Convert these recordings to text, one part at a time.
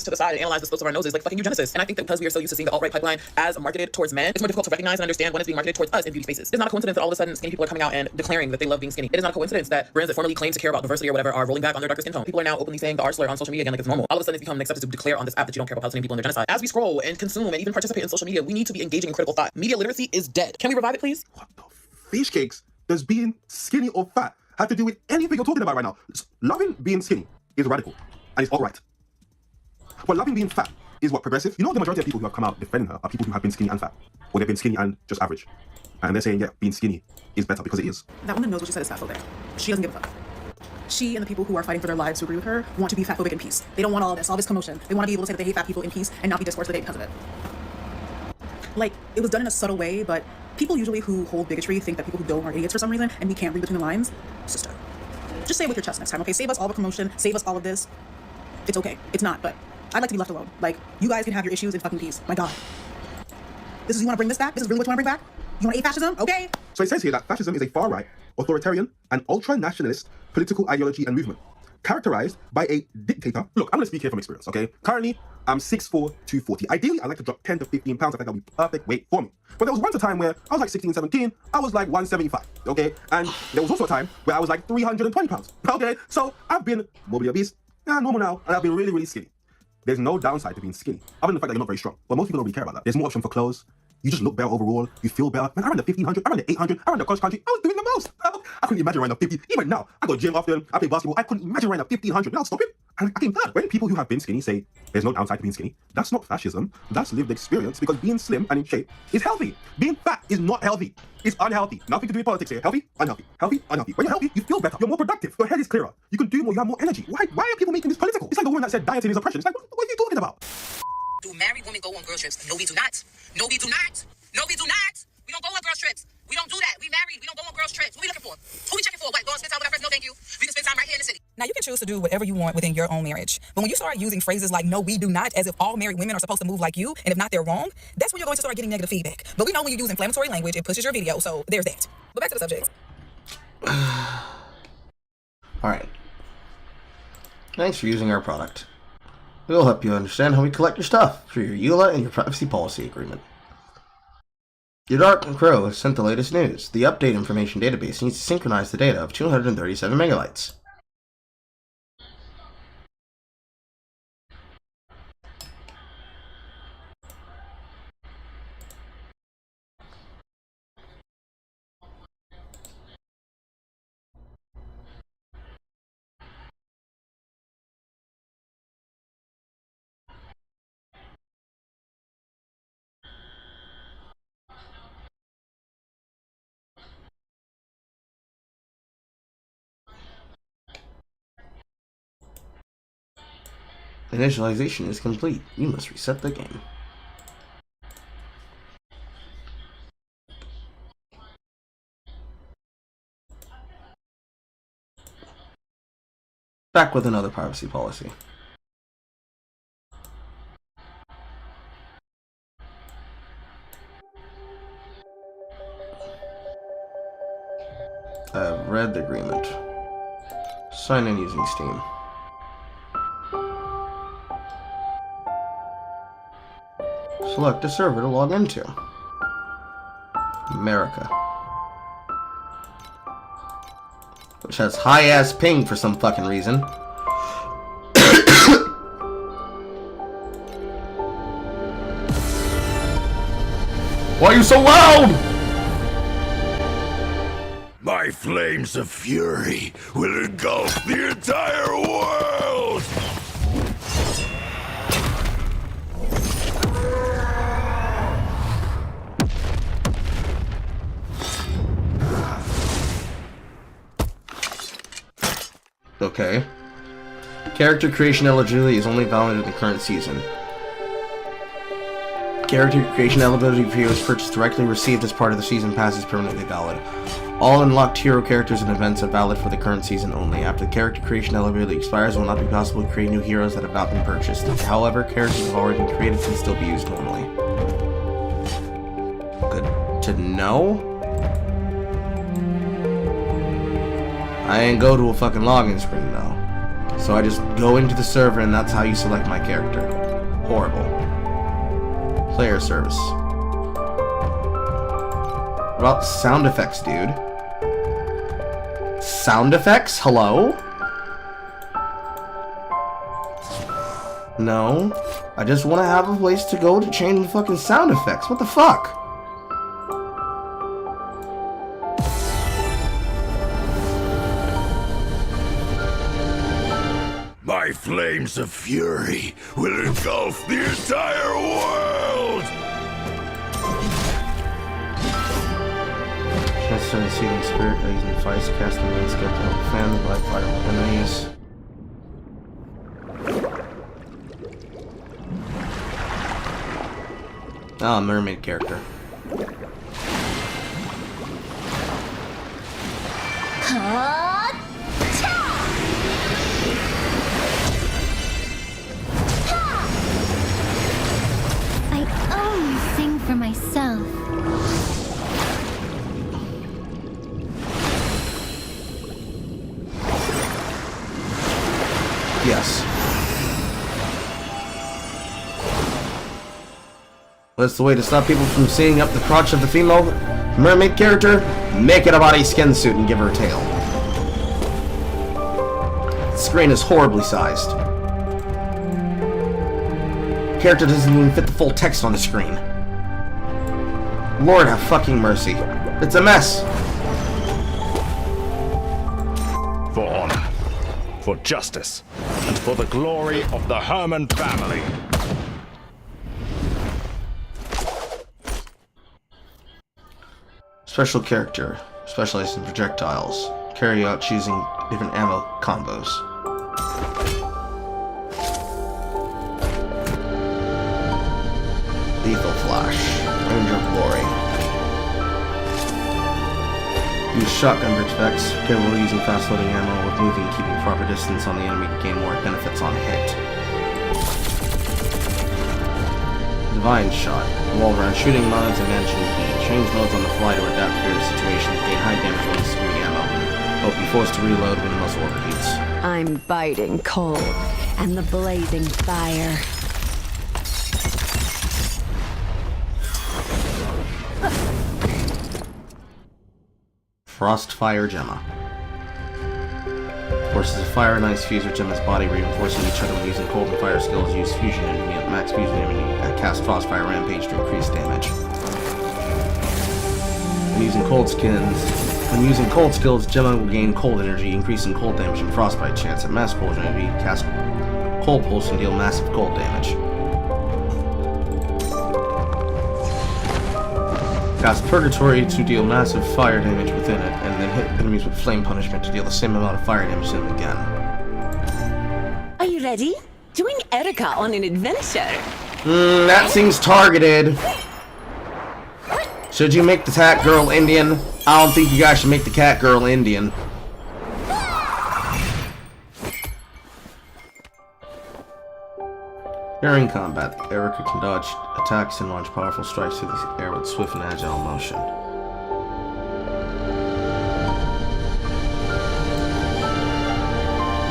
to the side and analyze the slopes of our noses like fucking eugenicists. And I think that because we are so used to seeing the alt-right pipeline as marketed towards men, it's more difficult to recognize and understand when it's being marketed towards us in beauty spaces. It's not a coincidence that all of a sudden skinny people are coming out and declaring that they love being skinny. It is not a coincidence that brands that formerly claimed to care about diversity or whatever are rolling back on their darker skin tone. People are now openly saying the R slur on social media again like it's normal. All of a sudden it's become accepted to declare on this app that you don't care about Palestinian people and their genocide. As we scroll and consume and even participate in social media, we need to be engaging in critical thought. Media literacy is dead. Can we revive it, please? What the fish cakes does being skinny or fat have to do with anything you're talking about right now? Loving being skinny is radical and it's all right. But loving being fat is what progressive. You know, the majority of people who have come out defending her are people who have been skinny and fat, or they've been skinny and just average. And they're saying, yeah, being skinny is better because it is. That woman knows what she said is fatphobic. She doesn't give a fuck. She and the people who are fighting for their lives to agree with her want to be fatphobic in peace. They don't want all this commotion. They want to be able to say that they hate fat people in peace and not be discoursed today because of it. Like, it was done in a subtle way, but people usually who hold bigotry think that people who don't are idiots for some reason, and we can't read between the lines. Sister, just say it with your chest next time, okay? Save us all the commotion, save us all of this. It's okay. It's not, but I'd like to be left alone. Like, you guys can have your issues in fucking peace. My God. You want to bring this back? This is really what you want to bring back? You want to eat fascism? Okay. So it says here that fascism is a far-right, authoritarian, and ultra-nationalist political ideology and movement, characterized by a dictator. Look, I'm going to speak here from experience, okay? Currently, I'm 6'4", 240. Ideally, I'd like to drop 10 to 15 pounds. I think that'll be perfect weight for me. But there was once a time where I was like 16, 17. I was like 175, okay? And there was also a time where I was like 320 pounds, okay? So I've been morbidly obese, normal now, and I've been really, really skinny. There's no downside to being skinny, other than the fact that you're not very strong. But most people don't really care about that. There's more option for clothes. You just look better overall. You feel better. Man, I ran the 1500, I ran the 800, I ran the cross country. I was doing the most. I couldn't imagine running the 50. Even now, I go gym often. I play basketball. I couldn't imagine running the 1500 without stopping. And I came third. When people who have been skinny say there's no downside to being skinny, that's not fascism. That's lived experience, because being slim and in shape is healthy. Being fat is not healthy. It's unhealthy. Nothing to do with politics here. Healthy, unhealthy. Healthy, unhealthy. When you're healthy, you feel better. You're more productive. Your head is clearer. You can do more. You have more energy. Why are people making this political? It's like the woman that said dieting is oppression. It's like, what are you talking about? Do married women go on girl trips? No, we do not. No, we do not. No, we do not. We don't go on girls trips. We don't do that. We married. We don't go on girls trips. What we looking for? Who we checking for? What? Go and spend time with our friends? No, thank you. We can spend time right here in the city. Now, you can choose to do whatever you want within your own marriage. But when you start using phrases like, no, we do not, as if all married women are supposed to move like you, and if not, they're wrong, that's when you're going to start getting negative feedback. But we know when you use inflammatory language, it pushes your video, so there's that. But back to the subject. Alright. Thanks for using our product. We'll help you understand how we collect your stuff for your EULA and your privacy policy agreement. Your Dark Crow has sent the latest news. The update information database needs to synchronize the data of 237 megabytes. Initialization is complete. You must reset the game. Back with another privacy policy. I've read the agreement. Sign in using Steam. Select a server to log into. America. Which has high-ass ping for some fucking reason. Why are you so loud? My flames of fury will engulf the entire world! Okay. Character creation eligibility is only valid in the current season. Character creation eligibility viewers purchased directly received as part of the season pass is permanently valid. All unlocked hero characters and events are valid for the current season only. After the character creation eligibility expires, it will not be possible to create new heroes that have not been purchased. However, characters that have already been created can still be used normally. Good to know. I ain't go to a fucking login screen though. So I just go into the server and that's how you select my character. Horrible. Player service. What about sound effects, dude? Sound effects? Hello? No. I just want to have a place to go to change the fucking sound effects. What the fuck? My flames of fury will engulf the entire world! Necessary sealing spirit by using device cast the main skill to help fan the light fire enemies. Ah, mermaid character. I only sing for myself. Yes. That's the way to stop people from seeing up the crotch of the female mermaid character. Make it a body skin suit and give her a tail. The screen is horribly sized. Character doesn't even fit the full text on the screen. Lord have fucking mercy. It's a mess. For honor, for justice, and for the glory of the Herman family. Special character, specialized in projectiles. Carry out choosing different ammo combos. Lethal Flash, Ranger of Glory. Use shotgun effects, capable of using fast loading ammo with moving and keeping proper distance on the enemy to gain more benefits on hit. Divine Shot, revolve around shooting mods and managing key. Change modes on the fly to adapt to various situations, gain high damage when swinging ammo. But be forced to reload when the muscle overheats. I'm biting cold and the blazing fire. Frostfire Gemma. Forces a fire and ice fuse with Gemma's body, reinforcing each other when using cold and fire skills. Use fusion enemy at max fusion enemy at cast Frostfire Rampage to increase damage. When using cold skills, Gemma will gain cold energy, increasing cold damage and frostbite chance. At mass cold enemy, cast Cold Pulse and deal massive cold damage. Cast Purgatory to deal massive fire damage within it, and then hit enemies with Flame Punishment to deal the same amount of fire damage to them again. Are you ready? Join Erica on an adventure. That seems targeted. Should you make the cat girl Indian? I don't think you guys should make the cat girl Indian. During combat, Erica can dodge attacks and launch powerful strikes through the air with swift and agile motion.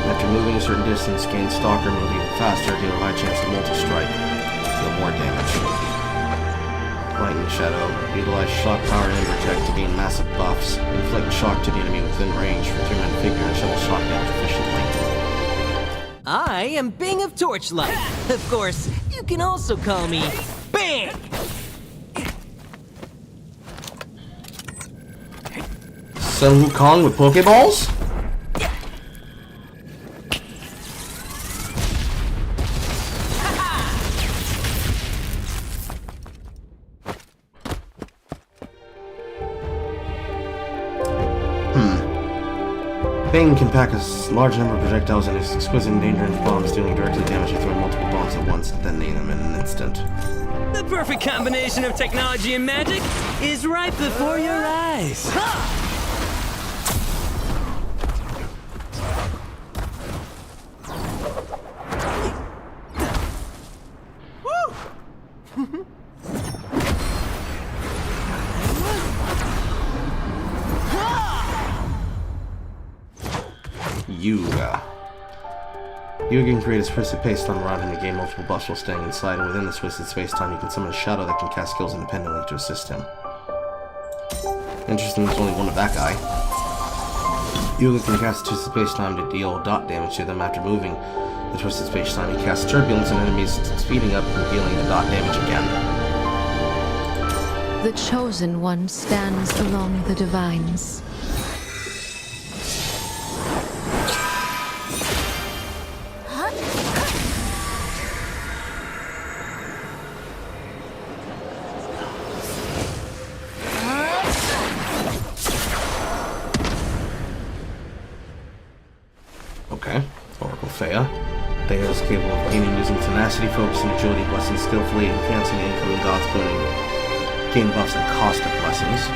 After moving a certain distance, gain Stalker moving faster, deal a high chance to multi-strike, deal more damage. Lightning Shadow, utilize shock power and protect to gain massive buffs, inflict shock to the enemy within range for 3-man figure and shovel shock damage efficiently. I am Bing of Torchlight. Of course, you can also call me Bing! Sun Wukong with Pokeballs? Bing can pack a large number of projectiles in his exquisite and dangerous bombs, dealing directly damage and throwing multiple bombs at once, detonating them in an instant. The perfect combination of technology and magic is right before your eyes. Ha! Yuga. You can create a twisted space-time around him and gain multiple buffs while staying inside, and within the twisted space-time you can summon a shadow that can cast skills independently to assist him. Interesting, there's only one of that guy. Yuga can cast twisted space-time to deal dot damage to them after moving. The twisted space-time he casts turbulence on enemies, speeding up and dealing the dot damage again. The Chosen One stands along the Divines. Okay, Oracle Thea. Thea is capable of gaining using tenacity, focus, and agility blessings skillfully, enhancing the incoming God's boon and gain buffs at cost of blessings.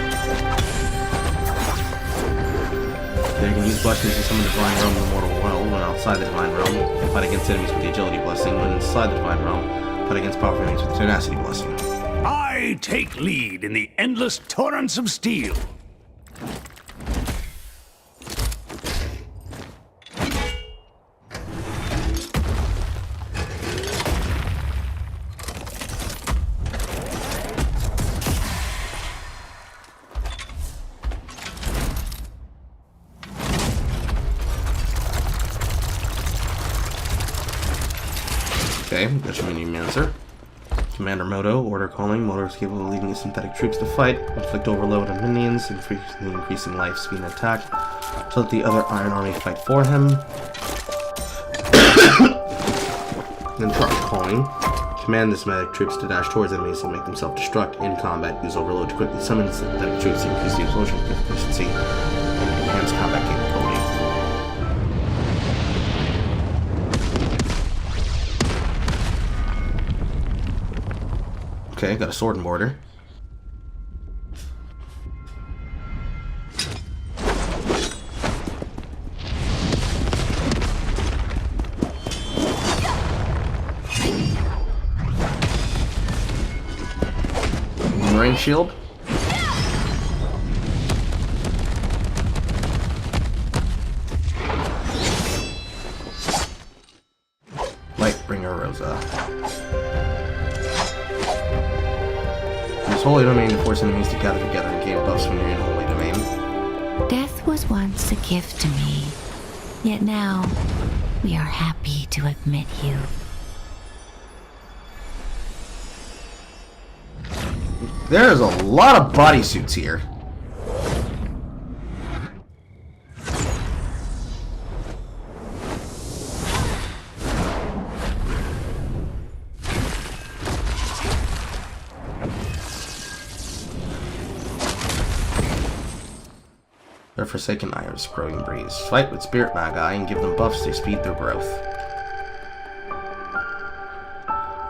They can use blessings to summon the Divine Realm in the mortal world. When outside the Divine Realm, fight against enemies with the agility blessing. When inside the Divine Realm, fight against powerful enemies with the tenacity blessing. I take lead in the endless torrents of steel. Okay, got your minion answer. Commander Moto, order calling. Moto is capable of leading synthetic troops to fight, inflict overload on minions, increasing life, speed, and attack, so let the other Iron Army fight for him. Then truck calling. Command the synthetic troops to dash towards enemies and make them self-destruct in combat. Use overload to quickly summon synthetic troops to increase the explosion efficiency and enhance combat capability. Okay, got a sword and border. Rain shield. Lightbringer Rosa. Use Holy Domain to force enemies to gather together and gain buffs when you're in Holy Domain. Death was once a gift to me, yet now we are happy to admit you. There's a lot of bodysuits here. Their Forsaken Iris, Growing Breeze. Fight with Spirit Magi and give them buffs to speed their growth.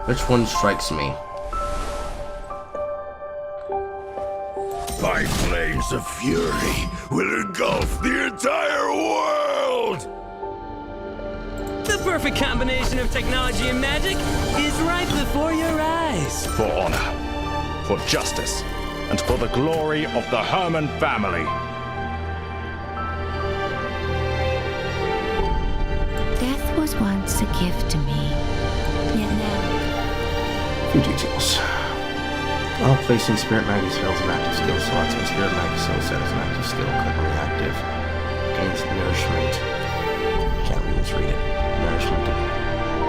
Which one strikes me? My flames of fury will engulf the entire world! The perfect combination of technology and magic is right before your eyes. For honor, for justice, and for the glory of the Herman family. Death was once a gift to me, yet now... Few details. While placing Spirit Magi spells in active skill slots, when Spirit Magi spell set as an active skill, click on the active. Gains nourishment. Can't read it. Nourishment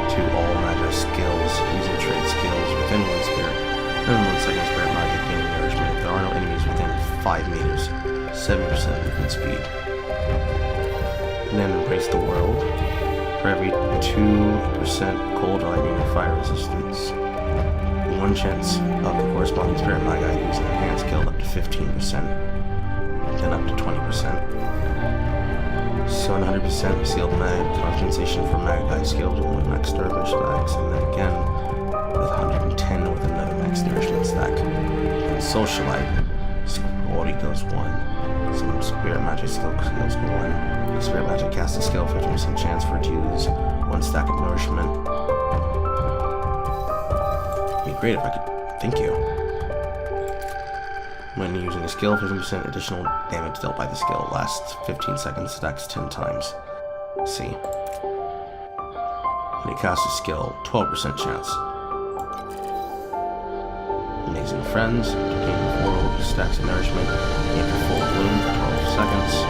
to all Magi skills, using trade skills within one spirit. Then 1 second Spirit Magi gaining nourishment. If there are no enemies within 5 meters, 7% movement speed. And then Embrace the World. For every 2% cold, lightning, or fire resistance. 1 chance of the corresponding Spirit Magi using enhanced skill up to 15%, then up to 20%. So 100% sealed mag compensation for Magi skills with max nourishment stacks, and then again with 110 with another max nourishment stack. And Socialite, quality goes 1. Some Spirit Magic skills go 1. Spirit Magic cast a skill, 50% chance for it to use 1 stack of nourishment. Great if I could. Thank you. When using a skill, 50% additional damage dealt by the skill lasts 15 seconds, stacks 10 times. Let's see. When you cast a skill, 12% chance. Amazing Friends, entertaining 4 stacks of nourishment, make your full bloom for 12 seconds.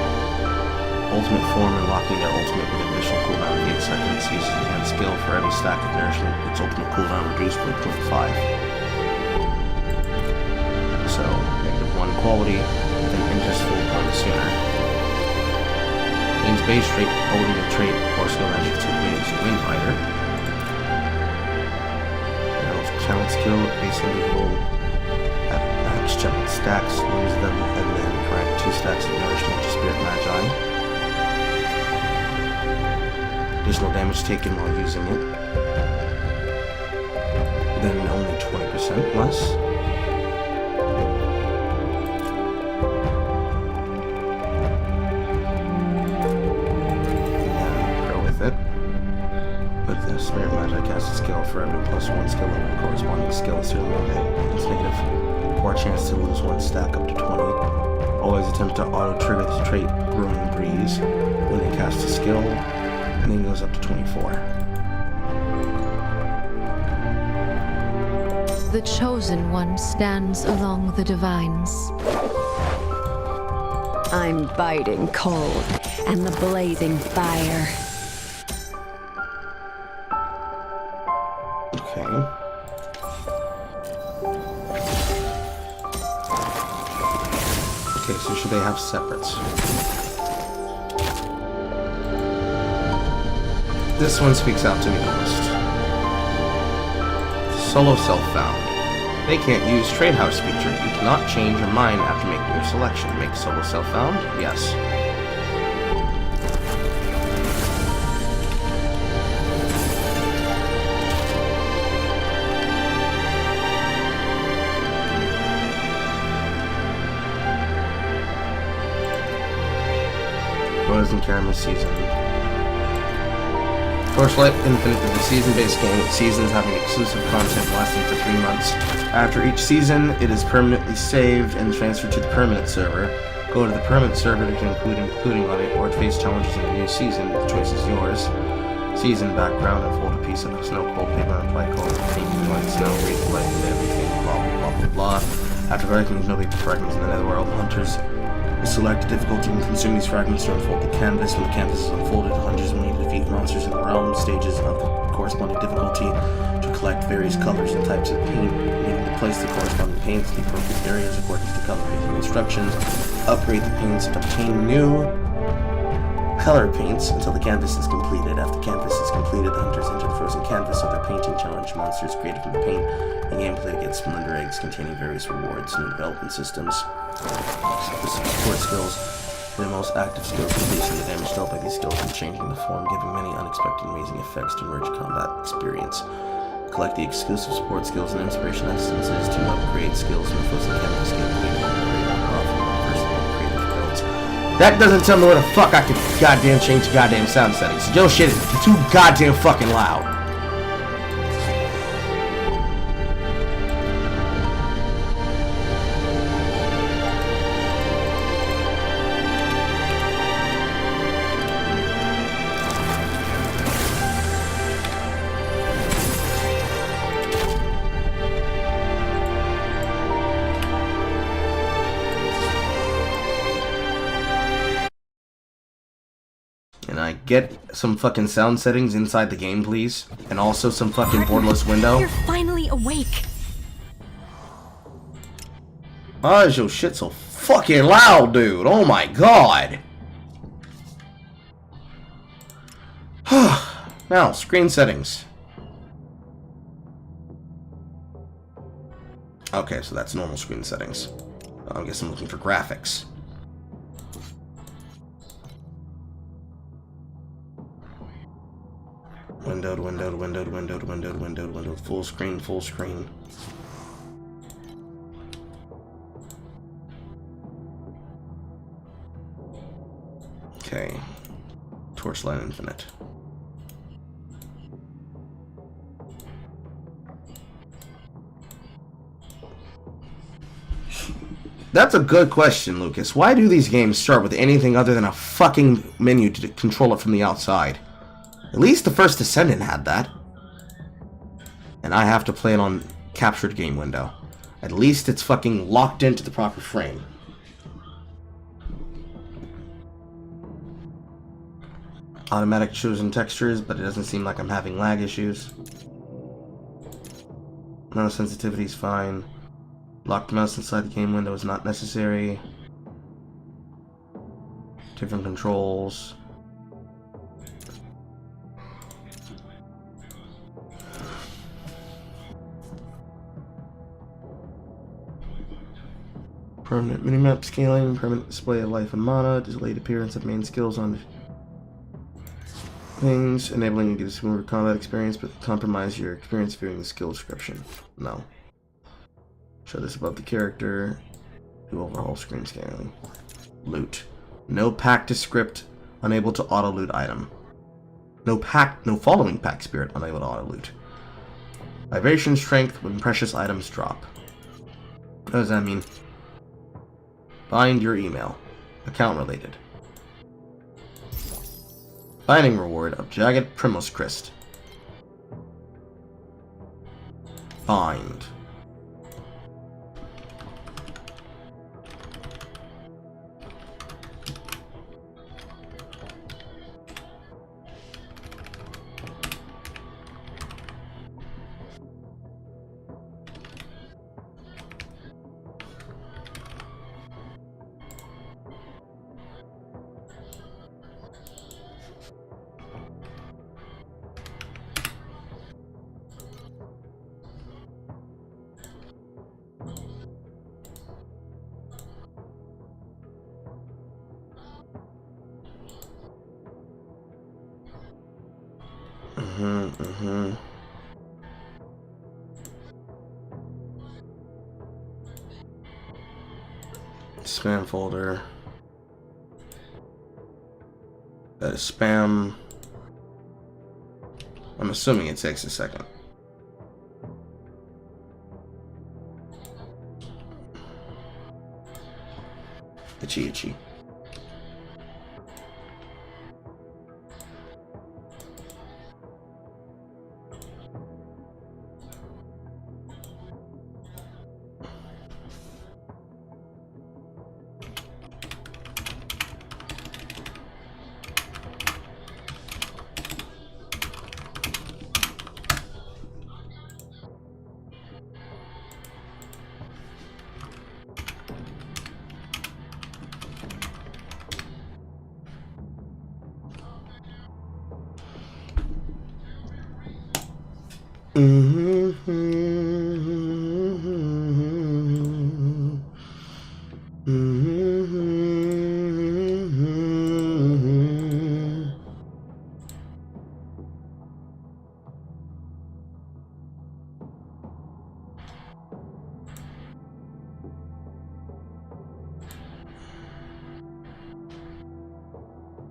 Ultimate form, unlocking their ultimate with additional cooldown of 8 seconds. Uses the hand skill for every stack of nourishment. Its ultimate cooldown reduced by 0.5. So, -1 quality, then enters full bloom sooner. Means base trait, holding a trait, or skill magic 2 means Wind Rider. Challenge skill, base individual at max check stacks, lose them, and then grant 2 stacks of nourishment to Spirit Magi. Additional damage taken while using it. Then only 20% less. Spirit Magi cast a skill for every +1 skill level. Corresponding skill is certain one hit. It's negative. Or chance to lose 1 stack up to 20. Always attempt to auto-trigger the trait Brewing Breeze when they cast a skill, and then goes up to 24. The chosen one stands along the divines. I'm biting cold and the blazing fire. Okay, so should they have separates? This one speaks out to me the most. Solo self-found. They can't use Trade House feature. You cannot change your mind after making your selection. Make solo self-found? Yes. And Camera Season. Torchlight Infinite is a season-based game with seasons having exclusive content lasting for 3 months. After each season, it is permanently saved and transferred to the permanent server. Go to the permanent server to including on it, or face challenges in the new season. The choice is yours. Season background, unfold a piece of snow cold paper and apply cold painting like snow, read the light of everything, blah blah blah blah blah. After fragments, nobody fragments in the netherworld. Hunters select a difficulty and consume these fragments to unfold the canvas. When the canvas is unfolded, hunters will need to defeat monsters in the realm stages of the corresponding difficulty to collect various colors and types of paint. Needing to place the corresponding paints in the appropriate areas according to the color painting instructions. Upgrade the paints and obtain new color paints until the canvas is completed. After the canvas is completed, the hunters enter the frozen canvas of their painting challenge. Monsters created from the paint and gameplay gets Splendor Eggs containing various rewards. New development systems. Support skills. The most active skills increasing the damage dealt by these skills and changing the form, giving many unexpected amazing effects to merge combat experience. Collect the exclusive support skills and inspiration essences to upgrade skills from the frozen canvas gameplay. That doesn't tell me where the fuck I can goddamn change the goddamn sound settings. Yo shit is too goddamn fucking loud. Get some fucking sound settings inside the game, please. And also some fucking borderless window. You're finally awake. Why is your shit so fucking loud, dude? Oh my god. Now, screen settings. Okay, so that's normal screen settings. I guess I'm looking for graphics. Windowed, full screen. Okay. Torchlight Infinite. That's a good question, Lucas. Why do these games start with anything other than a fucking menu to control it from the outside? At least the first Descendant had that. And I have to play it on captured game window. At least it's fucking locked into the proper frame. Automatic chosen textures, but it doesn't seem like I'm having lag issues. Mouse sensitivity is fine. Locked mouse inside the game window is not necessary. Different controls. Permanent minimap scaling, permanent display of life and mana, delayed appearance of main skills on things, enabling you to get a smoother combat experience, but compromise your experience viewing the skill description. No. Show this above the character. Do overhaul screen scaling. Loot. No pack to script, unable to auto loot item. No following pack spirit, unable to auto loot. Vibration strength when precious items drop. What does that mean? Bind your email. Account related. Binding reward of Jagged Primos Crest. Bind. Spam folder. That is spam. I'm assuming it takes a second. Itchy.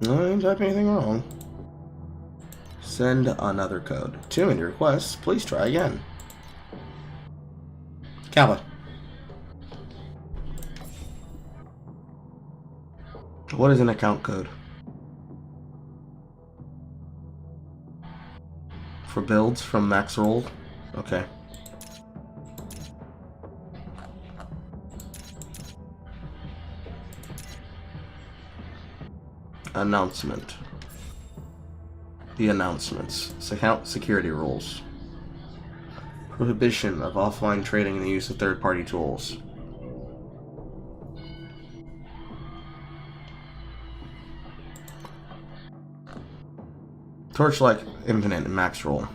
No, I didn't type anything wrong. Send another code. Too many requests. Please try again. Kappa. What is an account code? For builds from Maxroll? Okay. Announcement. The announcements. Account security rules. Prohibition of offline trading and the use of third-party tools. Torchlight Infinite and Maxroll.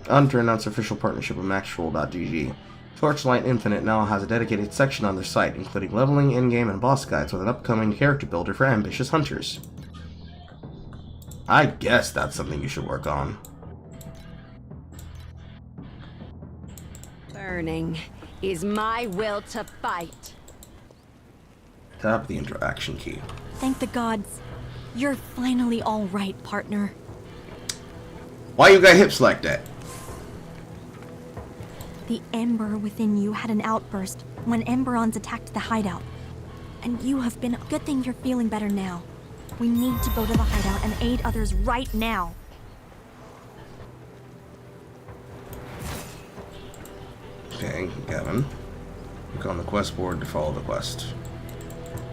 To announce official partnership with Maxroll.gg. Torchlight Infinite now has a dedicated section on their site, including leveling, in-game, and boss guides with an upcoming character builder for ambitious hunters. I guess that's something you should work on. Burning is my will to fight. Tap the interaction key. Thank the gods. You're finally all right, partner. Why you got hips like that? The ember within you had an outburst when Emberons attacked the hideout. And you have been... Good thing you're feeling better now. We need to go to the hideout and aid others right now. Okay, Gavin. Look on the quest board to follow the quest.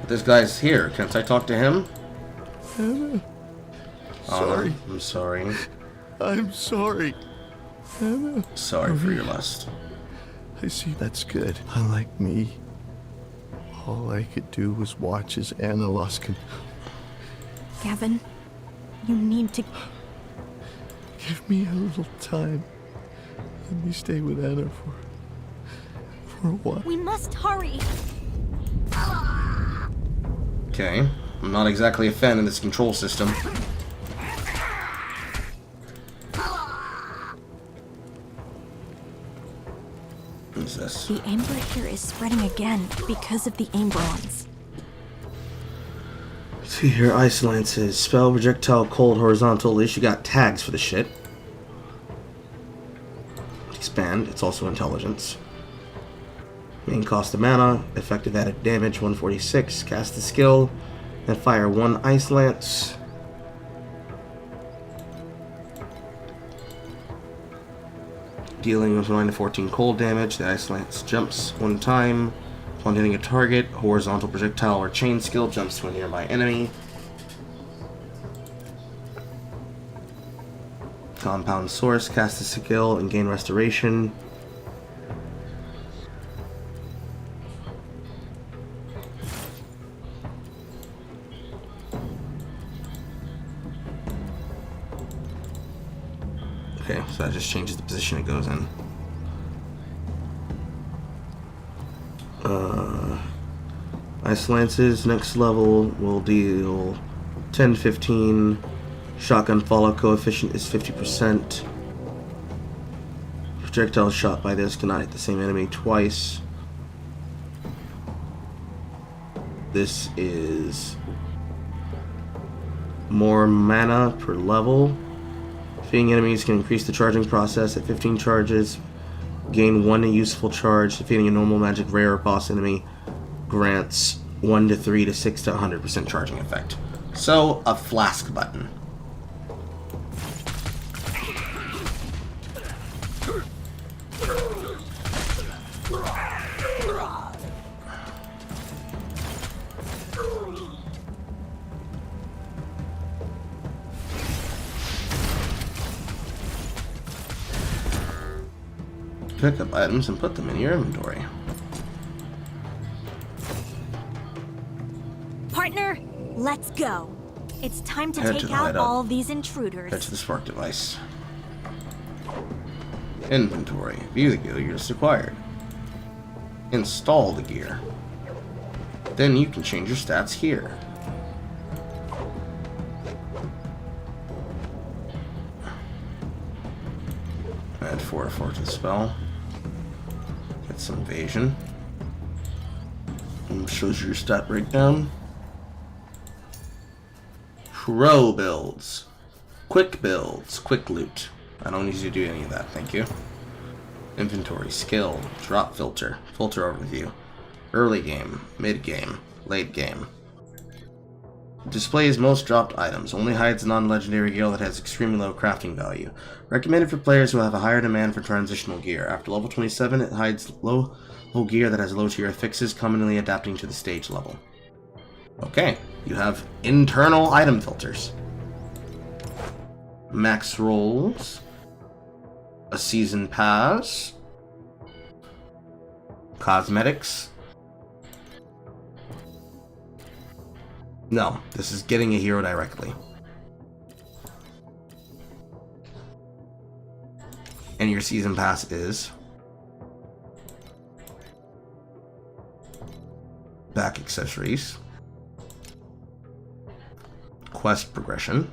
But this guy's here. Can't I talk to him? Anna. Sorry. I'm sorry. I'm sorry. Anna. Sorry for your lust. I see. That's good. Unlike me, all I could do was watch as Anna lost control. Gavin, you need to... Give me a little time. Let me stay with Anna for a while. We must hurry. Okay. I'm not exactly a fan of this control system. What is this? The amber here is spreading again because of the amberons. See here, Ice Lances. Spell, projectile, cold, horizontal. At least you got tags for the shit. Expand. It's also intelligence. Main cost of mana. Effective added damage 146. Cast the skill. And fire 1 Ice Lance. Dealing with 9 to 14 cold damage. The Ice Lance jumps 1 time. Upon hitting a target, horizontal projectile or chain skill jumps to a nearby enemy. Compound Source, cast a skill and gain restoration. Okay, so that just changes the position it goes in. Ice Lances, next level will deal 10-15. Shotgun follow coefficient is 50%. Projectile shot by this cannot hit the same enemy twice. This is more mana per level. Defeating enemies can increase the charging process at 15 charges. Gain 1 useful charge. Defeating a normal magic rare or boss enemy grants 1 to 3 to 6 to 100% charging effect. So, a flask button. Pick up items and put them in your inventory. Partner, let's go. It's time to Head to take the out hideout. all these intruders. Head to the spark device. Inventory. View the gear you just acquired. Install the gear. Then you can change your stats here. Add 4 to the spell. Get some evasion. And shows you your stat breakdown. Pro builds. Quick builds. Quick loot. I don't need you to do any of that, thank you. Inventory. Skill. Drop filter. Filter overview. Early game. Mid game. Late game. Displays most dropped items. Only hides non-legendary gear that has extremely low crafting value. Recommended for players who have a higher demand for transitional gear. After level 27, it hides low gear that has low tier affixes, commonly adapting to the stage level. Okay, you have internal item filters. Max rolls. A season pass. Cosmetics. No, this is getting a hero directly. And your season pass is back accessories, quest progression,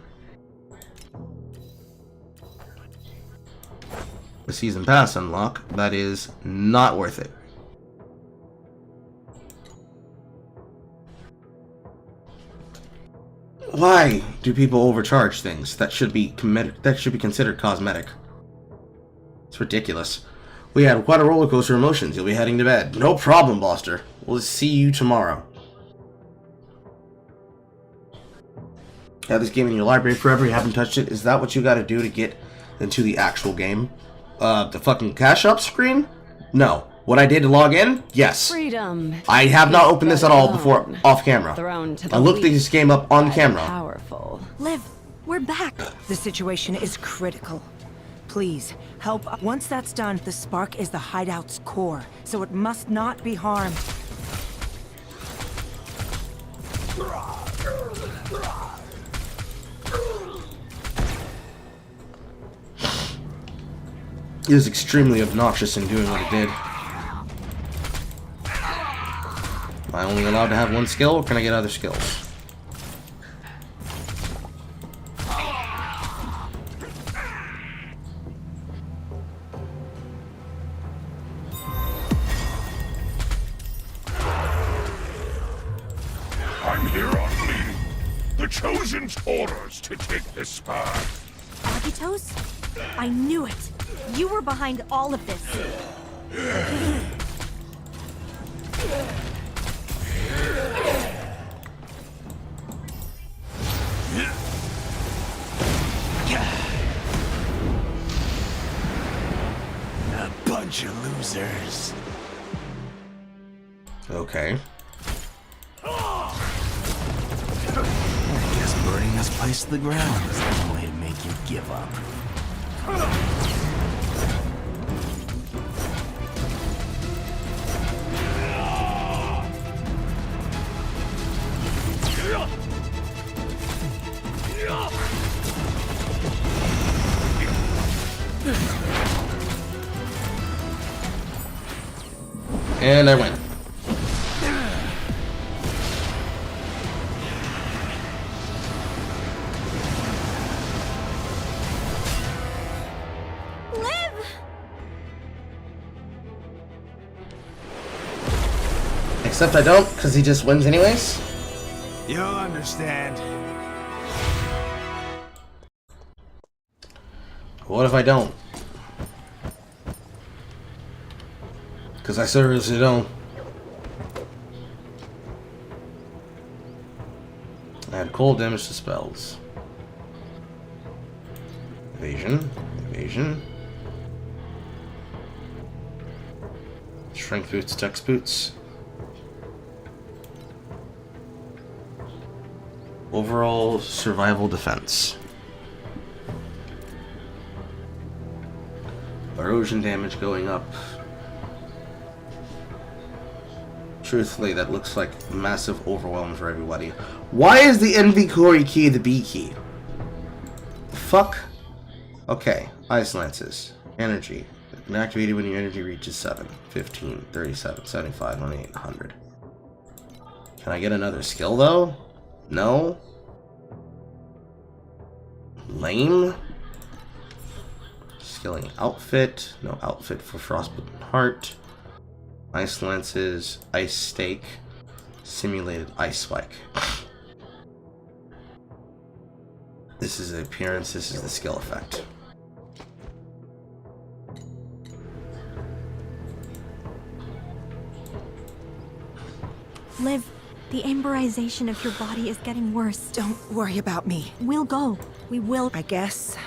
a season pass unlock that is not worth it. Why do people overcharge things that should be considered cosmetic? It's ridiculous. We had quite a roller coaster of emotions. You'll be heading to bed. No problem, Buster. We'll see you tomorrow. Have this game in your library forever, you haven't touched it. Is that what you gotta do to get into the actual game? The fucking cash up screen? No. What I did to log in? Yes. Freedom. I have not opened this at all before off camera. Thrown to the I looked at this game up on camera. Powerful. Liv, we're back. The situation is critical. Please, help. Once that's done, the spark is the hideout's core, so it must not be harmed. It was extremely obnoxious in doing what it did. Am I only allowed to have one skill, or can I get other skills? I'm here on leave. The Chosen's orders to take this spur. Agitos? I knew it. You were behind all of this. A bunch of losers. Okay. I guess burning this place to the ground is the only way to make you give up. And I win. Except I don't, because he just wins anyways. You'll understand. What if I don't? Because I seriously don't. Add cold damage to spells. Evasion. Evasion. Strength boots, dex boots. Overall survival defense. Erosion damage going up. Truthfully, that looks like massive overwhelm for everybody. Why is the NV Corey key the B key? Fuck? Okay, Ice Lances. Energy. Activated when your energy reaches 7, 15, 37, 75, 28, 100. Can I get another skill though? No? Lame? Skilling outfit. No outfit for Frostbitten Heart. Ice Lances, Ice Stake, Simulated Ice Spike. This is the appearance, this is the skill effect. Liv, the amberization of your body is getting worse. Don't worry about me. We'll go. We will. I guess.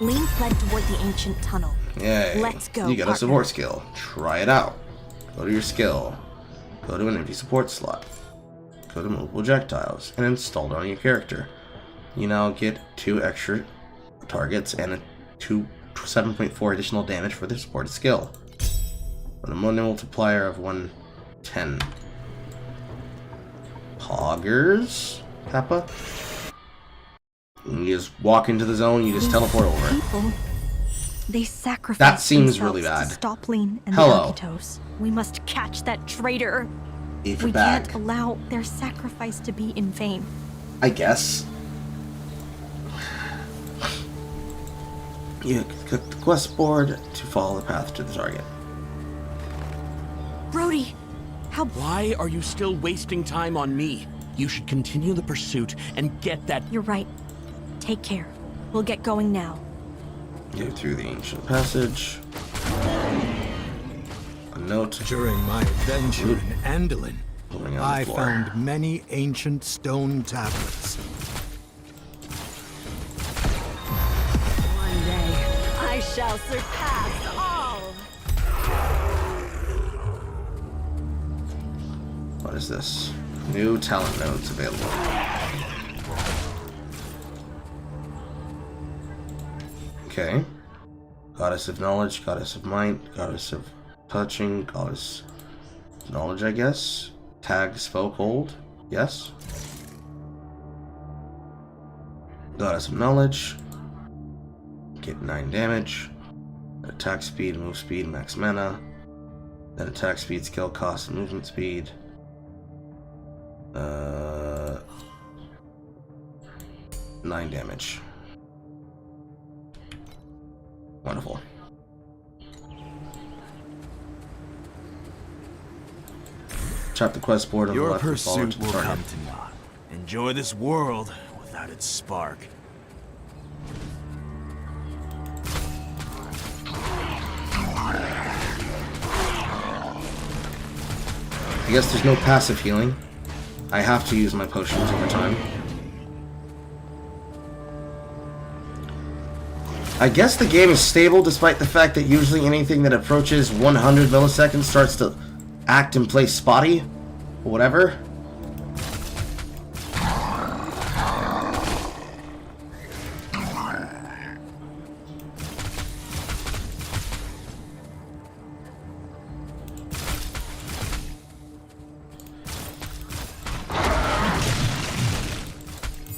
Lean fled toward the ancient tunnel. Yay. Let's go, You get a partner. support skill. Try it out. Go to your skill. Go to an empty support slot. Go to mobile projectiles and install it on your character. You now get 2 extra targets and a 7.4 additional damage for the supported skill. With a multiplier of 110. Poggers? Kappa? You just walk into the zone, you just teleport over. People, they sacrificed That seems themselves really bad. to stop Lean and Hello. the Agitos. We must catch that traitor. If We bag. can't allow their sacrifice to be in vain. I guess. You click the quest board to follow the path to the target. Brody, how... Why are you still wasting time on me? You should continue the pursuit and get that... You're right. Take care. We'll get going now. Go through the ancient passage. A note. During my adventure in Andalin, Going on I the floor. found many ancient stone tablets. shall surpass all. What is this? New talent nodes available. Okay. Goddess of knowledge, goddess of might, goddess of touching, goddess of knowledge, I guess. Tag spell hold, yes. Goddess of knowledge. Get 9 damage. Attack speed, move speed, max mana. Then attack speed, skill cost, and movement speed. 9 damage. Wonderful. Tap the quest board on the Your left and follow it pursuit to the will target. come to naught. Enjoy this world without its spark. I guess there's no passive healing. I have to use my potions over time. I guess the game is stable despite the fact that usually anything that approaches 100 milliseconds starts to act and play spotty or whatever.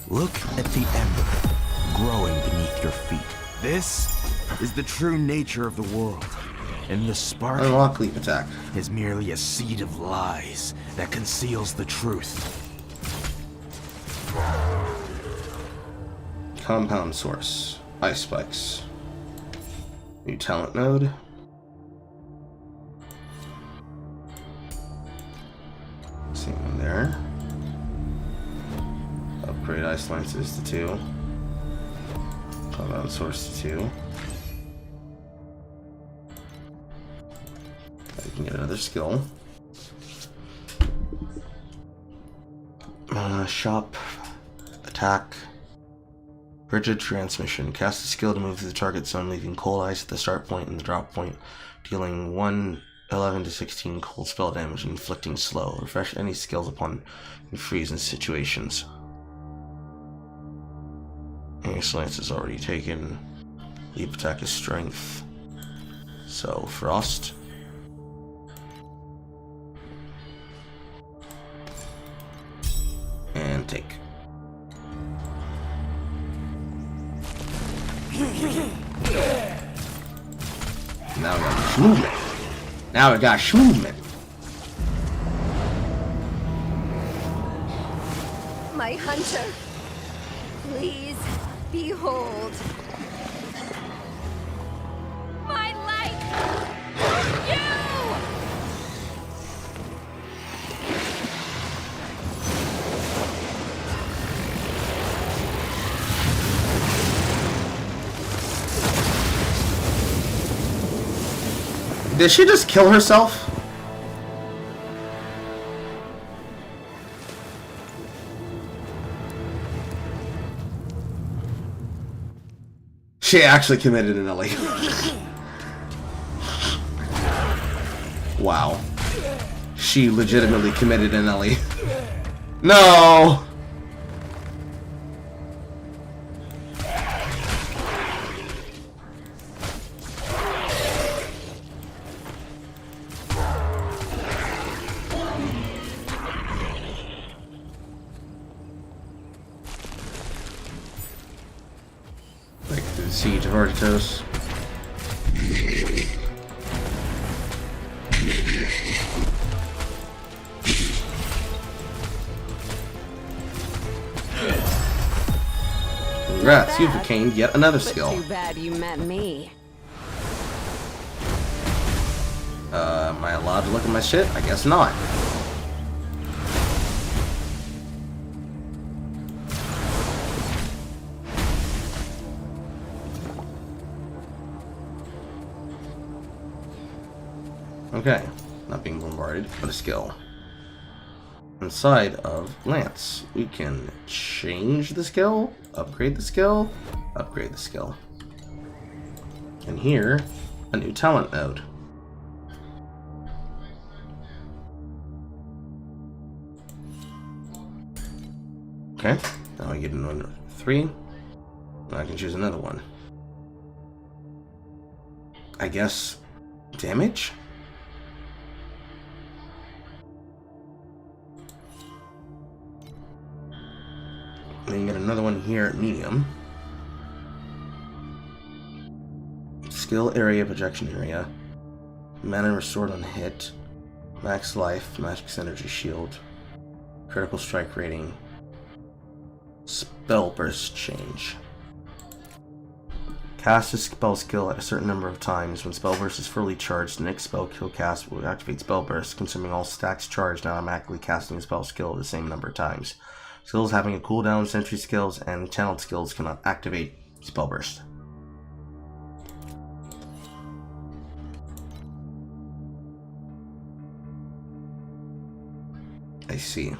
Look at the ember growing beneath your feet. This is the true nature of the world. And the spark Unlock leap attack is merely a seed of lies that conceals the truth. Compound source. Ice spikes. New talent node. Same one there. Upgrade ice lances to 2. Compound source to 2. I can get another skill. Shop. Attack. Rigid transmission. Cast a skill to move through the target zone, leaving cold ice at the start point and the drop point, dealing 11 to 16 cold spell damage and inflicting slow. Refresh any skills upon freeze in situations. Ace Lance is already taken. Leap attack is strength. So, Frost. And take. Now we got movement. Now we got movement. My hunter, please behold. My light! You! Did she just kill herself? She actually committed an LA. Wow. She legitimately committed an LA. No! Siege of Arctos. Congrats, you've obtained yet another skill. Too bad you met me. Am I allowed to look at my shit? I guess not. Okay, not being bombarded, but a skill. Inside of Lance, we can change the skill, upgrade the skill, upgrade the skill. And here, a new talent node. Okay, now I get another 3. I can choose another one. I guess damage? Then you get another one here at medium. Skill area, projection area. Mana restored on hit. Max life, max energy shield. Critical strike rating. Spell burst change. Cast a spell skill at a certain number of times. When spell burst is fully charged, the next spell skill cast will activate spell burst, consuming all stacks charged and automatically casting a spell skill the same number of times. Skills having a cooldown, sentry skills, and channeled skills cannot activate spell burst. I see.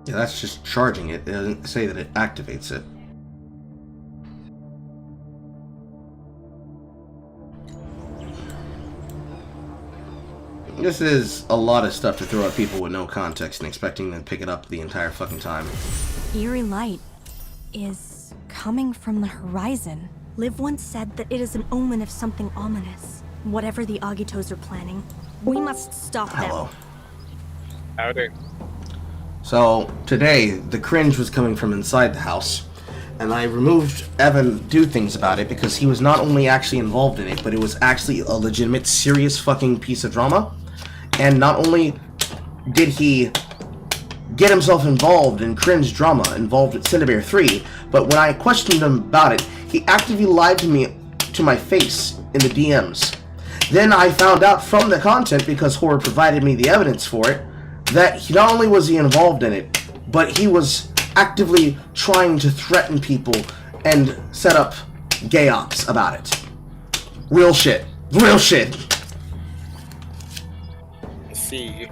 Yeah, that's just charging it. It doesn't say that it activates it. This is a lot of stuff to throw at people with no context and expecting them to pick it up the entire fucking time. Eerie light is coming from the horizon. Liv once said that it is an omen of something ominous. Whatever the Agitos are planning, we must stop them. Hello. Howdy. So, today, the cringe was coming from inside the house, and I removed Evan Do Things about it because he was not only actually involved in it, but it was actually a legitimate, serious fucking piece of drama. And not only did he get himself involved in cringe drama involved with Cinebear 3, but when I questioned him about it, he actively lied to me to my face in the DMs. Then I found out from the content, because Horror provided me the evidence for it, that he not only was he involved in it, but he was actively trying to threaten people and set up gay ops about it. Real shit. Real shit. I see.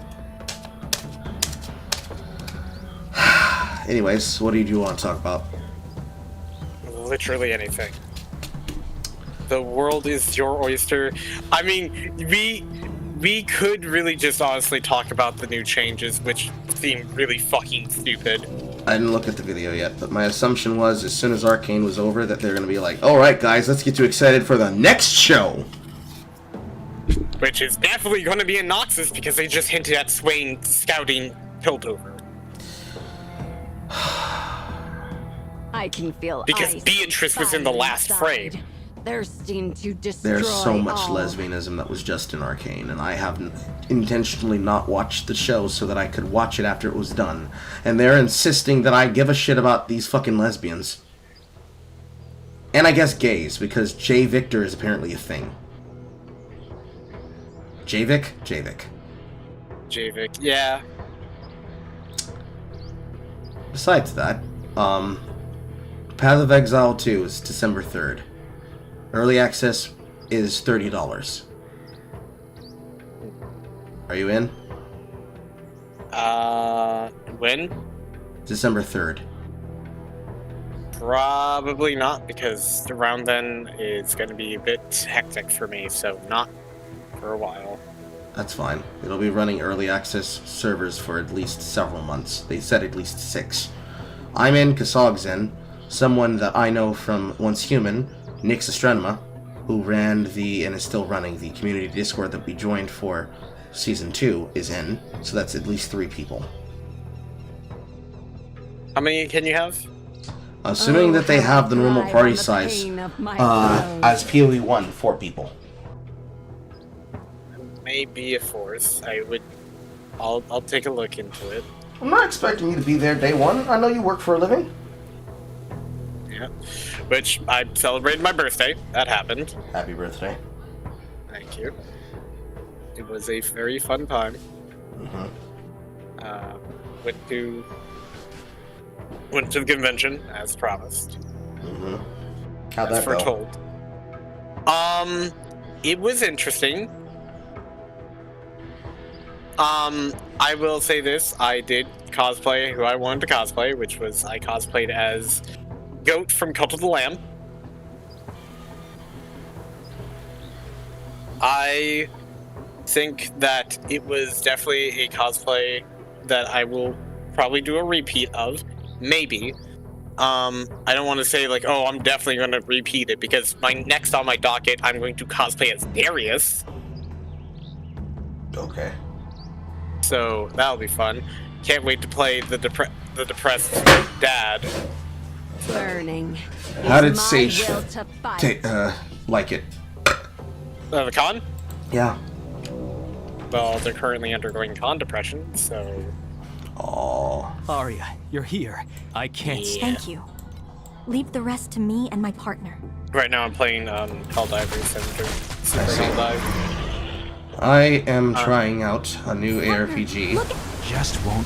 Anyways, what did you want to talk about? Literally anything. The world is your oyster. I mean, we could really just honestly talk about the new changes, which seem really fucking stupid. I didn't look at the video yet, but my assumption was as soon as Arcane was over that they're going to be like, alright guys, let's get you excited for the next show! Which is definitely going to be in Noxus because they just hinted at Swain scouting Piltover. I can feel because Beatrice was in the last frame. Thirsting to destroy. There's so much all. lesbianism that was just in Arcane, and I have intentionally not watched the show so that I could watch it after it was done. And they're insisting that I give a shit about these fucking lesbians. And I guess gays, because J. Victor is apparently a thing. J-Vic? J-Vic. J-Vic, yeah. Besides that, Path of Exile 2 is December 3rd. Early access is $30. Are you in? When? December 3rd. Probably not, because around then it's going to be a bit hectic for me, so not for a while. That's fine. It'll be running early access servers for at least several months. They said at least 6. I'm in, Kasog's in. Someone that I know from Once Human, Nix Astrenma, who ran and is still running the community Discord that we joined for Season 2, is in. So that's at least 3 people. How many can you have? Assuming that they have the normal party size, as PoE 1, 4 people. Maybe a 4th. I'll take a look into it. I'm not expecting you to be there day 1. I know you work for a living. Yeah. Which, I celebrated my birthday. That happened. Happy birthday. Thank you. It was a very fun time. Went to the convention, as promised. How'd that go? As foretold. It was interesting. I will say this, I did cosplay who I wanted to cosplay, which was I cosplayed as Goat from Cult of the Lamb. I think that it was definitely a cosplay that I will probably do a repeat of, maybe. I don't want to say like, oh, I'm definitely going to repeat it, because next on my docket, I'm going to cosplay as Darius. Okay. So that'll be fun. Can't wait to play the depressed dad. Burning. How did Sage like it? The con? Yeah. Well, they're currently undergoing con depression, so... Oh. Arya, you're here. I can't... Thank you. Leave the rest to me and my partner. Right now I'm playing Helldivers and doing Super Helldive. I am trying out a new ARPG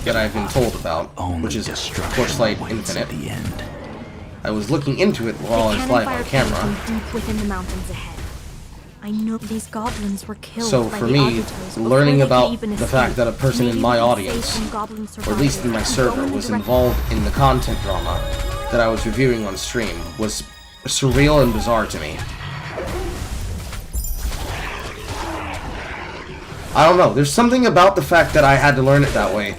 that I've been told about, which is Torchlight Infinite. I was looking into it while I was live on camera. Deep within the mountains ahead. I know these goblins were killed So by for the me, Agitos learning before they about could even the fact escape. that a person in Maybe my we can audience, save some goblin or at least in my survivors. server, Go in was the involved in the content drama that I was reviewing on stream was surreal and bizarre to me. I don't know, there's something about the fact that I had to learn it that way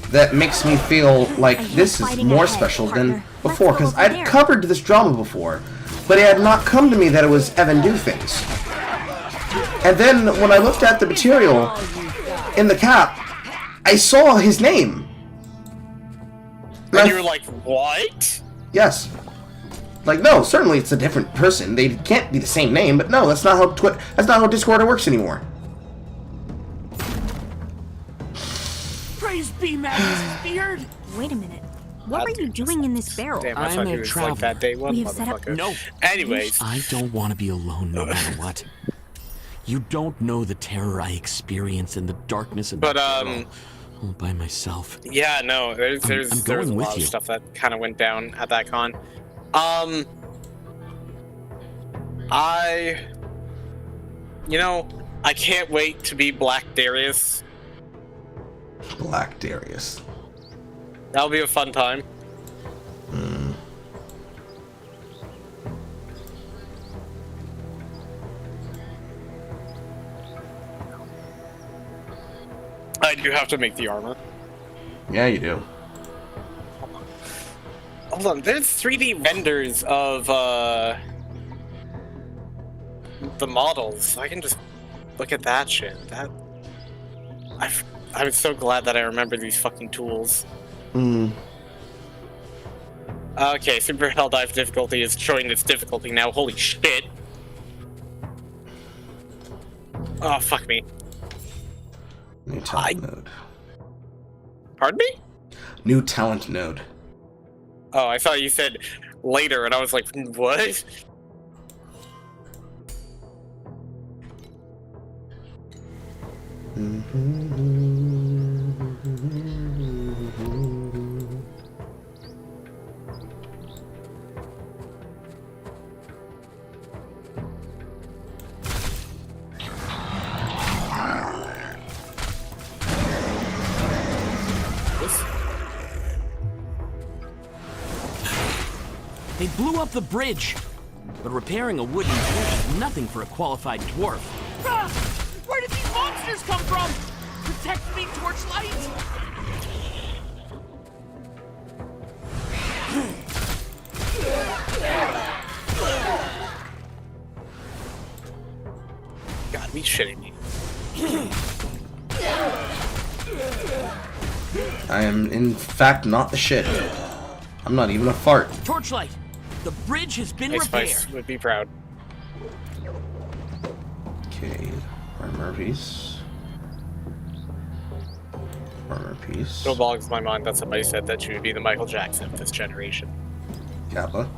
that makes me feel like this is more special than before, because I'd covered this drama before, but it had not come to me that it was Evan Do Things. And then when I looked at the material in the cap, I saw his name. And you were like, what? Yes. Like, no, certainly it's a different person. They can't be the same name, but no, that's not how Discord works anymore. Praise be Magnus' beard! Wait a minute. What were you doing in this barrel? Damn, I thought he was like that day one, We have set up- motherfucker. No. Anyways. I don't want to be alone no matter what. You don't know the terror I experience in the darkness and But, all by myself. Yeah, no, there's I'm there was going a with lot of you. stuff that kind of went down at that con. You know, I can't wait to be Black Darius. Black Darius. That'll be a fun time. I do have to make the armor. Yeah, you do. Hold on, there's 3D renders of the models. I can just look at that shit. I'm so glad that I remember these fucking tools. Okay, Super Helldive difficulty is showing its difficulty now. Holy shit. Oh, fuck me. New talent node. Pardon me? New talent node. Oh, I thought you said later, and I was like, what? They blew up the bridge, but repairing a wooden bridge is nothing for a qualified dwarf. Where did these monsters come from? Protect me, Torchlight! God, be shitting me. I am, in fact, not the shit. I'm not even a fart. Torchlight, the bridge has been Ice repaired. Spice would be proud. Okay, armor piece. Armor piece. Still bogs my mind that somebody said that she would be the Michael Jackson of this generation. Kappa.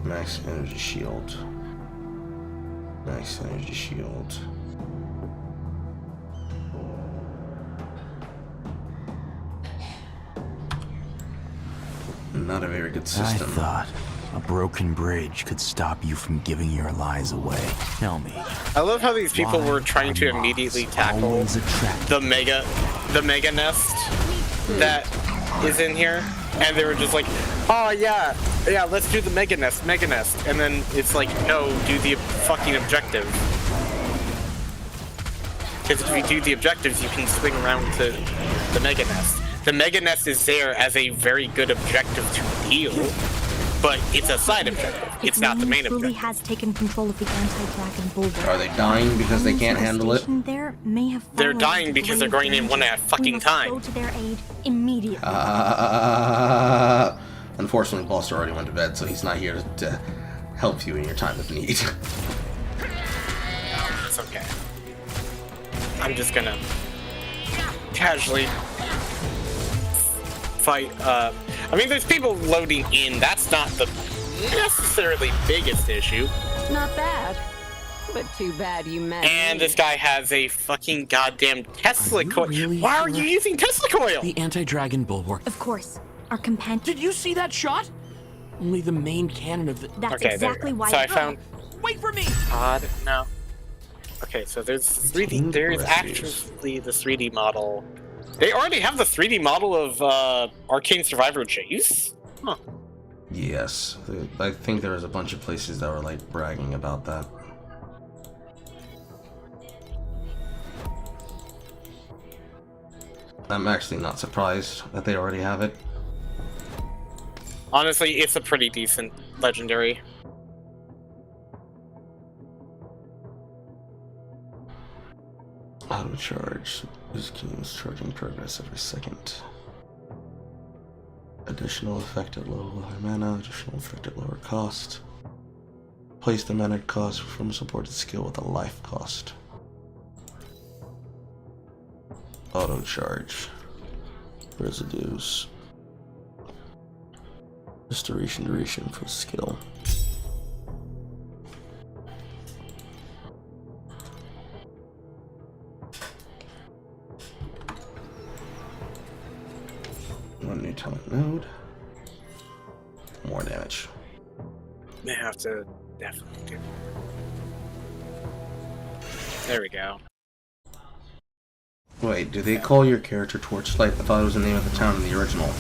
Max energy shield. Max energy shield. Not a very good system. I thought A broken bridge could stop you from giving your lies away. Tell me. I love how these people were trying to immediately tackle the mega nest that is in here, and they were just like, oh yeah, let's do the mega nest, and then it's like, no, do the fucking objective. Because if you do the objectives, you can swing around to the mega nest. The mega nest is there as a very good objective to deal, but it's a side objective. It's not the main truly objective. has taken control of the anti-dragon bulwark. Are they dying because they can't handle it? There may have They're dying because they're going in one at a fucking time. Go to their aid immediately. Unfortunately, Boss already went to bed, so he's not here to help you in your time of need. It's okay. I'm just gonna casually fight. I mean, there's people loading in. That's not the necessarily biggest issue. Not bad. But too bad you met And me. this guy has a fucking goddamn Tesla coil. Why are you using Tesla coil? The anti-dragon bulwark. Of course. Our companion. Did you see that shot? Only the main cannon of the... That's Okay, exactly why. So I found... Wait for me! Odd, no. Okay, so there's 3D. There's actually the 3D model. They already have the 3D model of Arcane Survivor Jace? Huh. Yes, I think there was a bunch of places that were like bragging about that. I'm actually not surprised that they already have it. Honestly, it's a pretty decent legendary. Auto charge. This keeps charging progress every second. Additional effect at lower mana, additional effect at lower cost. Place the mana cost from a supported skill with a life cost. Auto charge. Residues. Restoration duration for skill. One new talent node. More damage. They have to definitely do. There we go. Wait, do they call your character Torchlight? I thought it was the name of the town in the original.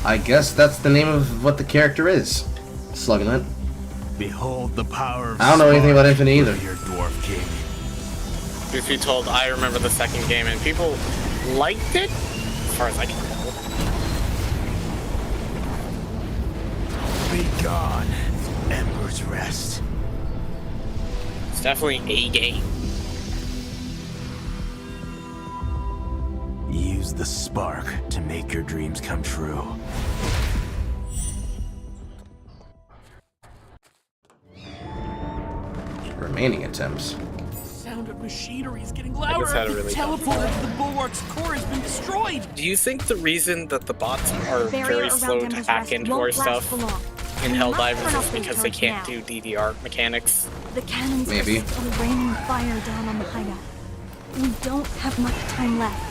I guess that's the name of what the character is. Slugging it. Behold the power of I don't know anything about Infinite either. your dwarf king. Truth be told, I remember the second game and people liked it, as far as I can tell. Be gone, Ember's Rest. It's definitely a game. Use the spark to make your dreams come true. Remaining attempts. Sound of machinery is getting I louder. just had a The really teleporter to the bulwark's core has been destroyed. Do you think the reason that the bots are Barrier very around slow to Ember's hack Rest into our won't last stuff for long. in We must Helldivers turn is off those because they turrets can't now. do DDR mechanics? The cannons Maybe. are still raining fire down on the hideout. We don't have much time left.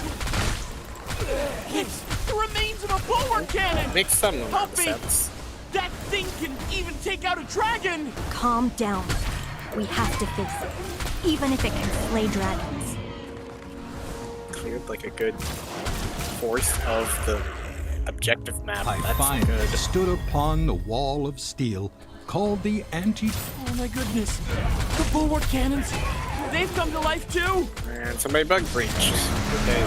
It's the remains of a bulwark cannon. Makes some amount Help of me. sense. That thing can even take out a dragon. Calm down. We have to face it, even if it can slay dragons. Cleared like a good force of the objective map. I That's finally good. stood upon the wall of steel called the anti... Oh my goodness. The bulwark cannons. They've come to life too. And somebody bug breached. Okay.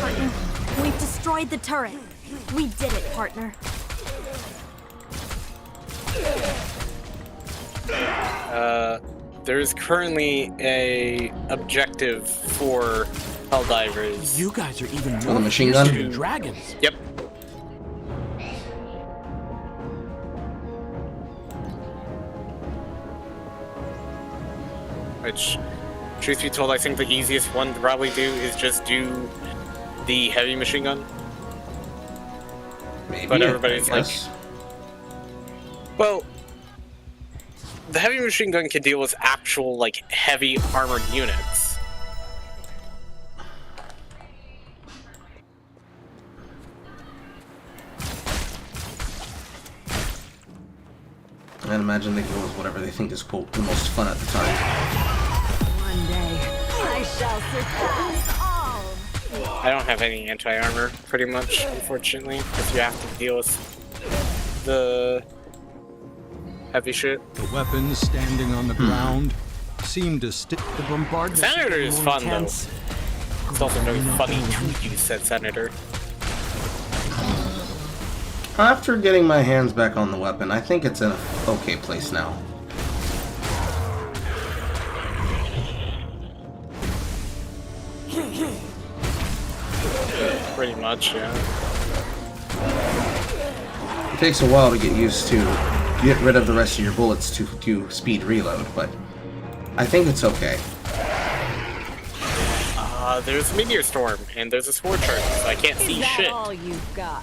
Partner, we've destroyed the turret. We did it, partner. There's currently a objective for Helldivers. You guys are even With more a machine fierce gun? than dragons. Yep. Which, truth be told, I think the easiest one to probably do is just do the heavy machine gun. Maybe. But I everybody's like, guess. well, the heavy machine gun can deal with actual, like, heavy armored units. And imagine they go with whatever they think is, quote, the most fun at the time. One day, I shall surpass all. I don't have any anti-armor, pretty much, unfortunately, because you have to deal with the heavy shit. The weapons standing on the ground seem to stick. The bombardment. Senator is fun, though. It's also very funny to use said Senator. After getting my hands back on the weapon, I think it's in an okay place now. Pretty much, yeah. It takes a while to get used to get rid of the rest of your bullets to do speed reload, but I think it's okay. There's a meteor storm, and there's a sword charge, so I can't see shit. Is that all you've got?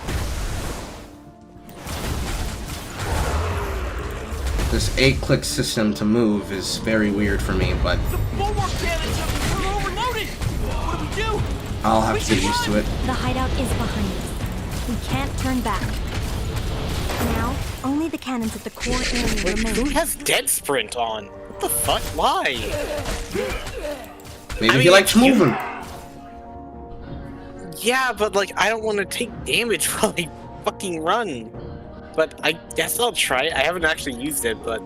This 8-click system to move is very weird for me, but Bulwark cannons are overloaded! What do we do? I'll have to get used to it. The hideout is behind us. We can't turn back. Now, only the cannons at the core area Wait, remain. who has dead sprint on? What the fuck? Why? Maybe he likes moving. Yeah, but like, I don't want to take damage while I fucking run. But I guess I'll try it. I haven't actually used it, but...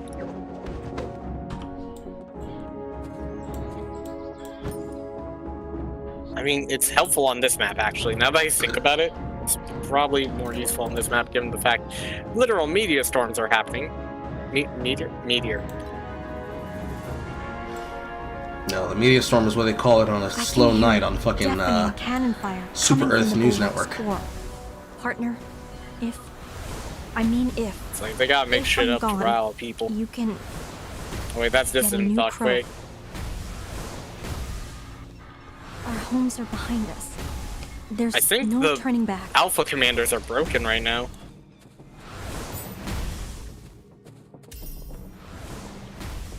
I mean, it's helpful on this map, actually. Now that I think about it, it's probably more useful on this map, given the fact literal meteor storms are happening. Meteor. No, the meteor storm is what they call it on a slow night on fucking cannon fire Super coming Earth from the News bulwark's Network. core. Partner, if It's like they gotta make shit up to rile people. you can Oh, wait, that's get a distant new talk. crow. Wait. Our homes are behind us. There's I think no the turning back. Alpha commanders are broken right now.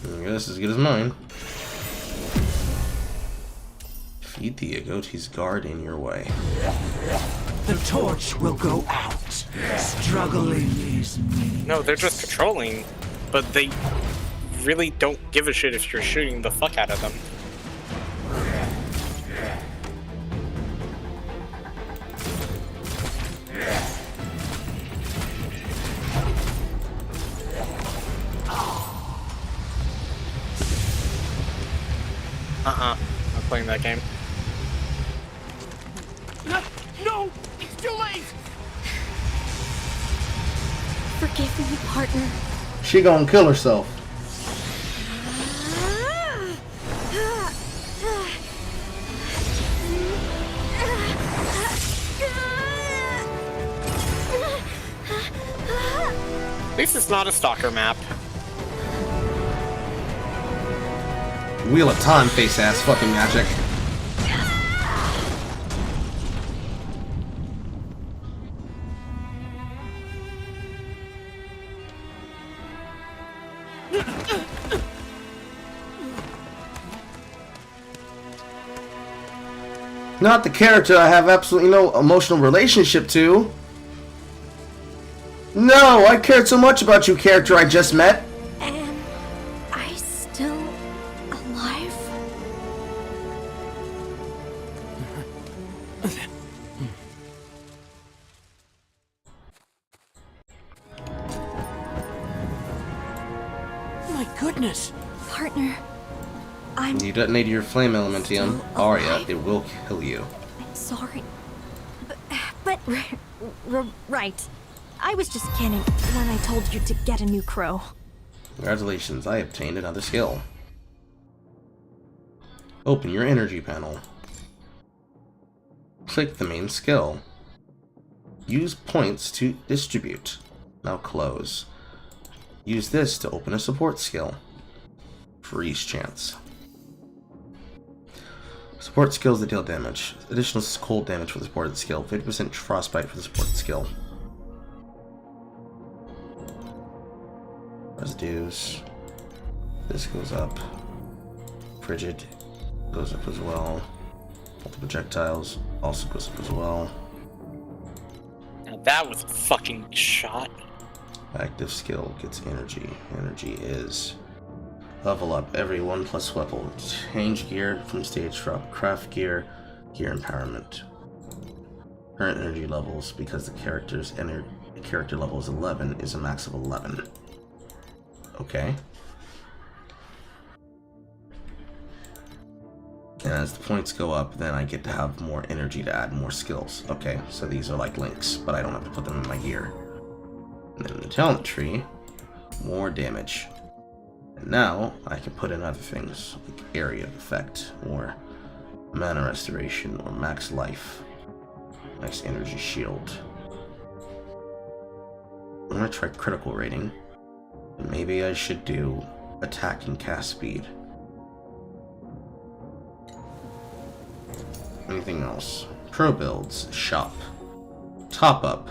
This is as good as mine. Feed the Agoti's guard in your way. The torch will go out. Struggling is me. No, they're just patrolling, but they really don't give a shit if you're shooting the fuck out of them. I'm not playing that game. No! It's too late! Forgive me, partner. She gonna kill herself. At least it's not a stalker map. Wheel of Time face ass fucking magic. Not the character I have absolutely no emotional relationship to. No, I cared so much about you, character I just met. Am I still alive? My goodness. Partner, You detonated your flame elementium, Arya. It will kill you. I'm sorry. But right. I was just kidding when I told you to get a new crow. Congratulations, I obtained another skill. Open your energy panel. Click the main skill. Use points to distribute. Now close. Use this to open a support skill. Freeze chance. Support skills that deal damage. Additional cold damage for the supported skill. 50% frostbite for the supported skill. Residues. This goes up. Frigid goes up as well. Multiple projectiles also goes up as well. Now that was a fucking shot. Active skill gets energy. Energy is level up every 1+ level. Change gear from stage drop. Craft gear. Gear empowerment. Current energy levels, because the character level is 11, is a max of 11. Okay. And as the points go up, then I get to have more energy to add more skills. Okay, so these are like links, but I don't have to put them in my gear. And then the talent tree, more damage. And now I can put in other things, like area effect, or mana restoration, or max life, max energy shield. I'm gonna try critical rating. And maybe I should do attack and cast speed. Anything else? Pro builds, shop, top up.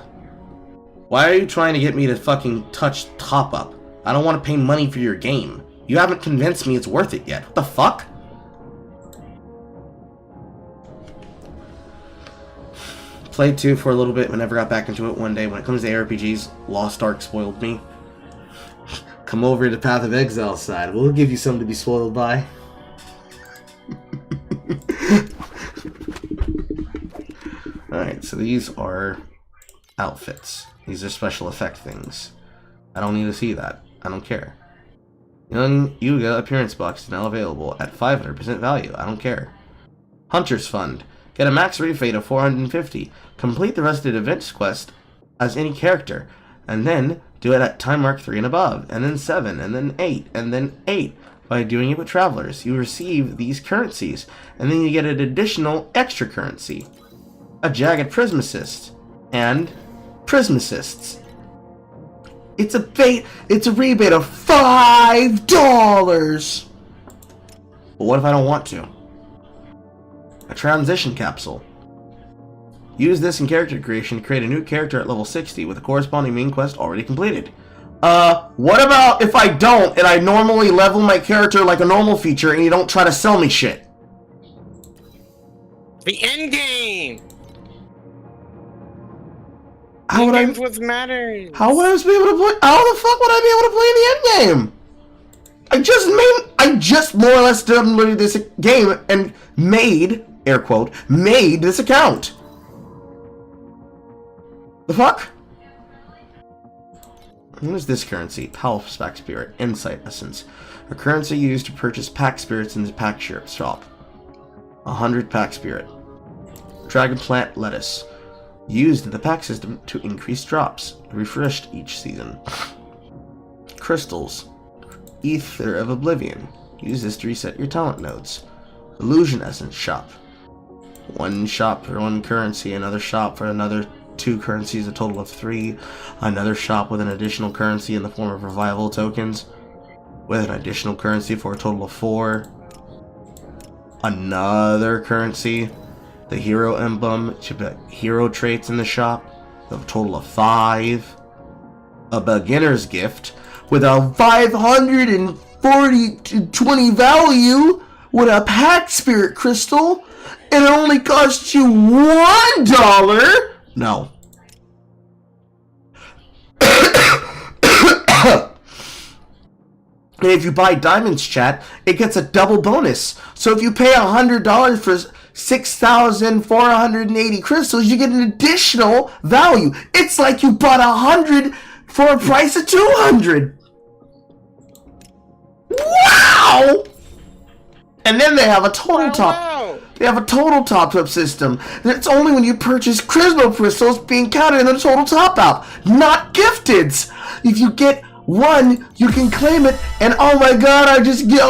Why are you trying to get me to fucking touch top up? I don't want to pay money for your game. You haven't convinced me it's worth it yet. What the fuck? Played 2 for a little bit, but never got back into it. One day, when it comes to ARPGs, Lost Ark spoiled me. Come over to Path of Exile side. We'll give you something to be spoiled by. Alright, so these are outfits. These are special effect things. I don't need to see that. I don't care. Young Yuga appearance box is now available at 500% value. I don't care. Hunter's Fund. Get a max refate of 450. Complete the rest of the events quest as any character. And then do it at time mark 3 and above. And then 7. And then 8. And then 8. By doing it with travelers, you receive these currencies. And then you get an additional extra currency. A Jagged Prism Assist. And Prism Assists. It's a rebate of $5! But what if I don't want to? A transition capsule. Use this in character creation to create a new character at level 60 with a corresponding main quest already completed. What about if I don't and I normally level my character like a normal feature and you don't try to sell me shit? The end game! How would Game's what matters. How would I be able to play? How the fuck would I be able to play the end game? I just more or less downloaded this game and made, air quote, made this account. The fuck? What is this currency? Power Pack Spirit, Insight Essence. A currency used to purchase pack spirits in the pack shop. 100 pack spirit. Dragon Plant Lettuce. Used in the pack system to increase drops. Refreshed each season. Crystals. Ether of Oblivion. Use this to reset your talent nodes. Illusion Essence Shop. One shop for one currency, another shop for another 2 currencies, a total of 3. Another shop with an additional currency in the form of revival tokens, with an additional currency for a total of 4. Another currency. The hero emblem, hero traits in the shop, a total of 5. A beginner's gift with a 520 value with a pack spirit crystal, and it only costs you $1. No. And if you buy diamonds, chat, it gets a double bonus. So if you pay $100 for 6,480 crystals, you get an additional value. It's like you bought 100 for a price of 200. Wow! And then they have a total top. They have a total top-up system. It's only when you purchase Crismo crystals being counted in the total top-up, not gifteds. If you get one, you can claim it, and oh my god, I just get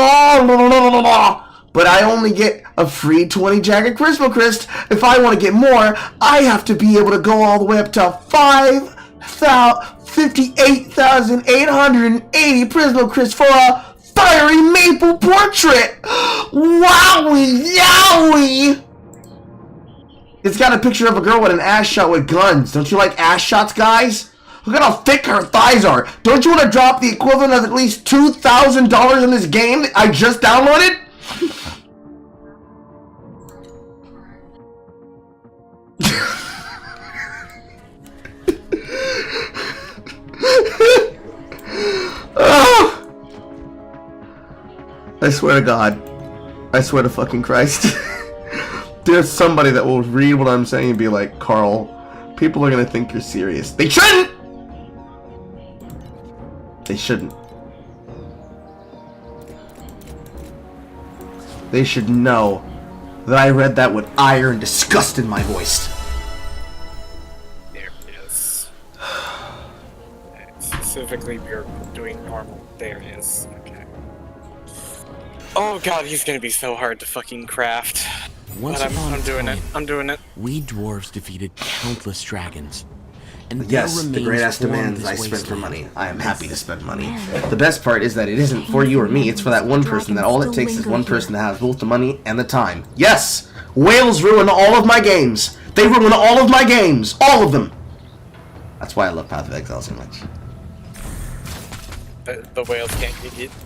but I only get a free 20 Jagged Crismo Crest. If I want to get more, I have to be able to go all the way up to 58,880 Prismo Crest for a fiery maple portrait. Wowie yowie! It's got a picture of a girl with an ass shot with guns. Don't you like ass shots, guys? Look at how thick her thighs are. Don't you want to drop the equivalent of at least $2,000 in this game that I just downloaded? I swear to God. I swear to fucking Christ. There's somebody that will read what I'm saying and be like, Carl, people are gonna think you're serious. They shouldn't! They shouldn't. They should know that I read that with ire and disgust in my voice. There it is. Specifically, we're doing normal. There it is. Okay. Oh god, he's gonna be so hard to fucking craft. But I'm doing it. I'm doing it. We dwarves defeated countless dragons. And Yes, the great ass demands I spent for money. I am happy to spend money. The best part is that it isn't for you or me, it's for that one person that all it takes is one person to have both the money and the time. Yes! Whales ruin all of my games! They ruin all of my games! All of them! That's why I love Path of Exile so much. The whales can't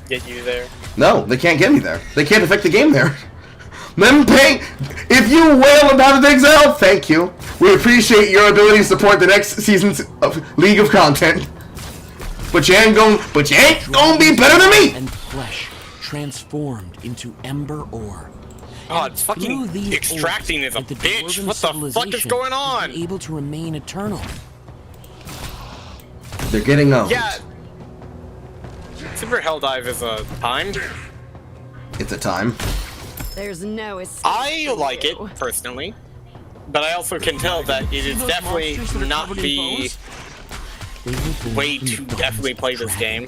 get you there. No, they can't get me there. They can't affect the game there. Them pay. If you wail in Path of Exile, thank you. We appreciate your ability to support the next season's of League of Content. But you ain't gonna be better than me. And flesh transformed into ember ore. God, it's fucking extracting is a bitch. What the fuck is going on? Able to remain eternal. They're getting owned. Yeah. Super Helldive is a time. It's a time. There's no escape. I like it personally, but I also can tell that it is definitely not the way to definitely play this game.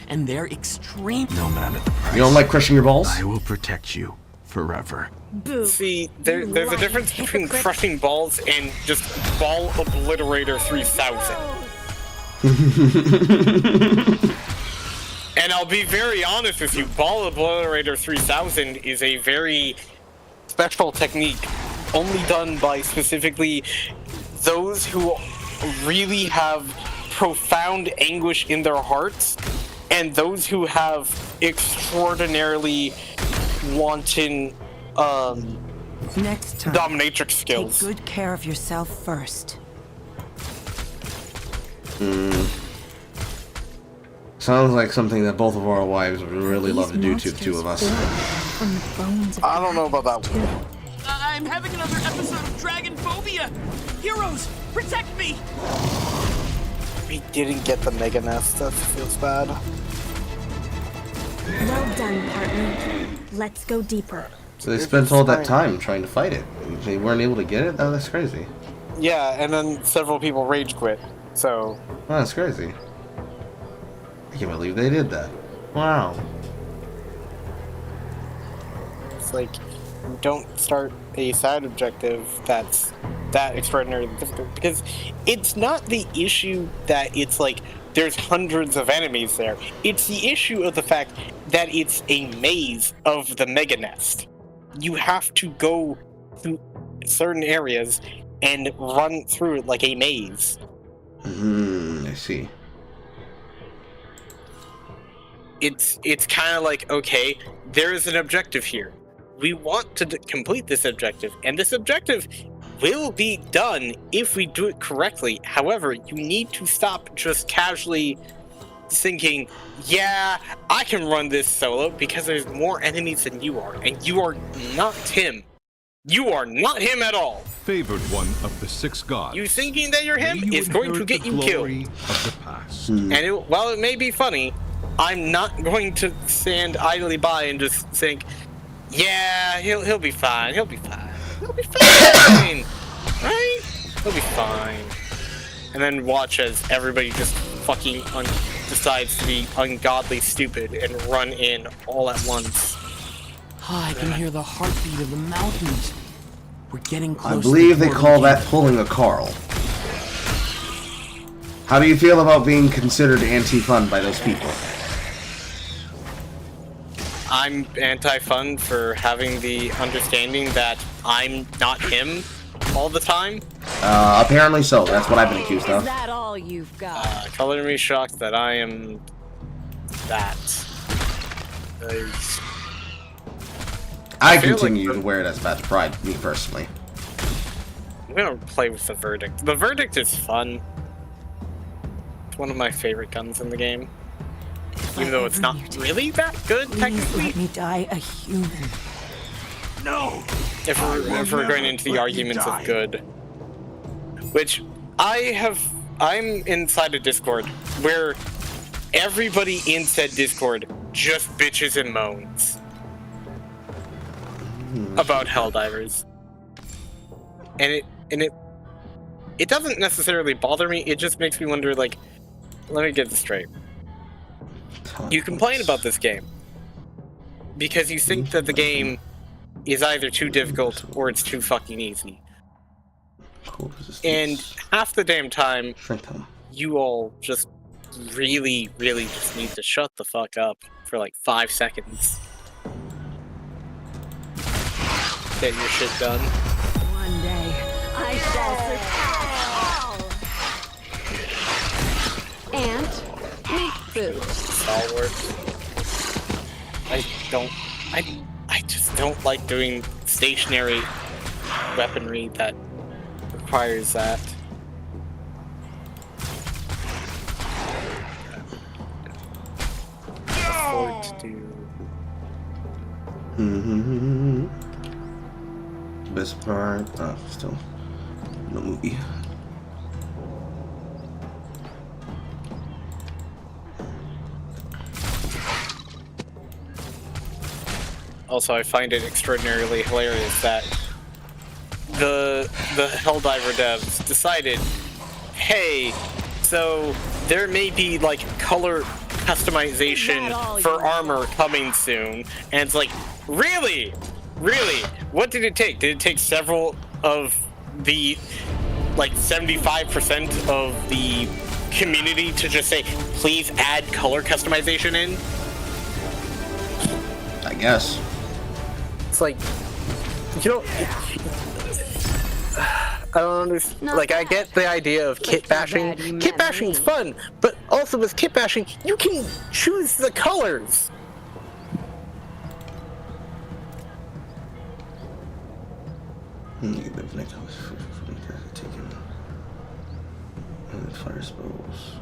And they're extreme. No matter the price. You don't like crushing your balls? I will protect you forever. See, there's a difference between crushing balls and just Ball Obliterator 3000. And I'll be very honest with you, Ball Obliterator 3000 is a very special technique, only done by specifically those who really have profound anguish in their hearts, and those who have extraordinarily wanton Next time, dominatrix skills. take good care of yourself first. Sounds like something that both of our wives would really love to do to the two of us. I don't know about that one. I'm having another episode of Dragon Phobia. Heroes, protect me! We didn't get the Mega Nest. That feels bad. Well done, partner. Let's go deeper. So they spent all that time trying to fight it. They weren't able to get it? Oh, that's crazy. Yeah, and then several people rage quit. So. Oh, that's crazy. I can't believe they did that. Wow. It's like, don't start a side objective that's that extraordinarily difficult, because it's not the issue that it's like there's hundreds of enemies there. It's the issue of the fact that it's a maze of the Mega Nest. You have to go through certain areas and run through it like a maze. I see. It's kind of like, okay, there is an objective here. We want to complete this objective, and this objective will be done if we do it correctly. However, you need to stop just casually thinking, yeah, I can run this solo because there's more enemies than you are, and you are not him. You are not him at all. Favored one of the 6 gods. You thinking that you're him is going to get you killed. Of the past. And while it may be funny, I'm not going to stand idly by and just think, yeah, he'll be fine. He'll be fine. He'll be fine. Right? He'll be fine. And then watch as everybody just fucking decides to be ungodly stupid and run in all at once. I can hear the heartbeat of the mountains. We're getting close. I believe they call that pulling a Carl. How do you feel about being considered anti-fun by those people? I'm anti-fun for having the understanding that I'm not him all the time. Apparently so. That's what I've been accused of. Is that all you've got? Color me shocked that I am that. I continue to wear it as a badge of pride, me personally. I'm gonna play with the Verdict. The Verdict is fun. It's one of my favorite guns in the game. even though it's not really that good technically. Let me die a human. No. If we're going into the arguments of good, which I'm inside a Discord where everybody in said Discord just bitches and moans about Helldivers, and it doesn't necessarily bother me. It just makes me wonder. Like, let me get this straight. You complain about this game because you think that the game is either too difficult or it's too fucking easy. And half the damn time, you all just really just need to shut the fuck up for like 5 seconds. Get your shit done. One day, I shall surpass all. And eat food. Stalwart. I just don't like doing stationary weaponry that requires that. Afford to do. Best part, still no movie. Also, I find it extraordinarily hilarious that the Helldiver devs decided, hey, so there may be like color customization for armor coming soon, and it's like, really? What did it take? Did it take several of the, like 75% of the community to just say, please add color customization in? I guess. It's like, you know, I don't understand. Like, I get the idea of kit bashing. Kit bashing's fun, but also with kit bashing, you can choose the colors. Fire spells.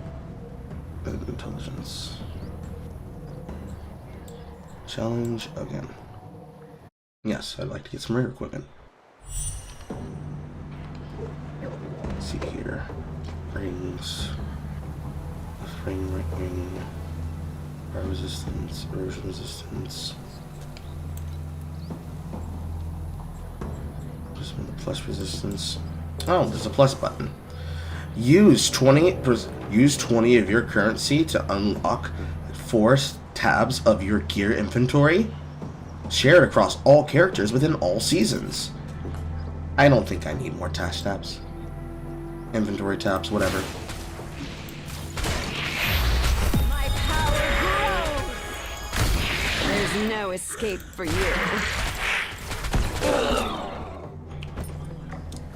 Intelligence. Challenge again. Yes, I'd like to get some rare equipment. Let's see here. Rings. Frame ring. Fire resistance. Erosion resistance. Just the plus resistance. Oh, there's a plus button. Use 20 of your currency to unlock 4 tabs of your gear inventory. Shared across all characters within all seasons. I don't think I need more task tabs. Inventory tabs, whatever. My power grows. There's no escape for you.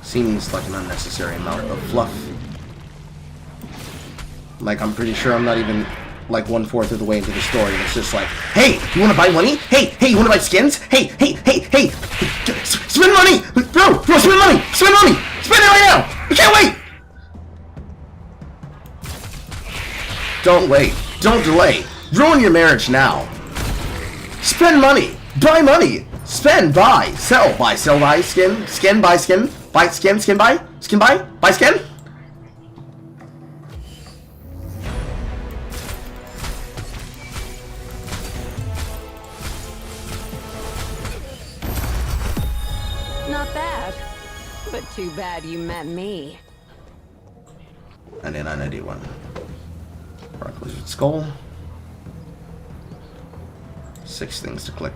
Seems like an unnecessary amount of fluff. Like, I'm pretty sure I'm not even like 1/4 of the way into the story, and it's just like, hey, you want to buy money? Hey, you want to buy skins? Hey, spend money! Bro, spend money! Spend money! Spend it right now! I can't wait! Don't wait. Don't delay. Ruin your marriage now. Spend money! Buy money! Spend, buy, sell, buy, skin, buy, skin, buy, skin, buy, buy, skin. Not bad. But too bad you met me. 99.91. Rock Lizard Skull. 6 things to click.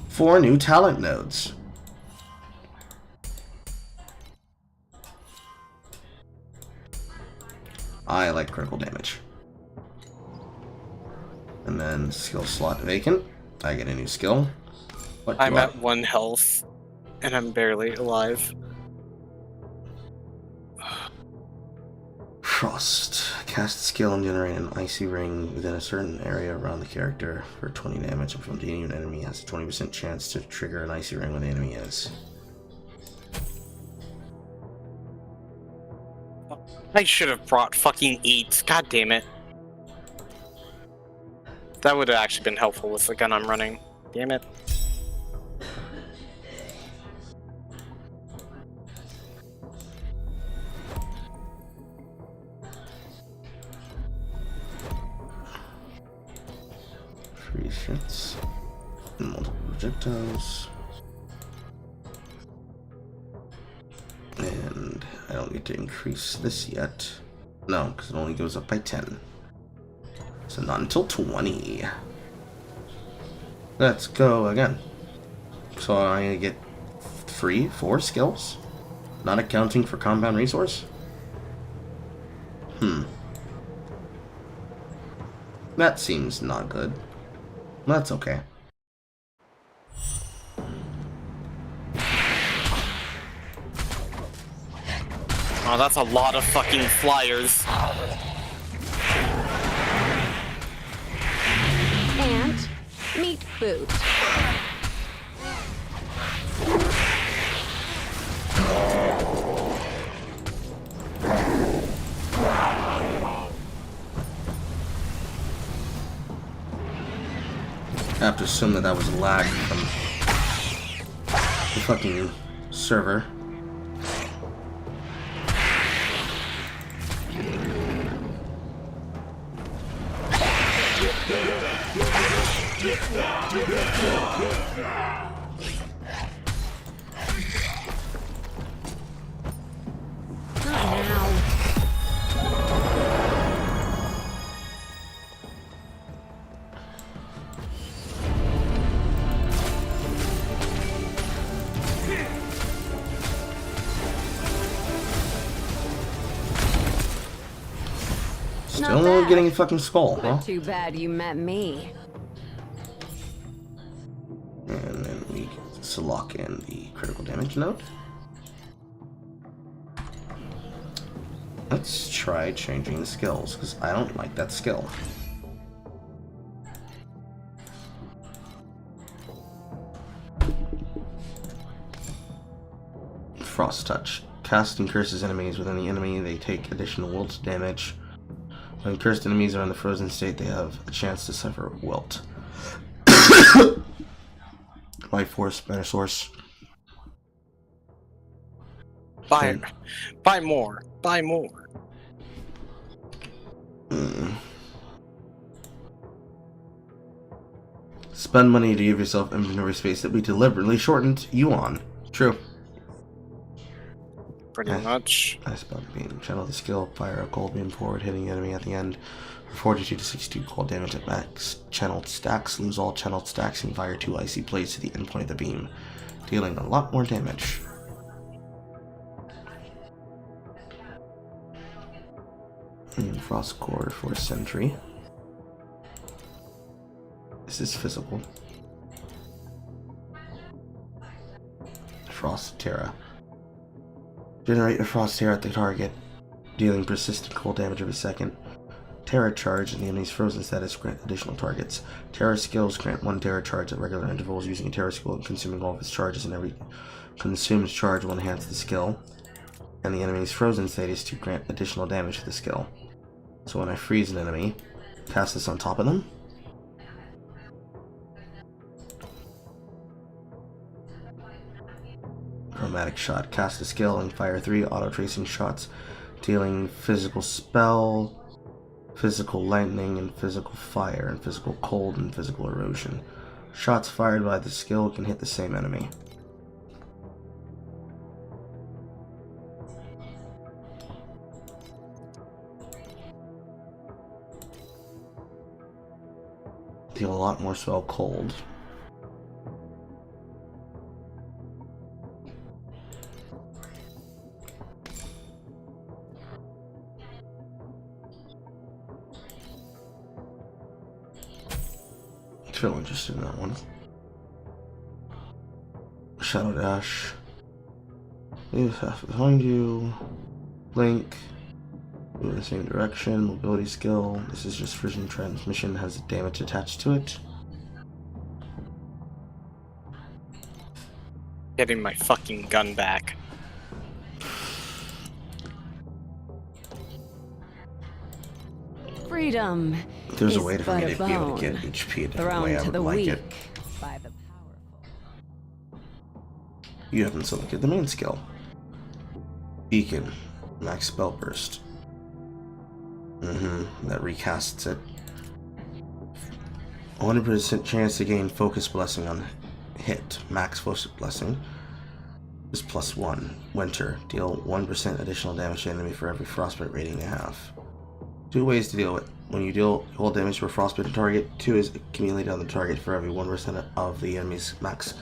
4 new talent nodes. I like critical damage. And then skill slot vacant. I get a new skill. I'm at 1 health, and I'm barely alive. Frost. Cast skill and generate an icy ring within a certain area around the character for 20 damage. If an enemy has a 20% chance to trigger an icy ring when the enemy is. I should have brought fucking eats. God damn it. That would have actually been helpful with the gun I'm running. Damn it. Free shots. Multiple projectiles. And I don't get to increase this yet. No, because it only goes up by 10. So not until 20. Let's go again. So I'm gonna get free 4 skills, not accounting for compound resource. That seems not good. That's okay. Oh, that's a lot of fucking flyers. Ant, meat boot. I have to assume that that was a lag from the fucking server. Still not getting a fucking skull, huh? But too bad you met me. And then we get to lock in the critical damage node. Let's try changing the skills, because I don't like that skill. Frost Touch. Casting curses enemies within the enemy, they take additional wilt damage. When cursed enemies are in the frozen state, they have a chance to suffer wilt. Life Force, better source. Buy more. Buy more. Spend money to give yourself inventory space that we deliberately shortened you on. True. Pretty much. I spelled beam. Channel the skill. Fire a cold beam forward, hitting the enemy at the end. For 42 to 62 cold damage at max. Channeled stacks. Lose all channeled stacks and fire 2 icy blades to the endpoint of the beam, dealing a lot more damage. And Frost Core for Sentry. This is physical. Frost Terra. Generate a Frost Terra at the target, dealing persistent cold damage every second. Terra Charge and the enemy's frozen status grant additional targets. Terra skills grant 1 Terra Charge at regular intervals. Using a Terra skill and consuming all of its charges, and every consumed charge will enhance the skill. And the enemy's frozen status to grant additional damage to the skill. So when I freeze an enemy, cast this on top of them. Chromatic Shot. Cast a skill and fire 3 auto-tracing shots, dealing physical spell, physical lightning, and physical fire, and physical cold, and physical erosion. Shots fired by the skill can hit the same enemy. Deal a lot more spell cold. Feel interested in that one. Shadow Dash. Move half behind you. Blink. Move in the same direction. Mobility skill. This is just vision transmission, has damage attached to it. Getting my fucking gun back. Freedom there's a way to be able to get HP a different way, I would like it. You haven't selected the main skill. Beacon. Max spell burst. That recasts it. 100% chance to gain focus blessing on hit. Max focus blessing is +1. Winter. Deal 1% additional damage to enemy for every frostbite rating they have. 2 ways to deal with it. When you deal whole damage to a frostbitten target, 2 is accumulated on the target for every 1% of the enemy's max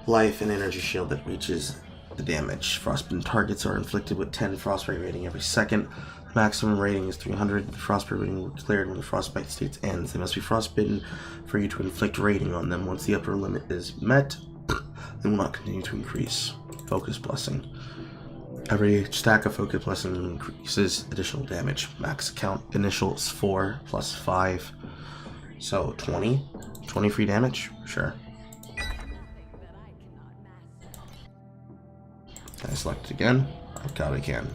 life and energy shield that reaches the damage. Frostbitten targets are inflicted with 10 frostbite rating every second. Maximum rating is 300. The frostbite rating will be declared when the frostbite state ends. They must be frostbitten for you to inflict rating on them. Once the upper limit is met, they will not continue to increase. Focus blessing. Every stack of focus blessing increases additional damage. Max count initial is 4 plus 5. So 20? 20 free damage? Sure. Can I select it again? I doubt I can.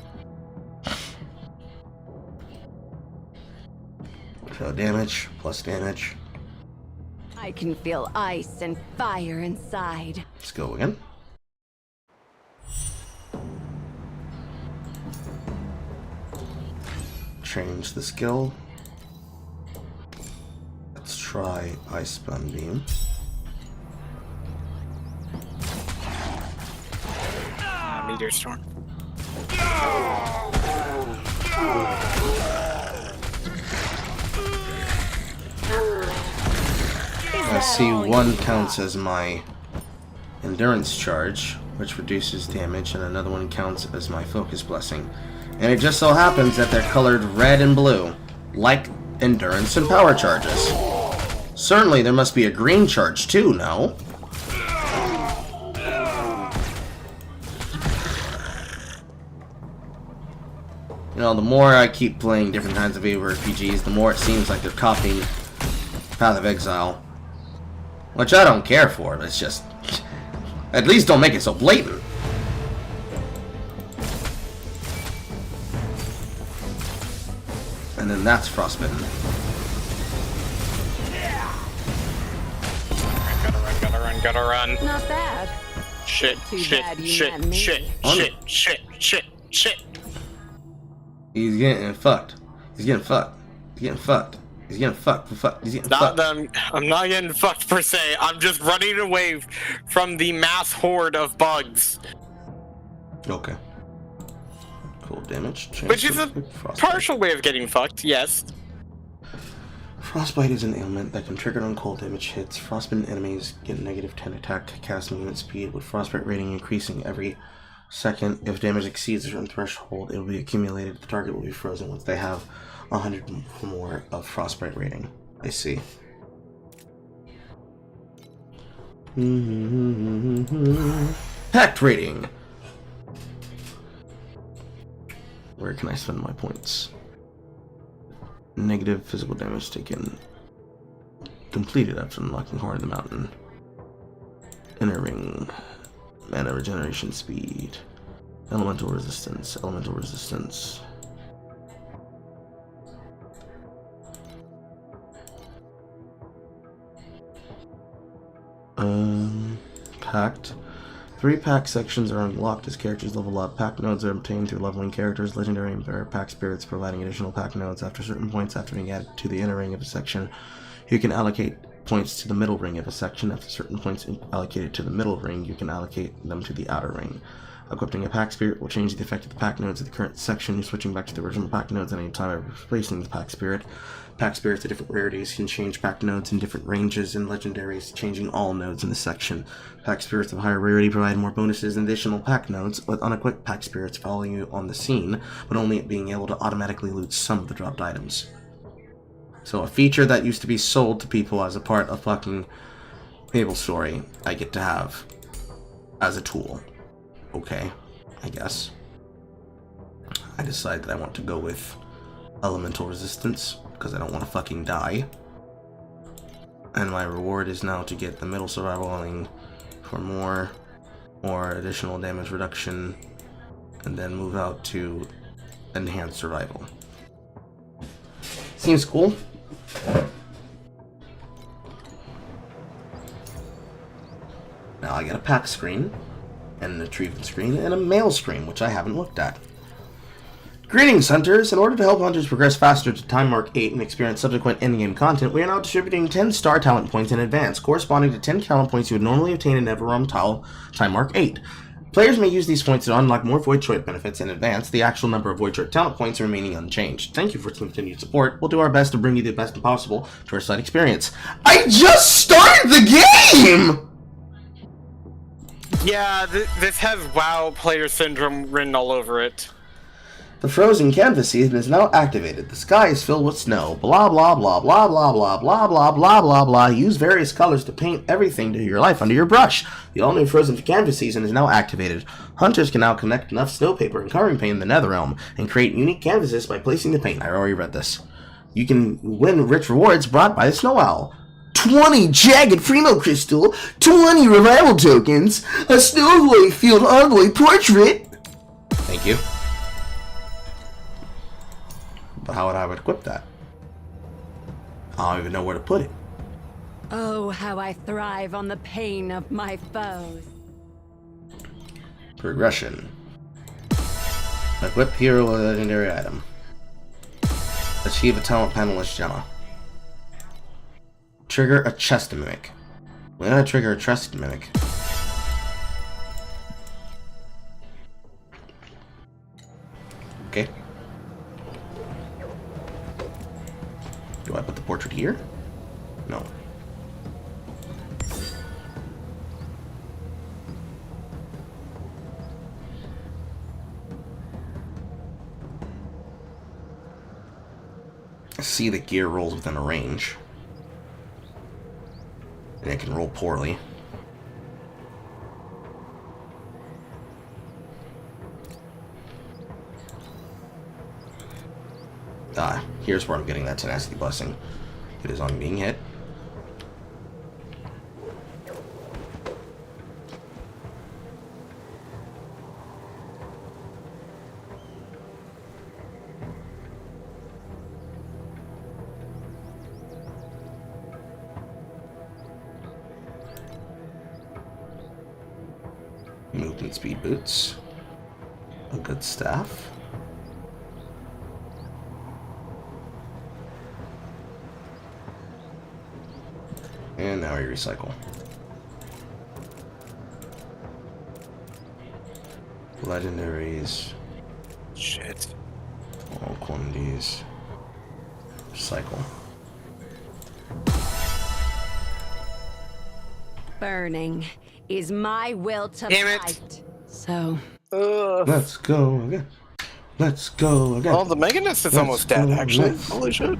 So damage, plus damage. I can feel ice and fire inside. Let's go again. Change the skill. Let's try Ice-Bound Beam. Meteor Storm. I see one counts as my endurance charge, which reduces damage, and another one counts as my focus blessing. And it just so happens that they're colored red and blue, like endurance and power charges. Certainly there must be a green charge too, no? You know, the more I keep playing different kinds of RPGs, the more it seems like they're copying Path of Exile. Which I don't care for, but it's just... At least don't make it so blatant. And then that's Frostbitten. Gotta run. Not bad. Shit. He's getting fucked. He's getting fucked. He's getting fucked. He's getting fucked. He's getting fucked. I'm not getting fucked per se. I'm just running away from the mass horde of bugs. Okay. Cool damage. Which is a partial way of getting fucked, yes. Frostbite is an ailment that can trigger on cold damage hits. Frostbitten enemies get negative 10 attack casting unit speed, with frostbite rating increasing every second. If damage exceeds a certain threshold, it will be accumulated. The target will be frozen once they have 100 or more of frostbite rating. I see. Pact rating. Where can I spend my points? Negative physical damage taken. Completed after unlocking Heart of the Mountain. Inner ring. Mana regeneration speed. Elemental resistance. Elemental resistance. Pact. 3 pack sections are unlocked as characters level up. Pack nodes are obtained through leveling characters. Legendary and rare pack spirits providing additional pack nodes after certain points after being added to the inner ring of a section. You can allocate points to the middle ring of a section. After certain points allocated to the middle ring, you can allocate them to the outer ring. Equipping a pack spirit will change the effect of the pack nodes of the current section, switching back to the original pack nodes at any time by replacing the pack spirit. Pack spirits of different rarities can change pack nodes in different ranges, and legendaries changing all nodes in the section. Pack spirits of higher rarity provide more bonuses and additional pack nodes, with unequipped pack spirits following you on the scene, but only being able to automatically loot some of the dropped items. So a feature that used to be sold to people as a part of fucking MapleStory, I get to have as a tool. Okay, I guess. I decide that I want to go with elemental resistance, because I don't want to fucking die. And my reward is now to get the middle survivaling for more additional damage reduction, and then move out to enhanced survival. Seems cool. Now I get a pack screen, and an achievement screen, and a mail screen, which I haven't looked at. Greetings, hunters! In order to help hunters progress faster to Time Mark 8 and experience subsequent endgame content, we are now distributing 10 star talent points in advance, corresponding to 10 talent points you would normally obtain in Neverrealm Time Mark 8. Players may use these points to unlock more Void Choice benefits in advance, the actual number of Void Choice talent points remaining unchanged. Thank you for your continued support. We'll do our best to bring you the best possible Torchlight experience. I just started the game! Yeah, this has WoW player syndrome written all over it. The frozen canvas season is now activated. The sky is filled with snow. Blah blah blah blah blah blah blah blah blah blah blah. Use various colors to paint everything to your life under your brush. The all-new frozen canvas season is now activated. Hunters can now connect enough snow paper and coloring paint in the Netherrealm and create unique canvases by placing the paint. I already read this. You can win rich rewards brought by the Snow Owl. 20 jagged Primo Crystal, 20 revival tokens, a Snowboy Field Envoy portrait. Thank you. But how would I equip that? I don't even know where to put it. Oh, how I thrive on the pain of my foes. Progression. Equip hero with a legendary item. Achieve a talent panelist gemma. Trigger a chest mimic. When I trigger a chest mimic. Okay. Do I put the portrait here? No. I see the gear rolls within a range. And it can roll poorly. Ah, here's where I'm getting that tenacity blessing. It is on being hit. Movement speed boots. A good staff. And now we recycle. Legendaries. Shit. All quantities. Recycle. Burning is my will to Damn fight. it. So. Let's go again. Let's go again. Oh, the Meganist is almost dead, actually. Holy shit.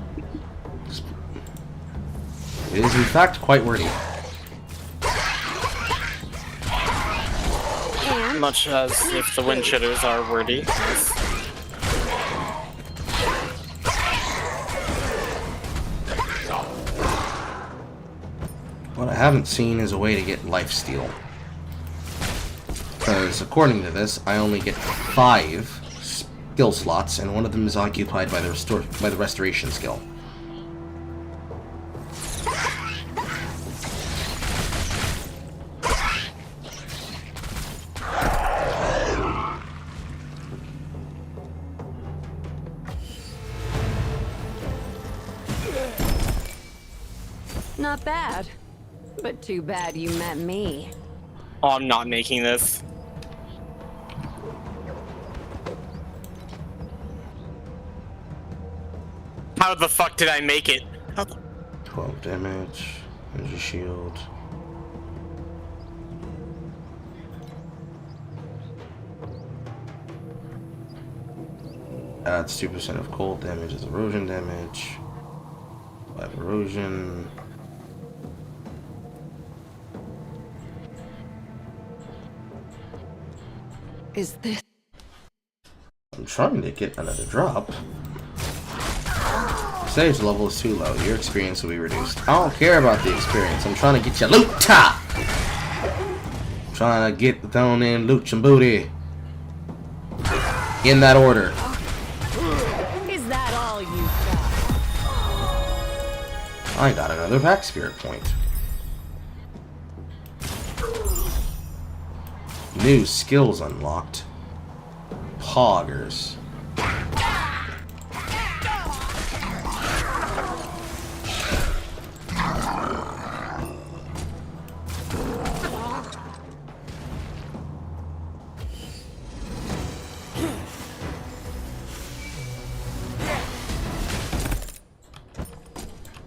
It is, in fact, quite wordy. Much as if the wind shitters are wordy. Yes. What I haven't seen is a way to get lifesteal. Because, according to this, I only get 5 skill slots, and one of them is occupied by the restoration skill. Not bad. But too bad you met me. Oh, I'm not making this. How the fuck did I make it? 12 damage. Energy shield. Adds 2% of cold damage as erosion damage. 5 erosion. Is this? I'm trying to get another drop. Stage level is too low. Your experience will be reduced. I don't care about the experience. I'm trying to get your loot top. I'm trying to get the thrown in loot and booty. In that order. Is that all you I got another pack spirit point. New skills unlocked. Poggers.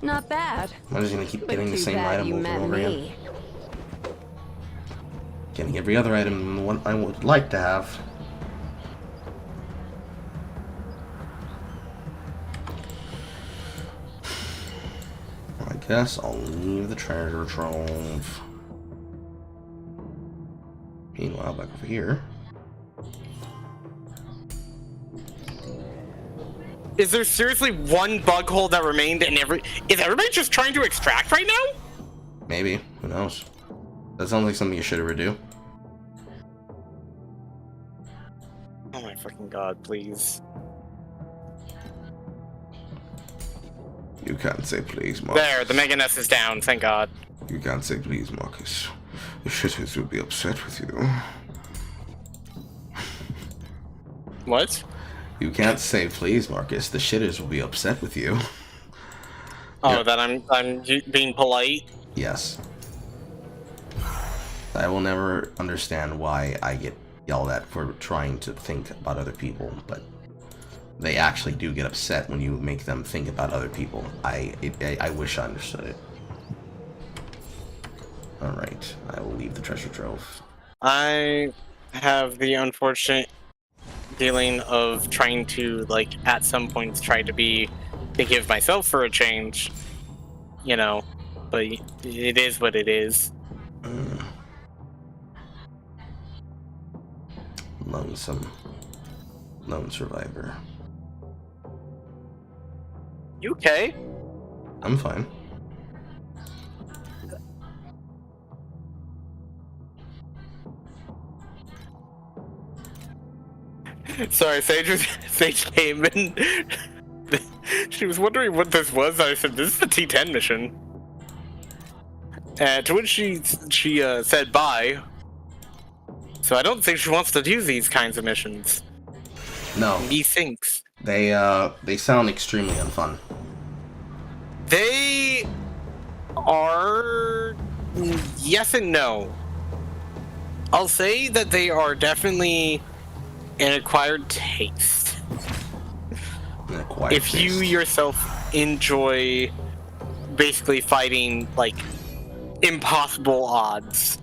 Not bad. I'm just gonna keep But getting the too same bad item you over met and over me. again. Getting every other item than the one I would like to have. I guess I'll leave the treasure trove. Meanwhile, back over here. Is there seriously one bug hole that remained and is everybody just trying to extract right now? Maybe. Who knows? That sounds like something you should ever do. Oh my fucking god, please. You can't say please, Marcus. There, the Mega Nest is down, thank god. You can't say please, Marcus. The shitters will be upset with you. What? You can't say please, Marcus. The shitters will be upset with you. Oh, Yeah. that I'm being polite? Yes. I will never understand why I get yelled at for trying to think about other people, but they actually do get upset when you make them think about other people. I wish I understood it. Alright, I will leave the treasure trove. I have the unfortunate feeling of trying to, like, at some points try to be thinking of myself for a change, you know, but it is what it is. Lone survivor. You okay? I'm fine. Sorry, Sage came in. She was wondering what this was. I said, "This is the T10 mission." To which she said bye. So I don't think she wants to do these kinds of missions. No. Methinks. They sound extremely unfun. They are yes and no. I'll say that they are definitely an acquired taste. If you yourself enjoy basically fighting like impossible odds.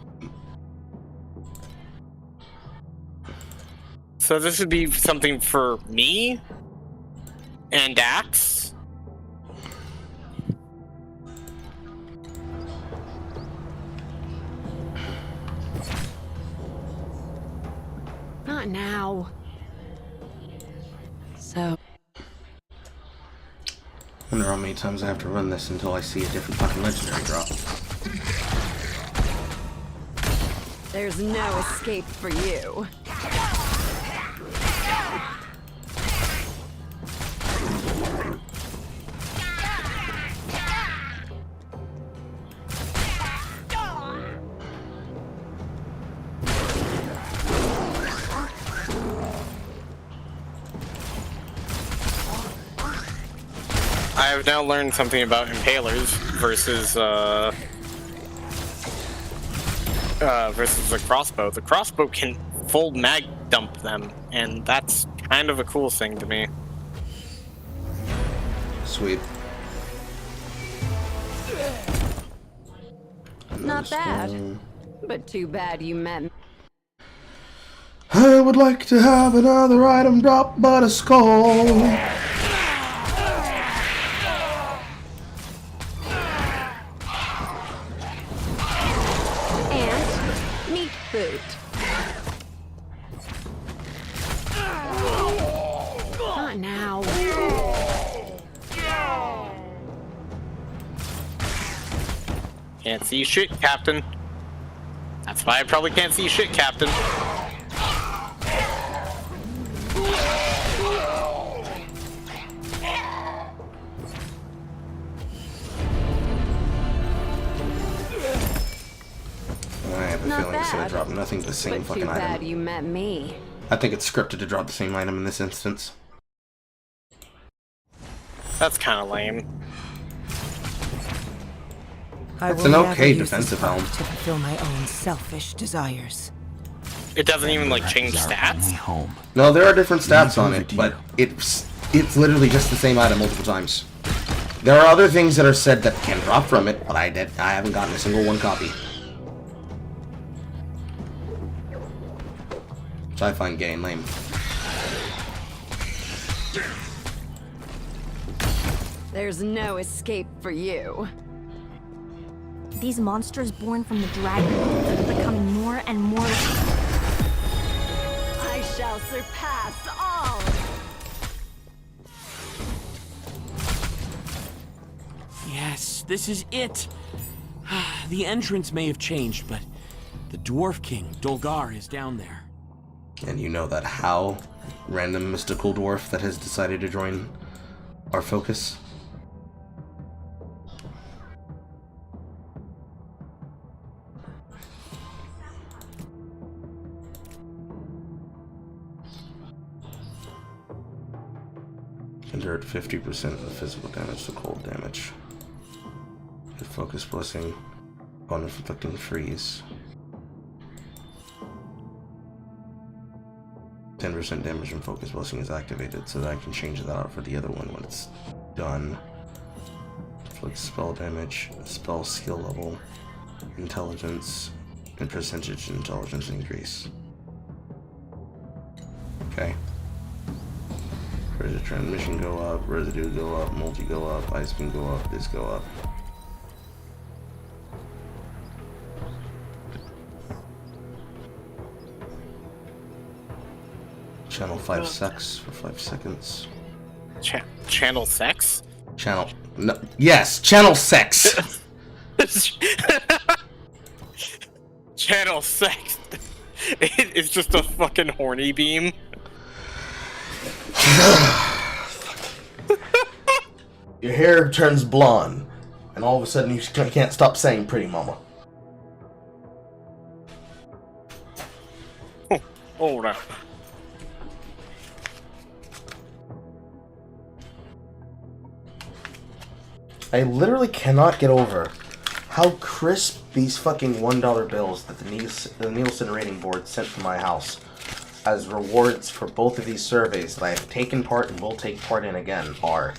So this would be something for me and Dax. Not now. So. I wonder how many times I have to run this until I see a different fucking legendary drop. There's no escape for you. I have now learned something about impalers versus the crossbow. The crossbow can full mag dump them, and that's kind of a cool thing to me. Sweet. Not bad. But too bad you met me. I would like to have another item drop, but a skull. Meat boot. Not now. Can't see shit, Captain. That's why I probably can't see shit, Captain. it's gonna bad. drop nothing but the same But fucking too bad item. you met me. I think it's scripted to drop the same item in this instance. That's kind of lame. It's an okay defensive helm. To fulfill my own selfish desires. It doesn't even like change stats. No, there are different stats on it, but it's literally just the same item multiple times. There are other things that are said that can drop from it, but I haven't gotten a single one copy. Which I find gay and lame. There's no escape for you. These monsters born from the dragon are becoming more and more. I shall surpass all. Yes, this is it. The entrance may have changed, but the Dwarf King, Dolgar, is down there. And you know that how random mystical dwarf that has decided to join our focus? Endured 50% of the physical damage to cold damage. Your focus blessing on inflicting freeze. 10% damage and focus blessing is activated, so that I can change that out for the other one when it's done. Inflict spell damage, spell skill level, intelligence, and percentage intelligence increase. Okay. Where does transmission go up, residue go up, multi go up, ice beam go up, this go up. Channel 5 sex for 5 seconds. Channel sex? Channel. No, yes, channel sex! Channel sex. It's just a fucking horny beam. Your hair turns blonde, and all of a sudden you can't stop saying pretty mama. Oh no. I literally cannot get over how crisp these fucking $1 bills that the Nielsen rating board sent to my house as rewards for both of these surveys that I have taken part and will take part in again are.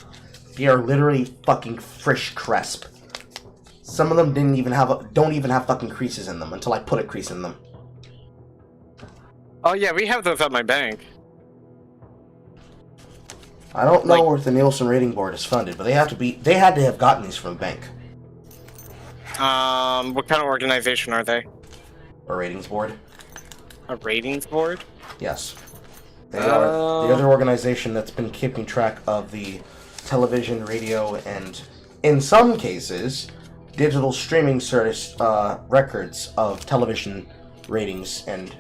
They are literally fucking fresh crisp. Some of them don't even have fucking creases in them until I put a crease in them. Oh yeah, we have those at my bank. I don't know where the Nielsen rating board is funded, but they had to have gotten these from the bank. What kind of organization are they? A ratings board. A ratings board? Yes. They are the other organization that's been keeping track of the television, radio, and, in some cases, digital streaming service records of television ratings and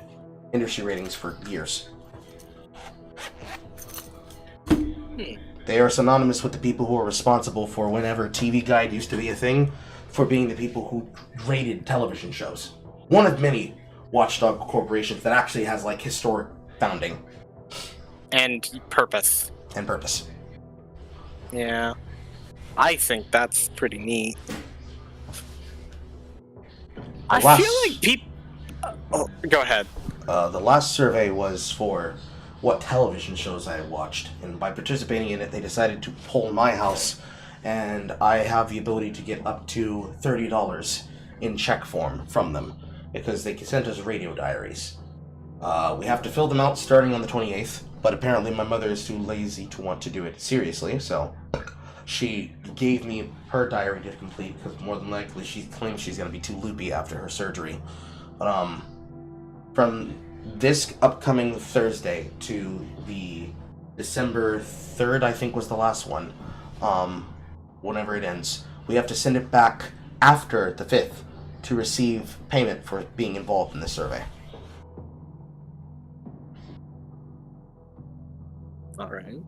industry ratings for years. They are synonymous with the people who are responsible for whenever TV Guide used to be a thing, for being the people who rated television shows. One of many watchdog corporations that actually has, like, historic founding. And purpose. And purpose. Yeah. I think that's pretty neat. I feel like people... go ahead. The last survey was for what television shows I had watched, and by participating in it, they decided to poll my house, and I have the ability to get up to $30 in check form from them, because they sent us radio diaries. We have to fill them out starting on the 28th, but apparently my mother is too lazy to want to do it seriously, so she gave me her diary to complete, because more than likely she claims she's going to be too loopy after her surgery. But, from this upcoming Thursday to the December 3rd, I think was the last one, whenever it ends, we have to send it back after the 5th to receive payment for being involved in this survey. Alright.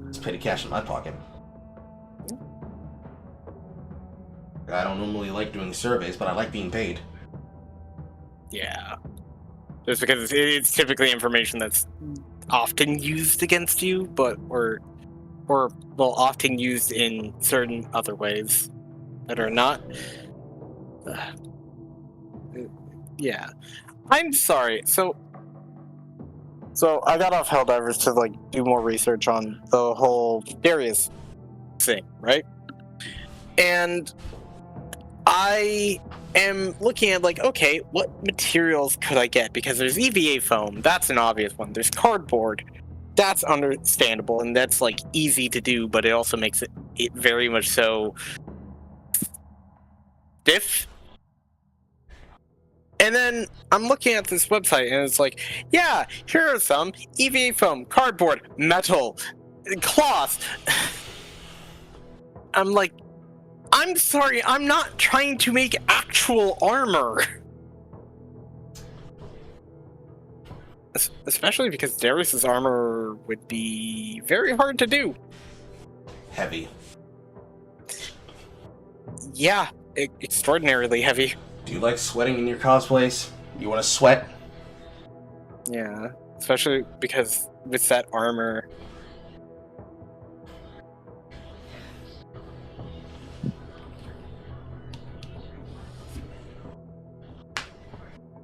It's petty cash in my pocket. I don't normally like doing surveys, but I like being paid. Yeah. Just because it's typically information that's often used against you, or often used in certain other ways that are not. Yeah. I'm sorry. So I got off Helldivers to like do more research on the whole Darius thing, right? And I am looking at like, okay, what materials could I get? Because there's EVA foam, that's an obvious one. There's cardboard, that's understandable, and that's like easy to do, but it also makes it very much so stiff. And then I'm looking at this website and it's like, yeah, here are some EVA foam, cardboard, metal, cloth. I'm like, I'm sorry, I'm not trying to make actual armor. Especially because Darius's armor would be very hard to do. Heavy. Yeah, extraordinarily heavy. Do you like sweating in your cosplays? You want to sweat? Yeah, especially because with that armor.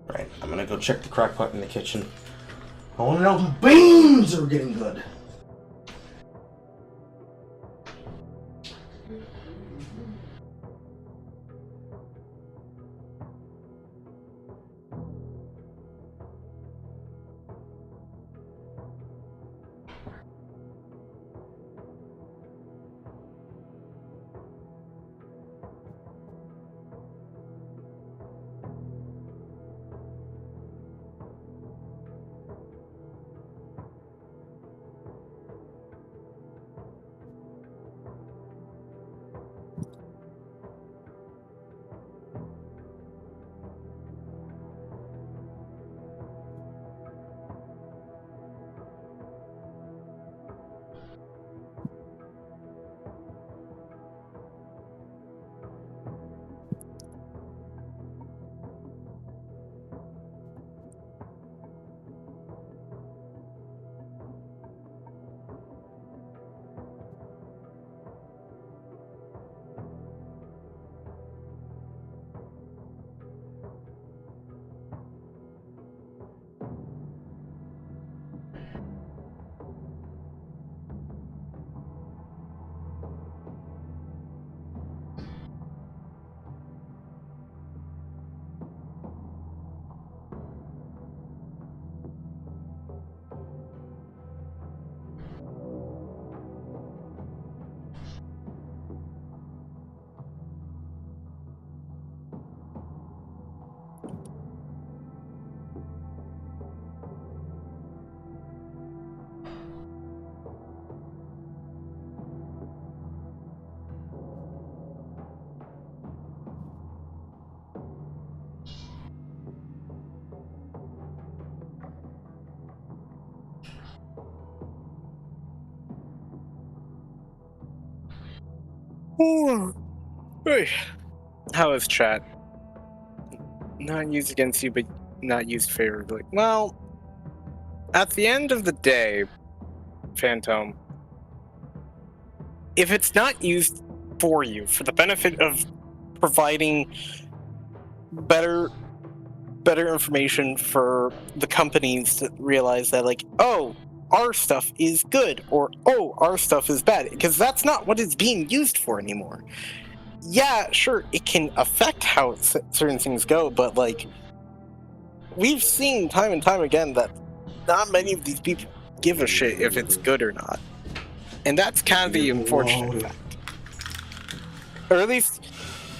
Right, I'm gonna go check the crock pot in the kitchen. I wanna know if the beans are getting good. Hey, how is chat? Not used against you, but not used favorably. Well, at the end of the day, Phantom, if it's not used for you, for the benefit of providing better information for the companies that realize that, like, oh, our stuff is good, or oh, our stuff is bad, because that's not what it's being used for anymore. Yeah, sure, it can affect how certain things go, but like, we've seen time and time again that not many of these people give a shit if it's good or not. And that's kind of the unfortunate fact. Or at least,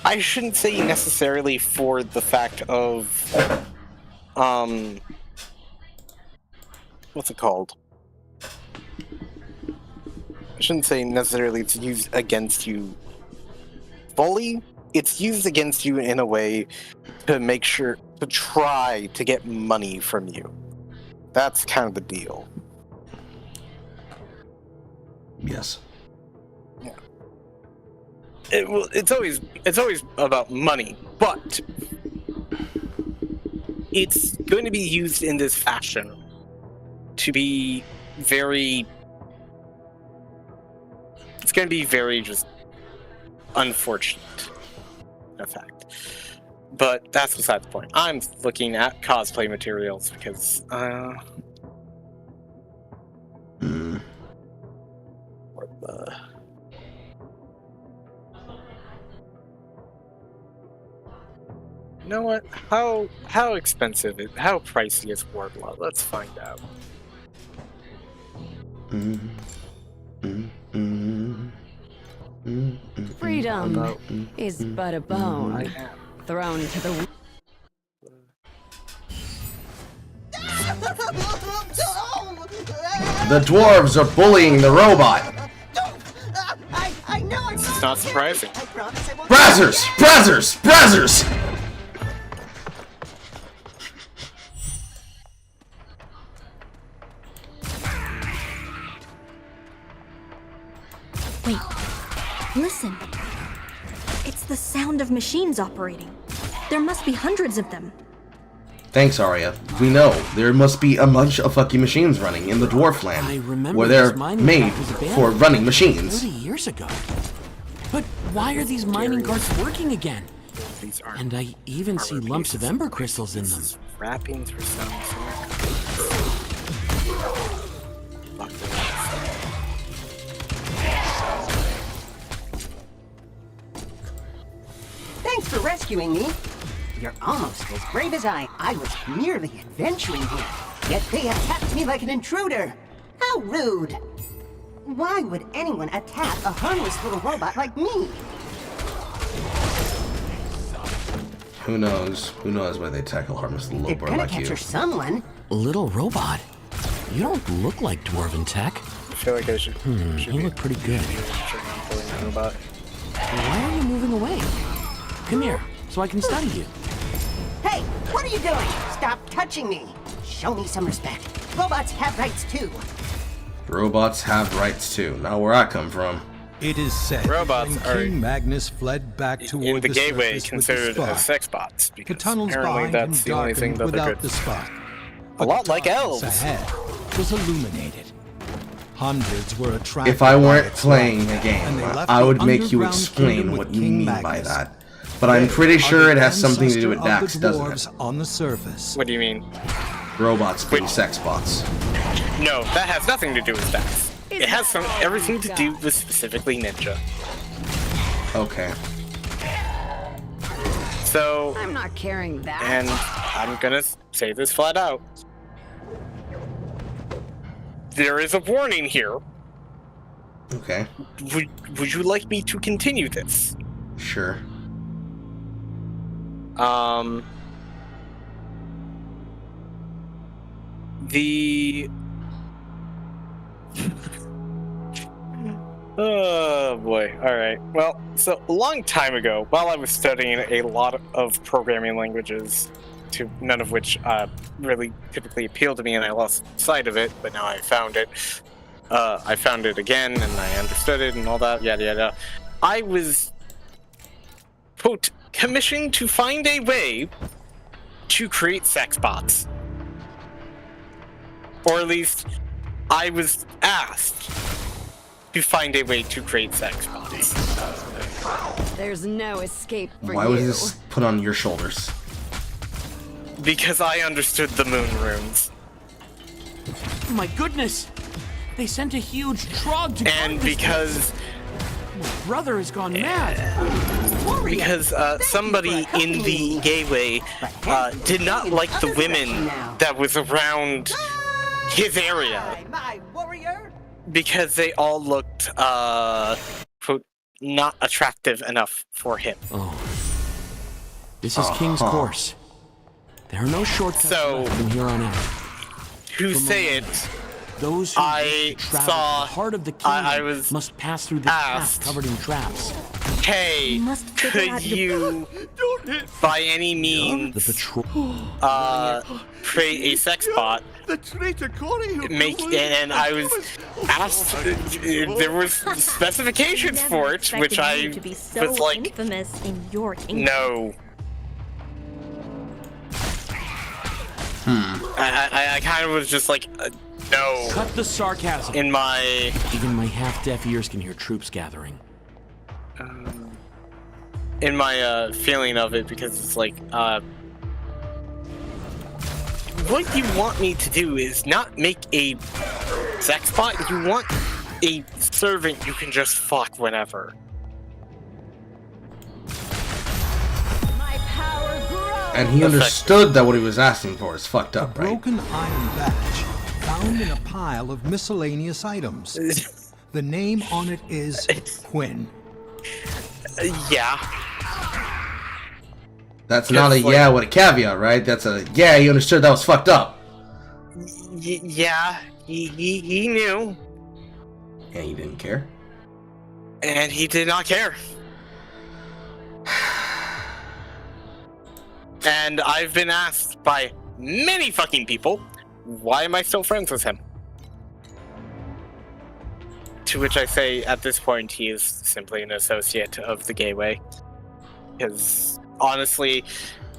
I shouldn't say necessarily for the fact of, what's it called? I shouldn't say necessarily it's used against you fully. It's used against you in a way to make sure, to try to get money from you. That's kind of the deal. Yes. Yeah. It's always about money, but it's going to be used in this fashion to be very... It's going to be very just unfortunate, in fact. But that's beside the point. I'm looking at cosplay materials because, You know what? How expensive is... How pricey is Wardlaw? Let's find out. Freedom is but a bone thrown to the... The dwarves are bullying the robot. I know It's not surprising. Brazzers! Brazzers! Brazzers! Wait. Listen. It's the sound of machines operating. There must be hundreds of them. Thanks, Arya. We know there must be a bunch of fucking machines running in the dwarf land, where they're made for running machines. 30 years ago. But why are these mining carts working again? And I even see lumps of ember crystals in them. Wrappings for some. Thanks for rescuing me. You're almost as brave as I. I was merely adventuring here, yet they attacked me like an intruder. How rude. Why would anyone attack a harmless little robot like me? Who knows? Who knows why they tackle harmless little robot like you? Someone. Little robot? You don't look like dwarven tech. I feel like I should. You look pretty good. Robot. Why are you moving away? Come here, so I can study you. Hey, what are you doing? Stop touching me. Show me some respect. Robots have rights too. Robots have rights too. Not where I come from. It is said Robots when are King Magnus fled back toward in the gateway surface considered with the as spark. sex bots The because tunnels apparently behind that's him the only thing darkened that they're without good. the spark. A lot like darkness elves. ahead was illuminated. Hundreds were attracted. If I by weren't its playing light, a game, and they left I the would make you underground explain kingdom what with you King mean by Magnus. that. But I'm pretty sure it has something to do with Ancestor Dax, of the doesn't it? dwarves on the surface. What do you mean? Robots being sex bots. No, that has nothing to do with Dax. It has everything to do with specifically Ninja. Okay. So, I'm not carrying that. and I'm gonna say this flat out. There is a warning here. Okay. Would you like me to continue this? Sure. Oh boy, alright. Well, so a long time ago, while I was studying a lot of programming languages, to none of which really typically appealed to me, and I lost sight of it, but now I found it. I found it again, and I understood it, and all that, yada yada. I was, quote, commissioned to find a way to create sex bots. Or at least, I was asked to find a way to create sex bots. There's no escape for Why you. was this put on your shoulders? Because I understood the moon runes. My goodness! They sent a huge trog to And guard this because... place. My brother has gone mad. Because somebody in the gateway did not like the women that was around his area. My warrior. Because they all looked, quote, not attractive enough for him. Oh. This is King's Course. There are no shortcuts left from here on out. To say it, those who I travel saw, to the heart of the kingdom I was must pass through this path covered in traps. Hey, could you, by any means, create a sex bot? The traitor Corey who And I was asked. There was specifications for it, which I to be so was like, infamous in your kingdom. no. I kind of was just like, no. Cut the sarcasm. In my... Even my half-deaf ears can hear troops gathering. In my feeling of it, because it's like, what you want me to do is not make a sex bot. You want a servant you can just fuck whenever. And he understood that what he was asking for is fucked up, right? Broken iron badge found in a pile of miscellaneous items. The name on it is Quinn. Yeah. That's not a yeah with a caveat, right? That's a yeah, he understood that was fucked up. Yeah, he knew. And he didn't care? And he did not care. And I've been asked by many fucking people, why am I still friends with him? To which I say, at this point, he is simply an associate of the gay way. Because, honestly,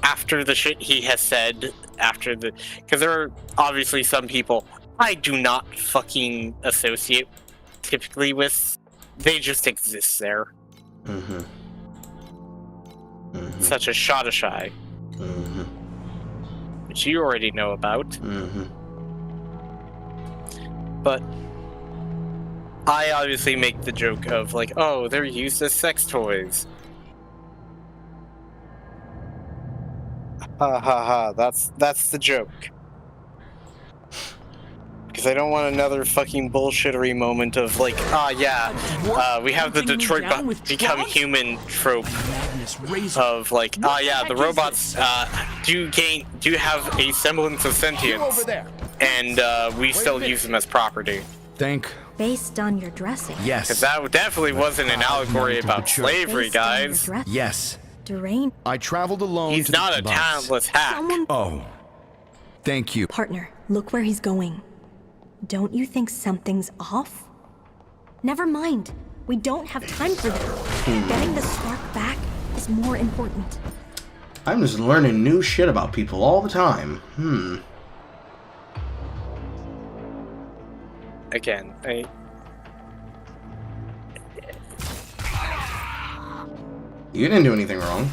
after the shit he has said, because there are obviously some people I do not fucking associate typically with. They just exist there. Such as Shadashai. Which you already know about. But I obviously make the joke of like, oh, they're used as sex toys. Ha ha ha, that's the joke. Because I don't want another fucking bullshittery moment of like, we have the Detroit become human trope of like, the robots do have a semblance of sentience, and we still use them as property. Based on your dressing. Yes. Because that definitely wasn't an allegory about slavery, guys. Yes. Terrain. I traveled alone. He's not a talentless hack. Oh. Thank you. Partner, look where he's going. Don't you think something's off? Never mind. We don't have time for that. Getting the spark back is more important. I'm just learning new shit about people all the time. Again, You didn't do anything wrong.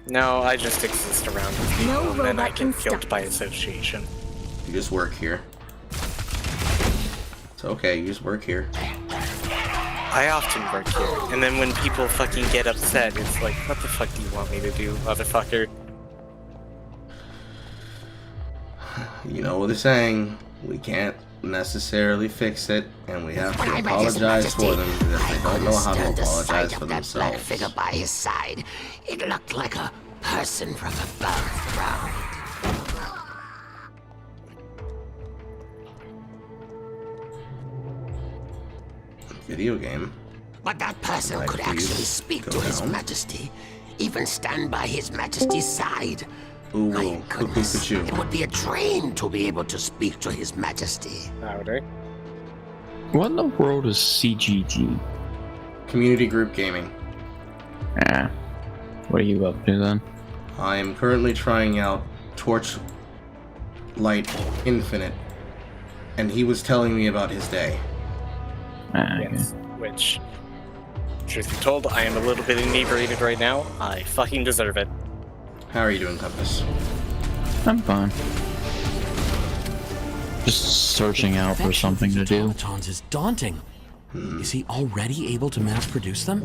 No, I just exist around with people, and then I get killed by association. You just work here. It's okay, you just work here. I often work here, and then when people fucking get upset, it's like, what the fuck do you want me to do, motherfucker? You know what they're saying. We can't necessarily fix it, and we have to apologize for them because they don't know how to apologize for themselves. Figure by his side. It looked like a person from above ground. Video game. But that person could actually speak to His Majesty, even stand by His Majesty's side. Ooh, my goodness, it would be a drain to be able to speak to His Majesty. Howdy. What in the world is CGG? Community Group Gaming. What are you up to then? I am currently trying out Torchlight Infinite, and he was telling me about his day. Yes, which, truth be told, I am a little bit inebriated right now. I fucking deserve it. How are you doing, Compass? I'm fine. Just searching out for something to do. Automatons is daunting. Is he already able to mass produce them?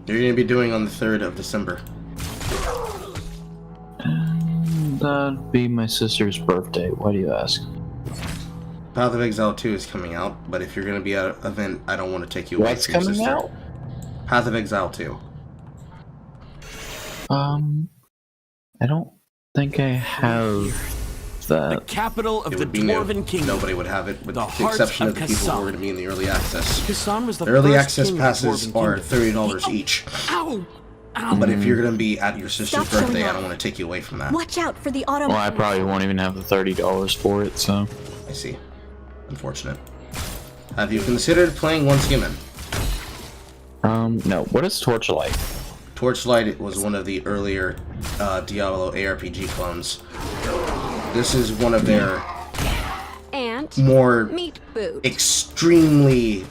You're going to be doing on the 3rd of December. That'd be my sister's birthday. Why do you ask? Path of Exile 2 is coming out, but if you're going to be at an event, I don't want to take you away from your sister. What's coming out? Path of Exile 2. I don't think I have that. The capital of the Dwarven Kingdom. Nobody would have it, with the heart exception of the people who are going to be in the early access. The early access passes are $30 each. Ow! But if you're going to be at your sister's birthday, I don't want to take you away from that. Watch out for the auto. Well, I probably won't even have the $30 for it, so. I see. Unfortunate. Have you considered playing Once Human? No. What is Torchlight? Torchlight was one of the earlier Diablo ARPG clones. this is one of their And more meat boot. extremely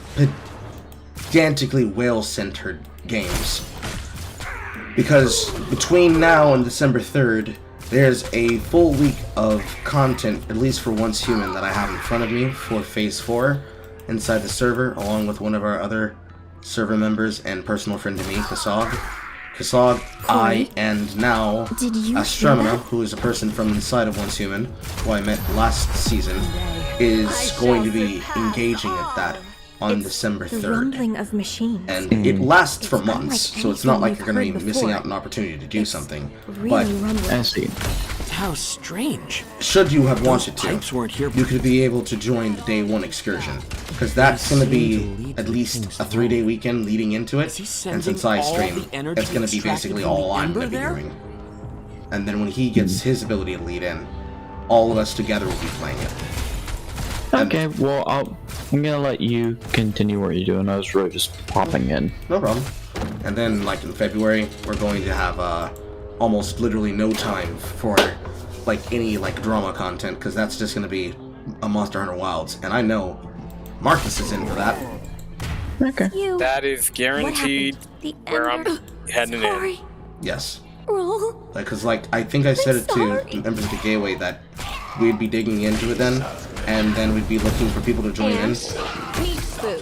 pedantically whale-centered games. Because between now and December 3rd, there's a full week of content, at least for Once Human, that I have in front of me for Phase 4 inside the server, along with one of our other server members and personal friend to me, Kasog. Kasog, I, and now Astremina, who is a person from inside of Once Human, who I met last season, is going to be engaging at that on December 3rd. The rumbling of machines. And it lasts for months, so it's not like you're going to be missing out on an opportunity to do something. But I see. How strange. should you have wanted to, Pipes weren't here. you could be able to join the Day 1 excursion. Because that's going to be at least a 3-day weekend leading into it. And since I stream, it's going to be basically all I'm going to be doing. And then when he gets his ability to lead in, all of us together will be playing it. Okay, well, I'm gonna let you continue what you're doing. I was really just popping in. No problem. And then, like, in February, we're going to have almost literally no time for like any like drama content, because that's just going to be a Monster Hunter Wilds, and I know Marcus is in for that. Okay. That is guaranteed where I'm heading in. Yes. Roll. Because I think I said it to members of the Gateway that we'd be digging into it then, and then we'd be looking for people to join in. So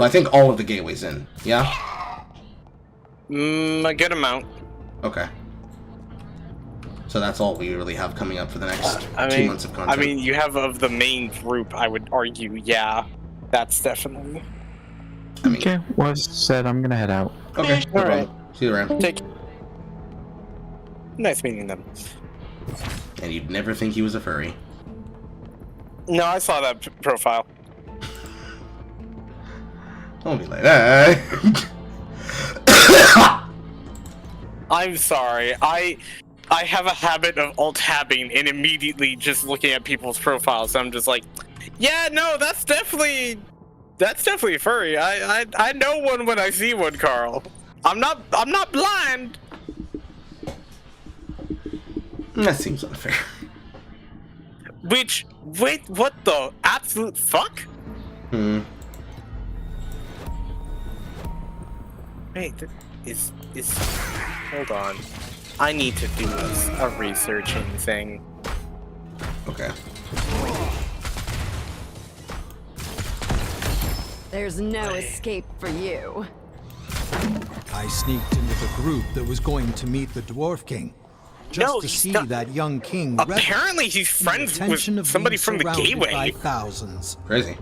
I think all of the Gateway's in. Yeah. A good amount. Okay. So that's all we really have coming up for the next 2 months of content. I mean, you have of the main group, I would argue, yeah, that's definitely. Okay, well, as said, I'm gonna head out. Okay, no Alright. problem. See you around. Nice meeting them. And you'd never think he was a furry. No, I saw that profile. Don't be like that. I'm sorry. I have a habit of alt-tabbing and immediately just looking at people's profiles. So I'm just like, yeah, no, that's definitely a furry. I know one when I see one, Carl. I'm not blind. That seems unfair. Wait, what the absolute fuck? Wait, is hold on. I need to do a researching thing. Okay. There's no escape for you. I sneaked in with a group that was going to meet the Dwarf King. Just to see that young king. Apparently he's friends with somebody from the Gateway. By thousands. Crazy.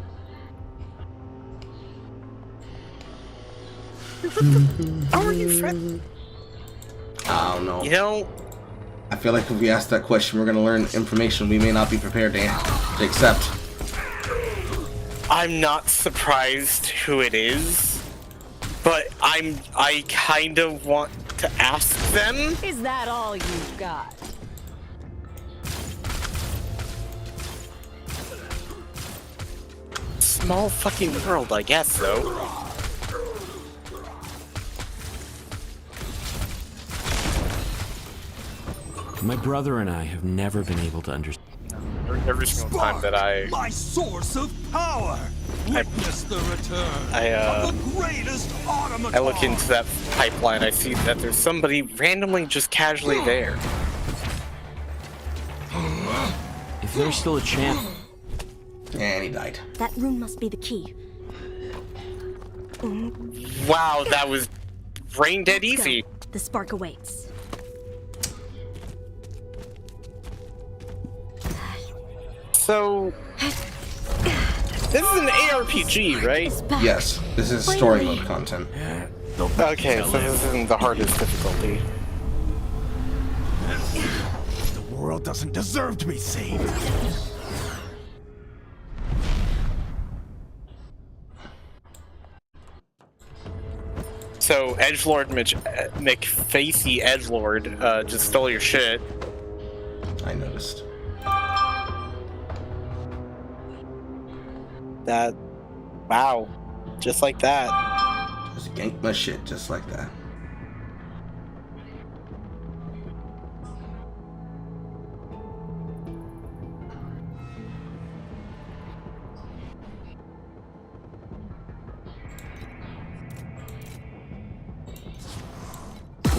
How are you friends? I don't know. You know, I feel like if we ask that question, we're gonna learn information we may not be prepared to accept. I'm not surprised who it is, but I kind of want to ask them. Is that all you've got? Small fucking world, I guess, though. My brother and I have never been able to understand. Every single time that my source of power. Witness the return of the greatest automaton. I look into that pipeline, I see that there's somebody randomly just casually there. If there's still a chance. And he died. That room must be the key. Wow, that was brain dead easy. The spark awaits. So, this is an ARPG, right? Yes, this is story mode content. Okay, so this isn't the hardest difficulty. The world doesn't deserve to be saved. So, Edgelord McFacey Edgelord just stole your shit. I noticed. That, wow, just like that. Just ganked my shit just like that.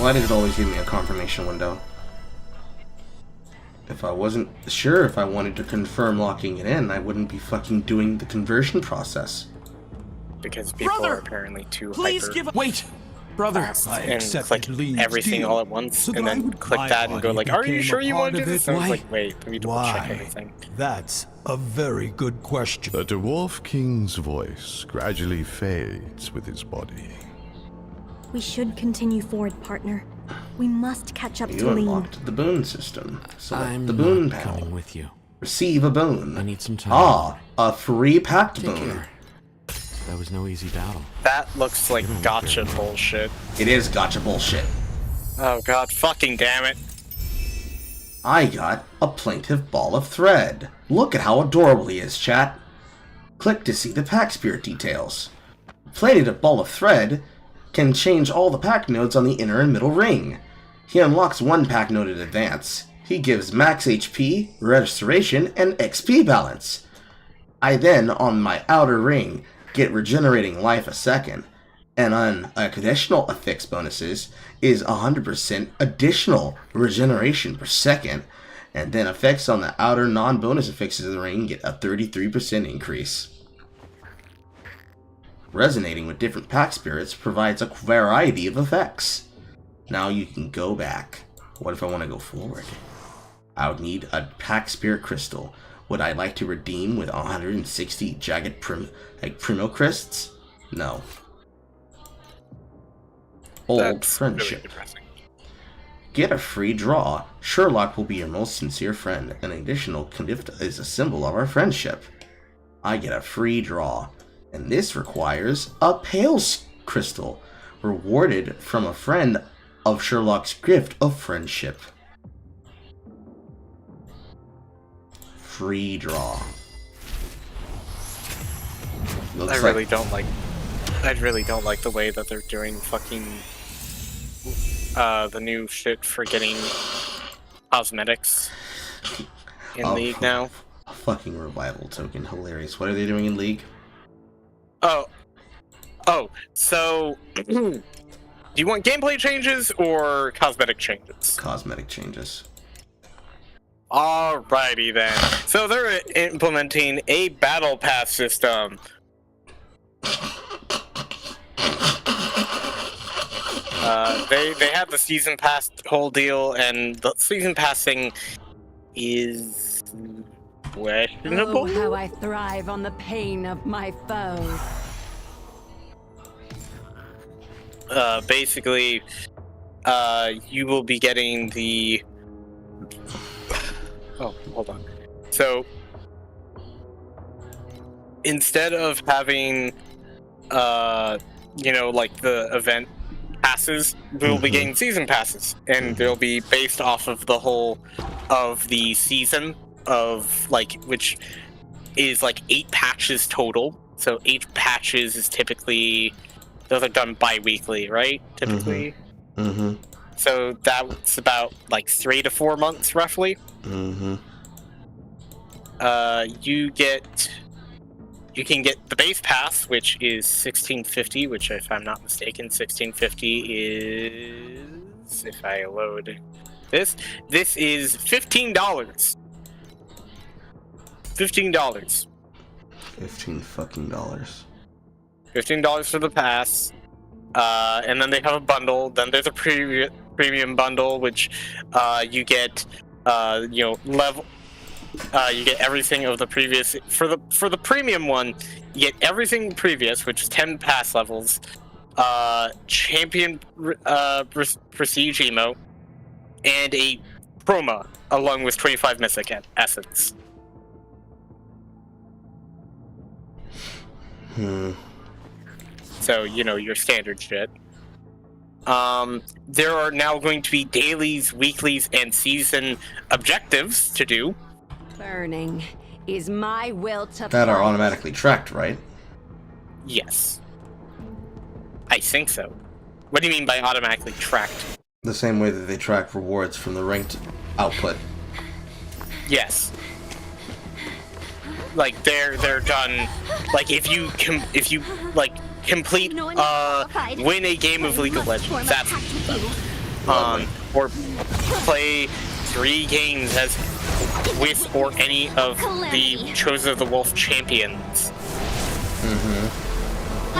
Why did it always give me a confirmation window? If I wasn't sure if I wanted to confirm locking it in, I wouldn't be fucking doing the conversion process. Because people are apparently too hyper. Wait! Brother! And click everything all at once, and then click that and go like, are you sure you want to do this? And I was like, wait, let me double check everything. That's a very good question. The Dwarf King's voice gradually fades with his body. We should continue forward, partner. We must catch up You to Lean. unlocked the boon system. Select I'm the boon not panel. coming with you. Receive a boon. I need some time. Ah, a free pact Take boon. care. That was no easy battle. That looks like gotcha bullshit. It is gotcha bullshit. Oh god, fucking damn it. I got a plaintive ball of thread. Look at how adorable he is, chat. Click to see the pack spirit details. Plaintive ball of thread can change all the pack nodes on the inner and middle ring. He unlocks one pack node in advance. He gives max HP, restoration, and XP balance. I then, on my outer ring, get regenerating life a second, and on additional affix bonuses is 100% additional regeneration per second, and then effects on the outer non-bonus affixes of the ring get a 33% increase. Resonating with different pack spirits provides a variety of effects. Now you can go back. What if I want to go forward? I would need a pack spirit crystal. Would I like to redeem with 160 jagged primo crysts? No. Old friendship. Really Get a free draw. Sherlock will be your most sincere friend. An additional gift is a symbol of our friendship. I get a free draw. And this requires a pale crystal, rewarded from a friend of Sherlock's gift of friendship. Free draw. I really don't like the way that they're doing fucking the new shit for getting cosmetics in League now. A fucking revival token, hilarious. What are they doing in League? So do you want gameplay changes or cosmetic changes? Cosmetic changes. Alrighty then. So they're implementing a battle pass system. They have the season pass whole deal, and the season passing is questionable. Oh, how I thrive on the pain of my foes. Basically, you will be getting the... Oh, hold on. So, instead of having, like the event passes, we'll be getting season passes, and they'll be based off of the whole of the season of, like, which is like 8 patches total. So 8 patches is typically... Those are done bi-weekly, right? Typically. So that's about like 3 to 4 months, roughly. You can get the base pass, which is $16.50, which, if I'm not mistaken, $16.50 is, if I load this is $15. $15. $15 fucking dollars. $15 for the pass, and then they have a bundle. Then there's a premium bundle, which you get, you get everything of the previous. For the premium one, you get everything previous, which is 10 pass levels, champion prestige emo, and a chroma, along with 25 mythic essence. So, your standard shit. There are now going to be dailies, weeklies, and season objectives to do. Burning is my will to That are fight. automatically tracked, right? Yes. I think so. What do you mean by automatically tracked? The same way that they track rewards from the ranked output. Yes. Like, they're done. Like, if you complete, win a game of League of Legends, that's or play 3 games as with or any of the Chosen of the Wolf champions.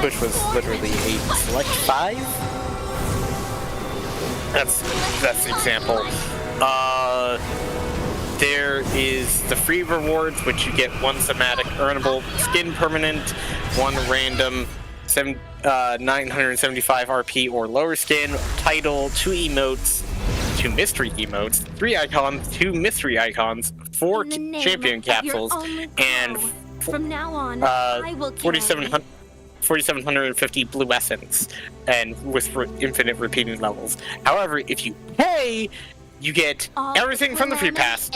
Which was literally a select 5. That's the example. There is the free rewards, which you get 1 thematic earnable skin permanent, 1 random 975 RP or lower skin, title, 2 emotes, 2 mystery emotes, 3 icons, 2 mystery icons, 4 champion capsules, and from now on, I will 4,750 blue essence, and with infinite repeating levels. However, if you pay, you get everything from the free pass.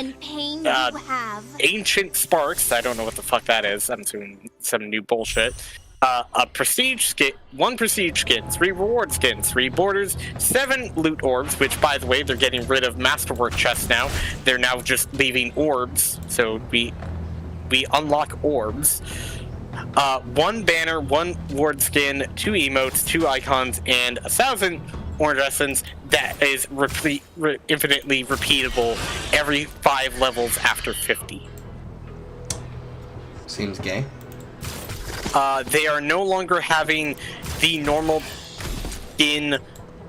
Ancient Sparks, I don't know what the fuck that is. I'm assuming some new bullshit. A prestige skin, 1 prestige skin, 3 reward skins, 3 borders, 7 loot orbs, which by the way, they're getting rid of masterwork chests now. They're now just leaving orbs, so we unlock orbs. 1 banner, 1 ward skin, 2 emotes, 2 icons, and 1,000 orange essence that is infinitely repeatable every 5 levels after 50. Seems gay. They are no longer having the normal skin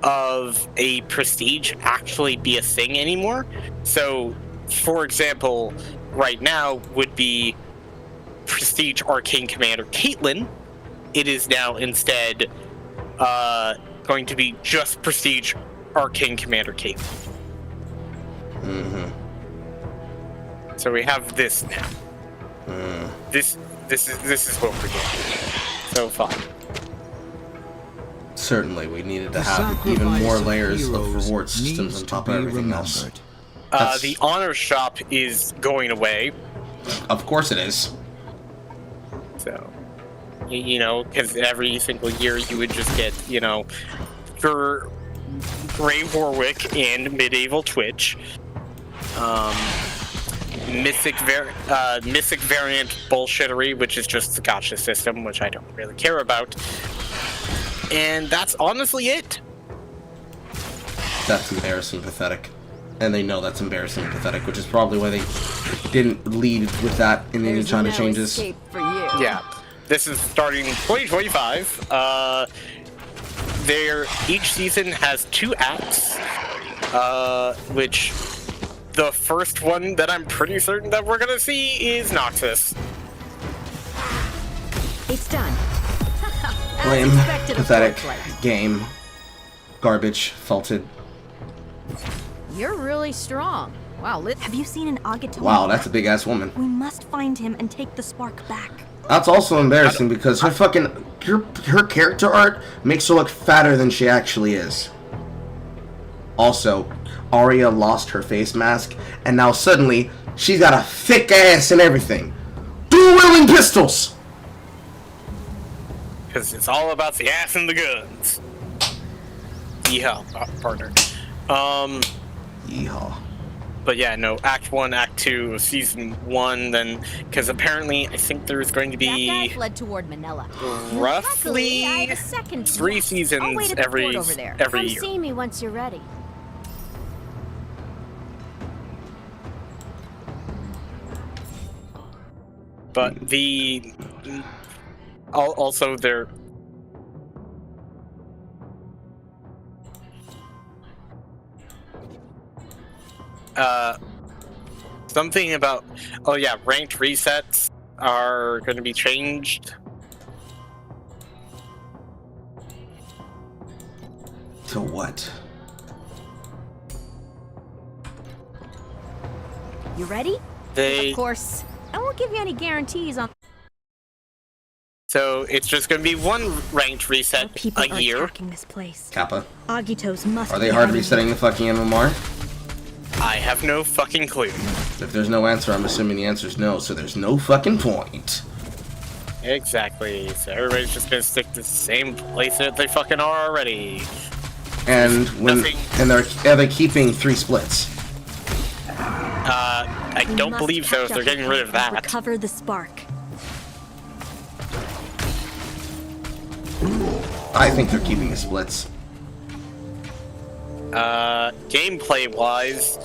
of a prestige actually be a thing anymore. So, for example, right now would be Prestige Arcane Commander Caitlyn. It is now instead going to be just Prestige Arcane Commander Caitlyn. So we have this now. This is what we're getting. So fun. Certainly, we needed to have even more layers of reward systems on top of everything else. The honor shop is going away. Of course it is. So, you know, because every single year you would just get, you know, for Grey Warwick and Medieval Twitch, Mystic variant bullshittery, which is just the gacha system, which I don't really care about. And that's honestly it. That's embarrassing pathetic. And they know that's embarrassing and pathetic, which is probably why they didn't lead with that in any kind of changes. Yeah. This is starting 2025. Each season has 2 acts, which the first one that I'm pretty certain that we're gonna see is Noxus. It's done. Lame, pathetic game, garbage, faulted. You're really strong. Wow, have you seen an Agito? Wow, that's a big ass woman. We must find him and take the spark back. That's also embarrassing because her her character art makes her look fatter than she actually is. Also, Arya lost her face mask, and now suddenly she's got a thick ass and everything. Dual-wielding pistols! Because it's all about the ass and the guns. Yeehaw, partner. Yeehaw. But yeah, no, Act 1, Act 2, Season 1, then, because apparently I think there's going to be led toward Manila. Roughly 3 seasons every year. Come see me once you're ready. But also they're something about, oh yeah, ranked resets are going to be changed. To what? You ready? Of course. I won't give you any guarantees on. So it's just going to be 1 ranked reset a year. This place. Kappa. Agitos must. Are they hard resetting the fucking MMR? I have no fucking clue. If there's no answer, I'm assuming the answer is no, so there's no fucking point. Exactly. So everybody's just gonna stick to the same place that they fucking are already. And are they keeping 3 splits? I don't believe so. If they're getting rid of that. Recover the spark. I think they're keeping the splits. gameplay-wise,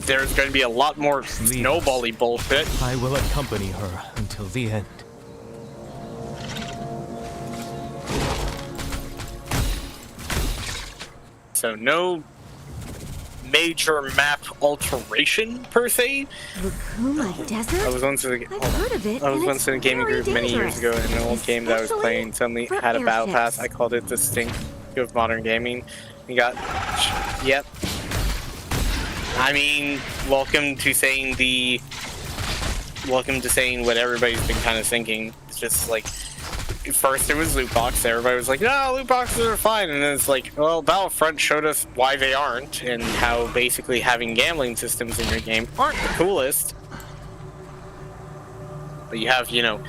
there's going to be a lot more snowbally bullshit. I will accompany her until the end. So no major map alteration per se. Rukuma Desert? I was once in a, gaming group many years ago, and an old game that I was playing suddenly had a battle pass. I called it the stink of modern gaming. You got, yep. I mean, welcome to saying what everybody's been kind of thinking. It's just like, first it was loot box. Everybody was like, no, loot boxes are fine. And then it's like, well, Battlefront showed us why they aren't, and how basically having gambling systems in your game aren't the coolest. But you have, you know,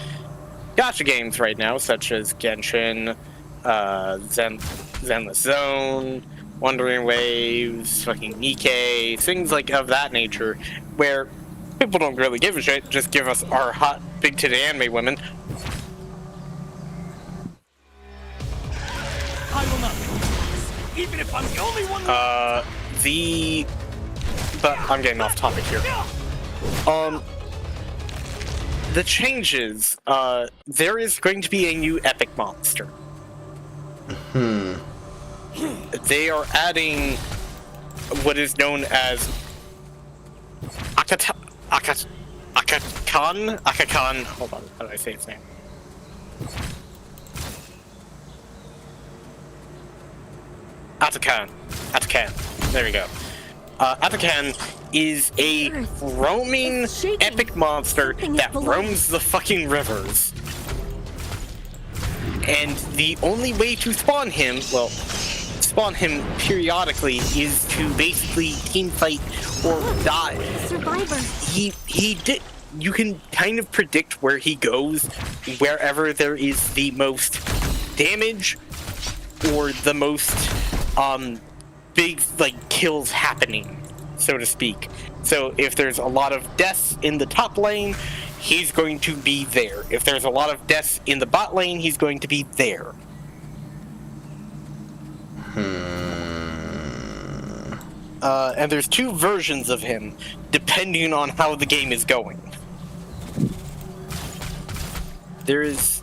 gacha games right now, such as Genshin, Zenless Zone, Wandering Waves, fucking Nikkei, things like of that nature, where people don't really give a shit, just give us our hot, big-titted anime women. I will not be even if I'm the only one. But I'm getting off topic here. The changes. There is going to be a new epic monster. They are adding what is known as Akakan. Hold on, how do I say its name? Atakan. There we go. Atakan is a roaming epic monster that roams the fucking rivers. And the only way to spawn him, well, spawn him periodically, is to basically team fight or die. Survivor. You can kind of predict where he goes, wherever there is the most damage or the most big like kills happening, so to speak. So if there's a lot of deaths in the top lane, he's going to be there. If there's a lot of deaths in the bot lane, he's going to be there. And there's two versions of him, depending on how the game is going. There is...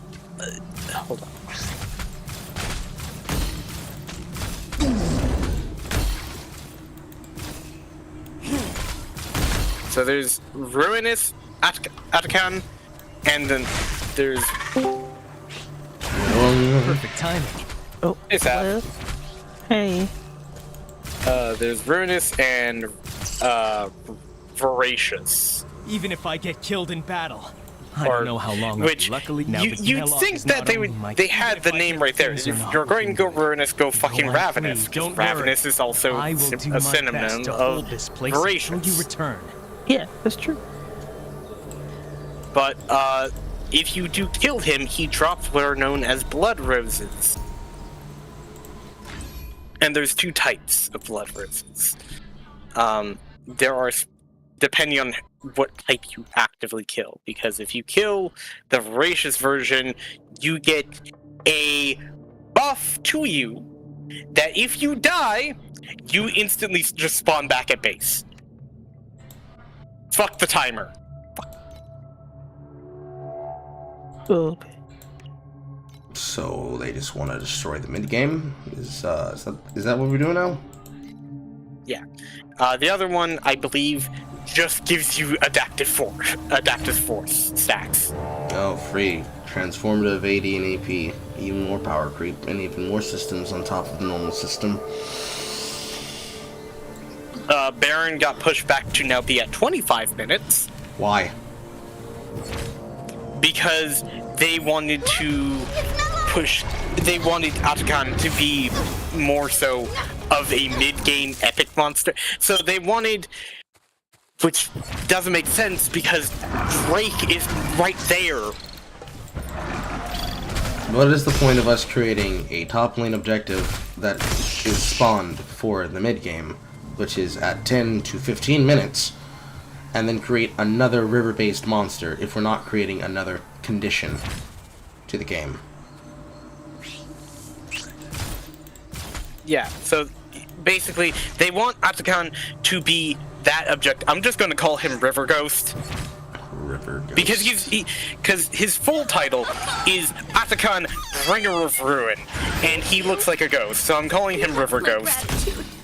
hold on. So there's Ruinous Atakan, and then there's... Perfect timing. Oh, it's that. Hey. There's Ruinous and Voracious. Even if I get killed in battle, I don't know how long. Which luckily now you'd think that they had the name right there. If you're going to go Ruinous, go fucking Ravenous. Because Ravenous is also a synonym of Voracious. You return. Yeah, that's true. But if you do kill him, he drops what are known as blood roses. And there's two types of blood roses. There are, depending on what type you actively kill. Because if you kill the voracious version, you get a buff to you that if you die, you instantly just spawn back at base. Fuck the timer. Okay. So they just want to destroy the mid game. Is that what we're doing now? Yeah. The other one, I believe, just gives you adaptive force stacks. Oh, free transformative AD and AP, even more power creep, and even more systems on top of the normal system. Baron got pushed back to now be at 25 minutes. Why? Because they wanted to they wanted Atakan to be more so of a mid-game epic monster. So they wanted, which doesn't make sense because Drake is right there. What is the point of us creating a top lane objective that is spawned for the mid game, which is at 10 to 15 minutes, and then create another river-based monster if we're not creating another condition to the game? Yeah, so basically, they want Atakan to be that object. I'm just going to call him River Ghost. River Ghost. Because his full title is Atakan, Bringer of Ruin, and he looks like a ghost, so I'm calling him River Ghost.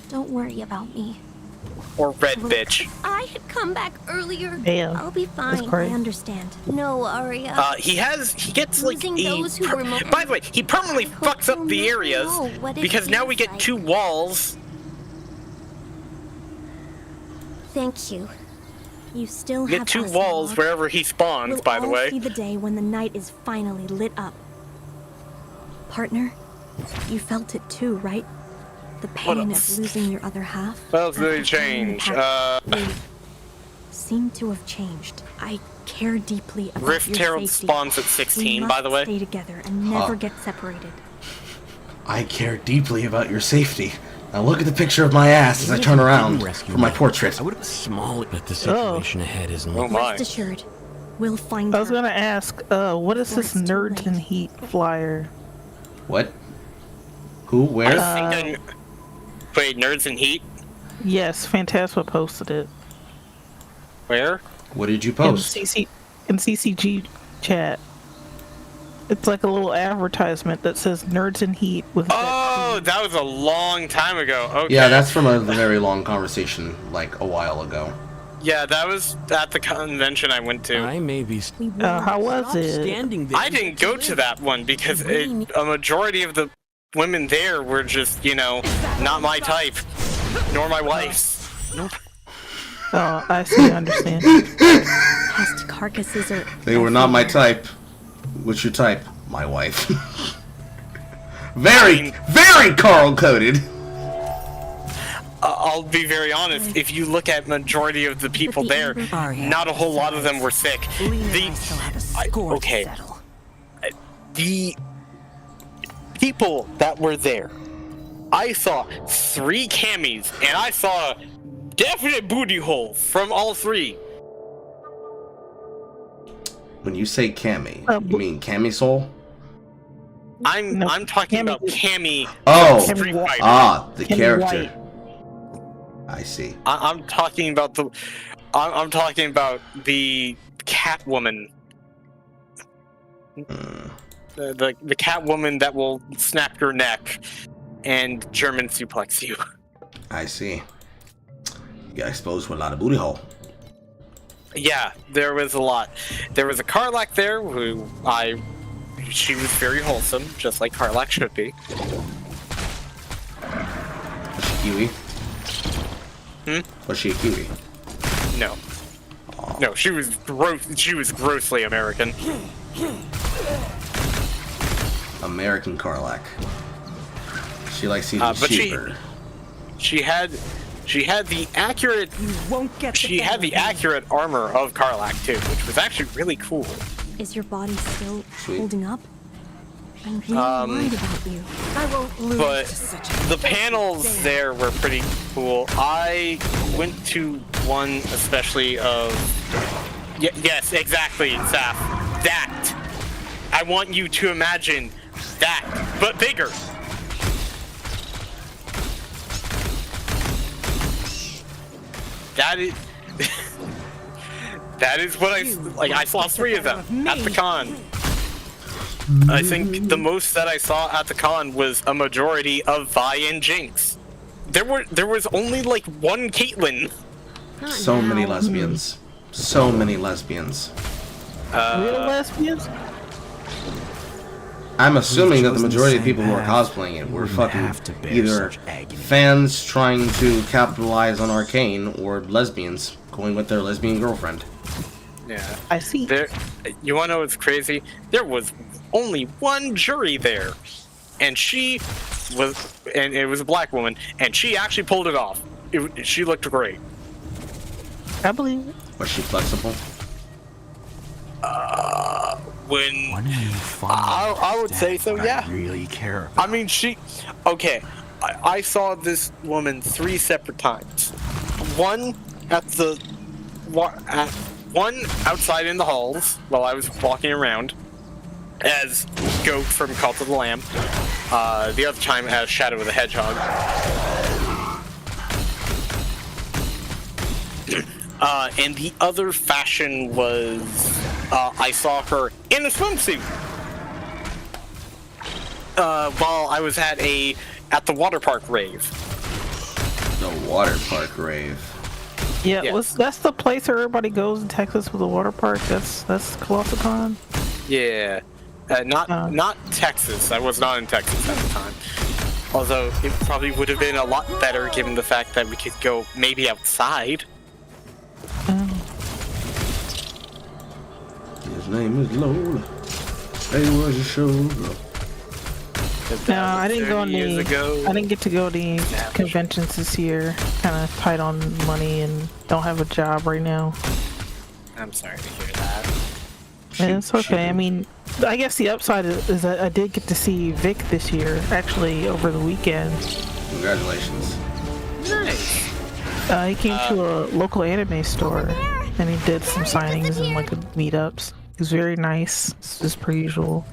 Don't worry about me. Or Red Bitch. I had come back earlier. Damn. I'll be fine. great. I understand. No, Arya. He gets like those who were by the way, he permanently fucks up the areas because now we get 2 walls. Thank you. You still We have get 2 us, walls Locke. wherever he spawns, We'll by the all way. see the day when the night is finally lit up. Partner, you felt it too, right? The pain of else? losing your other half. What else did After he change? playing the pact, you seem to have changed. I care deeply about Rift your Herald safety. spawns at We 16, must by the way. stay together and never get separated. I care deeply about your safety. Now look at the picture of my ass as I turn around for my portrait. I would have small, but the situation ahead isn't. Oh my. Rest assured, we'll find I was her. gonna ask, what is this Nerds and Heat flyer? What? Who? Where? Wait, Nerds and Heat? Yes, Phantasma posted it. Where? What did you post? In CCG chat. It's like a little advertisement that says Nerds and Heat with. Oh, that was a long time ago. Okay. Yeah, that's from a very long conversation, like a while ago. Yeah, that was at the convention I went to. I may be. How was it? I didn't go to that one because a majority of the women there were just, not my type, nor my wife's. Oh, I see. I understand. Past carcasses are. They were not my type. What's your type? My wife. very Carl coded. I'll be very honest. If you look at majority of the people there, not a whole lot of them were sick. The people that were there, I saw 3 camis, and I saw definite booty hole from all 3. When you say Cammy, you mean Camisole? I'm talking about Cammy. Oh, Street Fighter. the character. I see. I'm talking about the. I'm talking about the Catwoman. The Catwoman that will snap your neck and German suplex you. I see. You got exposed to a lot of booty hole. Yeah, there was a lot. There was a Karlach there who she was very wholesome, just like Karlach should be. Was she Kiwi? Was she a Kiwi? No. No, she was grossly American. American Karlach. She likes eating cheaper. She had the accurate. Accurate armor of Karlach too, which was actually really cool. Is your body still holding up? I'm really worried about you. I won't lose. But the panels there were pretty cool. I went to one especially of. Yes, exactly, Saf. That. I want you to imagine that, but bigger. That is what I saw 3 of them at the con. I think the most that I saw at the con was a majority of Vi and Jinx. There was only like 1 Caitlyn. So many lesbians. So many lesbians. Real lesbians? I'm assuming that the majority of people who are cosplaying it were fucking either fans trying to capitalize on Arcane or lesbians going with their lesbian girlfriend. Yeah. I see. You wanna know what's crazy? There was only 1 jury there. And it was a black woman, and she actually pulled it off. She looked great. I believe it. Was she flexible? I would say so, yeah. I really care about. I mean, I saw this woman 3 separate times. One outside in the halls while I was walking around as Goat from Cult of the Lamb. The other time as Shadow of the Hedgehog. And the other fashion was I saw her in a swimsuit while I was at the water park rave. The water park rave. Yeah, Yes. that's the place where everybody goes in Texas with the water park. That's Colossicon. Yeah, not Texas. I was not in Texas at the time. Although it probably would have been a lot better given the fact that we could go maybe outside. His name is Lola. Hey, was your show? No, I didn't go on years ago. I didn't get to go to any conventions this year. Kind of tight on money and don't have a job right now. I'm sorry to hear that. And it's okay. I mean, I guess the upside is that I did get to see Vic this year, actually over the weekend. Congratulations. Nice. He came to a local anime store and he did some signings and like meetups. He was very nice, just per usual.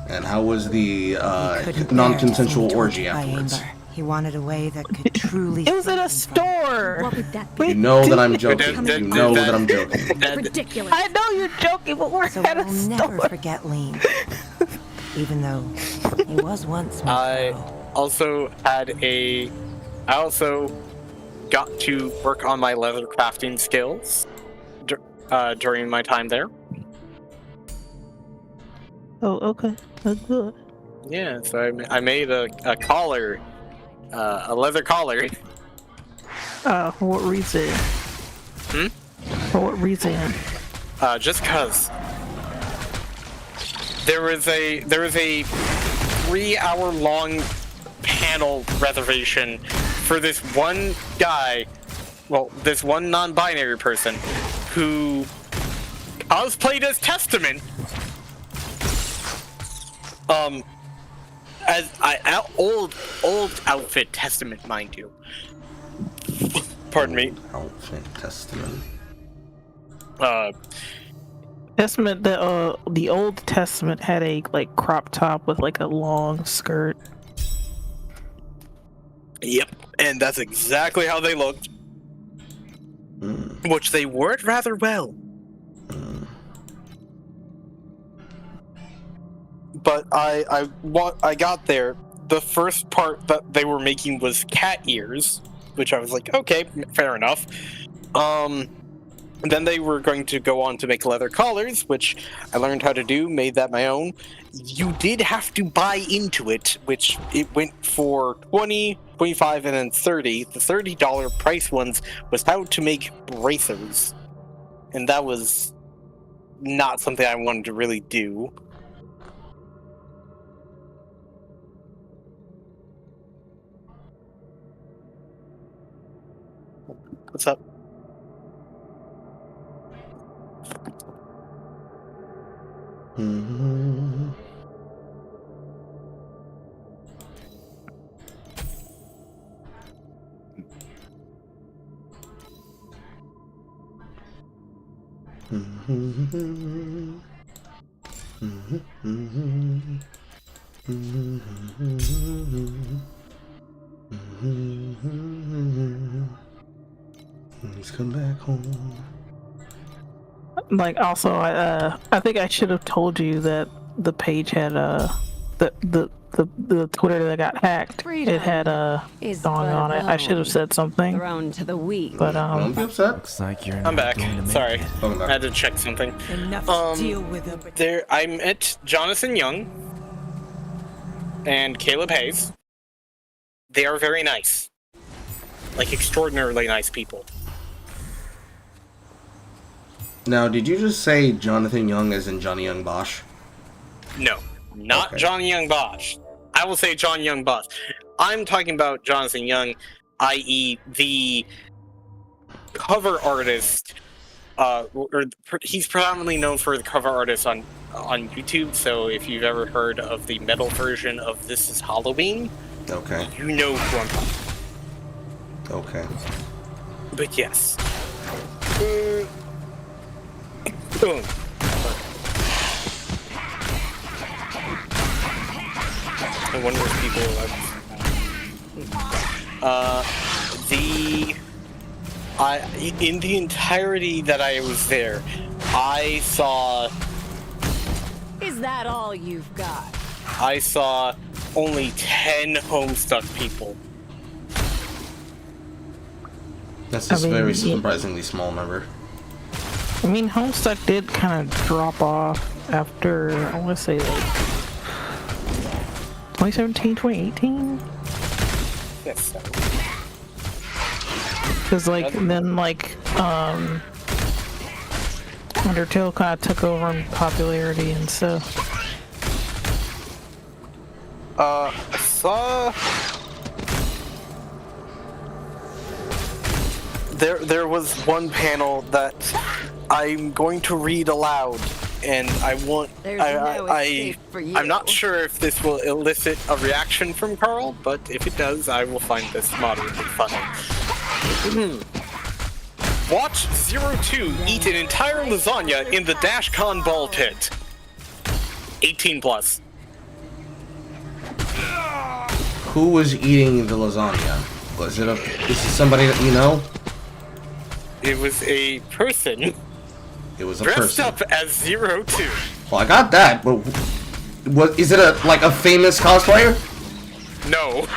And how was the non-consensual orgy afterwards? He wanted a way that could truly. It was in a store. What would that be? You know that I'm joking. You know that I'm joking. Ridiculous. I know you're joking, but we're at a We'll store. never forget Lean. Even though he was once my I hero. also got to work on my leather crafting skills during my time there. Oh, okay. That's good. Yeah, so I made a collar, a leather collar. For what reason? For what reason? Just cause there was a 3-hour-long panel reservation for this one guy, well, this one non-binary person who cosplayed as Testament. As old outfit Testament, mind you. Pardon me. Outfit Testament. Testament, the Old Testament had a like crop top with like a long skirt. Yep, and that's exactly how they looked. Which they wore it rather well. But I got there. The first part that they were making was cat ears, which I was like, okay, fair enough. Then they were going to go on to make leather collars, which I learned how to do, made that my own. You did have to buy into it, which it went for $20, $25, and then $30. The $30 price ones was how to make bracers. And that was not something I wanted to really do. What's up? Let's come back home. Like also, I think I should have told you that the page had the Twitter that got hacked. It had Dawn on it. I should have said something. Thrown to the weak. But Don't be upset. Looks like you're I'm back. Sorry, I had to check something. Enough to deal with him. There, I met Jonathan Young and Caleb Hayes. They are very nice, like extraordinarily nice people. Now, did you just say Jonathan Young as in Johnny Young Bosch? No, not Okay. Johnny Young Bosch. I will say John Young Bosch. I'm talking about Jonathan Young, i.e. the cover artist. He's predominantly known for the cover artist on YouTube. So if you've ever heard of the metal version of This Is Halloween, Okay. you know who I'm talking Okay. about. But yes. I wonder if people in the entirety that I was there, I saw. Is that all you've got? I saw only 10 Homestuck people. That's just a very surprisingly small number. I mean, Homestuck did kind of drop off after, I want to say, like, 2017, 2018? Yes. Because, like, then, like, Undertale kind of took over in popularity and stuff. I saw... There was one panel that I'm going to read aloud, and I want... I'm not sure if this will elicit a reaction from Carl, but if it does, I will find this moderately funny. Watch 02 eat an entire lasagna in the Dashcon ball pit. 18 plus. Who was eating the lasagna? Is it somebody that you know? It was a person. It was a dressed person. up as 02. Well, I got that, but is it a famous cosplayer? No.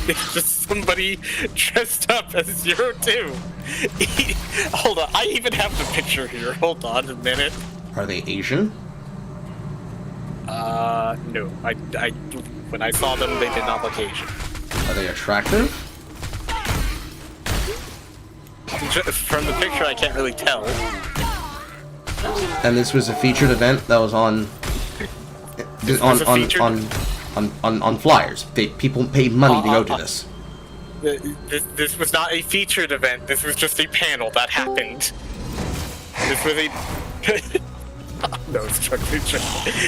It's just somebody dressed up as 02. Hold on, I even have the picture here. Hold on a minute. Are they Asian? No. When I saw them, they did not look Asian. Are they attractive? From the picture, I can't really tell. And this was a featured event that was on flyers. People paid money to go to this. This was not a featured event. This was just a panel that happened. This was a... No, it's truly true.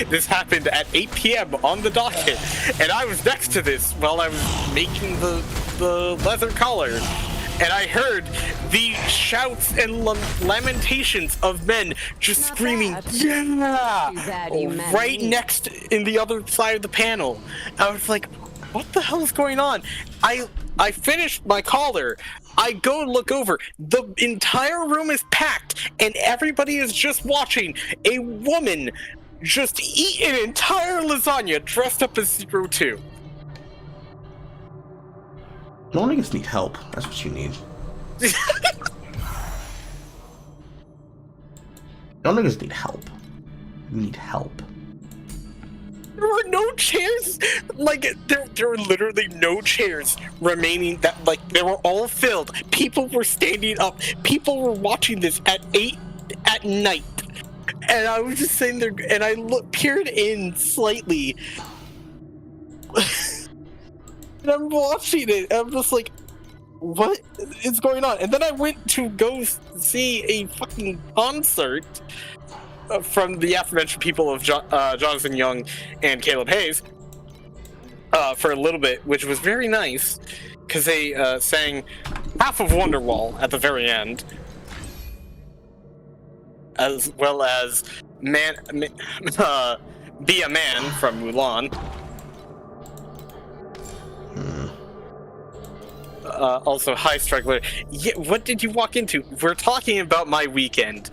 This happened at 8 p.m. on the docket, and I was next to this while I was making the leather collar. And I heard the shouts and lamentations of men just screaming, "Yeah!" right next in the other side of the panel. I was like, what the hell is going on? I finished my collar. I go look over. The entire room is packed, and everybody is just watching a woman just eat an entire lasagna dressed up as 02. No niggas need help. That's what you need. No niggas need help. You need help. There were no chairs. Like there were literally no chairs remaining. That they were all filled. People were standing up. People were watching this at 8 at night, and I was just sitting there, and I peered in slightly. And I'm watching it, and I'm just like, what is going on? And then I went to go see a fucking concert from the aforementioned people of Jonathan Young and Caleb Hayes for a little bit, which was very nice, because they sang half of Wonderwall at the very end, as well as Be a Man from Mulan. Also, hi, Struggler. Yeah, what did you walk into? We're talking about my weekend.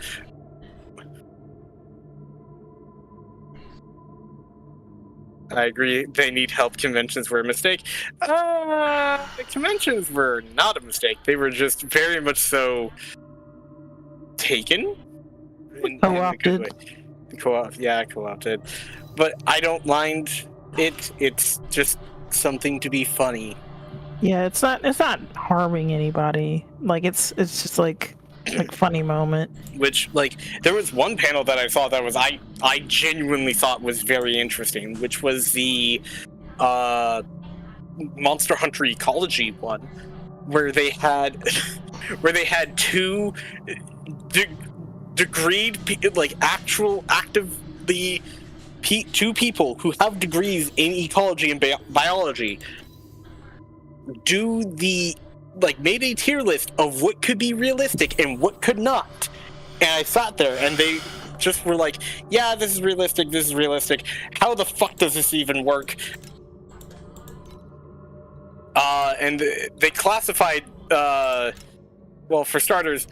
I agree, they need help. Conventions were a mistake. The conventions were not a mistake. They were just very much so taken. Co-opted. Co-opted. But I don't mind it. It's just something to be funny. Yeah, it's not harming anybody. Like it's just like funny moment. Which there was one panel that I saw that was I genuinely thought was very interesting, which was the Monster Hunter Ecology one, where they had two degreed actively two people who have degrees in ecology and biology do made a tier list of what could be realistic and what could not. And I sat there and they just were like, yeah, this is realistic, how the fuck does this even work? And they classified, well, for starters,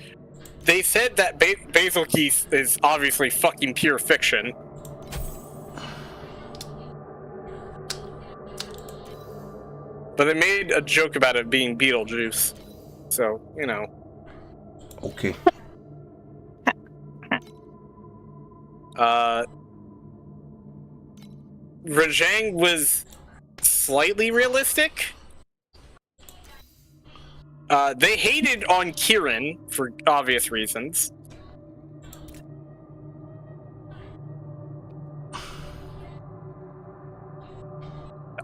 they said that Basil Keith is obviously fucking pure fiction. But they made a joke about it being Beetlejuice. So, you know. Okay. Rajang was slightly realistic. They hated on Kieran for obvious reasons.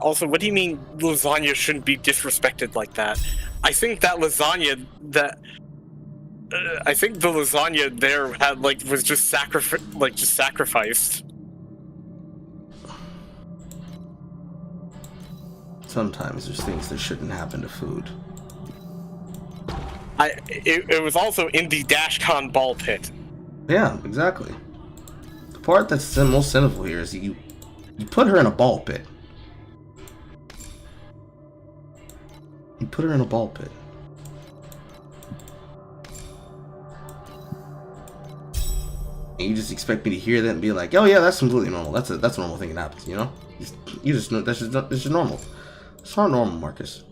Also, what do you mean lasagna shouldn't be disrespected like that? I think that lasagna I think the lasagna there had was just sacrificed. Sometimes there's things that shouldn't happen to food. It was also in the Dashcon ball pit. Yeah, exactly. The part that's the most sinful here is you put her in a ball pit. You put her in a ball pit. And you just expect me to hear that and be like, "Oh yeah, that's completely normal. That's a normal thing that happens." You know, you just know that's just normal. It's not normal, Marcus.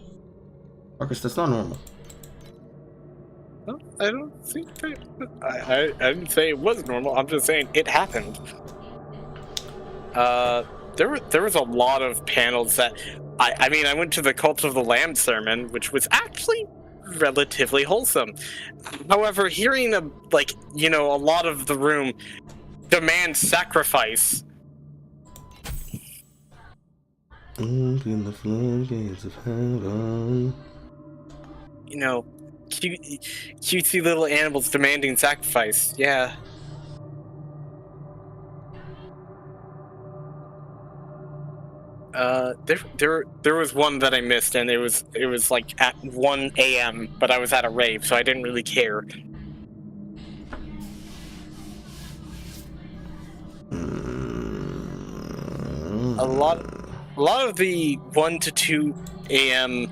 Marcus, that's not normal. No, I don't think that. I didn't say it was normal. I'm just saying it happened. There was a lot of panels that I mean, I went to the Cult of the Lamb sermon, which was actually relatively wholesome. However, hearing a lot of the room demand sacrifice. Open the floodgates of heaven. You know, cutesy little animals demanding sacrifice. Yeah. There was one that I missed, and it was like at 1 a.m., but I was at a rave, so I didn't really care. A lot of the 1 to 2 a.m.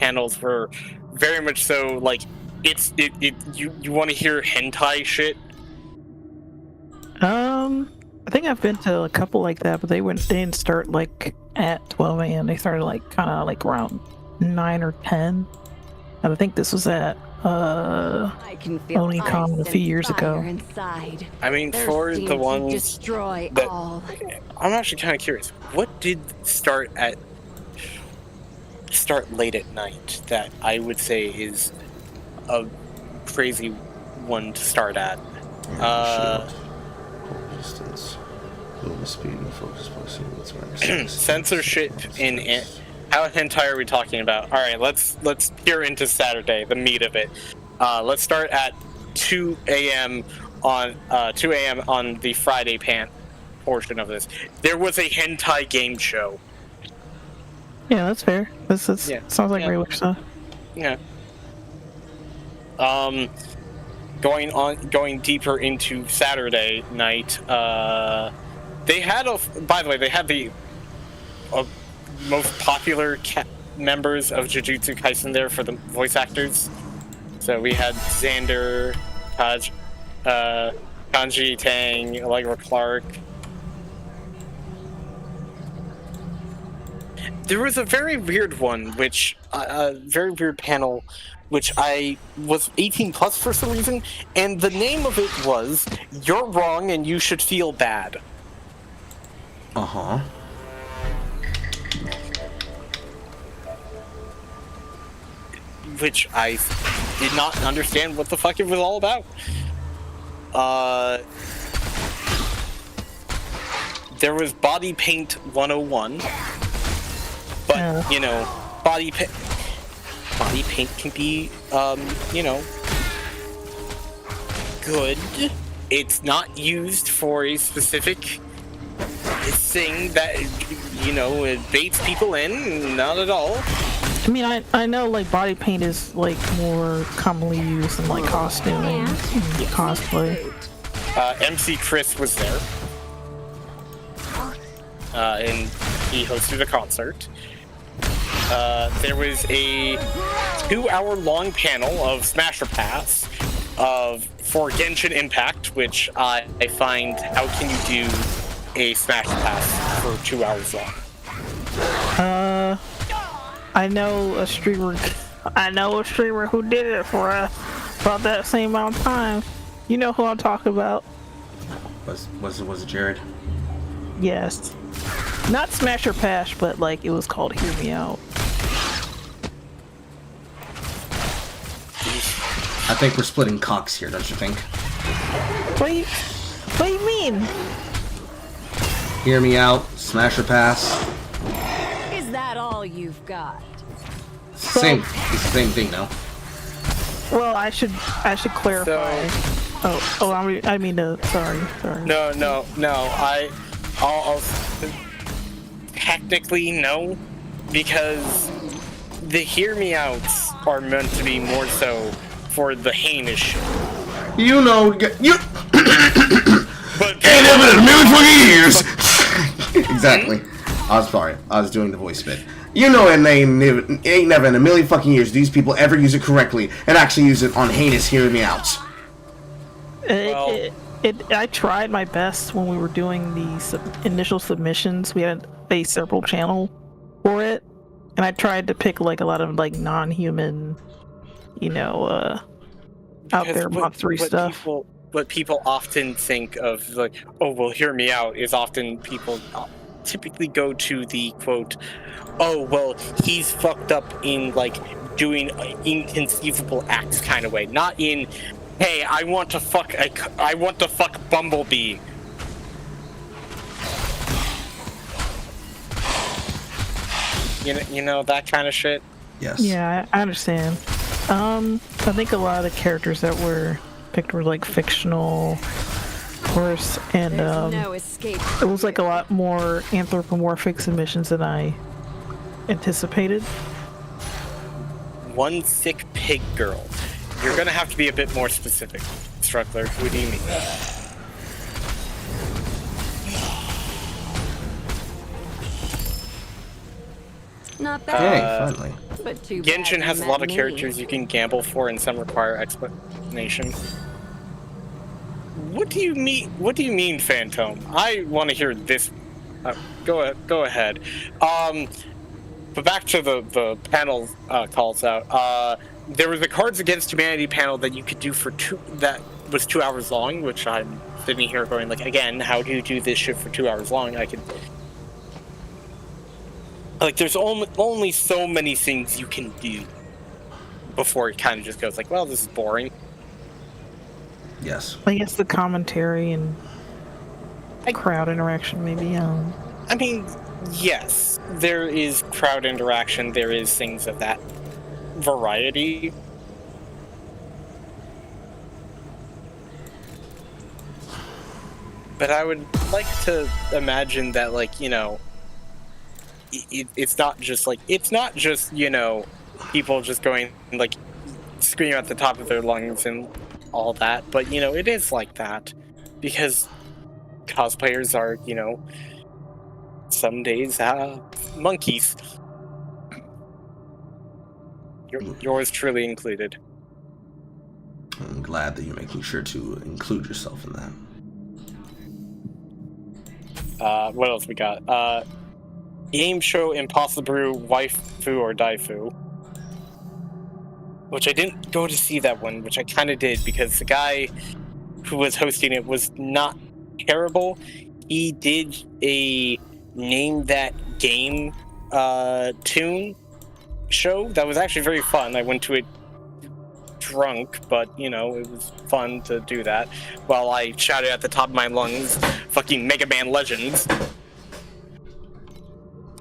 Panels were very much so like you want to hear hentai shit. I think I've been to a couple like that, but they didn't start like at 12 a.m. They started kind of around 9 or 10. And I think this was at Onlycon a few years ago. Inside. I mean, for the ones destroy that, all. I'm actually kind of curious. What did start late at night that I would say is a crazy one to start at? Distance. Speed and focus. Censorship in it. How hentai are we talking about? All right, let's peer into Saturday, the meat of it. Let's start at 2 a.m. on the Friday portion of this. There was a hentai game show. Yeah, that's fair. This sounds like regular stuff. Yeah. Going deeper into Saturday night, they had the most popular members of Jujutsu Kaisen there for the voice actors. So we had Xander, Kanji Tang, Allegra Clark. There was a very weird one, very weird panel, which I was 18 plus for some reason, and the name of it was "You're Wrong and You Should Feel Bad." Uh-huh. Which I did not understand what the fuck it was all about. There was Body Paint 101, but you know, body paint can be, good. It's not used for a specific thing that, it baits people in. Not at all. I mean, I know body paint is more commonly used in costuming and cosplay. MC Chris was there, and he hosted a concert. there was a 2-hour-long panel of Smasher Pass for Genshin Impact, which I find, how can you do a Smasher Pass for 2 hours long? I know a streamer who did it for about that same amount of time. You know who I'm talking about. Was it Jared? Yes. Not Smasher Pass, but like it was called Hear Me Out. I think we're splitting cocks here, don't you think? What do you mean? Hear Me Out, Smasher Pass. Is that all you've got? It's the same thing now. Well, I should clarify. I mean, sorry. No. I'll technically no, because the Hear Me Outs are meant to be more so for the heinous shit. You know, you. But ain't never in a million fucking years. Exactly. I was sorry. I was doing the voice bit. You know, and ain't never in a million fucking years these people ever use it correctly and actually use it on heinous Hearing Me Outs. I tried my best when we were doing the initial submissions. We had a several channel for it, and I tried to pick like a lot of like non-human, out there Mod 3 stuff. What people often think of, like, oh, well, Hear Me Out, is often people typically go to the quote, oh, well, he's fucked up in like doing inconceivable acts kind of way, not in, hey, I want to fuck Bumblebee. You know that kind of shit. Yes. Yeah, I understand. I think a lot of the characters that were picked were like fictional, of course, and it was like a lot more anthropomorphic submissions than I anticipated. One sick pig girl. You're gonna have to be a bit more specific, Struckler. What do you mean? Not bad. Okay, finally. But too Genshin bad has you a lot met of me. characters you can gamble for, and some require explanation. What do you mean, Phantom? I want to hear this. Go ahead. But back to the panel calls out. There was a Cards Against Humanity panel that you could do for that was 2 hours long, which I'm sitting here going like, again, how do you do this shit for 2 hours long? I could. Like, there's only so many things you can do before it kind of just goes like, well, this is boring. Yes. I guess the commentary and crowd interaction, maybe. I mean, yes, there is crowd interaction. There is things of that variety. But I would like to imagine that, like, it's not just people just going like screaming at the top of their lungs and all that, but it is like that because cosplayers are some days monkeys. Yours truly included. I'm glad that you're making sure to include yourself in that. What else we got? Game show Impossible Brew Waifu or Daifu, which I didn't go to see that one, which I kind of did because the guy who was hosting it was not terrible. He did a Name That Game tune show that was actually very fun. I went to it drunk, but it was fun to do that while I shouted at the top of my lungs, fucking Mega Man Legends.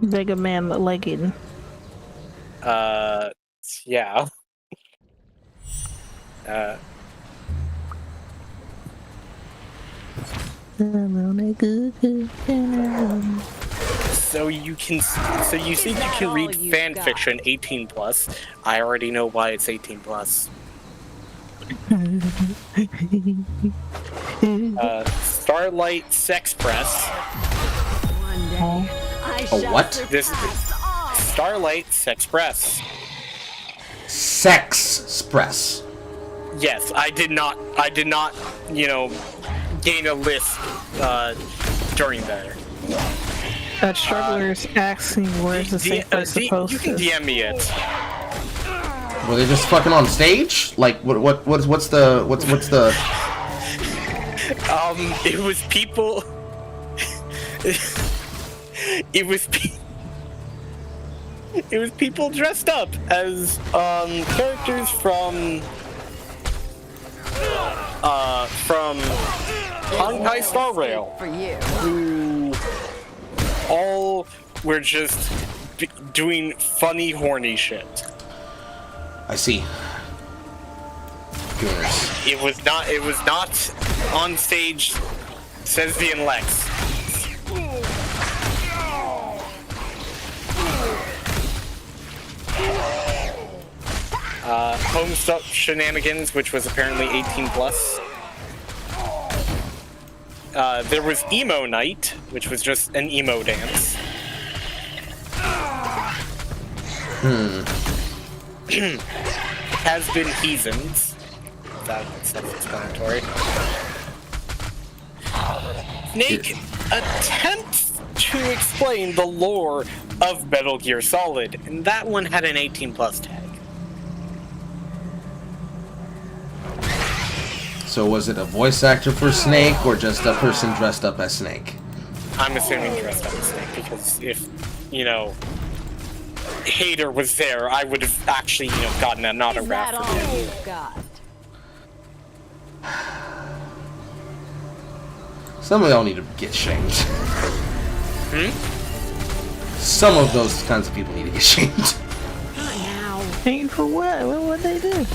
Mega Man legging. Yeah. So you think you can read fan fiction 18+. I already know why it's 18+. Starlight Sex Press. A what? This Starlight Sexpress. Sexpress. Yes, I did not, you know, gain a list during that. That struggler's asking where's the safe place supposed You can DM me it. Were they just fucking on stage? Like, what's the? It was people. It was people dressed up as characters from Honkai Star Rail, who all were just doing funny, horny shit. I see. Gooners. It was not on stage, says the Lex. Homestuck Shenanigans, which was apparently 18 plus. There was Emo Night, which was just an emo dance. Has been Heathens. That's self-explanatory. Snake attempts to explain the lore of Metal Gear Solid, and that one had an 18 plus tag. So was it a voice actor for Snake, or just a person dressed up as Snake? I'm assuming dressed up as Snake, because if, you know, Hater was there, I would have actually, you know, gotten an autograph from him. Some of y'all need to get shamed. Some of those kinds of people need to get shamed. Shamed for what? What would they do?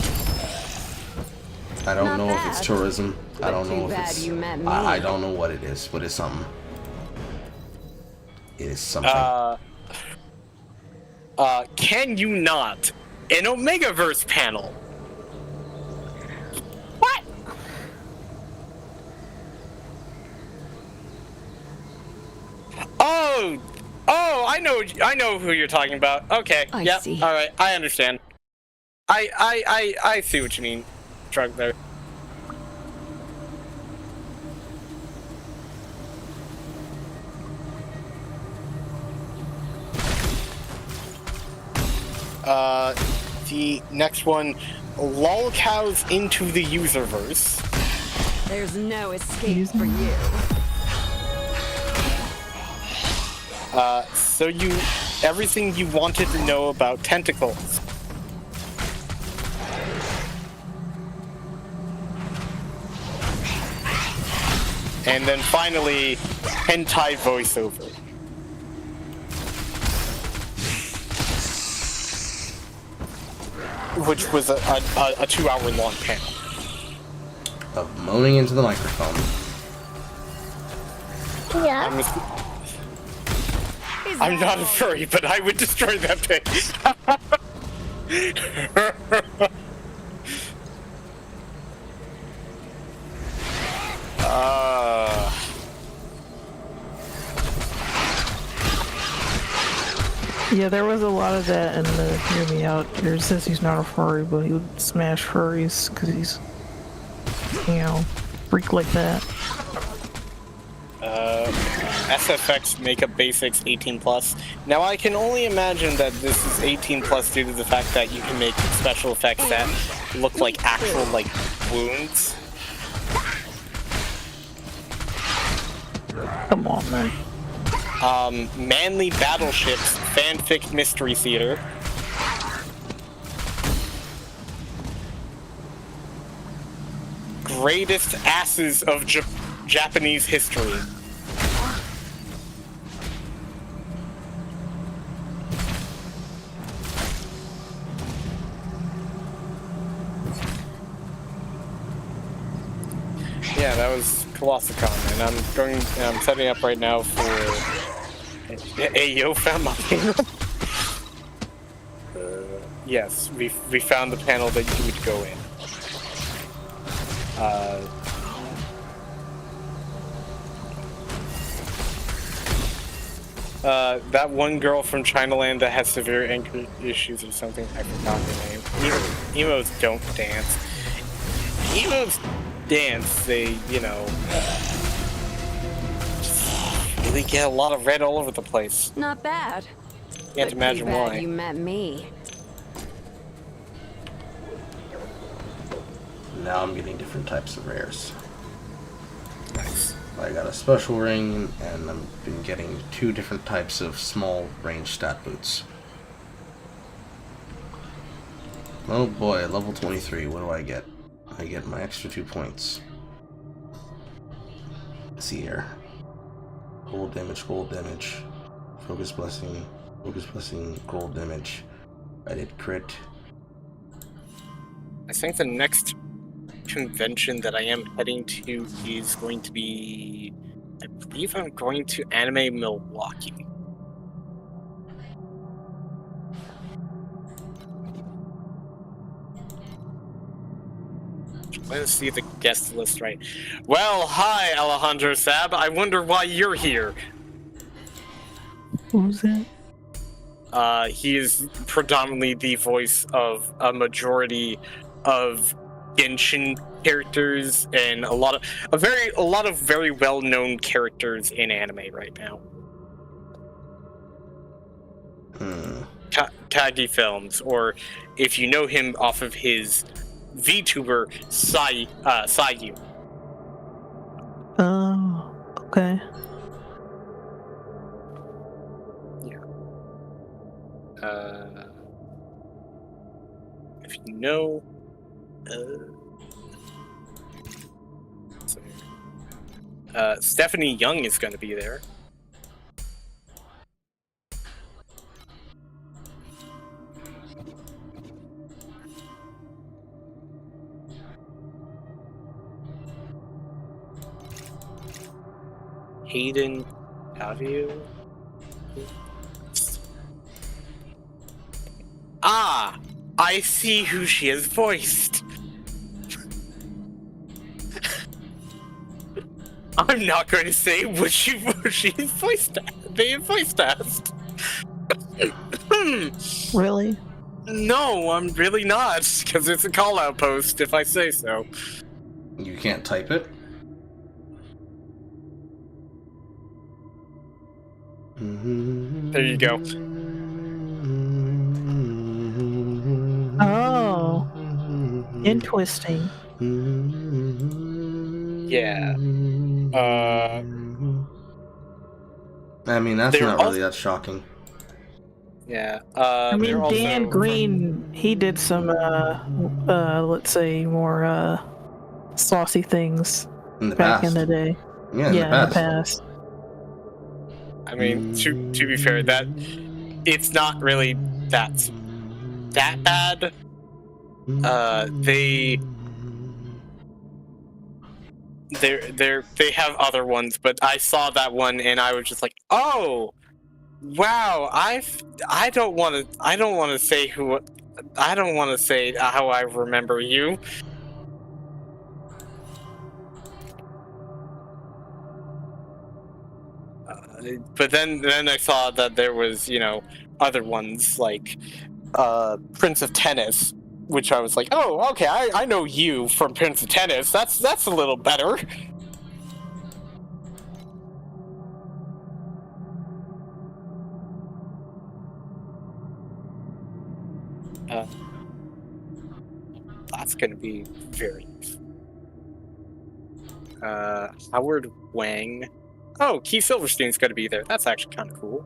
I don't know if it's tourism. I don't know if it's... I don't know what it is, but it's something. It is something. Can you not? An Omegaverse panel. What? Oh, I know who you're talking about. Okay, yep, all right, I understand. I see what you mean. Drug there. The next one, lolcows into the userverse. There's no escape for you. So everything you wanted to know about tentacles. And then finally, hentai voiceover. Which was a 2-hour-long panel. Of moaning into the microphone. Yeah. I'm not a furry, but I would destroy that page. Yeah, there was a lot of that in the Hear Me Out. There says he's not a furry, but he would smash furries because he's, you know, freak like that. SFX Makeup Basics 18 plus. Now I can only imagine that this is 18 plus due to the fact that you can make special effects that look like actual like wounds. Come on, man. Manly Battleships Fanfic Mystery Theater. Greatest asses of Japanese history. Yeah, that was Colossicon, and I'm setting up right now for Ayo found my panel. Yes, we found the panel that you would go in. That one girl from Chinaland that has severe anger issues or something. I forgot her name. Emos don't dance. Emos dance. They, you know, just really get a lot of red all over the place. Not bad. Can't imagine why. You met me. Now I'm getting different types of rares. Nice. I got a special ring, and I've been getting 2 different types of small range stat boots. Oh boy, level 23, what do I get? I get my extra 2 points. Let's see here. Gold damage, focus blessing, gold damage. I did crit. I think the next convention that I am heading to is going to be, I believe I'm going to Anime Milwaukee. Let's see the guest list right. Well, hi Alejandro Sab. I wonder why you're here. Who's that? He is predominantly the voice of a majority of Genshin characters and a lot of very well-known characters in anime right now. Taggy Films, or if you know him off of his VTuber Sayu. Oh, okay. If you know, Stephanie Young is going to be there. Hayden, have you? Ah, I see who she has voiced. I'm not going to say what she voiced. They voiced asked. Really? No, I'm really not, because it's a call-out post. If I say so. You can't type it. There you go. Oh, interesting. Yeah. I mean, that's not really that shocking. Yeah. I mean, Dan Green, he did some, let's say, more saucy things back in the day. Yeah, in the past. I mean, to be fair, that it's not really that bad. They have other ones, but I saw that one and I was just like, oh, wow! I don't want to say how I remember you. But then I saw that there was, you know, other ones like Prince of Tennis, which I was like, oh, okay, I know you from Prince of Tennis. That's a little better. That's gonna be very nice. Howard Wang. Oh, Keith Silverstein's gonna be there. That's actually kind of cool.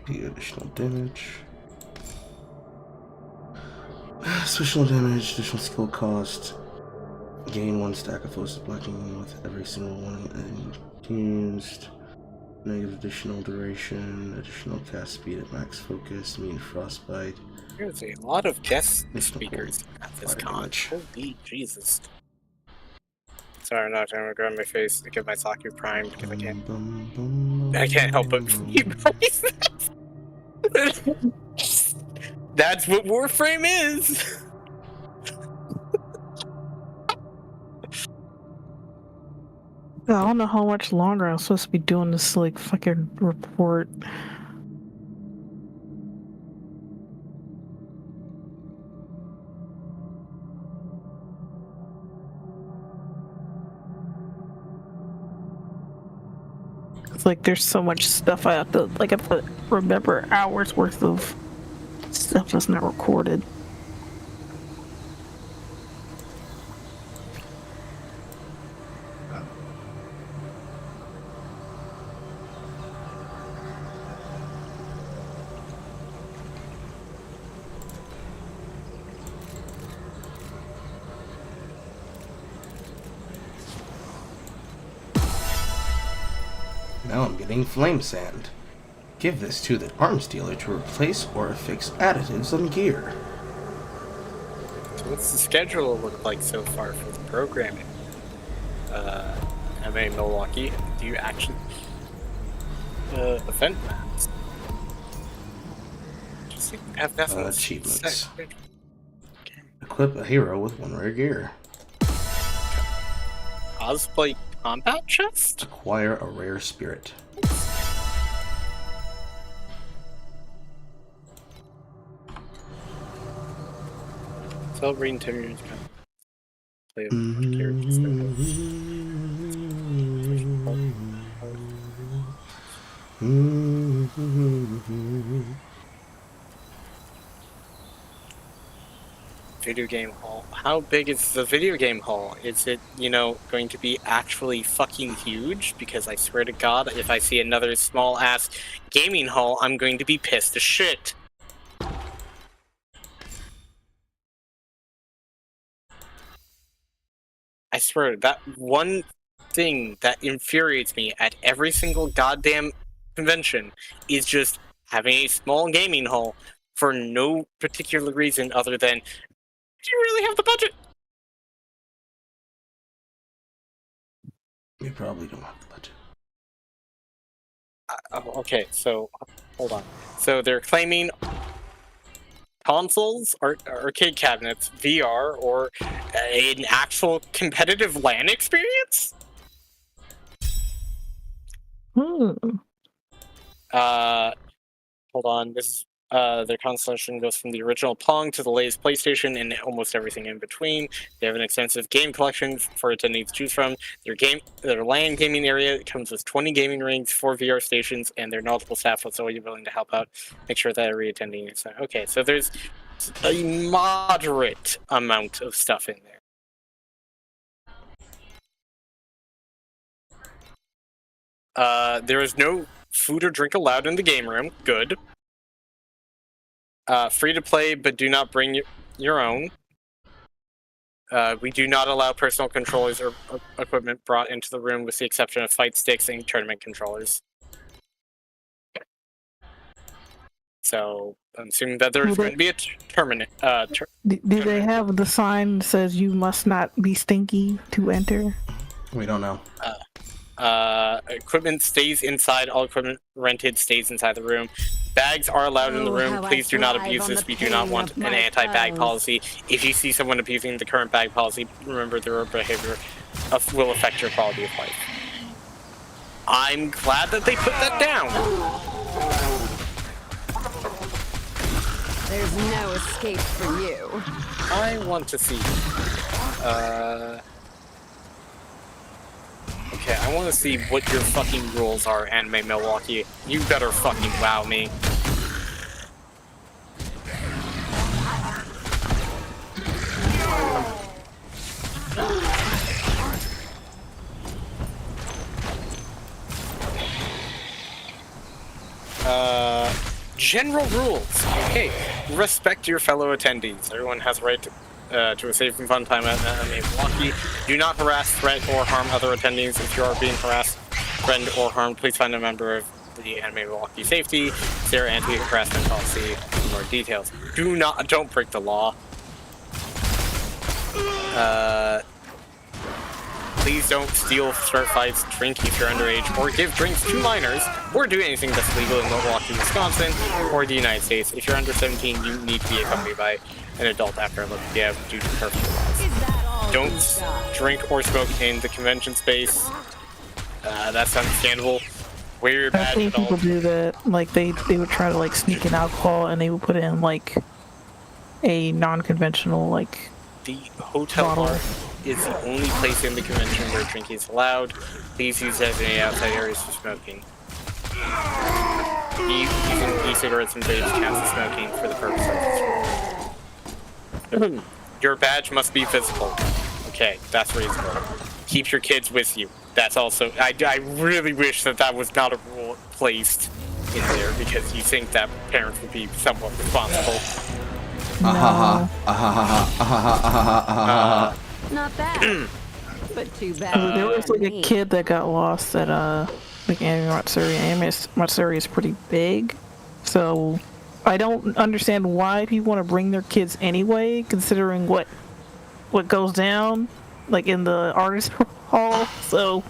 The additional damage. Special damage, additional skill cost. Gain 1 stack of focus blocking with every single one used. Negative additional duration, additional cast speed at max focus, mean frostbite. There's a lot of guest speakers at this con. Holy Jesus. Sorry, I'm not trying to grab my face to get my Saku Prime because I can't help but voice that. That's what Warframe is. I don't know how much longer I'm supposed to be doing this, like, fucking report. It's like there's so much stuff I have to remember hours worth of stuff that's not recorded. Now I'm getting flame sand. Give this to the arms dealer to replace or affix additives on gear. So what's the schedule look like so far for the programming? MA Milwaukee, do you actually event maps? Just have nothing. Achievements. Equip a hero with 1 rare gear. Cosplay combat chest? Acquire a rare spirit. Celebrating 10 years ago. Play a characters Video game hall. How big is the video game hall? Is it, going to be actually fucking huge? Because I swear to God, if I see another small ass gaming hall, I'm going to be pissed as shit. I swear, that one thing that infuriates me at every single goddamn convention is just having a small gaming hall for no particular reason other than, do you really have the budget? You probably don't have the budget. Okay, so, hold on. So they're claiming consoles, arcade cabinets, VR, or an actual competitive LAN experience? Hold on, this is their console goes from the original Pong to the latest PlayStation and almost everything in between. They have an extensive game collection for attendees to choose from. Their LAN gaming area comes with 20 gaming rings, 4 VR stations, and their knowledgeable staff that's always willing to help out. Make sure that every attendee is okay. So there's a moderate amount of stuff in there. There is no food or drink allowed in the game room. Good. Free to play, but do not bring your own. We do not allow personal controllers or equipment brought into the room with the exception of fight sticks and tournament controllers. So, I'm assuming that there's going to be a tournament. Do they have the sign that says you must not be stinky to enter? We don't know. Equipment stays inside. All equipment rented stays inside the room. Bags are allowed in the room. Please do not abuse this. We do not want an anti-bag policy. If you see someone abusing the current bag policy, remember their behavior will affect your quality of life. I'm glad that they put that down. There's no escape for you. I want to see. Okay, I want to see what your fucking rules are, Anime Milwaukee. You better fucking wow me. General rules. Okay, respect your fellow attendees. Everyone has a right to a safe and fun time at Milwaukee. Do not harass, threat, or harm other attendees. If you are being harassed, threatened, or harmed, please find a member of the Anime Milwaukee Safety. Their anti-harassment policy for more details. Don't break please don't steal, start fights, drink if you're underage, or give drinks to minors, or do anything that's legal in Milwaukee, Wisconsin, or the United States. If you're under 17, you need to be accompanied by an adult after 11 p.m. due to curfew laws. Don't drink or smoke in the convention space. That's understandable. Wear your badge I've seen at all. people do that. Like they would try to like sneak in alcohol and they would put it in like a non-conventional like the hotel bar is the only place in the convention where drinking is allowed. Please use designated outside areas for smoking. Using e-cigarettes and vapes counts as smoking for the purpose of this rule. Your badge must be visible. Okay, that's reasonable. Keep your kids with you. That's also... I really wish that was not a rule placed in there, because you think that parents would be somewhat responsible. No. Not bad. But too bad. There was like a kid that got lost at like Anime Matsuri. Anime Matsuri is pretty big, so I don't understand why people want to bring their kids anyway, considering what goes down like in the artist hall. So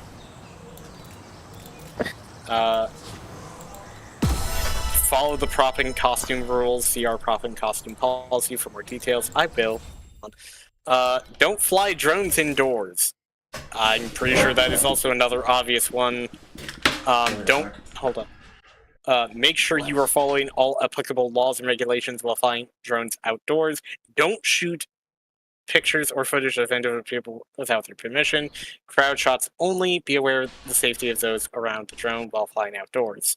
follow the prop and costume rules. See our prop and costume policy for more details. I will. Don't fly drones indoors. I'm pretty sure that is also another obvious one. Hold on. Make sure you are following all applicable laws and regulations while flying drones outdoors. Don't shoot pictures or footage of individual people without their permission. Crowd shots only. Be aware of the safety of those around the drone while flying outdoors.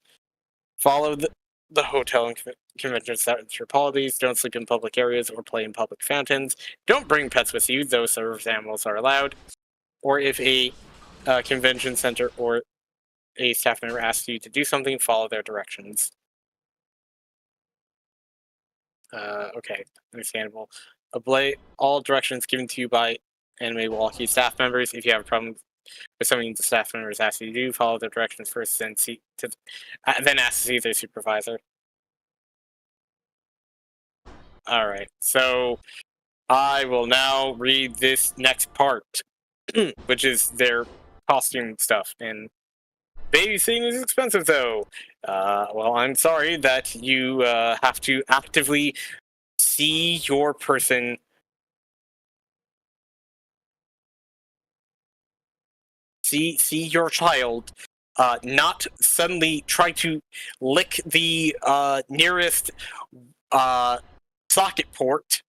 Follow the hotel and convention center policies. Don't sleep in public areas or play in public fountains. Don't bring pets with you, though service animals are allowed. Or if a convention center or a staff member asks you to do something, follow their directions. Okay, understandable. Obey all directions given to you by Anime Milwaukee staff members. If you have a problem with something the staff members ask you to do, follow their directions first, then ask to see their supervisor. Alright, so I will now read this next part, which is their costume stuff. And babysitting is expensive, though. Well, I'm sorry that you have to actively see your person see your child not suddenly try to lick the nearest socket port.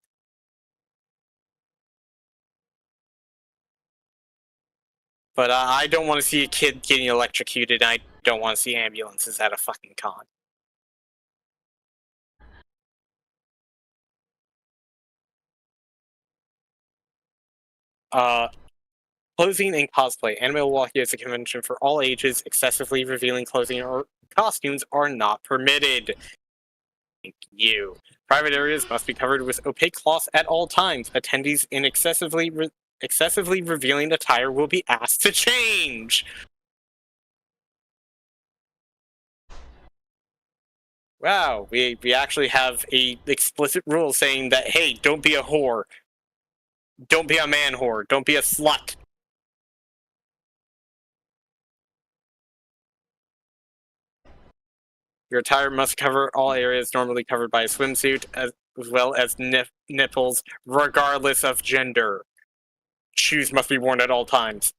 But I don't want to see a kid getting electrocuted. I don't want to see ambulances at a fucking con. Clothing and cosplay. Anime Milwaukee is a convention for all ages. Excessively revealing clothing or costumes are not permitted. Thank you. Private areas must be covered with opaque cloth at all times. Attendees in excessively revealing attire will be asked to change. Wow, we actually have a explicit rule saying that, hey, don't be a whore. Don't be a man whore. Don't be a slut. Your attire must cover all areas normally covered by a swimsuit, as well as nipples, regardless of gender. Shoes must be worn at all times.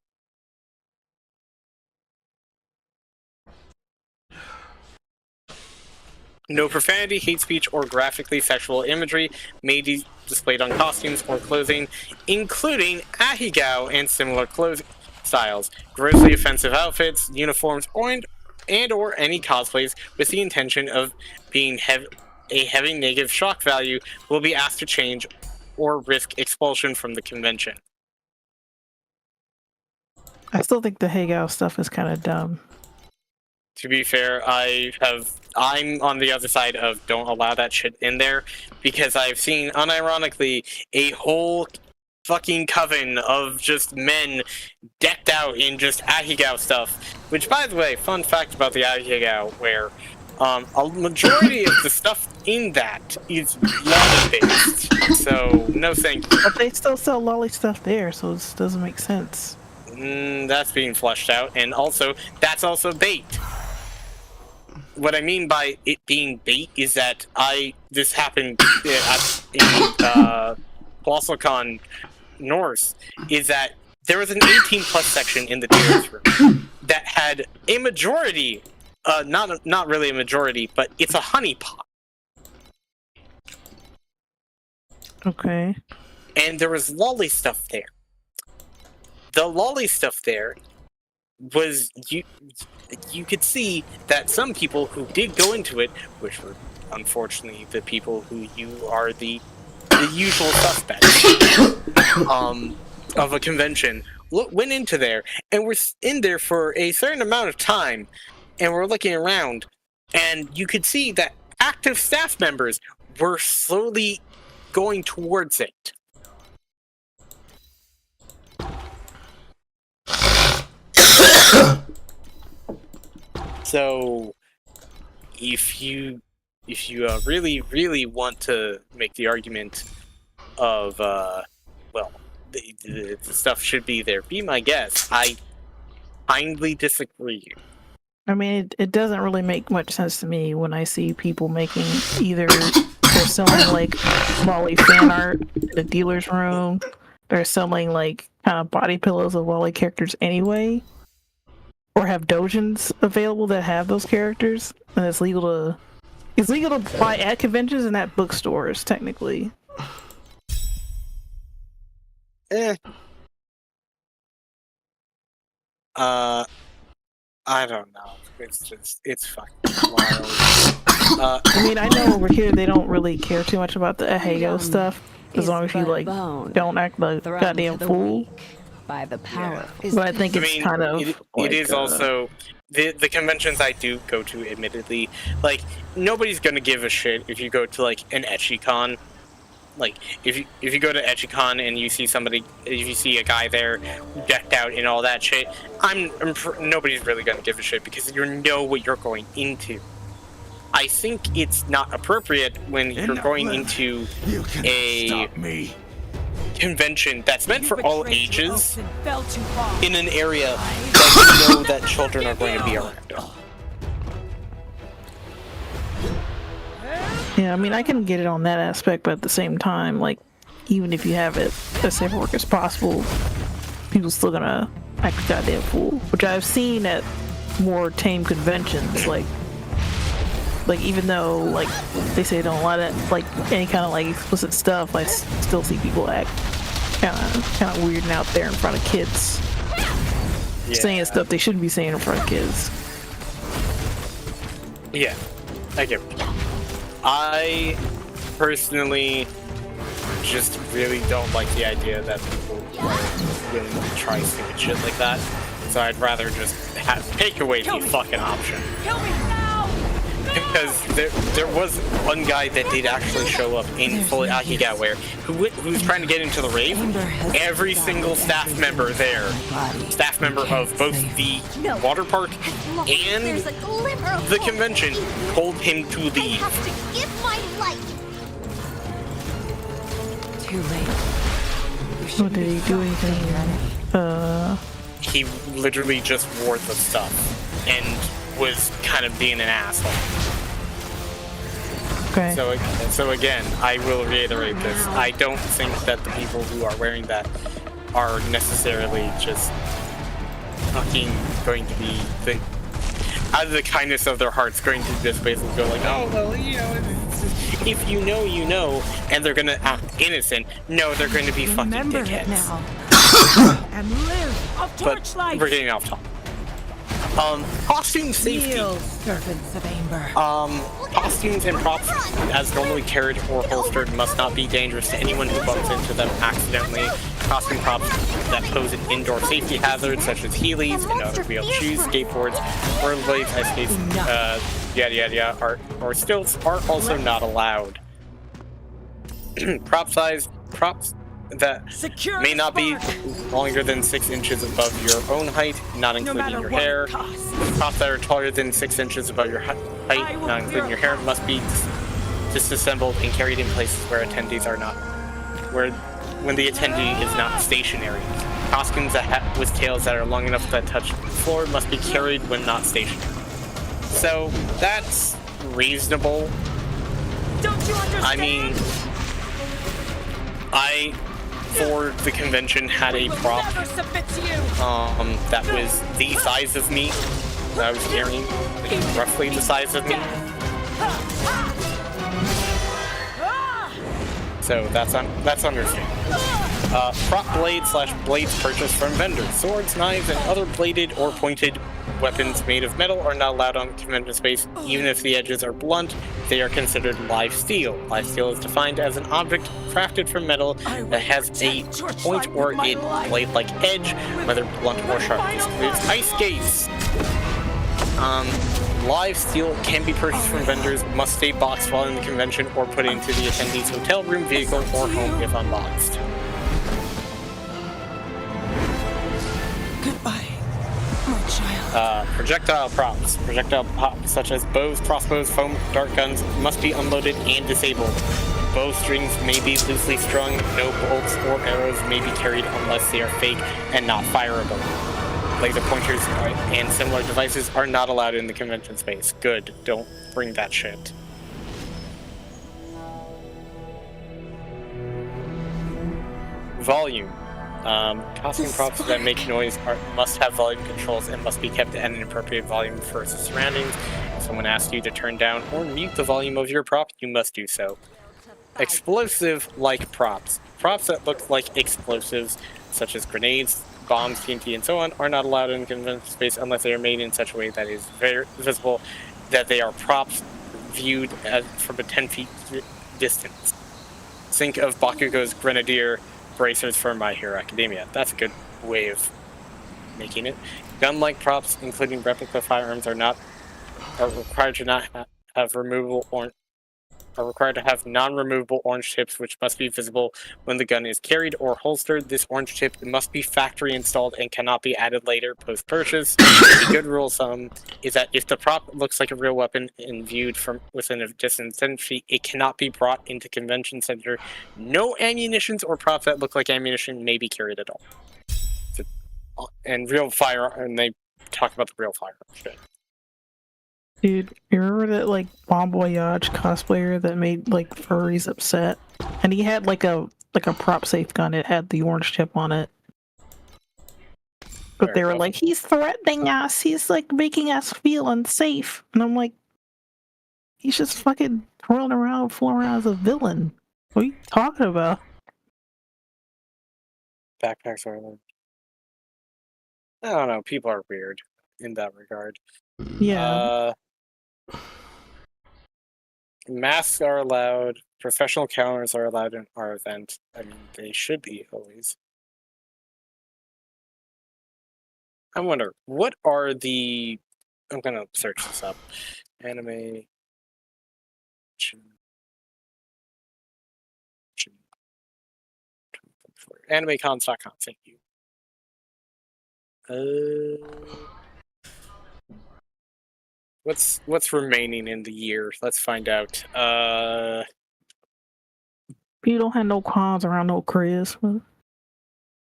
No profanity, hate speech, or graphically sexual imagery may be displayed on costumes or clothing, including ahegao and similar clothing styles, grossly offensive outfits, uniforms, or any cosplays with the intention of being a heavy negative shock value will be asked to change or risk expulsion from the convention. I still think the Hagao stuff is kind of dumb. To be fair, I'm on the other side of don't allow that shit in there, because I've seen, unironically, a whole fucking coven of just men decked out in just ahegao stuff. Which, by the way, fun fact about the ahegao, where a majority of the stuff in that is lolly-based. So, no thank you. But they still sell lolly stuff there, so it doesn't make sense. That's being fleshed out, and also, that's also bait. What I mean by it being bait is that this happened in Colossal Con North, is that there was an 18+ section in the dealer's room that had a majority, not really a majority, but it's a honey pot. Okay. And there was lolly stuff there. The lolly stuff there was, you could see that some people who did go into it, which were unfortunately the people who you are the usual suspects of a convention, went into there and were in there for a certain amount of time, and were looking around, and you could see that active staff members were slowly going towards it. So, if you really want to make the argument of, well, the stuff should be there, be my guest. I kindly disagree. I mean, it doesn't really make much sense to me when I see people making either they're selling like lolly fan art in the dealer's room, they're selling like kind of body pillows of lolly characters anyway, or have dojins available that have those characters, and it's legal to buy at conventions and at bookstores technically. I don't know. It's fucking wild. I mean, I know over here they don't really care too much about the Ahego stuff, as long as you like don't act like a goddamn fool. By the power. But I think it's kind of it is also the conventions I do go to, admittedly, like, nobody's gonna give a shit if you go to like an ecchi-con. Like, if you go to ecchi-con and you see a guy there decked out and all that shit, nobody's really gonna give a shit because you know what you're going into. I think it's not appropriate when you're going into a convention that's meant for all ages in an area that you know that children are going to be around. Yeah, I mean, I can get it on that aspect, but at the same time, like, even if you have it as safe work as possible, people still gonna act a goddamn fool, which I've seen at more tame conventions, like even though, like, they say don't let it, like, any kind of, like, explicit stuff, I still see people act kind of weird and out there in front of kids. Yeah. Saying stuff they shouldn't be saying in front of kids. Yeah, I get it. I personally just really don't like the idea that people are willing to try stupid shit like that. So I'd rather just take away the fucking option. Kill me now! Because there was one guy that did actually show up in full Akiga wear who was trying to get into the rave. Every single staff member there, staff member of both the water park and the convention, told him to leave. I have to give my life. Too late. What did he do anything? He literally just wore the stuff and was kind of being an asshole. Okay. So again, I will reiterate this. I don't think that the people who are wearing that are necessarily just fucking going to be out of the kindness of their hearts going to just basically go like, oh, well, you know, if you know, you know, and they're gonna act innocent. No, they're going to be fucking dickheads. Now. And live of Torchlight. We're getting off topic. Costume safety. Servants of Amber. Costumes and props, as normally carried or holstered, must not be dangerous to anyone who bumps into them accidentally. Costume props that pose an indoor safety hazard, such as Heelys and other-wheeled shoes, skateboards, rollerblades, ice skates, yada yada yada, or stilts are also not allowed. Props that may not be longer than 6 inches above your own height, not including your hair. Props that are taller than 6 inches above your height, not including your hair, must be disassembled and carried in places where attendees are not, when the attendee is not stationary. costumes with tails that are long enough to touch the floor must be carried when not stationary. So that's reasonable. Don't you understand? I mean, I, for the convention, had a prop that was the size of me that I was carrying, like roughly the size of me. So that's understandable. Prop blades/blades purchased from vendors. Swords, knives, and other bladed or pointed weapons made of metal are not allowed on convention space. Even if the edges are blunt, they are considered live steel. Live steel is defined as an object crafted from metal that has a point or a blade-like edge, whether blunt or sharp. This includes ice skates. Live steel can be purchased from vendors, must stay boxed while in the convention, or put into the attendee's hotel room, vehicle, or home if unboxed. Goodbye, my child. Projectile props. Projectile props such as bows, crossbows, foam, dart guns must be unloaded and disabled. Bowstrings may be loosely strung. No bolts or arrows may be carried unless they are fake and not fireable. Laser pointers and similar devices are not allowed in the convention space. Good. Don't bring that shit. Volume. Costume props that make noise must have volume controls and must be kept at an appropriate volume for its surroundings. If someone asks you to turn down or mute the volume of your prop, you must do so. Explosive-like props. Props that look like explosives, such as grenades, bombs, TNT, and so on, are not allowed in the convention space unless they are made in such a way that is very visible that they are props viewed from a 10 feet distance. Think of Bakugo's Grenadier bracers for My Hero Academia. That's a good way of making it. Gun-like props, including replica firearms, are required to not have removable or are required to have non-removable orange tips, which must be visible when the gun is carried or holstered. This orange tip must be factory installed and cannot be added later post-purchase. A good rule of thumb is that if the prop looks like a real weapon and viewed from within a distance 10 feet, it cannot be brought into convention center. No ammunitions or props that look like ammunition may be carried at all. And real fire, and they talk about the real firearm shit. Dude, you remember that like Bon Voyage cosplayer that made like furries upset? And he had like a prop safe gun. It had the orange tip on it. But they were like, he's threatening us. He's like making us feel unsafe. And I'm like, he's just fucking fooling around as a villain. What are you talking about? Backpacks are like, I don't know. People are weird in that regard. Yeah. Masks are allowed. Professional counters are allowed in our event. I mean, they should be always. I wonder, what are the... I'm gonna search this up. Anime... AnimeCons.com, thank you. What's remaining in the year? Let's find out. You don't have no cons around no Christmas.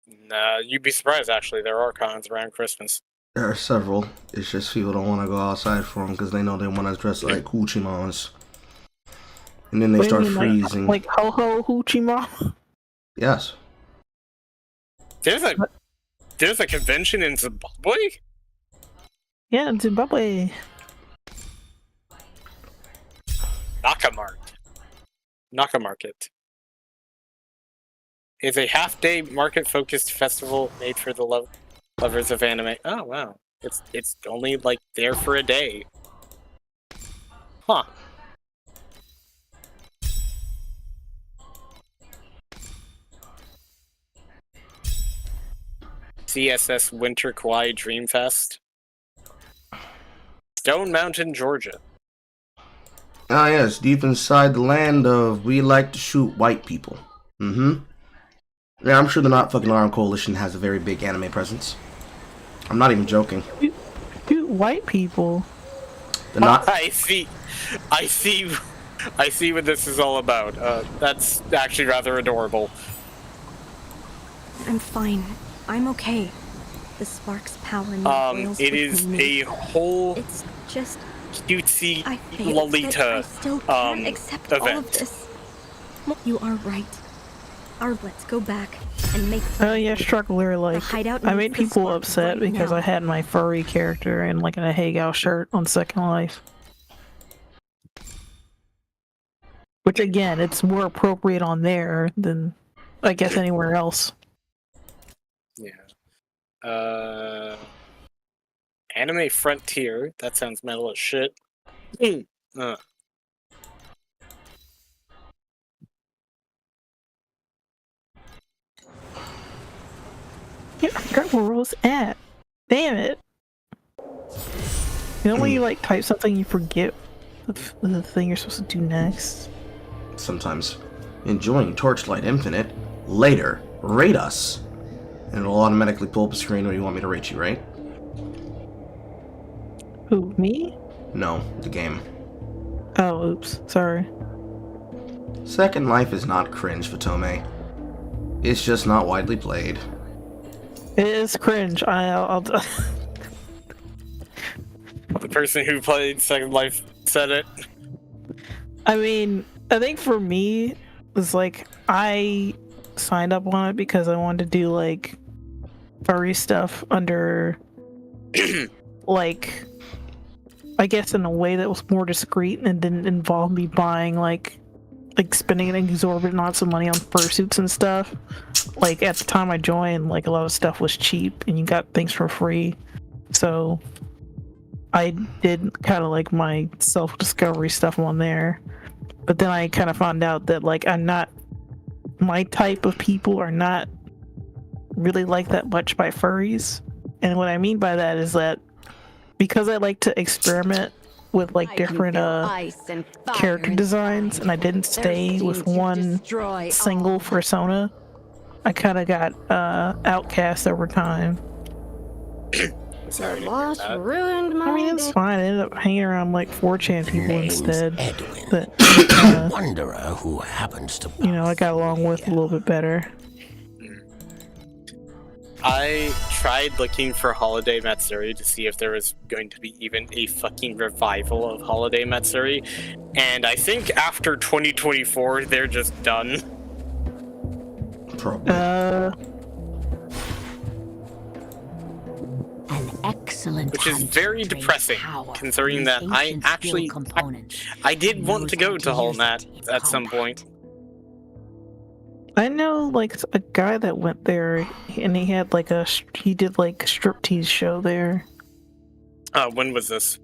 Nah, you'd be surprised actually. There are cons around Christmas. There are several. It's just people don't want to go outside for them because they know they want to dress like Hoochie Mons. And then they start freezing. Like ho-ho Hoochie Mom? Yes. There's a convention in Zimbabwe? Yeah, in Zimbabwe. Nakamarket is a half-day market-focused festival made for the lovers of anime. Oh wow, it's only like there for a day. Huh. CSS Winter Kawaii Dream Fest. Stone Mountain, Georgia. Ah yes, deep inside the land of we like to shoot white people. Mm-hmm. Yeah, I'm sure the Not Fucking Alarm Coalition has a very big anime presence. I'm not even joking. Dude, white people. The not. I see what this is all about. That's actually rather adorable. I'm fine. I'm okay. The spark's power boils it is within me. a whole It's just cutesy I failed, Lolita but I still can't accept all of event. this. You are right. Let's go back and make. Oh yeah, Struggler, like, hideout I needs made the people spark upset right because now. I had my furry character in like a Hagao shirt on Second Life. Which again, it's more appropriate on there than, I guess, anywhere else. Yeah. Anime Frontier. That sounds metal as shit. Yeah, I forgot where I was at. Damn it. You know when you like type something, you forget the thing you're supposed to do next? Sometimes. Enjoying Torchlight Infinite. Later, rate us. And it'll automatically pull up a screen where you want me to rate you, right? Who, me? No, the game. Oh, oops. Sorry. Second Life is not cringe, Fatome. It's just not widely played. It is cringe. I'll The person who played Second Life said it. I mean, I think for me, it's like, I signed up on it because I wanted to do, like, furry stuff under, like, I guess in a way that was more discreet and didn't involve me buying, like spending an exorbitant amounts of money on fursuits and stuff. Like, at the time I joined, like, a lot of stuff was cheap and you got things for free. So I did kind of like my self-discovery stuff on there. But then I kind of found out that, like, my type of people are not really like that much by furries. And what I mean by that is that because I like to experiment with, like, different character designs, and I didn't stay with one single persona, I kind of got outcast over time. Sorry. Loss ruined my. I mean, it's fine. I ended up hanging around, like, 4chan people instead. Edwin. Wanderer who happens to. You know, I got along with a little bit better. I tried looking for Holiday Matsuri to see if there was going to be even a fucking revival of Holiday Matsuri, and I think after 2024 they're just done. Probably. An excellent. Which is very depressing, considering that I did want to go to Holmat at some point. I know, like, a guy that went there, and he had, like, he did, like, a striptease show there. When was this?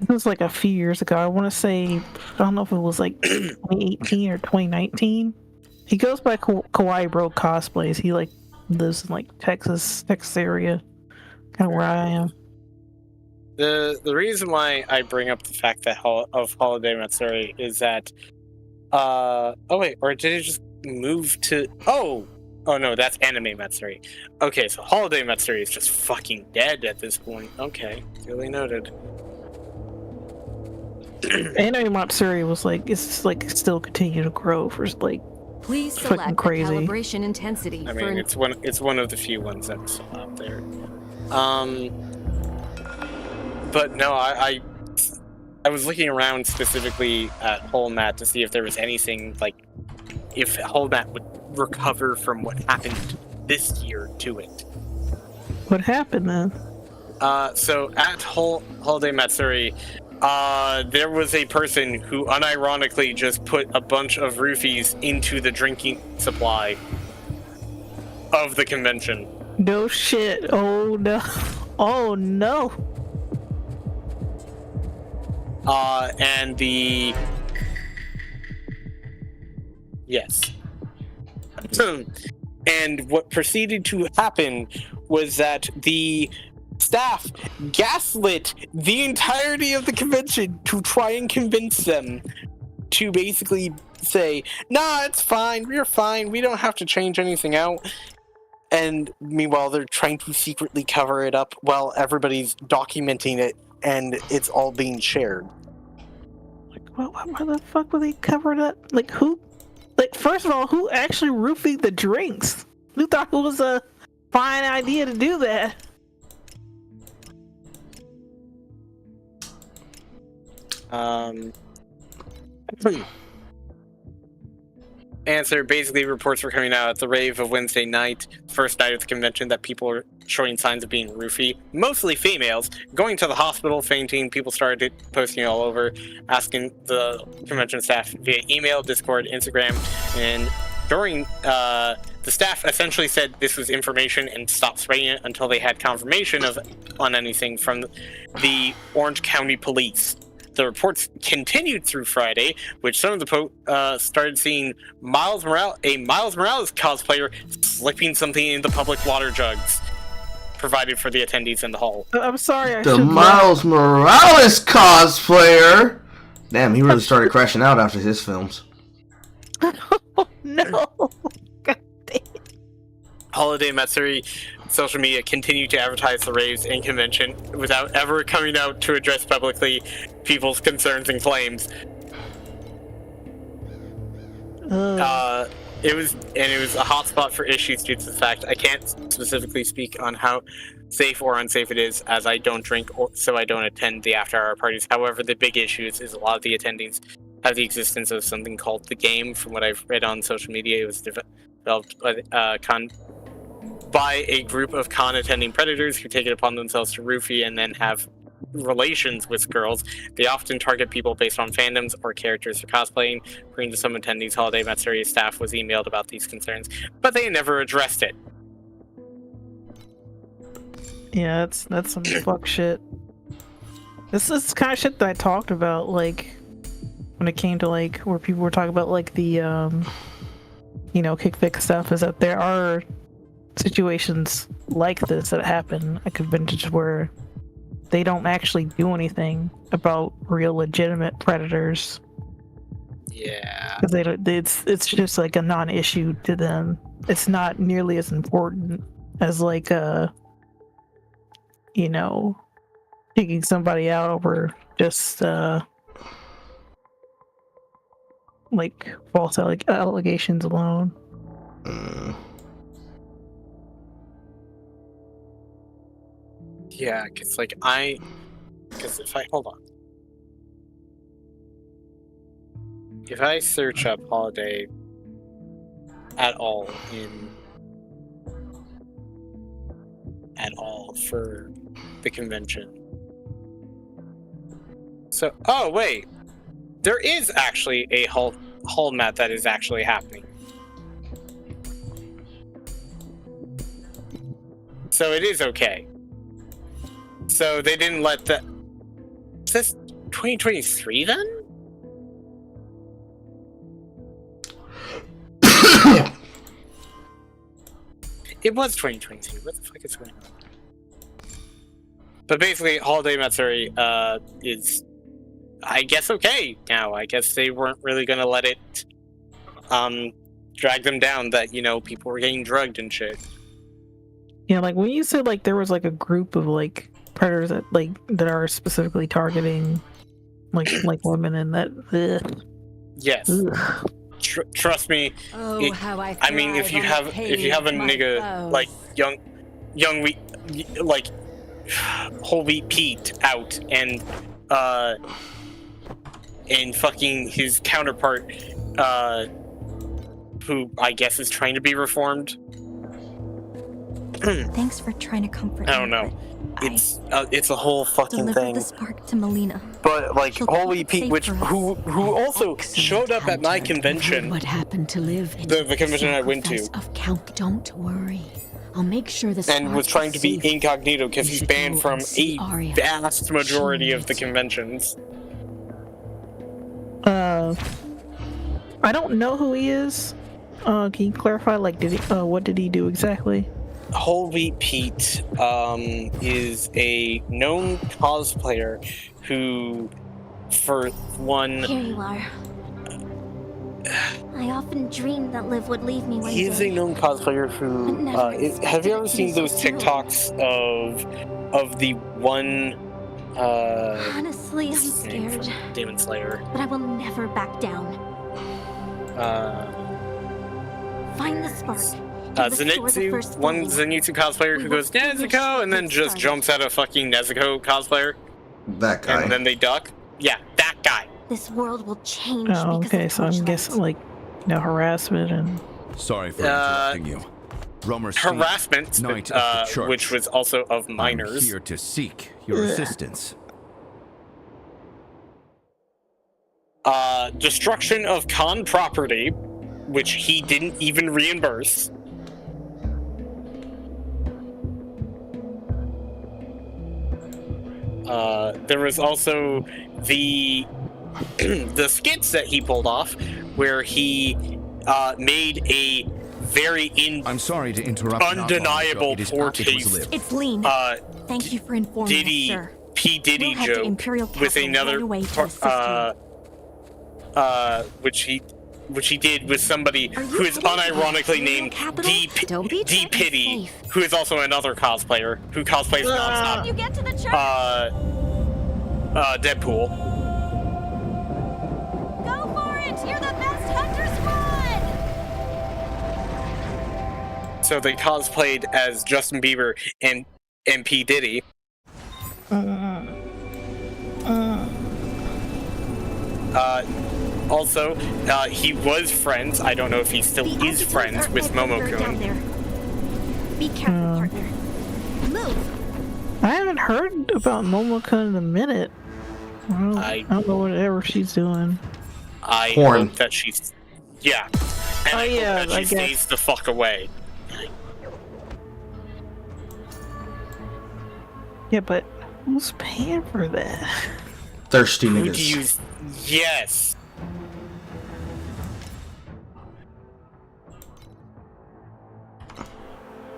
It was, like, a few years ago. I want to say, I don't know if it was, like, 2018 or 2019. He goes by Kawaii Bro Cosplays. He, like, lives in, like, Texas area. Kind of where I am. The reason why I bring up the fact that of Holiday Matsuri is that, oh wait, or did it just move to? Oh no, that's Anime Matsuri. Okay, so Holiday Matsuri is just fucking dead at this point. Okay, duly noted. Anime Matsuri was like, it's like still continue to grow for like. Please fucking select crazy. calibration intensity. I mean, it's one of the few ones that's still out there. But no, I was looking around specifically at Holmat to see if there was anything, like, if Holmat would recover from what happened this year to it. What happened then? So at Holiday Matsuri, there was a person who unironically just put a bunch of roofies into the drinking supply of the convention. No shit. Oh no. Oh no. And the... Yes. And what proceeded to happen was that the staff gaslit the entirety of the convention to try and convince them to basically say, nah, it's fine, we're fine, we don't have to change anything out. And meanwhile, they're trying to secretly cover it up while everybody's documenting it and it's all being shared. Like, why the fuck would they cover that? Like, who? Like, first of all, who actually roofied the drinks? Who thought it was a fine idea to do that. Answer, basically reports were coming out at the rave of Wednesday night, first night of the convention, that people were showing signs of being roofy, mostly females, going to the hospital, fainting. People started posting all over, asking the convention staff via email, Discord, Instagram, and during, the staff essentially said this was information and stopped spreading it until they had confirmation on anything from the Orange County Police. The reports continued through Friday, which some of the started seeing a Miles Morales cosplayer slipping something in the public water jugs provided for the attendees in the hall. I'm sorry, the Miles Morales cosplayer. Damn, he really started crashing out after his films. No. God damn. Holiday Matsuri social media continue to advertise the raves and convention without ever coming out to address publicly people's concerns and claims. It was a hotspot for issues due to the fact I can't specifically speak on how safe or unsafe it is, as I don't drink, so I don't attend the after-hour parties. However, the big issue is a lot of the attendees have the existence of something called the game. From what I've read on social media, it was developed by a group of con-attending predators who take it upon themselves to roofie and then have relations with girls. They often target people based on fandoms or characters for cosplaying. According to some attendees, Holiday Matsuri staff was emailed about these concerns, but they never addressed it. Yeah, that's some fuck shit. This is the kind of shit that I talked about, like, when it came to, like, where people were talking about, like, the, kick fix stuff, is that there are situations like this that happen at conventions where they don't actually do anything about real legitimate predators. Yeah. Because it's just like a non-issue to them. It's not nearly as important as like taking somebody out over just like false allegations alone. Yeah, because if I hold on, if I search up Holiday at all for the convention, so wait, there is actually a hall mat that is actually happening. So it is okay. So they didn't let the... Is this 2023 then? It was 2023. What the fuck is going on? But basically, Holiday Matsuri is, I guess, okay now. I guess they weren't really gonna let it drag them down that, people were getting drugged and shit. Yeah, like when you said like there was like a group of like predators that are specifically targeting like women and that. Ugh. Yes. Trust me. How I mean, if you have a nigga like young wheat, like whole wheat Pete out and fucking his counterpart, who I guess is trying to be reformed. Thanks for trying to comfort me. I don't know. It's a whole fucking thing. The spark to Melina. But like Holy Pete, who also showed up at my convention. What happened to live in the convention I went to. Of Count, don't worry. I'll make sure the and was trying to be incognito because he's banned from a vast majority of the conventions. I don't know who he is. Can you clarify? Like, what did he do exactly? Whole Wheat Pete is a known cosplayer who, for one... Here you are. I often dreamed that Liv would leave me one He is day. a known cosplayer who... have you ever seen those TikToks of the one... Honestly, I'm scared. Demon Slayer. But I will never back down. Find the spark. Zenitsu, one Zenitsu cosplayer who goes Nezuko and then just jumps at a fucking Nezuko cosplayer. That guy. And then they duck. Yeah, that guy. This world will change. Oh, okay, so I'm guessing like, harassment and. Sorry for interrupting you. Romer Harassment, Knight of the Church. which was also of minors. I'm here to seek your assistance. Destruction of Khan property, which he didn't even reimburse. There was also the the skits that he pulled off, where he made a very I'm sorry to interrupt. undeniable poor taste. It's Lean. Thank you for informing us, sir. P. Diddy We'll head to joke Imperial with Castle another right away to assist which he did with somebody who is unironically named D Pity, who is also another cosplayer who cosplays nonstop. You get to the church. Deadpool. Go for it! You're the best hunter squad! So they cosplayed as Justin Bieber and P. Diddy. Also, he was friends. I don't know if he still is friends with Momo-kun. Be careful, partner. Move. I haven't heard about Momo-kun in a minute. I don't know whatever she's doing. I hope that she's... Yeah. And I hope that I she stays the fuck away. Yeah, but who's paying for that? Thirsty Who niggas. do you... Yes.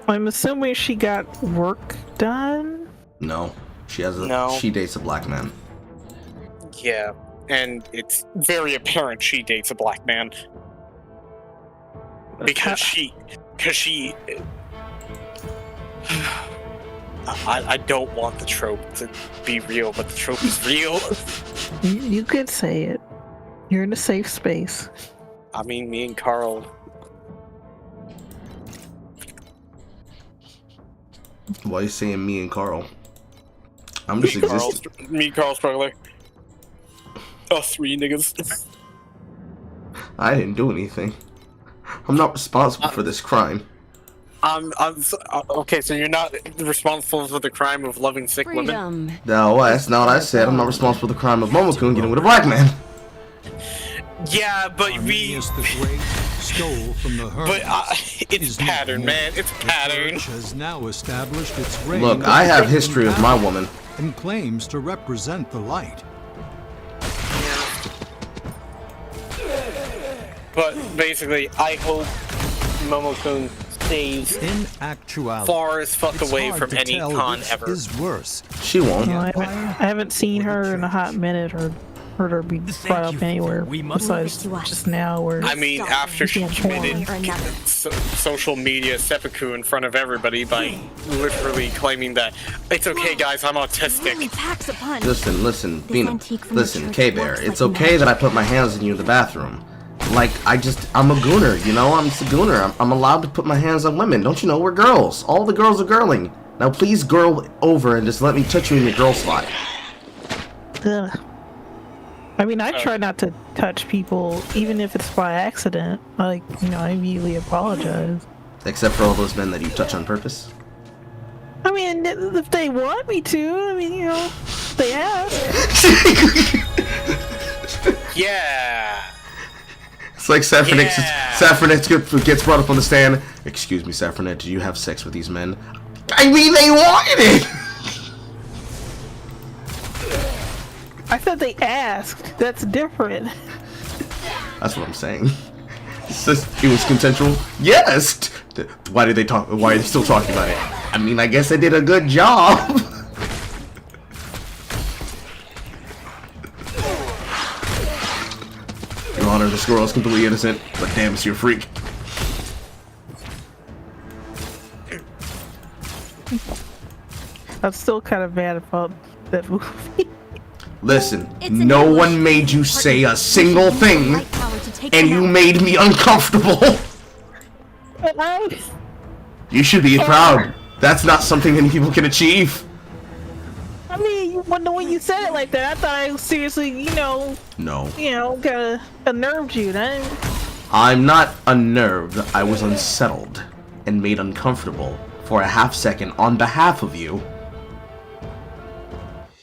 I'm assuming she got work done? No. She has a she dates a black man. Yeah. And it's very apparent she dates a black man. Because she I don't want the trope to be real, but the trope is real. You could say it. You're in a safe space. I mean, me and Carl. Why are you saying me and Carl? I'm just existing. Me, Carl Struggler. Us three niggas. I didn't do anything. I'm not responsible for this crime. Okay, so you're not responsible for the crime of loving sick women? No, that's not what I said. I'm not responsible for the crime of Momo-kun getting with a black man. Yeah, but we... stole from the but it's pattern, man. It's pattern. Has now established its reign. Look, I have history with my woman. And claims to represent the light. But basically, I hope Momo-kun stays in actuality far as fuck away from any con ever. Is worse. She won't. No, I haven't seen her in a hot minute or heard her be brought up anywhere besides just now. Where I mean, after she committed social media seppuku in front of everybody by literally claiming that it's okay, guys, I'm autistic. Listen, Bina. Listen, K-Bear. It's okay that I put my hands on you in the bathroom. Like, I'm a gooner, you know? I'm just a gooner. I'm allowed to put my hands on women. Don't you know? We're girls. All the girls are girling. Now, please girl over and just let me touch you in your girl spot. Ugh. I mean, I try not to touch people, even if it's by accident. Like, I immediately apologize. Except for all those men that you touch on purpose? I mean, if they want me to, I mean, they ask. Yeah. It's like Saffronet gets brought up on the stand. Excuse me, Saffronet, did you have sex with these men? I mean, they wanted it! I said they asked. That's different. That's what I'm saying. It was consensual? Yes! Why did they talk? Why are they still talking about it? I mean, I guess I did a good job. Your Honor, this girl is completely innocent, but damn, is you a freak. I'm still kind of mad about that movie. Listen, no one made you say a single thing, and you made me uncomfortable. You should be proud. That's not something many people can achieve. I mean, when you said it like that, I thought I seriously, No. kind of unnerved you. I'm not unnerved. I was unsettled and made uncomfortable for a half second on behalf of you.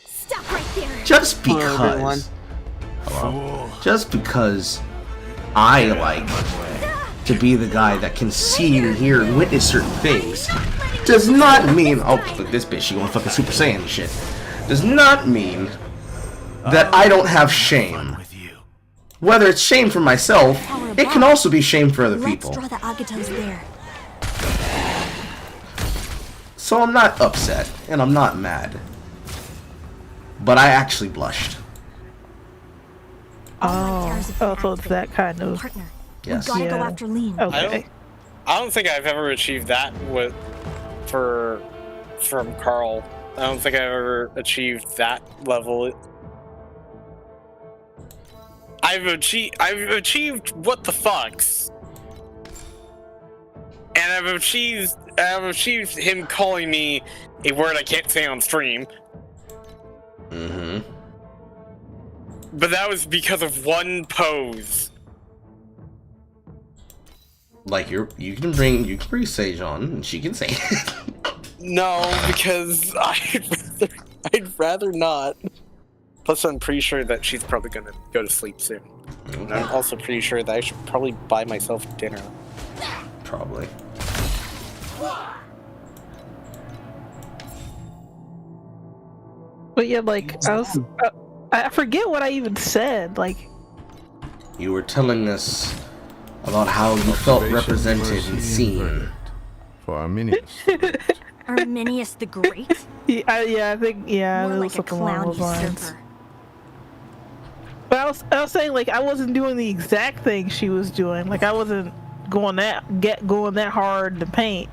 Stop right there. Just because. Hello? Just because I like to be the guy that can see and hear and witness certain things does not mean, oh, look, this bitch, she going fucking Super Saiyan and shit. Does not mean that I don't have shame. Whether it's shame for myself, it can also be shame for other people. Let's draw the Agatos there. So I'm not upset, and I'm not mad. But I actually blushed. Oh, so it's that kind of... Yes. We gotta go after Lean. Okay. I don't think I've ever achieved that from Carl. I don't think I've ever achieved that level. I've achieved what the fucks, and I've achieved him calling me a word I can't say on stream. But that was because of one pose. Like you can bring Sage on, and she can say it. No, because I'd rather not. Plus, I'm pretty sure that she's probably gonna go to sleep soon. And I'm also pretty sure that I should probably buy myself dinner. Probably. But yeah, like I forget what I even said. Like, you were telling us about how you felt represented and seen. For Arminius. Arminius the Great? I think there More was like a something along clown those lines. usurper. But I was saying, like, I wasn't doing the exact thing she was doing. Like, I wasn't going that hard to paint.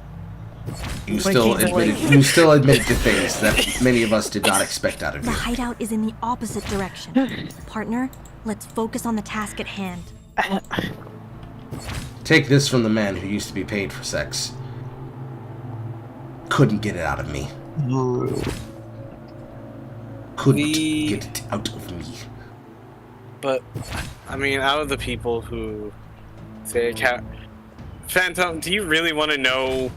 You still admitted to things that many of us did not expect out of The you. hideout is in the opposite direction. Partner, let's focus on the task at hand. Take this from the man who used to be paid for sex. Couldn't get it out of me. Couldn't get it out of me. But, I mean, out of the people who say Phantom, do you really want to know?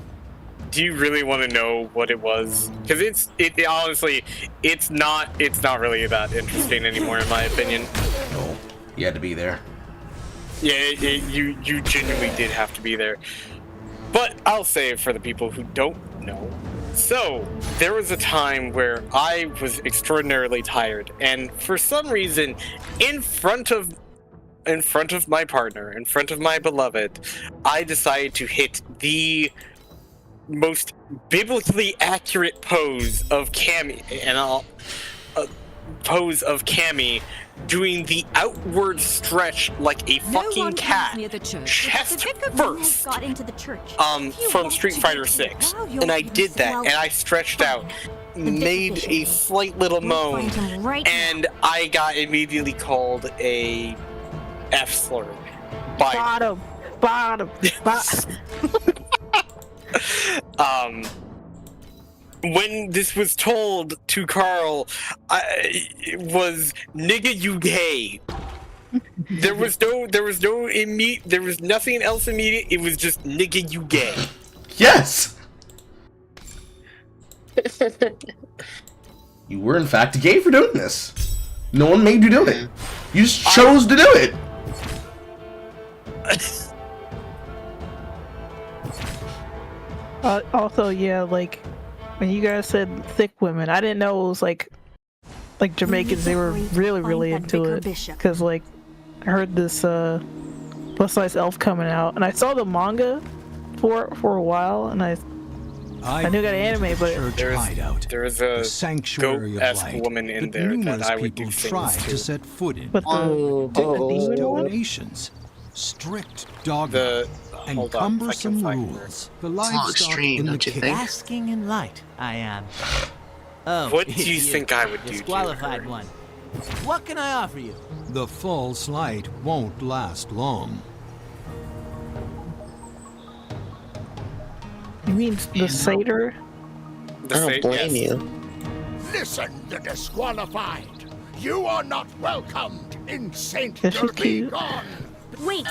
Do you really want to know what it was? Because it honestly, it's not really that interesting anymore, in my opinion. No, you had to be there. Yeah, you genuinely did have to be there. But I'll say it for the people who don't know. So, there was a time where I was extraordinarily tired, and for some reason, in front of my partner, in front of my beloved, I decided to hit the most biblically accurate pose of Cammy, doing the outward stretch like a fucking cat, chest first, from Street Fighter 6. And I did that, and I stretched out, made a slight little moan, and I got immediately called a F-slur. Bottom. When this was told to Carl, it was nigga you gay. There was nothing else immediate. It was just nigga you gay. Yes. You were in fact gay for doing this. No one made you do it. You just chose to do it. Also, yeah, like when you guys said thick women, I didn't know it was like Jamaicans. They were really into it because like I heard this plus size elf coming out, and I saw the manga for a while, and I knew it got anime, but there is a goat-esque woman in there that I would do things to set foot in. But these donations, strict dogma, and cumbersome rules. The livestock in the cave. Basking in light, I am. Oh, what do you think I would do? Disqualified one. What can I offer you? The false light won't last long. You mean the satyr? I don't blame you. Listen, the disqualified. You are not welcomed in Saint Is she Derby cute? Gone. Wait!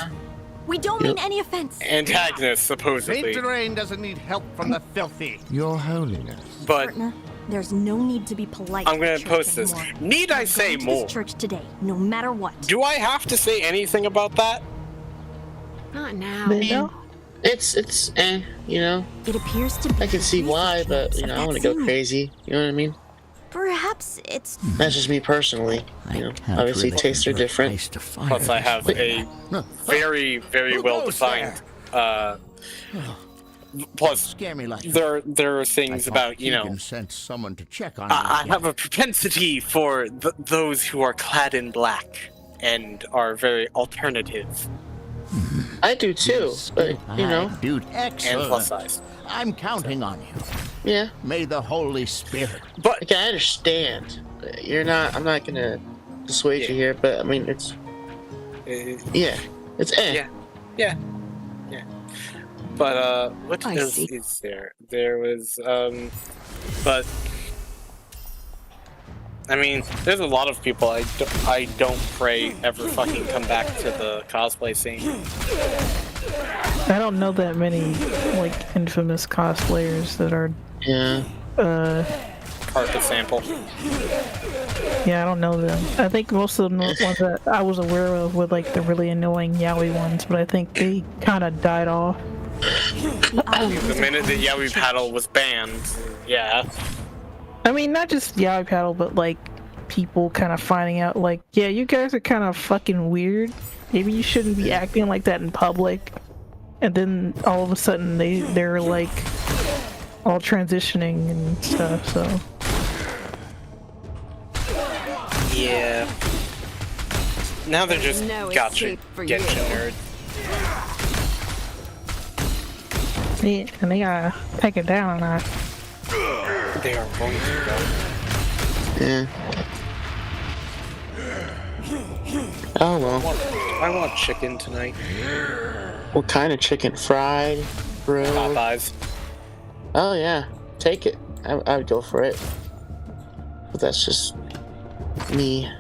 We don't mean any offense. Antagonist, supposedly. Saint Terrain doesn't need help from the filthy. Your Holiness. But Partner, there's no need to be polite. I'm gonna to post church this. anymore. Need I say Going to more? this church today, no matter what. Do I have to say anything about that? Not now. It's you know. It appears to be. I can see why, but you know, I want to go crazy. You know what I mean? Perhaps it's. That's just me personally. You know, obviously tastes are different. Plus, I have a very, very well defined. Plus, there are things about send someone to check on I have a propensity for those who are clad in black and are very alternative. I do too, but you know, dude, excellent. And plus size. I'm counting on you. Yeah. May the Holy Spirit. But okay, I understand. You're not. I'm not gonna dissuade you here, but I mean, it's. Yeah, it's Yeah. But what else is there? There was but I mean, there's a lot of people I don't pray ever fucking come back to the cosplay scene. I don't know that many like infamous cosplayers that are. Yeah. Carpet sample. Yeah, I don't know them. I think most of them are ones that I was aware of were like the really annoying yaoi ones, but I think they kind of died off. The minute the yaoi paddle was banned, yeah. I mean, not just yaoi paddle, but like people kind of finding out, like, yeah, you guys are kind of fucking weird. Maybe you shouldn't be acting like that in public. And then all of a sudden they're like all transitioning and stuff. So. Yeah. Now they're just gotcha nerd. Yeah, and they gotta take it down a notch. They are going to go. Yeah. Oh well. I want chicken tonight. What kind of chicken? Fried? Grilled? Popeyes. Oh yeah, take it. I would go for it. But that's just me.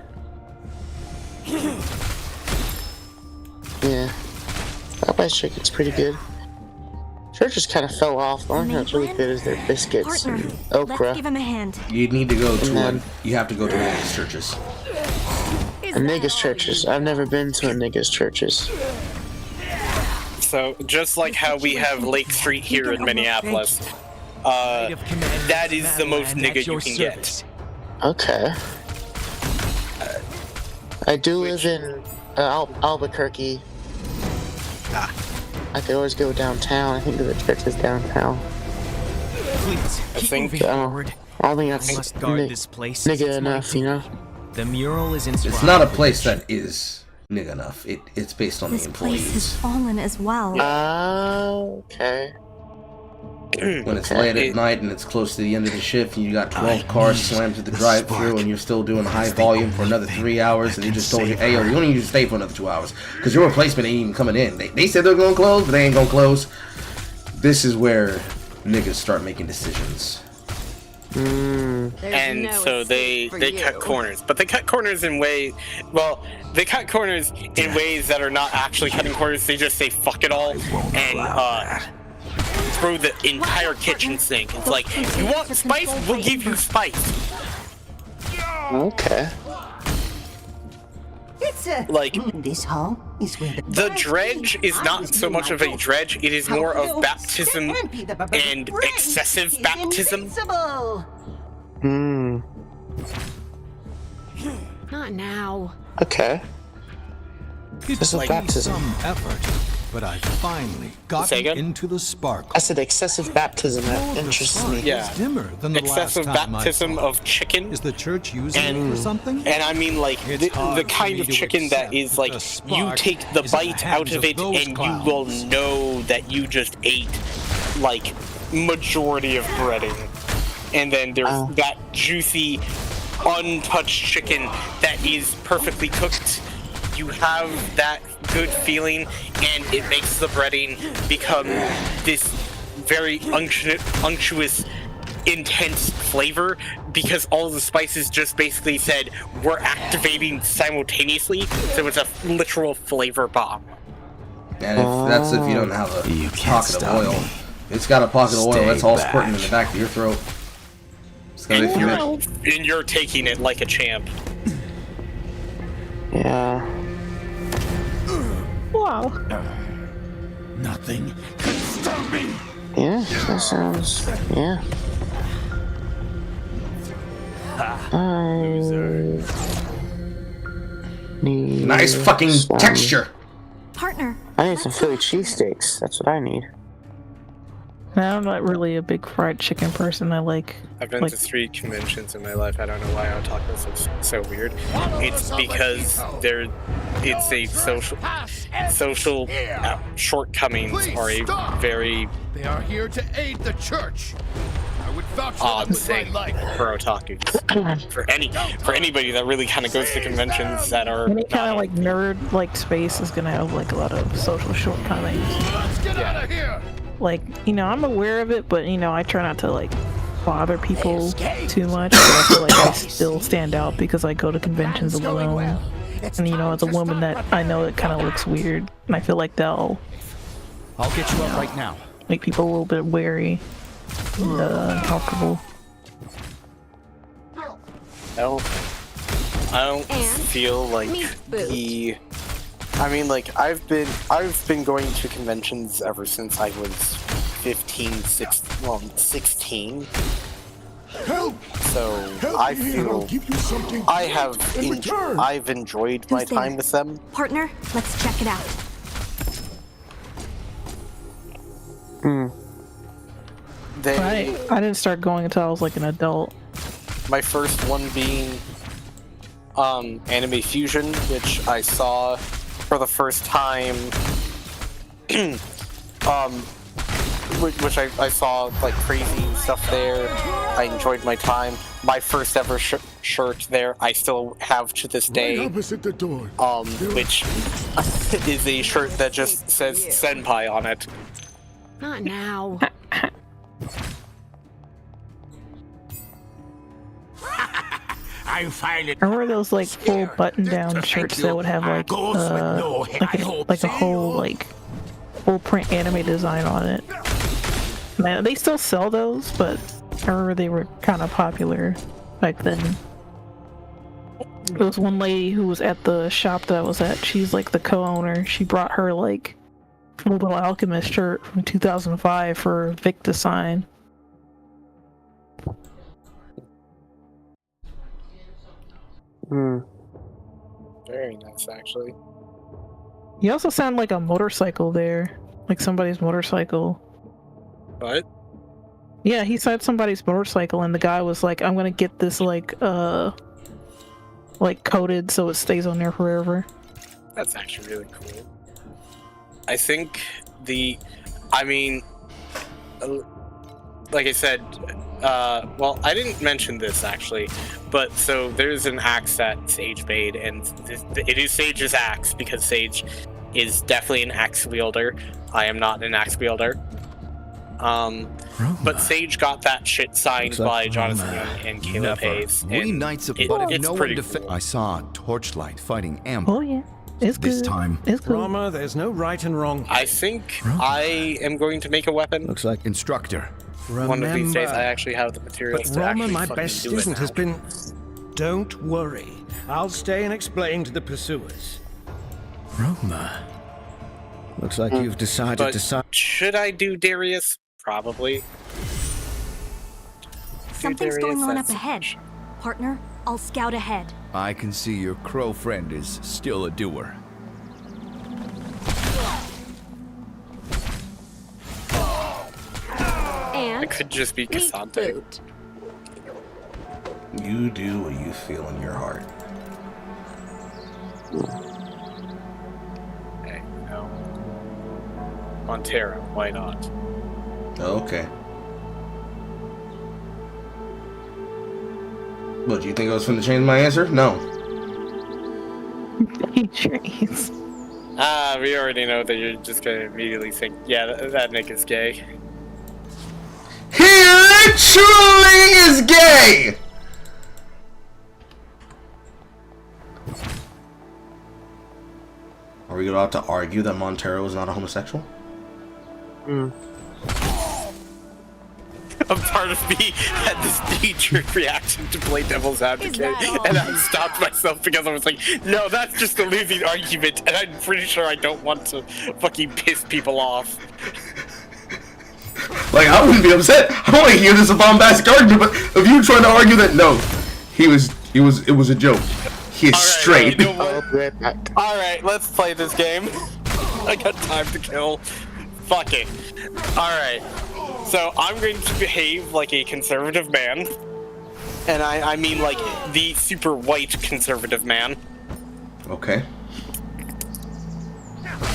Yeah. Popeye's chicken's pretty good. Churches kind of fell off. The only thing that's really good is their biscuits and okra. Let's give him a hand. You need to go to you have to go to one of these churches. A niggas churches. I've never been to a niggas churches. So, just like how we have Lake Street here in Minneapolis, that is the most nigga you can get. Okay. I do live in Albuquerque. I could always go downtown. I think the church is downtown. Please, I think I don't think that's nigga enough, you know? The mural is inscribed. It's not a place that is nigga enough. It's based on This the place has employees. fallen as well. Okay. When it's late at night and it's close to the end of the shift and you got 12 cars slammed to the drive-thru and you're still doing high volume for another 3 hours and they just told you, hey, yo, we don't need you to stay for another 2 hours because your replacement ain't even coming in. They said they're going to close, but they ain't going to close. This is where niggas start making decisions. And so they cut corners, but they cut corners in ways. Well, they cut corners in ways that are not actually cutting corners. They just say fuck it all and throw the entire kitchen sink. It's like, you want spice? We'll give you spice. Okay. It's like this hall is where the dredge is not so much of a dredge. It is more of baptism and excessive baptism. Not now. Okay. This is Like baptism. some effort, but I finally got into the spark. I said excessive baptism. That interests me. Yeah. Dimmer than the Excessive last time baptism of chicken. Is the church using it for something? And I mean, like, the kind of chicken that is like, you take the bite out of it and you will know that you just ate, like, majority of breading. And then there's that juicy, untouched chicken that is perfectly cooked. You have that good feeling, and it makes the breading become this very unctuous, intense flavor because all the spices just basically said we're activating simultaneously, so it's a literal flavor bomb. And that's if you don't have a pocket of oil. It's got a pocket of oil that's all squirting in the back of your throat. And you're taking it like a champ. Yeah. Wow. Nothing can stop me. Yeah, that sounds. Yeah. Nice fucking texture. Partner. I need some Philly cheesesteaks. That's what I need. I'm not really a big fried chicken person. I've been to 3 conventions in my life. I don't know why our tacos are so weird. It's because social shortcomings are a very They are here to aid the church. I would vouch for odd them with my thing life. for otakus. for anybody that really kind of goes to conventions that are any kind of like nerd like space is gonna have like a lot of social shortcomings. Let's get out of here. Like, I'm aware of it, but I try not to like bother people too much. But I feel like I still stand out because I go to conventions alone. And as a woman that I know it kind of looks weird, and I feel like I'll get you up right now. Make people a little bit wary and uncomfortable. I don't feel like I've been going to conventions ever since I was 16. So I feel I've enjoyed my time with them. Partner, let's check it out. I didn't start going until I was like an adult. My first one being Anime Fusion, which I saw for the first time. Which I saw like crazy stuff there. I enjoyed my time. My first ever shirt there, I still have to this day. Right opposite the door. Which is a shirt that just says Senpai on it. Not now. I finally. Remember those like full button-down shirts that would have like a whole like full print anime design on it? Man, they still sell those, but I remember they were kind of popular back then. There was one lady who was at the shop that I was at. She's like the co-owner. She brought her like Full Metal Alchemist shirt from 2005 for Vic to sign. Very nice, actually. You also sound like a motorcycle there, like somebody's motorcycle. What? Yeah, he said somebody's motorcycle, and the guy was like, "I'm gonna get this like coated so it stays on there forever." That's actually really cool. I think like I said, well, I didn't mention this actually, but so there's an axe that Sage made, and it is Sage's axe because Sage is definitely an axe wielder. I am not an axe wielder. But Sage got that shit signed by Jonathan Young and Caleb Hayes. We Knights of it's pretty cool. I saw Torchlight fighting Amber. Oh yeah, it's good. This time, it's good. Rama, there's no right and wrong. I think I am going to make a weapon. Looks like instructor. One of these days, I actually have the materials But to Rama, actually my fucking best do it student, now. has been. Don't worry. I'll stay and explain to the pursuers. Roma. Looks like you've decided But to. Should I do Darius? Probably. Something's going on up ahead. Partner, I'll scout ahead. I can see your crow friend is still a doer. It could just be Cassante. You do what you feel in your heart. Hey, Montero, why not? Okay. What, do you think I was going to change my answer? No. Trees. We already know that you're just gonna immediately think, yeah, that Nick is gay. truly is gay! Are we about to argue that Montero is not a homosexual? A part of me had this knee-jerk reaction to play devil's advocate, and I stopped myself because I was like, no, that's just a losing argument, and I'm pretty sure I don't want to fucking piss people off. Like, I wouldn't be upset. I want to hear this a bombastic argument, but if you trying to argue that, no, it was a joke. He is straight. You know Alright, let's play this game. I got time to kill. Fuck it. Alright. So I'm going to behave like a conservative man. And I mean like the super white conservative man. Okay.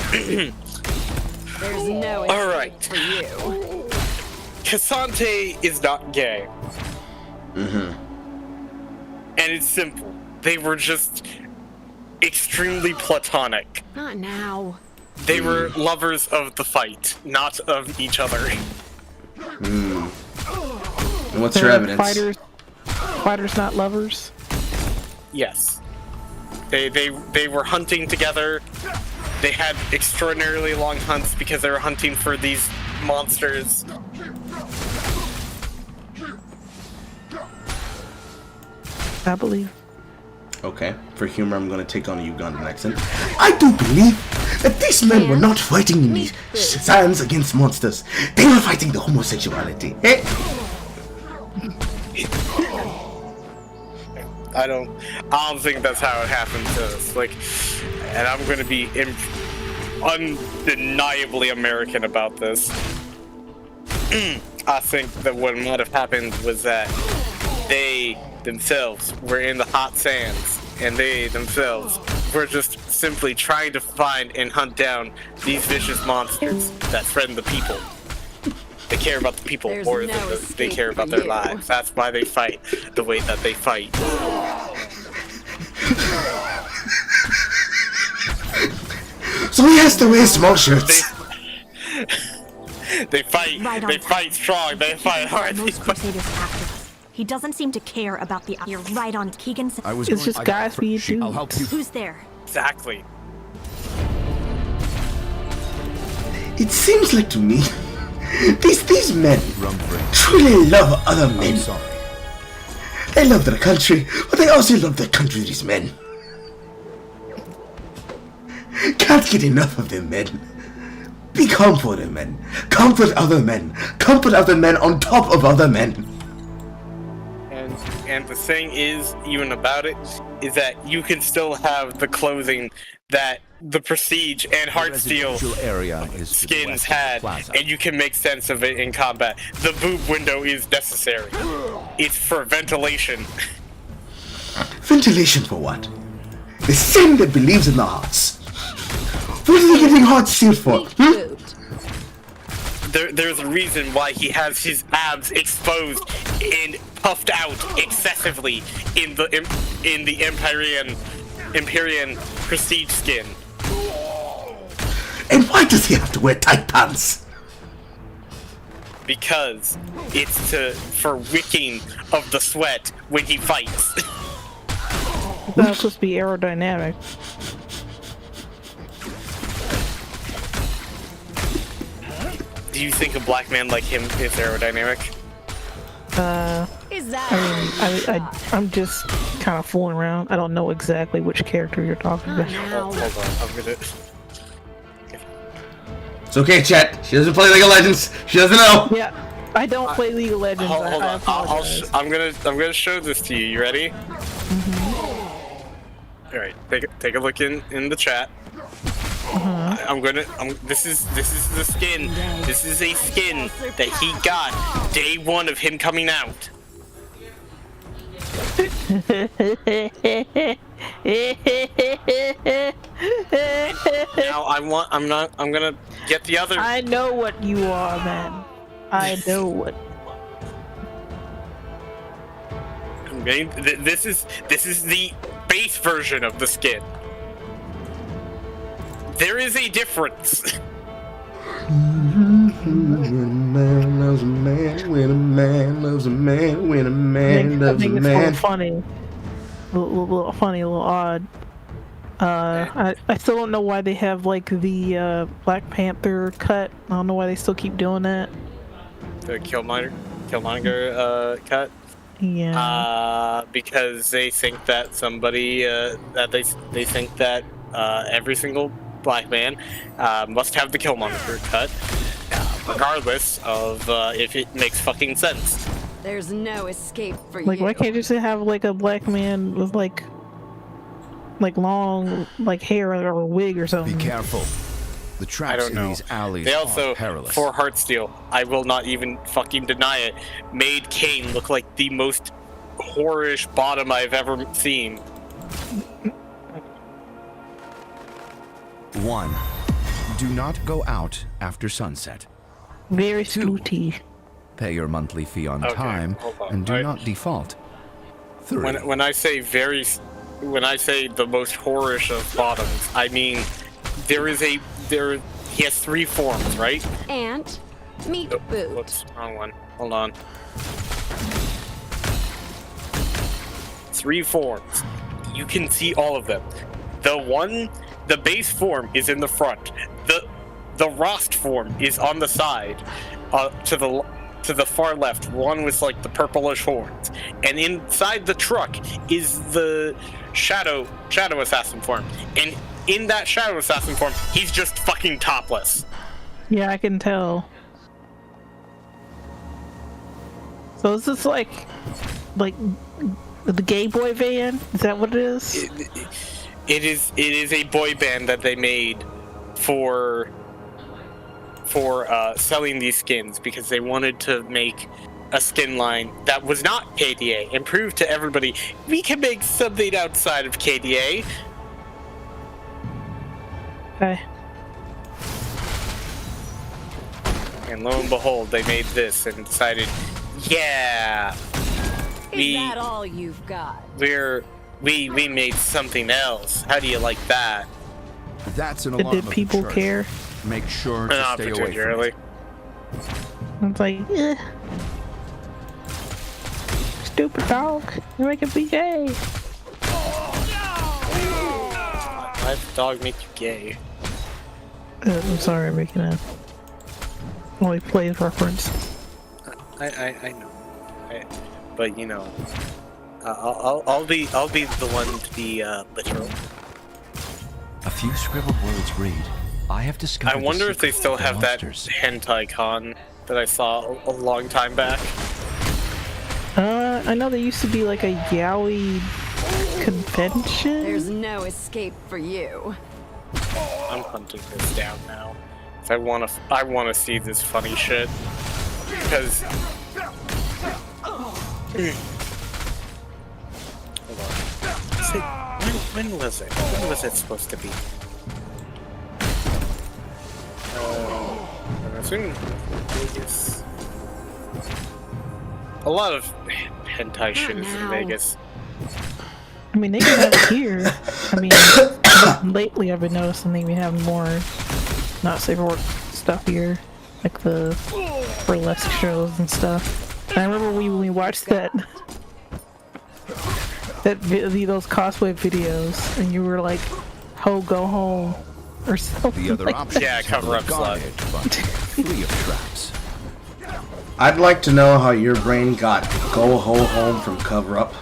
There's no escape for you. Cassante is not gay. Mm-hmm. And it's simple. They were just extremely platonic. Not now. They were lovers of the fight, not of each other. And what's your evidence? Fighters, not lovers. Yes. They were hunting together. They had extraordinarily long hunts because they were hunting for these monsters. I believe. Okay, for humor, I'm gonna take on a Ugandan accent. I do believe that these men were not fighting in these sands against monsters. They were fighting the homosexuality. Eh? I don't think that's how it happened to us. Like, and I'm gonna be undeniably American about this. I think that what might have happened was that they themselves were in the hot sands, and they themselves were just simply trying to find and hunt down these vicious monsters that threaten the people. They care about the people more than they care about their lives. That's why they fight the way that they fight. So he has to wear small shirts. They fight strong, they fight hard. Most Crusaders after us. He doesn't seem to care about the. You're right on Keegan. It's just guys being dudes. I'll help you. Who's there? Exactly. It seems like to me, these men truly love other men. They love their country, but they also love their country, these men. Can't get enough of them, men. Be comforted, men. Comfort other men. Comfort other men on top of other men. And the thing is, even about it, is that you can still have the clothing that the Prestige and Heartsteel skins had, and you can make sense of it in combat. The boob window is necessary. It's for ventilation. Ventilation for what? The same that believes in the hearts. What are they getting Heartsteel for? There's a reason why he has his abs exposed and puffed out excessively in the Empyrean Prestige skin. And why does he have to wear tight pants? Because it's for wicking of the sweat when he fights. That's supposed to be aerodynamic. Do you think a black man like him is aerodynamic? I'm just kind of fooling around. I don't know exactly which character you're talking about. Hold on, I'm gonna. It's okay, chat. She doesn't play League of Legends. She doesn't know. Yeah, I don't play League of Legends. Hold on. I'm gonna show this to you. You ready? All right. Take a look in the chat. This is the skin. This is a skin that he got day one of him coming out. Now I'm gonna get the other. I know what you are, man. I know what. This is the base version of the skin. There is a difference. man loves a man, when a man loves a man, when a man loves a it's a man. little funny. A little funny, a little odd. I still don't know why they have like the Black Panther cut. I don't know why they still keep doing that. The Killmonger cut. Yeah. Because they think that somebody that they think that every single black man must have the Killmonger cut, regardless of if it makes fucking sense. There's no escape for you. Like, why can't you just have like a black man with like long like hair or a wig or something? Be careful. The traps in these alleys They also, are perilous. for Heartsteel, I will not even fucking deny it, made Kane look like the most whorish bottom I've ever seen. 1. Do not go out after sunset. Very snooty. Pay your monthly fee on time and do not default. 3. When I say the most whorish of bottoms, I mean he has 3 forms, right? And meat boot. Whoops, wrong one. Hold on. 3 forms. You can see all of them. The base form is in the front. The Rost form is on the side, to the far left. One with like the purplish horns, and inside the truck is the Shadow Assassin form. And in that Shadow Assassin form, he's just fucking topless. Yeah, I can tell. So is this like the gay boy van? Is that what it is? It is a boy band that they made for selling these skins, because they wanted to make a skin line that was not KDA and prove to everybody we can make something outside of KDA. Okay. And lo and behold, they made this and decided, yeah, Is that all you've got? we made something else. How do you like that? That's an alarm. Did people care? Make sure to Not stay away from it. It's like, stupid dog, you're making me gay. Why does the dog make you gay? I'm sorry, I'm making a only plays reference. I know, but you know, I'll be the one to be literal. A few scribbled words read, I have discovered. I wonder if they still have that hentai con that I saw a long time back. I know there used to be like a yaoi convention. There's no escape for you. I'm hunting this down now. I wanna see this funny shit, because. Hold on. So, when was it? When was it supposed to be? I'm assuming Vegas. A lot of hentai shit is in Vegas. I mean, they can have it here. I mean, lately I've been noticing they even have more not safe for work stuff here, like the burlesque shows and stuff. And I remember when we watched those cosplay videos, and you were like, "Ho, go home," or something. The other like option, yeah, cover up slut. Free of traps. I'd like to know how your brain got "go home" from cover up.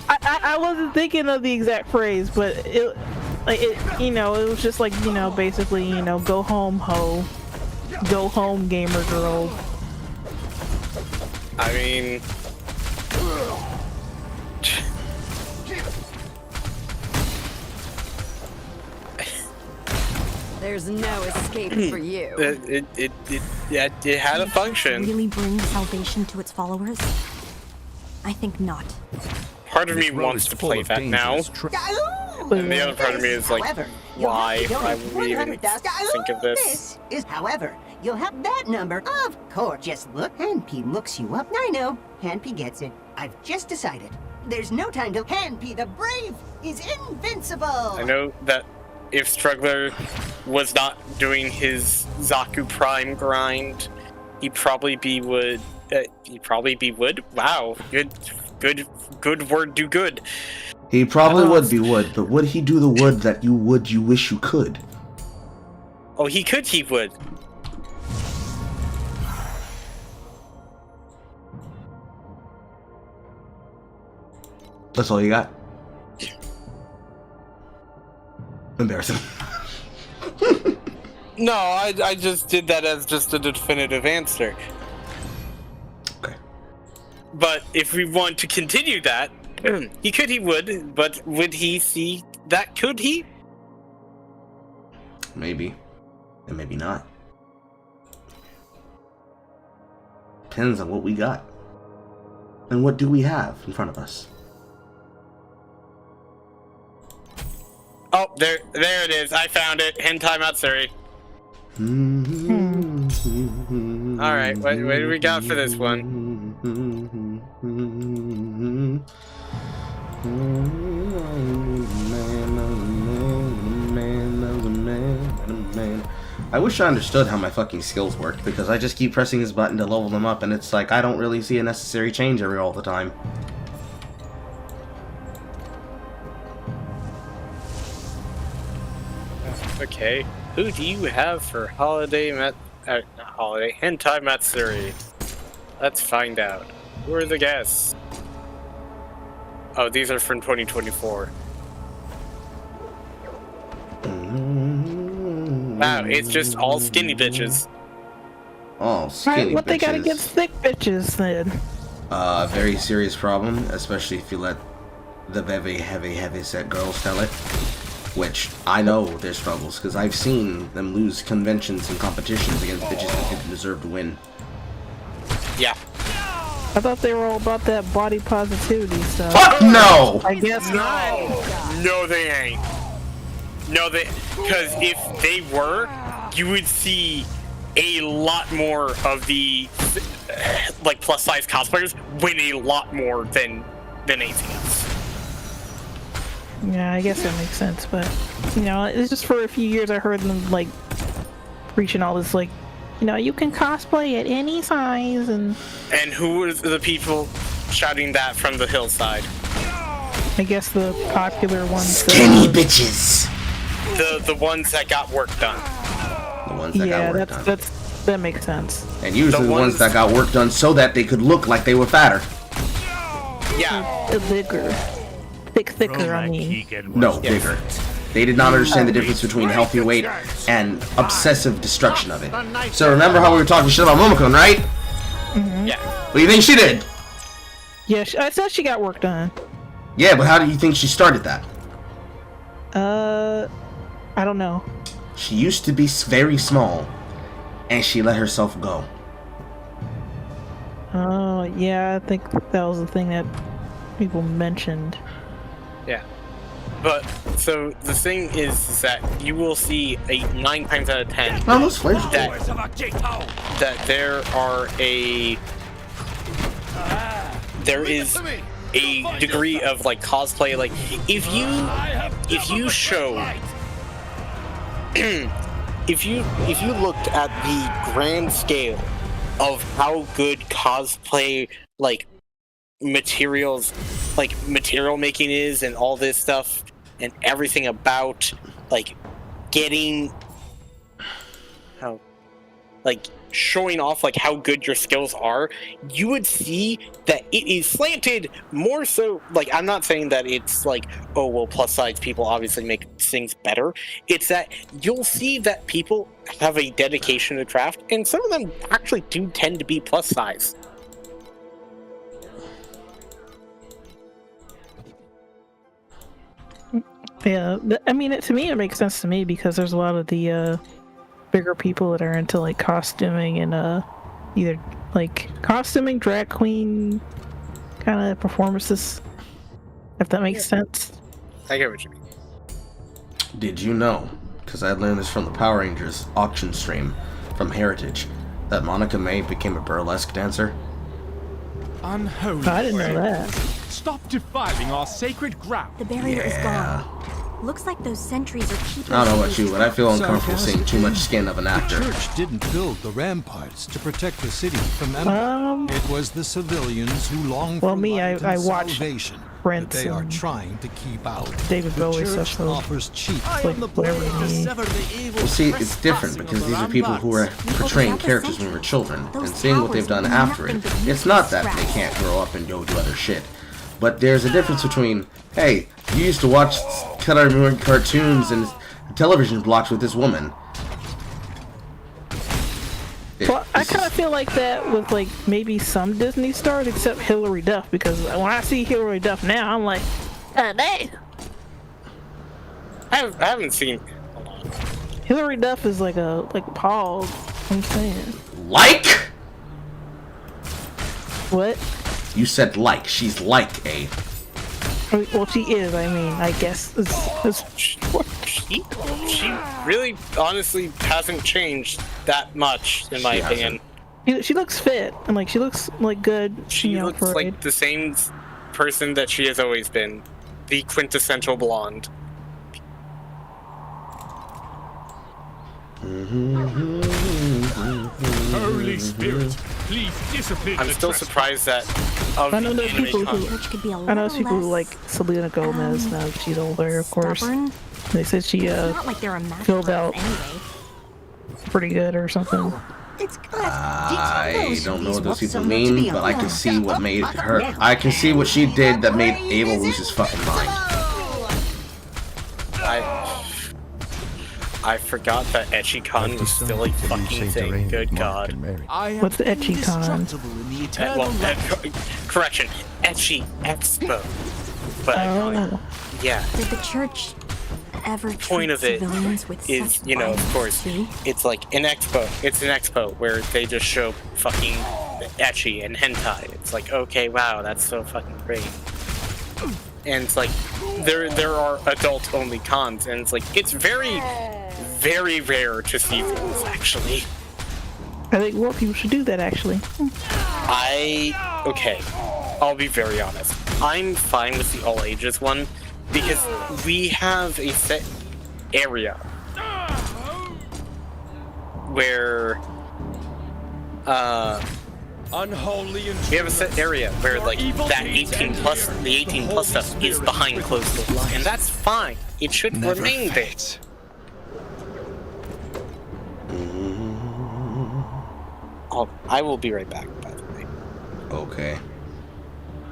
I wasn't thinking of the exact phrase, but it was just like, basically, go home, ho, go home, gamer girl. I mean, There's no escape for you. It had a function. Really bring salvation to its followers? I think not. Part of me wants to play that now, and the other part of me is like, why? Why would we even think of this? However, you'll have that number. Of course, just look. Hanpy looks you up. I know. Hanpy gets it. I've just decided. There's no time to. Hanpy the Brave is invincible. I know that if Struggler was not doing his Zaku Prime grind, he'd probably be wood. Wow, good word. Do good. He probably would be wood, but would he do the wood that you wish you could? Oh, he would. That's all you got? Embarrassing. No, I just did that as just a definitive answer. Okay. But if we want to continue that, he would, but would he see that? Could he? Maybe. And maybe not. Depends on what we got. And what do we have in front of us? Oh, there it is. I found it. Hentai Matsuri. Alright, what do we got for this one? I wish I understood how my fucking skills worked, because I just keep pressing this button to level them up, and it's like I don't really see a necessary change all the time. Okay, who do you have for Hentai Matsuri? Let's find out. Who are the guests? Oh, these are from 2024. Wow, it's just all skinny bitches. All skinny bitches. What they got against thick bitches then? Very serious problem, especially if you let the very heavy set girls tell it. Which, I know their struggles, because I've seen them lose conventions and competitions against bitches that didn't deserve to win. Yeah. I thought they were all about that body positivity stuff. Fuck no! I guess not. No, they ain't. No, because if they were, you would see a lot more of the like plus size cosplayers win a lot more than anything else. Yeah, I guess that makes sense, but you know, it's just for a few years I heard them like preaching all this like, you know, you can cosplay at any size and who was the people shouting that from the hillside? I guess the popular ones. Skinny bitches. The ones that got work done. The ones that got work done. That makes sense. And usually the ones that got work done so that they could look like they were fatter. Yeah. Thicker, I mean. No, bigger. They did not understand the difference between healthy weight and obsessive destruction of it. So remember how we were talking shit about Momokun, right? Mm-hmm. Yeah. What do you think she did? Yeah, I thought she got work done. Yeah, but how do you think she started that? I don't know. She used to be very small, and she let herself go. Oh, yeah, I think that was the thing that people mentioned. Yeah. But, so, the thing is that you will see 9 times out of 10 that there is a degree of, like, cosplay, like, if you show, if you looked at the grand scale of how good cosplay, like, material making is and all this stuff and everything about like getting how like showing off like how good your skills are, you would see that it is slanted more so. Like, I'm not saying that it's like, oh well, plus size people obviously make things better. It's that you'll see that people have a dedication to craft, and some of them actually do tend to be plus size. Yeah, I mean, to me, it makes sense to me because there's a lot of the bigger people that are into like costuming and either like costuming, drag queen kind of performances. If that makes sense. I get what you mean. Did you know? Because I learned this from the Power Rangers auction stream from Heritage, that Monica May became a burlesque dancer. Unholy. I didn't know that. Stop defiling our sacred ground. The barrier is gone. Looks like those sentries are keeping. I don't know about you, but I feel uncomfortable seeing too much skin of an actor. The church didn't build the ramparts to protect the city from Ember. It was the civilians who longed for light and salvation that they are trying to keep out. David Bowie church stuff. offers cheap. Well, see, it's different because these are people who are portraying characters when we were children, and seeing what they've done after it. It's not that they can't grow up and go do other shit, but there's a difference between, hey, you used to watch color cartoons and television blocks with this woman. Well, I kind of feel like that with like maybe some Disney stars, except Hilary Duff, because when I see Hilary Duff now, I'm like, dang. I haven't seen. Hilary Duff is like Paul. I'm saying. Like? What? You said like. She's like a. Well, she is. I mean, I guess. She really, honestly, hasn't changed that much, in my opinion. She looks fit, and like she looks like good. She looks like the same person that she has always been, the quintessential blonde. Holy Spirit, please dissipate. I'm still surprised that. I know there's people who like Selena Gomez now that she's older, of course. They said she filled out pretty good or something. I don't know what those people mean, but I can see what made her. I can see what she did that made Abel lose his fucking mind. I forgot that Ecchi-Con was still a fucking thing. Good God. What's the Ecchi-Con? Correction, Ecchi Expo. But yeah. Did the church ever point of it is, you know, of course, it's like an expo. It's an expo where they just show fucking ecchi and hentai. It's like, okay, wow, that's so fucking great. And it's like, there are adult-only cons, and it's like, it's very, very rare to see those, actually. I think more people should do that, actually. Okay, I'll be very honest. I'm fine with the all-ages one, because we have a set area where unholy and we have a set area where like that 18 plus stuff is behind closed doors, and that's fine. It should remain there. I will be right back, by the way. Okay.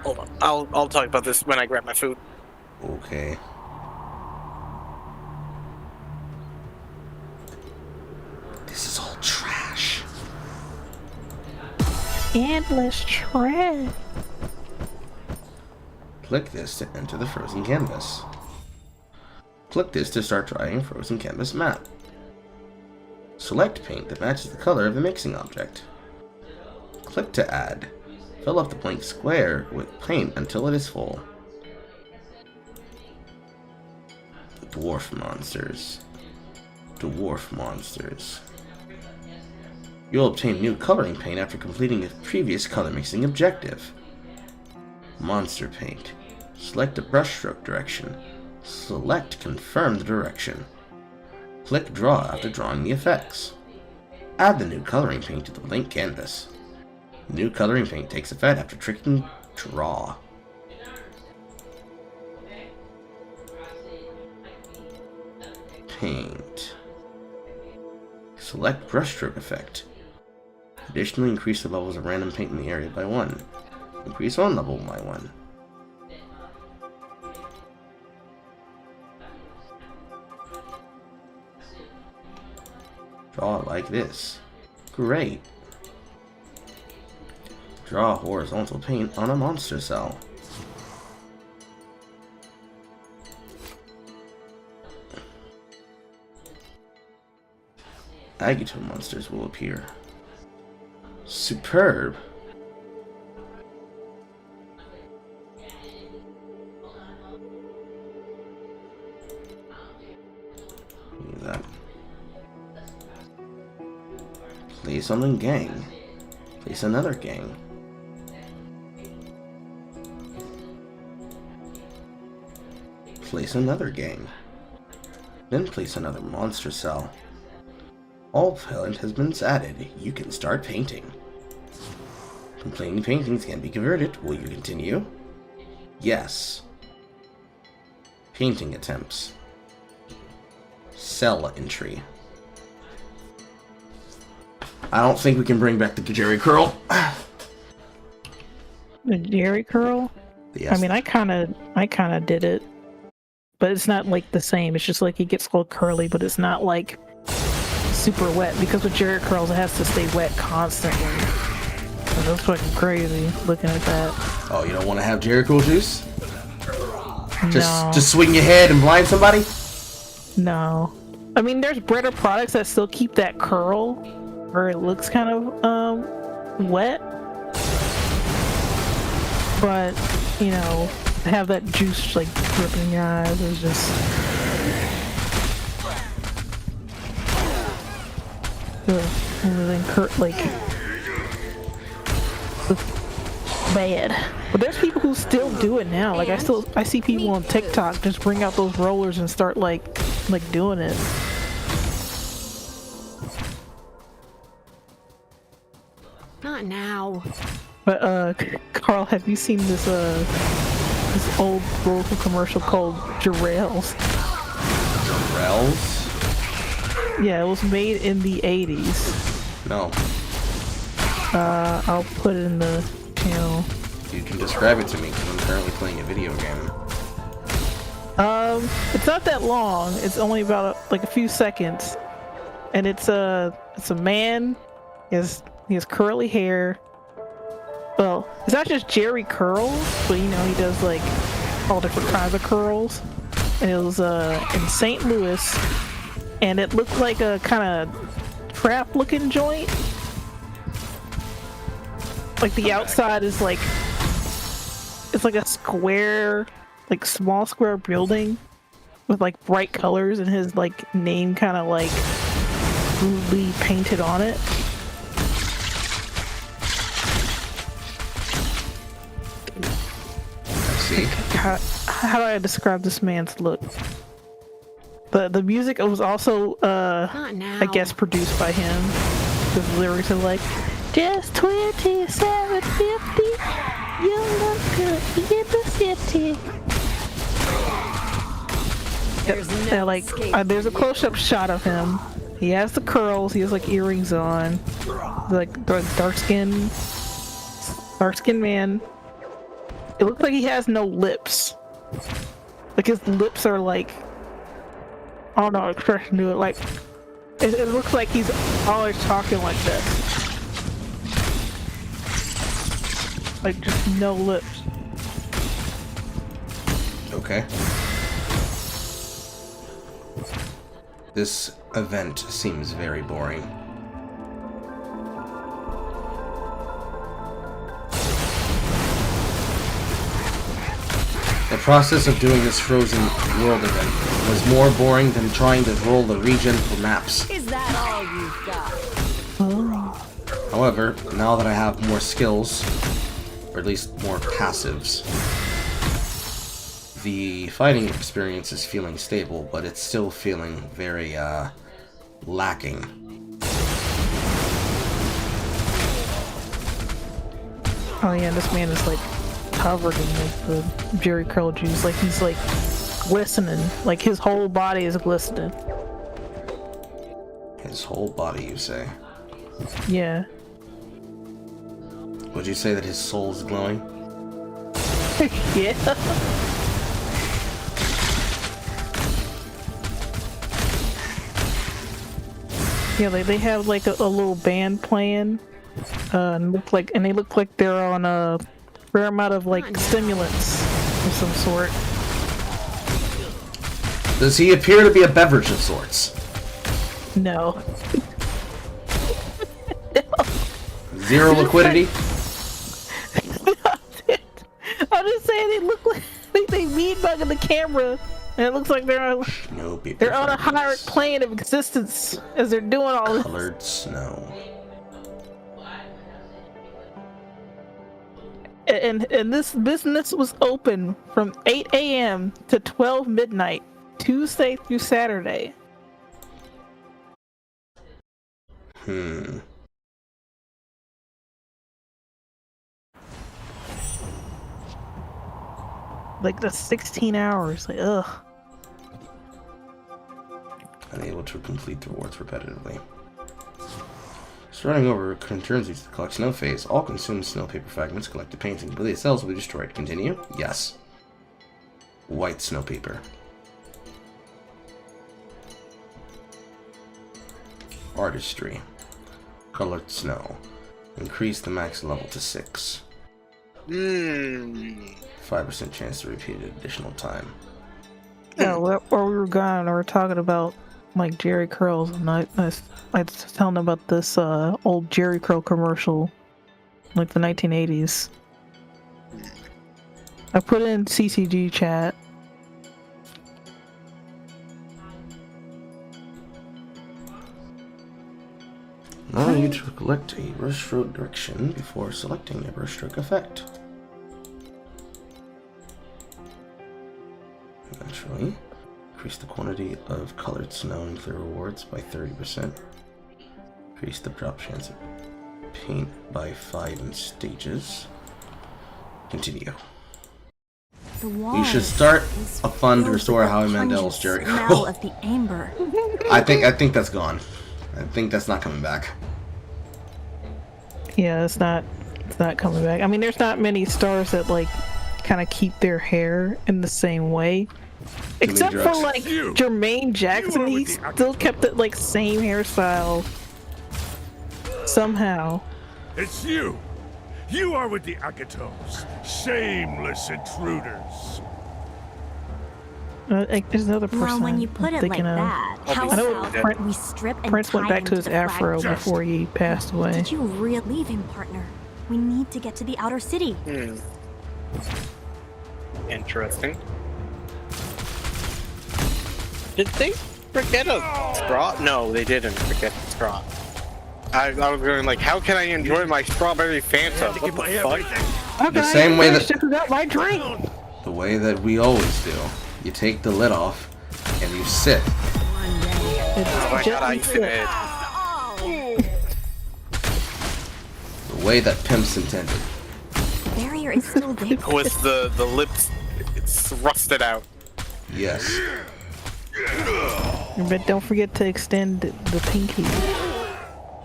Hold on. I'll talk about this when I grab my food. Okay. This is all trash. Endless trash. Click this to enter the frozen canvas. Click this to start drying frozen canvas map. Select paint that matches the color of the mixing object. Click to add. Fill up the blank square with paint until it is full. Dwarf monsters. Dwarf monsters. You'll obtain new coloring paint after completing a previous color mixing objective. Monster paint. Select a brushstroke direction. Select confirm the direction. Click draw after drawing the effects. Add the new coloring paint to the blank canvas. New coloring paint takes effect after clicking draw. Paint. Select brushstroke effect. Additionally, increase the levels of random paint in the area by 1. Increase one level by 1. Draw it like this. Great. Draw horizontal paint on a monster cell. Agito monsters will appear. Superb. Use that. Place on the gang. Place another gang. Place another gang. Then place another monster cell. All talent has been added. You can start painting. Completing paintings can be converted. Will you continue? Yes. Painting attempts. Cell entry. I don't think we can bring back the Jerry Curl. The Jerry Curl? Yes. I mean, I kind of did it, but it's not like the same. It's just like he gets a little curly, but it's not like super wet, because with Jerry Curls it has to stay wet constantly. So that's fucking crazy looking at that. Oh, you don't want to have Jerry Curl juice? No. Just swing your head and blind somebody? No. I mean, there's better products that still keep that curl, where it looks kind of wet. But, you know, have that juice like dripping in your eyes is just like bad. But there's people who still do it now. Like I see people on TikTok just bring out those rollers and start like doing it. Not now. But Carl, have you seen this old local commercial called Jarrell's? Jarrell's? Yeah, it was made in the 80s. No. I'll put it in the channel. You can describe it to me, because I'm currently playing a video game. It's not that long. It's only about like a few seconds, and it's a man. He has curly hair. Well, it's not just Jerry curls, but you know, he does like all different kinds of curls. And it was in St. Louis, and it looked like a kind of trap looking joint. Like the outside is like, it's like a square, like small square building with like bright colors, and his like name kind of like rudely painted on it. How do I describe this man's look? The music was also I guess produced by him. The lyrics are like, just 27.50, you look good in the city. There's a close-up shot of him. He has the curls. He has like earrings on. Like dark-skinned man. It looks like he has no lips. Like his lips are like, I don't know how to expression to it. Like it looks like he's always talking like this. Like just no lips. Okay. This event seems very boring. The process of doing this Frozen World event was more boring than trying to roll the region for maps. Is that all you've got? However, now that I have more skills, or at least more passives, the fighting experience is feeling stable, but it's still feeling very, lacking. Oh yeah, this man is like covered in like the Jerry curl juice. Like he's like glistening. Like his whole body is glistening. His whole body, you say? Yeah. Would you say that his soul is glowing? Yeah. Yeah, they have like a little band playing, and they look like they're on a fair amount of like stimulants of some sort. Does he appear to be a beverage of sorts? No. Zero liquidity? I'm just saying they look like they mean bugging the camera, and it looks like they're on a higher plane of existence as they're doing all this. Colored snow. And this business was open from 8 a.m. to 12 midnight Tuesday through Saturday. Like that's 16 hours. Like, ugh. Unable to complete the rewards repetitively. Starting over concerns you to the collect snow phase. All consumed snow paper fragments collected painting completed cells will be destroyed. Continue? Yes. White snow paper. Artistry. Colored snow. Increase the max level to 6. 5% chance to repeat it additional time. Yeah, while we were gone, we were talking about like Jerry curls, and I was telling them about this old Jerry curl commercial, like the 1980s. I put it in CCG chat. Allow you to collect a brushstroke direction before selecting a brushstroke effect. Eventually, increase the quantity of colored snow and clear rewards by 30%. Increase the drop chance of paint by 5 in stages. Continue. We should start a fund to restore Howie Mandel's Jerry Curl. Of the amber. I think that's gone. I think that's not coming back. Yeah, it's not coming back. I mean, there's not many stars that like kind of keep their hair in the same way, except for like Jermaine Jackson. He still kept it like same hairstyle somehow. It's you. You are with the Agatos, shameless intruders. There's another person. Well, when you put it like that, how about we strip and Prince went tie back to his afro before he passed away. Did you really leave him, partner? We need to get to the outer city. Interesting. Did they forget a straw? No, they didn't forget the straw. I was going like, how can I enjoy my strawberry Fanta? What the fuck? The same way that forgot my drink. The way that we always do. You take the lid off and you sip. Oh my god, I did. The way that pimps intended. The barrier is still there. Was the lips thrusted out? Yes. But don't forget to extend the pinky.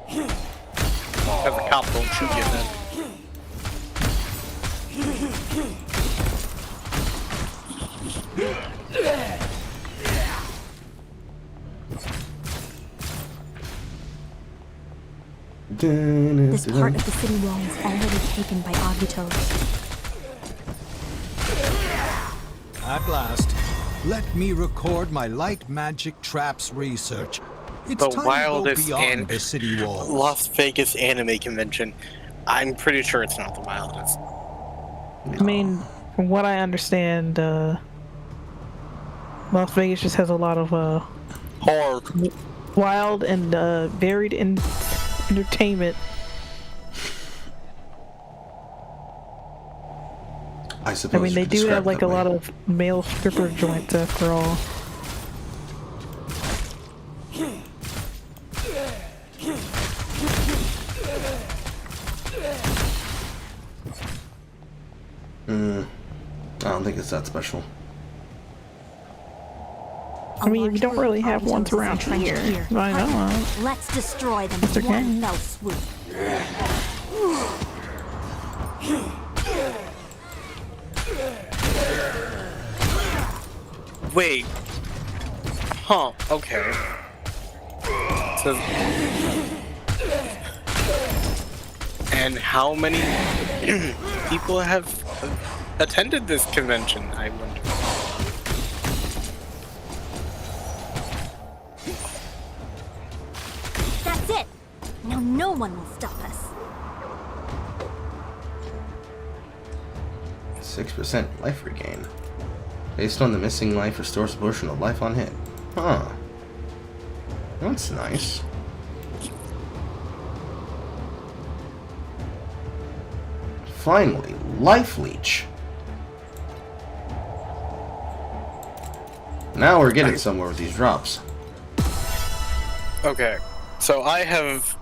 Because the cops won't shoot you then. This part of the city wall is already taken by Agitos. At last, let me record my light magic traps research. It's The time wildest to go beyond the city walls. Las Vegas anime convention. I'm pretty sure it's not the wildest. I mean, from what I understand, Las Vegas just has a lot of wild and varied entertainment. I suppose. I mean, they do have like a lot of male stripper joints after all. I don't think it's that special. I mean, you don't really have ones around here. I know. Let's destroy them That's in okay. one fell swoop. Wait. Huh, okay. So, and how many people have attended this convention, I wonder? That's it. Now no one will stop us. 6% life regain. Based on the missing life, restores a portion of life on hit. Huh. That's nice. Finally, life leech. Now we're getting somewhere with these drops. Okay, so I have...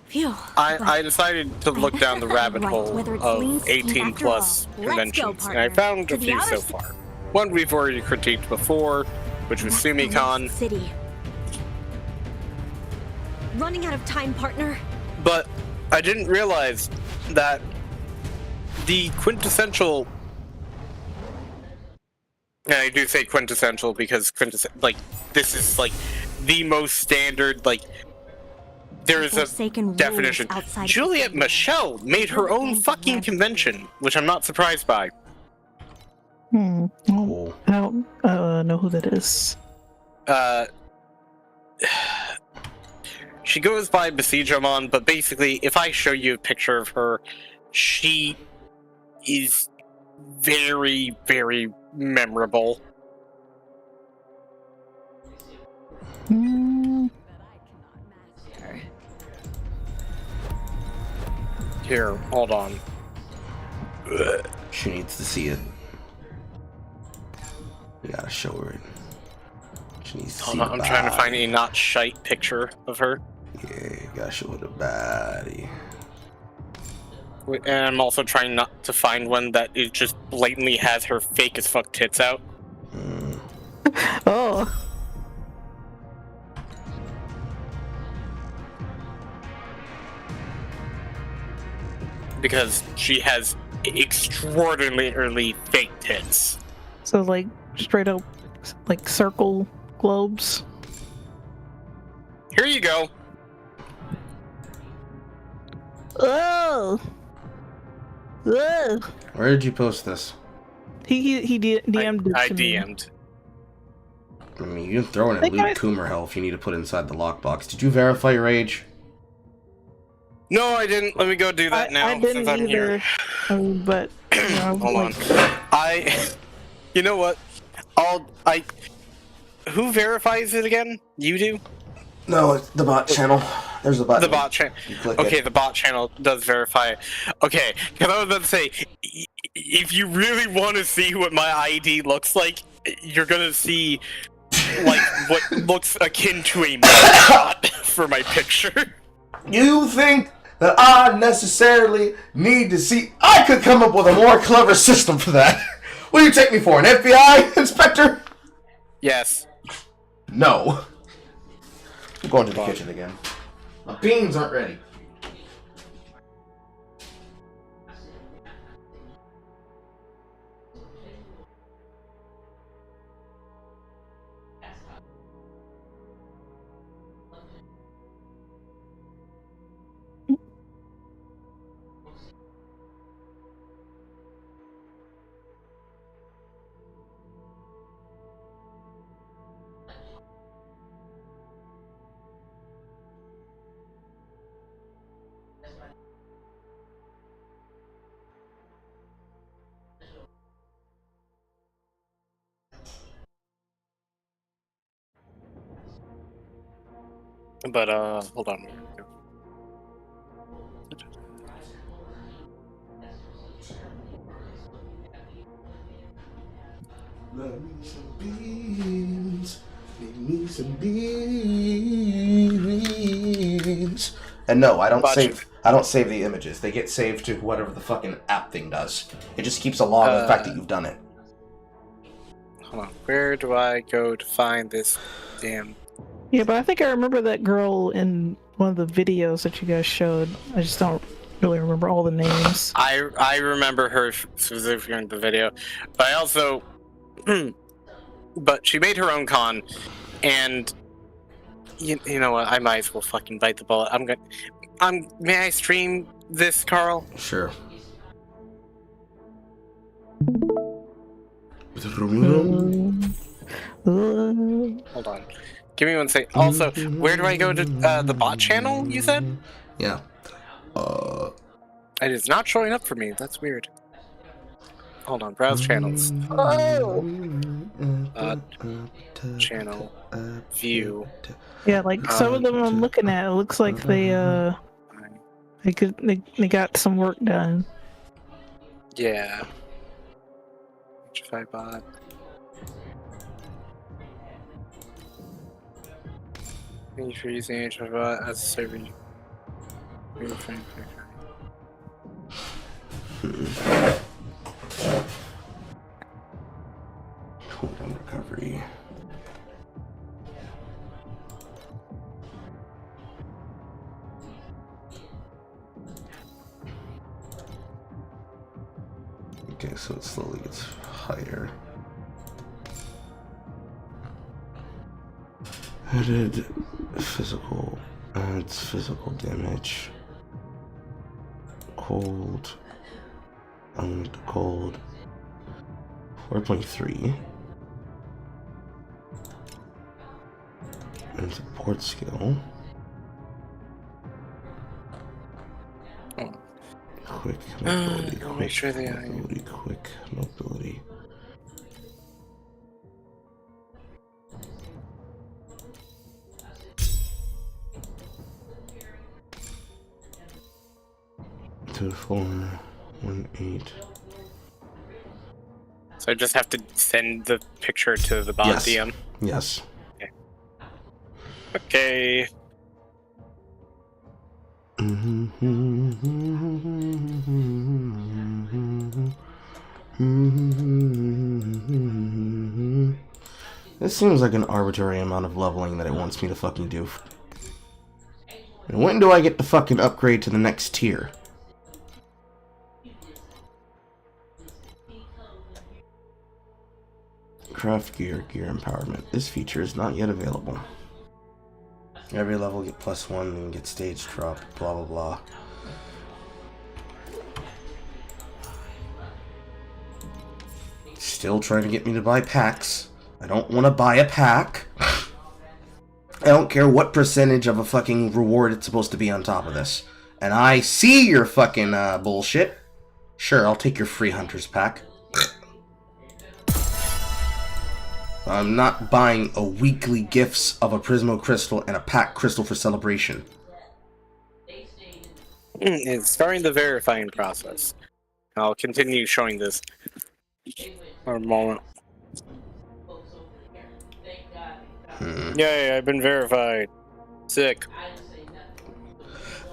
Phew. I decided to look down the rabbit hole of 18 plus conventions, and I found a few so far. One we've already critiqued before, which was SumiCon. City. Running out of time, partner. But I didn't realize that the quintessential... And I do say quintessential because this is like the most standard, like, there is a definition. Juliet Michelle made her own fucking convention, which I'm not surprised by. I don't know who that is. She goes by Besiegomon, but basically, if I show you a picture of her, she is very, very memorable. Here, hold on. She needs to see it. We gotta show her it. She needs to see Hold on, I'm trying to find a not shite picture of her. Yeah, you gotta show her the body. And I'm also trying not to find one that it just blatantly has her fake as fuck tits out. Oh. Because she has extraordinarily fake tits. So like straight up like circle globes. Here you go. Oh. Ugh. Where did you post this? He DM'd it I to DM'd. I mean, you can throw in a Luke Coomer hell if you need to put inside the lockbox. Did you verify your age? No, I didn't. Let me go do that now. I didn't since I'm either. Here. But you know, hold on. You know what? Who verifies it again? You do? No, it's the bot channel. There's a button. The bot channel. Okay, the bot channel does verify it. Okay, because I was about to say, if you really want to see what my ID looks like, you're gonna see like what looks akin to a mugshot for my picture. You think that I necessarily need to see? I could come up with a more clever system for that. What do you take me for, an FBI inspector? Yes. No. I'm going to the kitchen again. My beans aren't ready. But hold on. Love me some beans. Make me some beans. And no, I don't save the images. They get saved to whatever the fucking app thing does. It just keeps a log of the fact that you've done it. Hold on. Where do I go to find this damn? Yeah, but I think I remember that girl in one of the videos that you guys showed. I just don't really remember all the names. I remember her specifically in the video, but I also, but she made her own con, and you know what? I might as well fucking bite the bullet. May I stream this, Carl? Sure. Hold on. Give me 1 second. Also, where do I go to the bot channel, you said? Yeah. It is not showing up for me. That's weird. Hold on. Browse channels. Oh! Channel. View. Yeah, like some of them I'm looking at, it looks like they got some work done. Yeah. HFI bot. Thank you for using HFR as a server. Cooldown recovery. Okay, so it slowly gets higher. Added physical, adds physical damage. Cold. Cold. 4.3. And support skill. Quick mobility, quick mobility. Two, 4, 1, 8. So I just have to send the picture to the bot Yes. DM? Yes. Okay. This seems like an arbitrary amount of leveling that it wants me to fucking do. And when do I get to fucking upgrade to the next tier? Craft gear, gear empowerment. This feature is not yet available. Every level get +1 and get stage drop, blah blah blah. Still trying to get me to buy packs. I don't want to buy a pack. I don't care what percentage of a fucking reward it's supposed to be on top of this. And I see your fucking bullshit. Sure, I'll take your free Hunter's pack. I'm not buying a weekly gifts of a Prismo Crystal and a pack crystal for celebration. It's starting the verifying process. I'll continue showing this for a moment. Yay, I've been verified. Sick.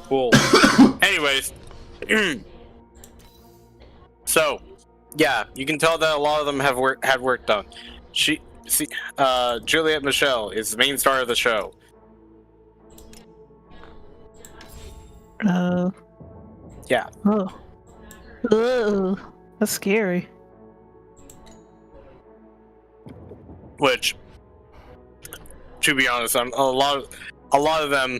Cool. Anyways. So, yeah, you can tell that a lot of them have had work done. Juliet Michelle is the main star of the show. Yeah. Oh, that's scary. Which, to be honest, a lot of them,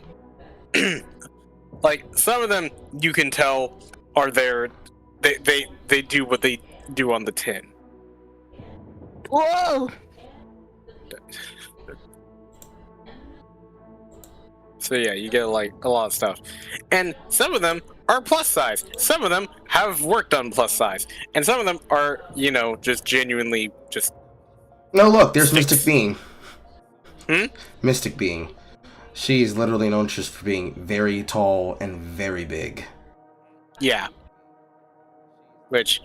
like some of them, you can tell are there. They do what they do on the tin. Whoa. So yeah, you get like a lot of stuff, and some of them are plus size. Some of them have work done plus size, and some of them are, you know, just genuinely just. No, look, there's Mystic Being. Hmm? Mystic Being. She's literally known just for being very tall and very big. Yeah. Which.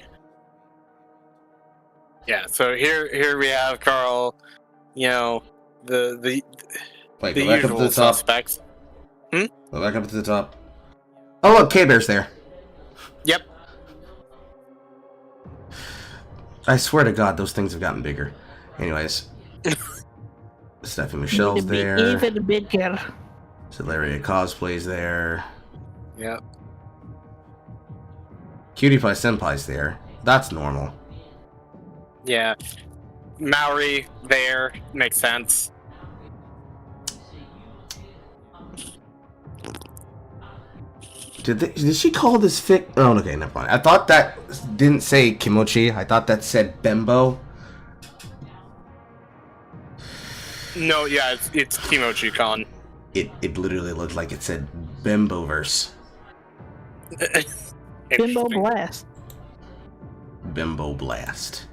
Yeah. So here we have Carl. You know, the Wait, the go back up to usual the top. suspects. Hmm? Go back up to the top. Oh look, K-Bear's there. Yep. I swear to God, those things have gotten bigger. Anyways. Stephanie Michelle's there. Even bigger. Celeria Cosplay's there. Yep. Cutie Pie Senpai's there. That's normal. Yeah. Maori there makes sense. Did she call this fic? Oh, okay, never mind. I thought that didn't say Kimochi. I thought that said Bembo. No, yeah, it's Kimochi-con. It literally looked like it said Bimboverse. Bimbo Blast. Bimbo Blast.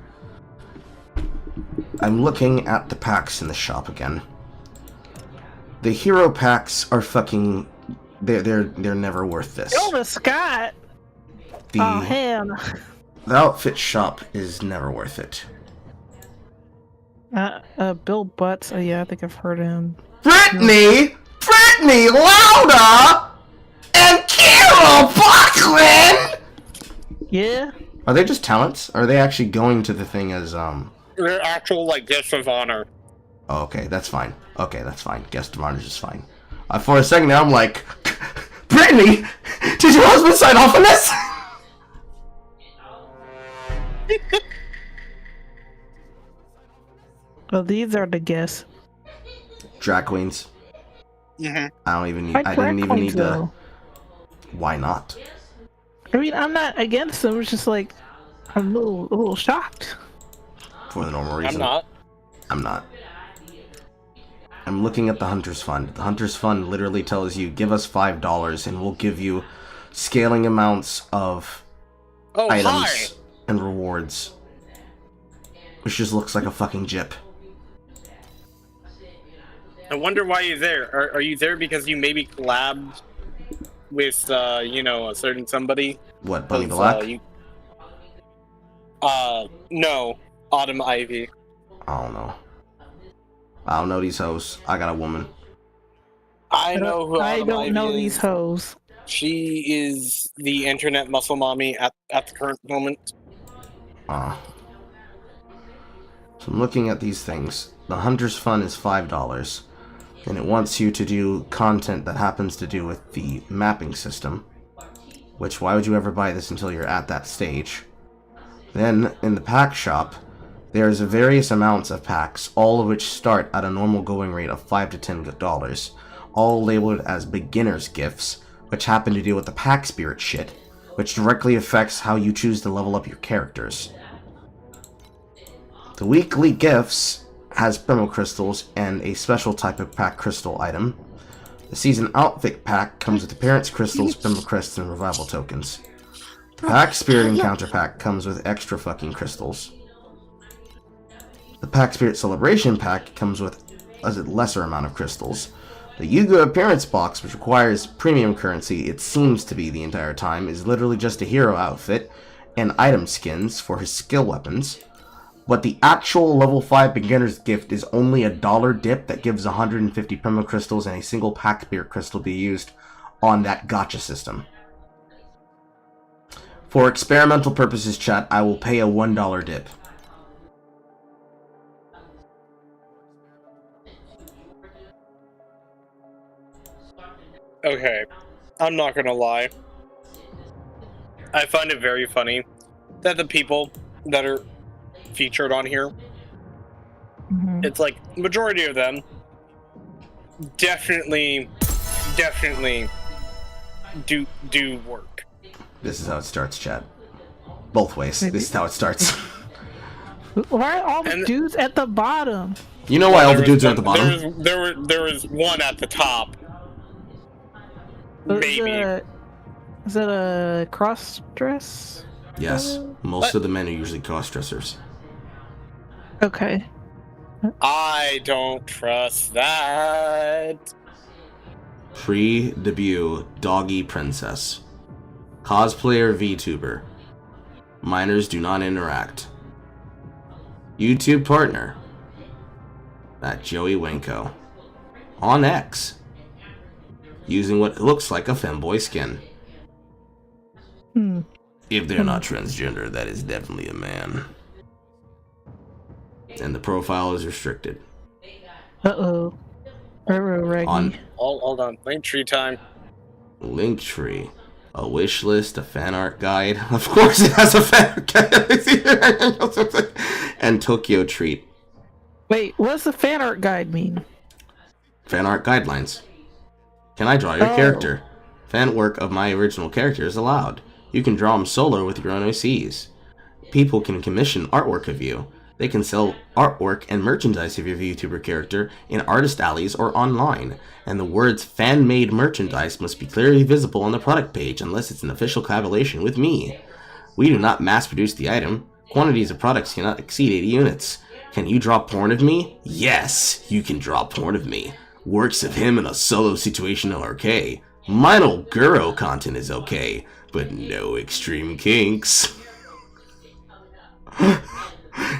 I'm looking at the packs in the shop again. The hero packs are fucking. They're never worth this. Silver Scott. Oh hell. The outfit shop is never worth it. Bill Butts. Yeah, I think I've heard him. Brittany! Brittany Lauda and Kira Buckland? Yeah. Are they just talents? Or are they actually going to the thing as They're actual like guests of honor. Oh, okay, that's fine. Okay, that's fine. Guest of honor is just fine. For a second now, I'm like, Brittany, did your husband sign off on this? Well, these are the guests. Drag queens. Mm-hmm. I don't even need. Why I drag didn't even queens, need to. though? Why not? I mean, I'm not against them. It's just like I'm a little shocked. For the normal reason. I'm not. I'm not. I'm looking at the Hunter's Fund. The Hunter's Fund literally tells you, give us $5 and we'll give you scaling amounts of items and rewards. Which just looks like a fucking jip. I wonder why you're there. Are you there because you maybe collabed with, you know, a certain somebody? What, Bunny Black? No. Autumn Ivy. I don't know. I don't know these hoes. I got a woman. I know who I Autumn don't Ivy know is. these hoes. She is the internet muscle mommy at the current moment. So I'm looking at these things. The Hunter's Fund is $5, and it wants you to do content that happens to do with the mapping system. Which, why would you ever buy this until you're at that stage? Then, in the pack shop, there's various amounts of packs, all of which start at a normal going rate of $5 to $10, all labeled as beginner's gifts, which happen to deal with the pack spirit shit, which directly affects how you choose to level up your characters. The weekly gifts has Primo Crystals and a special type of pack crystal item. The season outfit pack comes with appearance crystals, Primo Crysts, and revival tokens. The pack spirit encounter pack comes with extra fucking crystals. The pack spirit celebration pack comes with a lesser amount of crystals. The Yuga appearance box, which requires premium currency, it seems to be the entire time, is literally just a hero outfit and item skins for his skill weapons. But the actual level 5 beginner's gift is only a $1 dip that gives 150 Primo Crystals and a single pack spirit crystal to be used on that gacha system. For experimental purposes, chat, I will pay a $1 dip. Okay, I'm not gonna lie. I find it very funny that the people that are featured on here, it's like majority of them definitely do work. This is how it starts, chat. Both ways. This is how it starts. Why are all the dudes at the bottom? You know why all the dudes are at the bottom? There was one at the top. Maybe. Is that a cross dress? Yes. Most of the men are usually cross-dressers. Okay. I don't trust that. Pre-debut Doggy Princess. Cosplayer VTuber. Minors do not interact. YouTube partner. That Joey Winko. On X. Using what looks like a femboy skin. If they're not transgender, that is definitely a man. And the profile is restricted. Uh-oh. Hold on. Linktree time. Linktree. A wish list, a fan art guide. Of course it has a fan art guide. And Tokyo Treat. Wait, what does the fan art guide mean? Fan art guidelines. Can I draw your character? Fan work of my original character is allowed. You can draw them solo with your own OCs. People can commission artwork of you. They can sell artwork and merchandise of your VTuber character in artist alleys or online. And the words fan-made merchandise must be clearly visible on the product page unless it's an official collaboration with me. We do not mass-produce the item. Quantities of products cannot exceed 80 units. Can you draw porn of me? Yes, you can draw porn of me. Works of him in a solo situation are okay. Minor Guro content is okay, but no extreme kinks.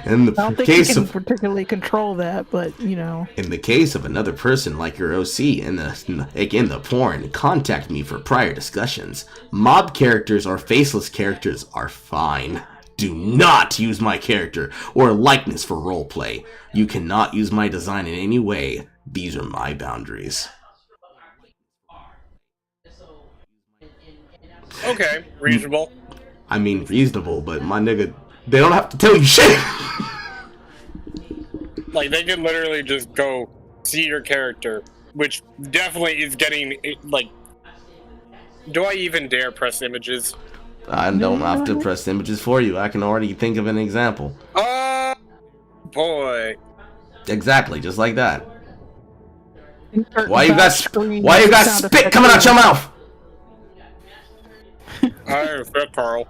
In the I don't think case you can of particularly control that, but you know. in the case of another person like your OC in the porn, contact me for prior discussions. Mob characters or faceless characters are fine. Do not use my character or likeness for roleplay. You cannot use my design in any way. These are my boundaries. Okay, reasonable. I mean, reasonable, but my nigga, they don't have to tell you shit. Like, they can literally just go see your character, which definitely is getting, like... Do I even dare press images? I don't have to press images for you. I can already think of an example. Oh, boy. Exactly, just like that. Why you got spit coming out your mouth? Alright, fair, Carl.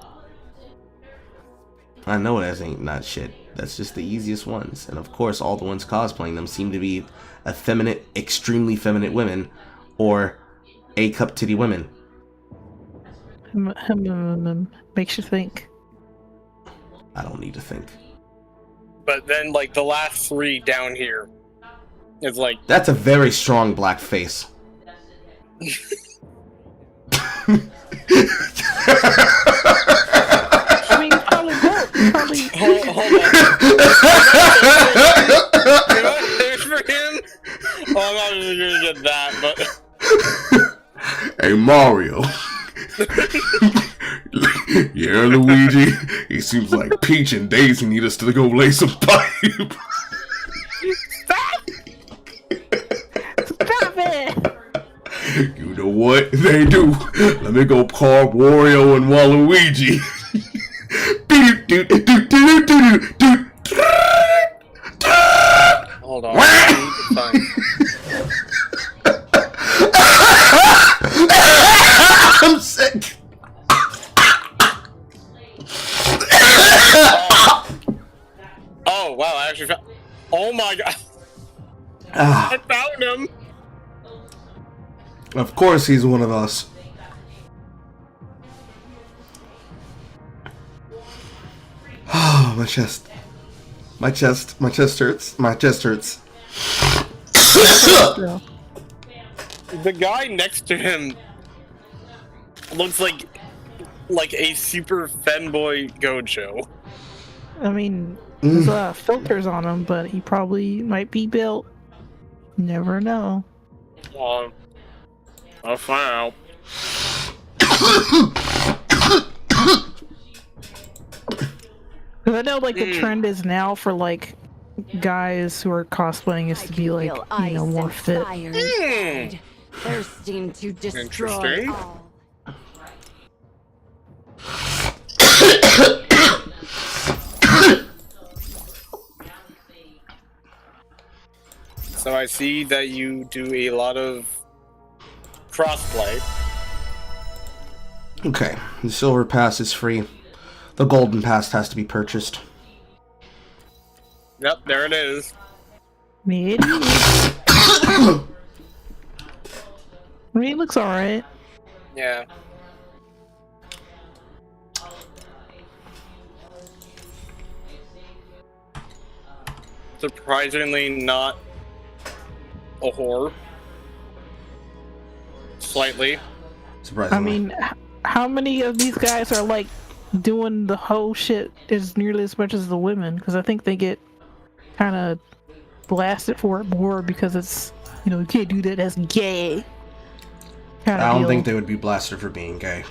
I know that ain't not shit. That's just the easiest ones. And of course, all the ones cosplaying them seem to be effeminate, extremely feminine women, or A-cup titty women. Makes you think. I don't need to think. But then, like, the last three down here is like... That's a very strong black face. I mean, probably both. Probably. Hold on. There's for him? Oh, I'm not even gonna get that, but... Hey, Mario. Yeah, Luigi. It seems like Peach and Daisy need us to go lay some pipe. Stop it! You know what they do? Let me go carve Wario and Waluigi. Hold on. I'm sick. Oh, wow, I actually found... Oh my god. I found him. Of course he's one of us. Oh, my chest. My chest hurts. My chest hurts. The guy next to him looks like a super femboy Gojo. I mean, there's filters on him, but he probably might be built. Never know. I'll find out. Cause I know, like, the trend is now for, like, guys who are cosplaying is to be, like, you know, more fit. Thirsting to destroy Interesting. all. So I see that you do a lot of crossplay. Okay, the silver pass is free. The golden pass has to be purchased. Yep, there it is. I mean, it looks alright. Yeah. Surprisingly not a whore. Slightly. Surprisingly. I mean, how many of these guys are, like, doing the whole shit as nearly as much as the women? Because I think they get kind of blasted for it more because it's, you know, you can't do that, that's gay. I don't think they would be blasted for being gay.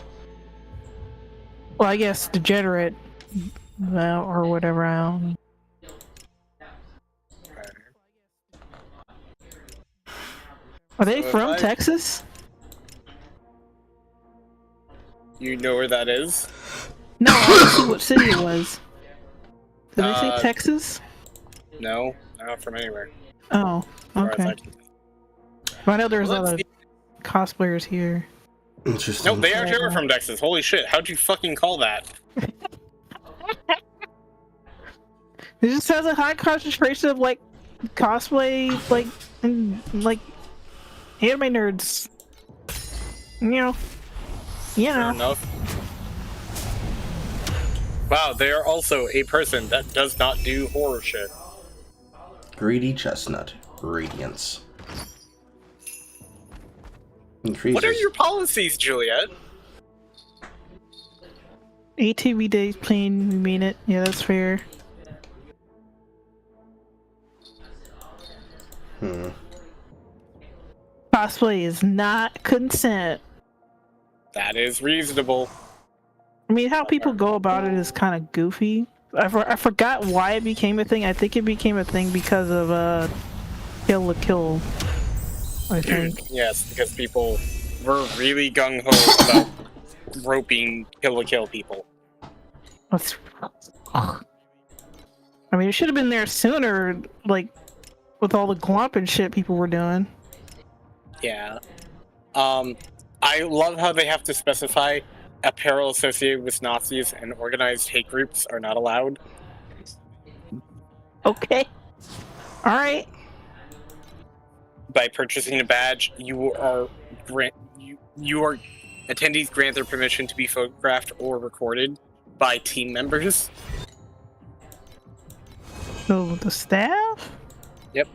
Well, I guess degenerate, or whatever. I don't know. Are they from Texas? You know where that is? No, I didn't see what city it was. Did they say Texas? No, not from anywhere. Oh, okay. Well, I know there's other cosplayers here. Interesting. No, they actually are from Texas. Holy shit, how'd you fucking call that? It just has a high concentration of, like, cosplay, like, and, like, anime nerds. You know. Fair enough. Wow, they are also a person that does not do horror shit. Greedy chestnut. Radiance. Increases. What are your policies, Juliet? ATV days plain, we mean it. Yeah, that's fair. Cosplay is not consent. That is reasonable. I mean, how people go about it is kind of goofy. I forgot why it became a thing. I think it became a thing because of Kill la Kill, I think. Yes, because people were really gung-ho about roping Kill la Kill people. I mean, it should have been there sooner, like, with all the glomp and shit people were doing. Yeah. I love how they have to specify apparel associated with Nazis and organized hate groups are not allowed. Okay. Alright. By purchasing a badge, attendees grant their permission to be photographed or recorded by team members. So the staff? Yep.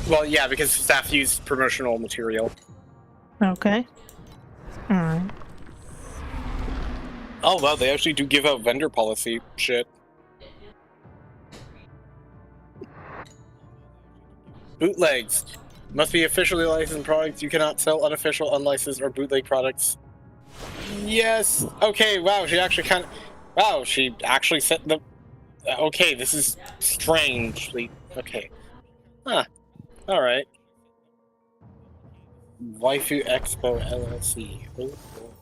Well, yeah, because staff use promotional material. Okay. Alright. Oh, wow, they actually do give out vendor policy shit. Bootlegs. Must be officially licensed products. You cannot sell unofficial, unlicensed, or bootleg products. Yes. Okay, wow, she actually wow, she actually set the... Okay, this is strangely... Okay. Huh. Alright. Waifu Expo LLC. Oh, oh.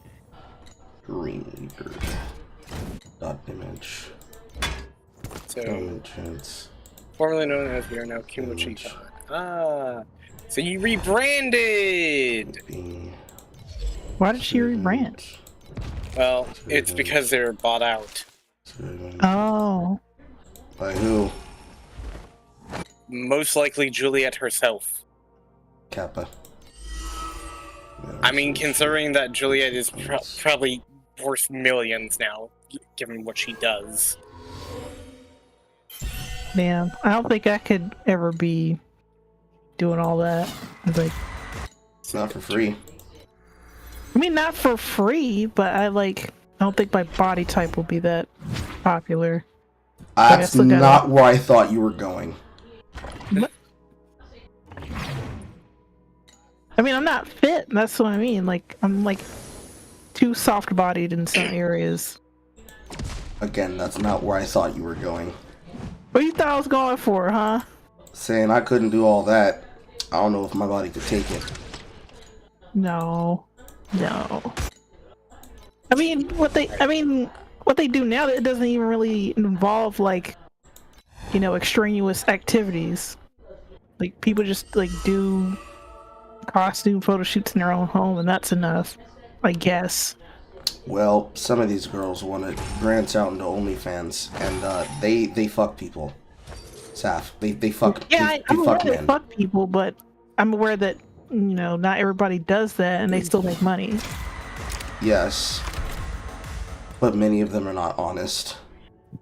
Dreamweaver. Dot image. So, Images. formerly known as we are now Kimochi-con. Ah, so you rebranded! Why did she rebrand? Well, it's because they're bought out. Oh. By who? Most likely Juliet herself. Kappa. I mean, considering that Juliet is probably worth millions now, given what she does. Damn, I don't think I could ever be doing all that. It's like, it's not for free. I mean, not for free, but I don't think my body type will be that popular. That's not where I thought you were going. I mean, I'm not fit. That's what I mean. Like, I'm too soft-bodied in some areas. Again, that's not where I thought you were going. What you thought I was going for, huh? Saying I couldn't do all that. I don't know if my body could take it. No. I mean, what they do now, it doesn't even really involve extraneous activities. Like, people just do costume photo shoots in their own home, and that's enough, I guess. Well, some of these girls want to branch out into OnlyFans, and they fuck people. Saf, they fuck. Yeah, I'm aware they fuck people, but I'm aware that not everybody does that, and they still make money. Yes, but many of them are not honest.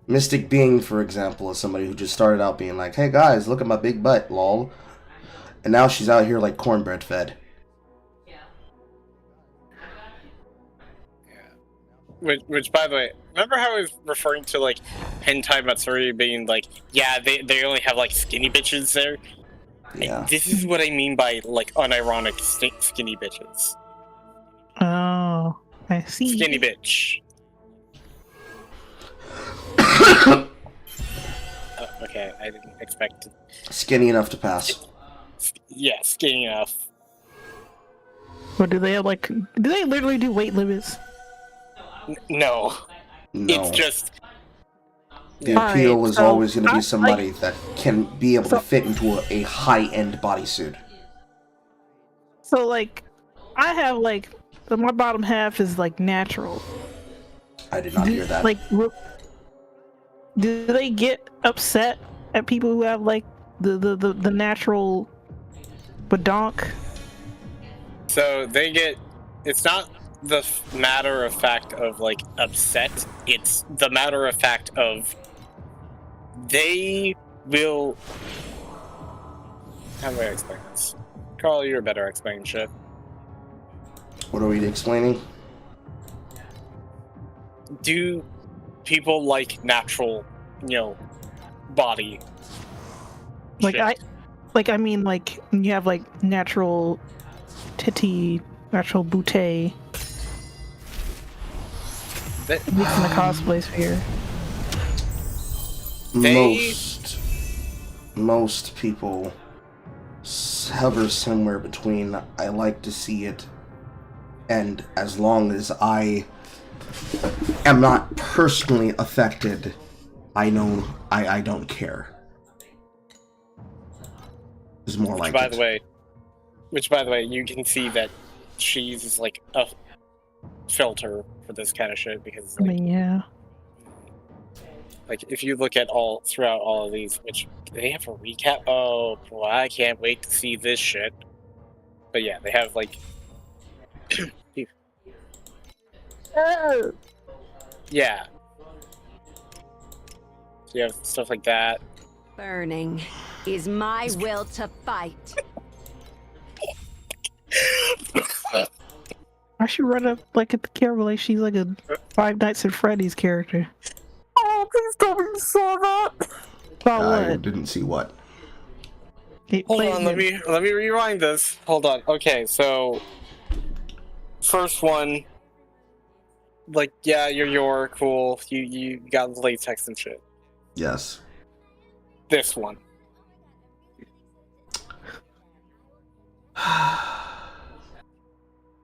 Mystic Being, for example, is somebody who just started out being like, "Hey guys, look at my big butt, lol," and now she's out here like cornbread fed. Which, by the way, remember how I was referring to hentai matsuri being yeah, they only have skinny bitches there? Yeah. This is what I mean by unironic skinny bitches. Oh, I see. Skinny bitch. Okay, I didn't expect it. Skinny enough to pass. Yeah, skinny enough. But do they have do they literally do weight limits? No. It's just... The appeal is always going to be somebody that can be able to fit into a high-end bodysuit. So, I have, my bottom half is, natural. I did not hear that. Do they get upset at people who have, the natural badonk? So, they get... It's not the matter of fact of, upset. It's the matter of fact of they will. How do I explain this? Carl, you're better at explaining shit. What are we explaining? Do people like natural, body? Like shit? I mean, like you have like natural titty, natural bootay. At least in the cosplay sphere. Most people hover somewhere between I like to see it and as long as I am not personally affected, I know I don't care. It's more like Which by the way, you can see that she uses like a filter for this kind of shit because I mean, yeah. Like if you look at throughout all of these, which they have a recap. Oh boy, I can't wait to see this shit. But yeah, they have like yeah. So you have stuff like that. Burning is my will to fight. I should run up like at the camera like she's like a Five Nights at Freddy's character. Oh, please tell me you saw that. I didn't see what. Hold on, let me rewind this. Hold on. Okay, so first one, like, yeah, you're cool. You got latex and shit. Yes. This one.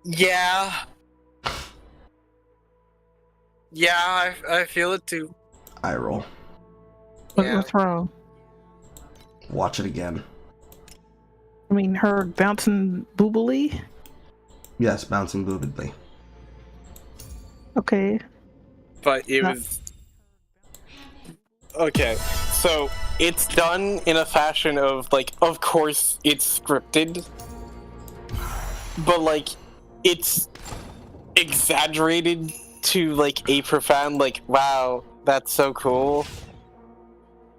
Yeah. Yeah, I feel it too. Eye roll. What's wrong? Watch it again. I mean, her bouncing boobily? Yes, bouncing boobily. Okay. But it was... Okay, so it's done in a fashion of, like, of course it's scripted, but, like, it's exaggerated to, like, a profound, like, wow, that's so cool.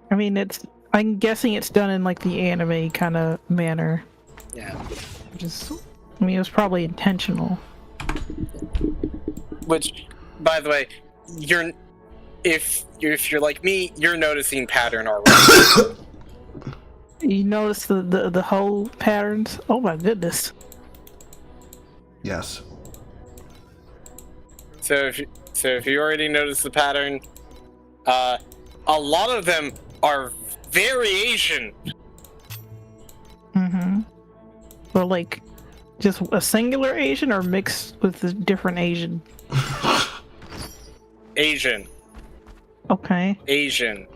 I mean, I'm guessing it's done in, like, the anime kind of manner. Yeah. I mean, it was probably intentional. Which, by the way, if you're like me, you're noticing pattern already. You notice the whole patterns? Oh my goodness. Yes. So if you already noticed the pattern, a lot of them are very Asian. Mm-hmm. Well, like, just a singular Asian or mixed with a different Asian? Asian. Okay. Asian.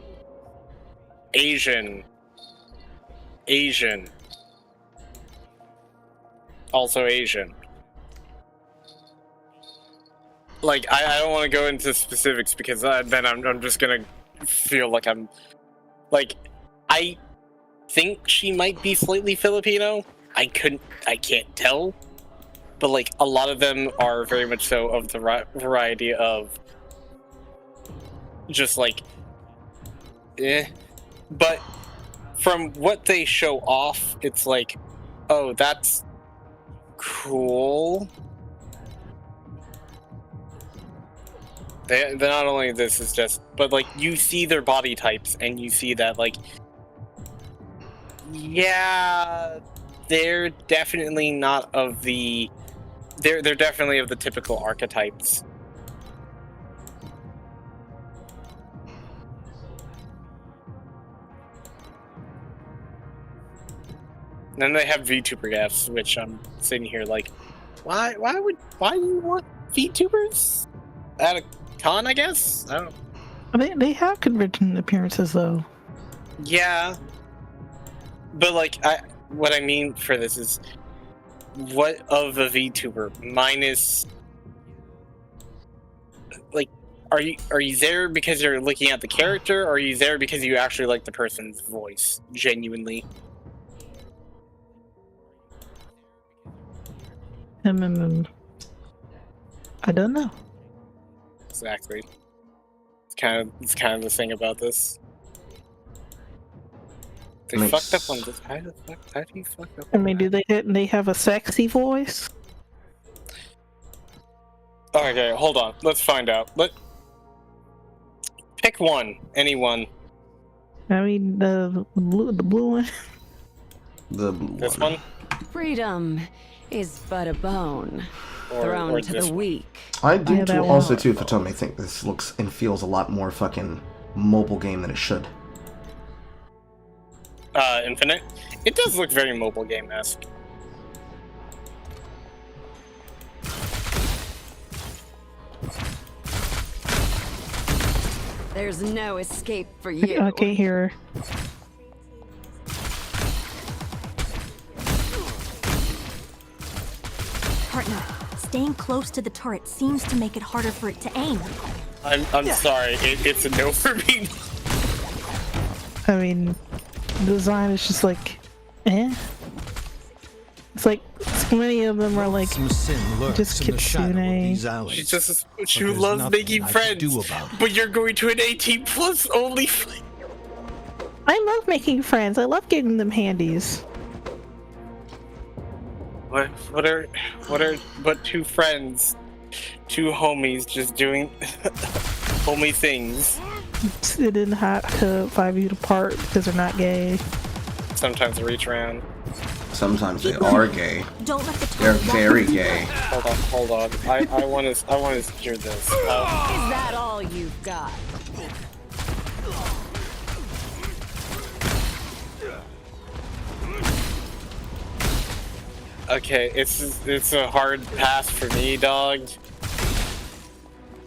Also Asian. Like, I don't want to go into specifics because then I'm just gonna feel like I'm... Like, I think she might be slightly Filipino. I can't tell. But, like, a lot of them are very much so of the variety of just, like, But from what they show off, it's like, oh, that's cool. They're not only this is just, but like you see their body types and you see that like, yeah, they're definitely not of the, they're definitely of the typical archetypes. Then they have VTuber gaffs, which I'm sitting here like, why do you want VTubers at a con? I guess I don't. They have convention appearances though. Yeah, but like what I mean for this is, what of a VTuber minus, like, are you there because you're looking at the character, or are you there because you actually like the person's voice genuinely? I don't know. Exactly. It's kind of the thing about this. They fucked up on this. How do you fuck up? I mean, do they have a sexy voice? Okay, hold on. Let's find out. Pick one. Any one. I mean, the blue one. This one? Freedom is but a bone thrown to the weak. I do too, also too, Fatome, think this looks and feels a lot more fucking mobile game than it should. Infinite? It does look very mobile game-esque. There's no escape for you. I can't hear her. Partner, staying close to the turret seems to make it harder for it to aim. I'm sorry, it's a no for me. I mean, the design is just like, eh. It's like so many of them are like just kitsune. She loves making friends, but you're going to an 18+ only. I love making friends. I love giving them handies. What are two friends, two homies just doing homie things? It didn't have to 5 feet apart because they're not gay. Sometimes they reach around. Sometimes they are gay. Don't let the They're very gay. Hold on. I want to hear this. Is that all you've got? Okay, it's a hard pass for me, dog.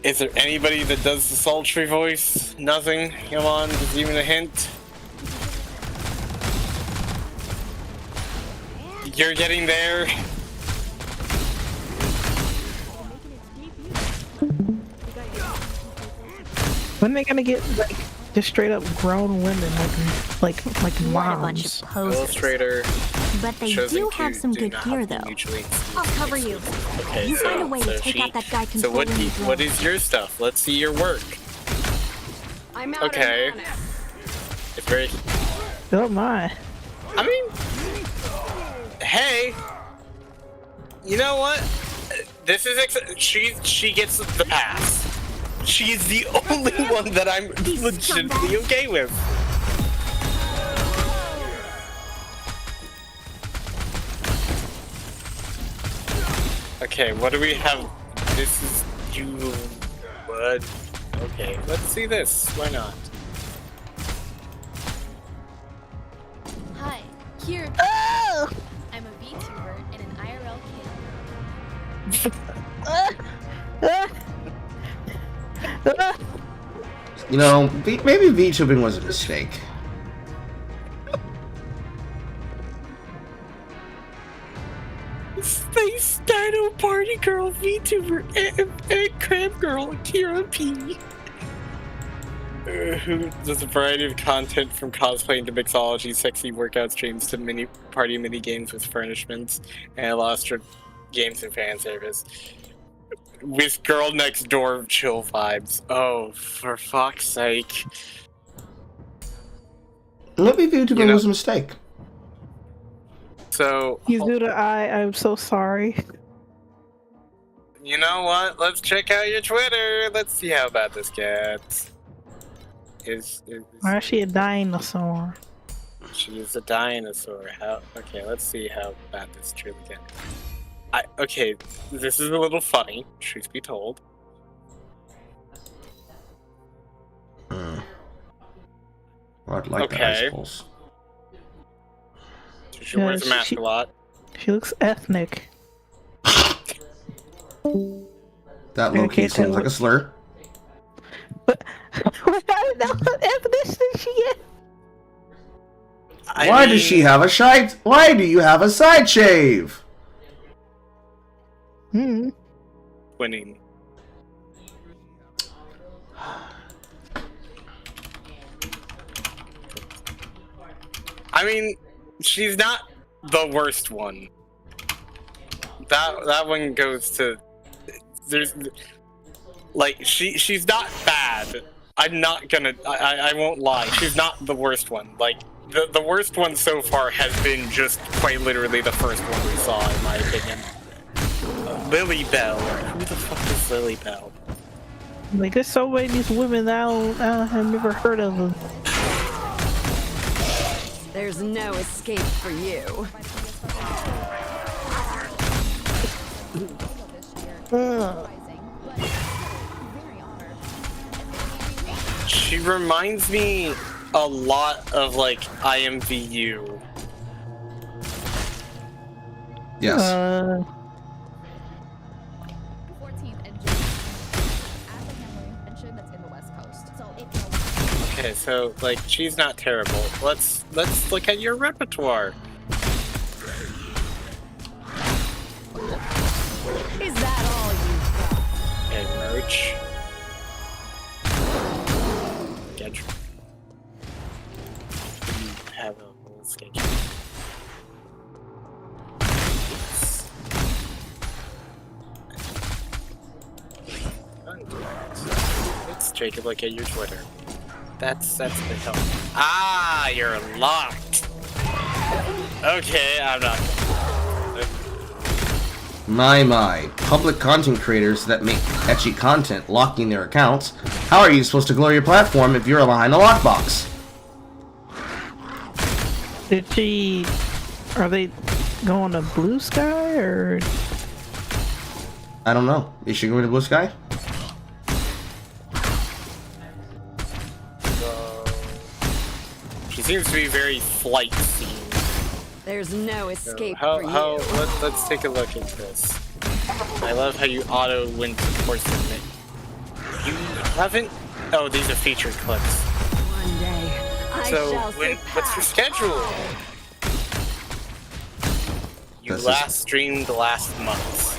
Is there anybody that does the sultry voice? Nothing? Come on, just even a hint. You're getting there. When are they gonna get like just straight up grown women like moms? Illustrator. But they do have some good gear, though. I'll cover you. Okay, you find a way to so take out that guy So controlling the drone. what is your stuff? Let's see your work. I'm out okay. It's very. Oh my. I mean, hey, you know what? This is she gets the pass. She's the only one that I'm legitimately okay with. Okay, what do we have? This is you. What? Okay, let's see this. Why not? Hi, here. Oh! I'm a VTuber and an IRL kid. You know, maybe VTubing was a mistake. Space Dino Party Girl VTuber and Crab Girl Kira P. Who does a variety of content from cosplaying to mixology, sexy workout streams to party mini games with furnishments, and lost her games and fan service. With girl next door chill vibes. Oh, for fuck's sake. Maybe VTubing was a mistake. So Yuzuda, I'm so sorry. You know what? Let's check out your Twitter. Let's see how bad this gets. Why is she a dinosaur? She's a dinosaur. Okay, let's see how bad this truly gets. Okay, this is a little funny, truth be told. Well, I'd like that, I suppose. She wears a mask a lot. She looks ethnic. That low-key seems like a slur. But what ethnicity she is? Why does she have a side? Why do you have a side shave? Winning. I mean, she's not the worst one. That one goes to there's like she's not bad. I'm not gonna. I won't lie. She's not the worst one. Like the worst one so far has been just quite literally the first one we saw, in my opinion. Lily Bell. Who the fuck is Lily Bell? Like, there's so many of these women that I have never heard of them. There's no escape for you. She reminds me a lot of like IMVU. Yes. Okay, so like she's not terrible. Let's look at your repertoire. Is that all you've got? Okay, merch. Get you have a little sketch. Let's take a look at your Twitter. That's the help. Ah, you're locked. Okay, I'm not. My. Public content creators that make etchy content locking their accounts. How are you supposed to grow your platform if you're behind a lockbox? Are they going to Blue Sky or? I don't know. Is she going to Blue Sky? She seems to be very flight themed. There's no escape So for you. Let's take a look at this. I love how you auto win support submit. You haven't? Oh, these are featured clips. One day, I shall what's your schedule? You last streamed last month.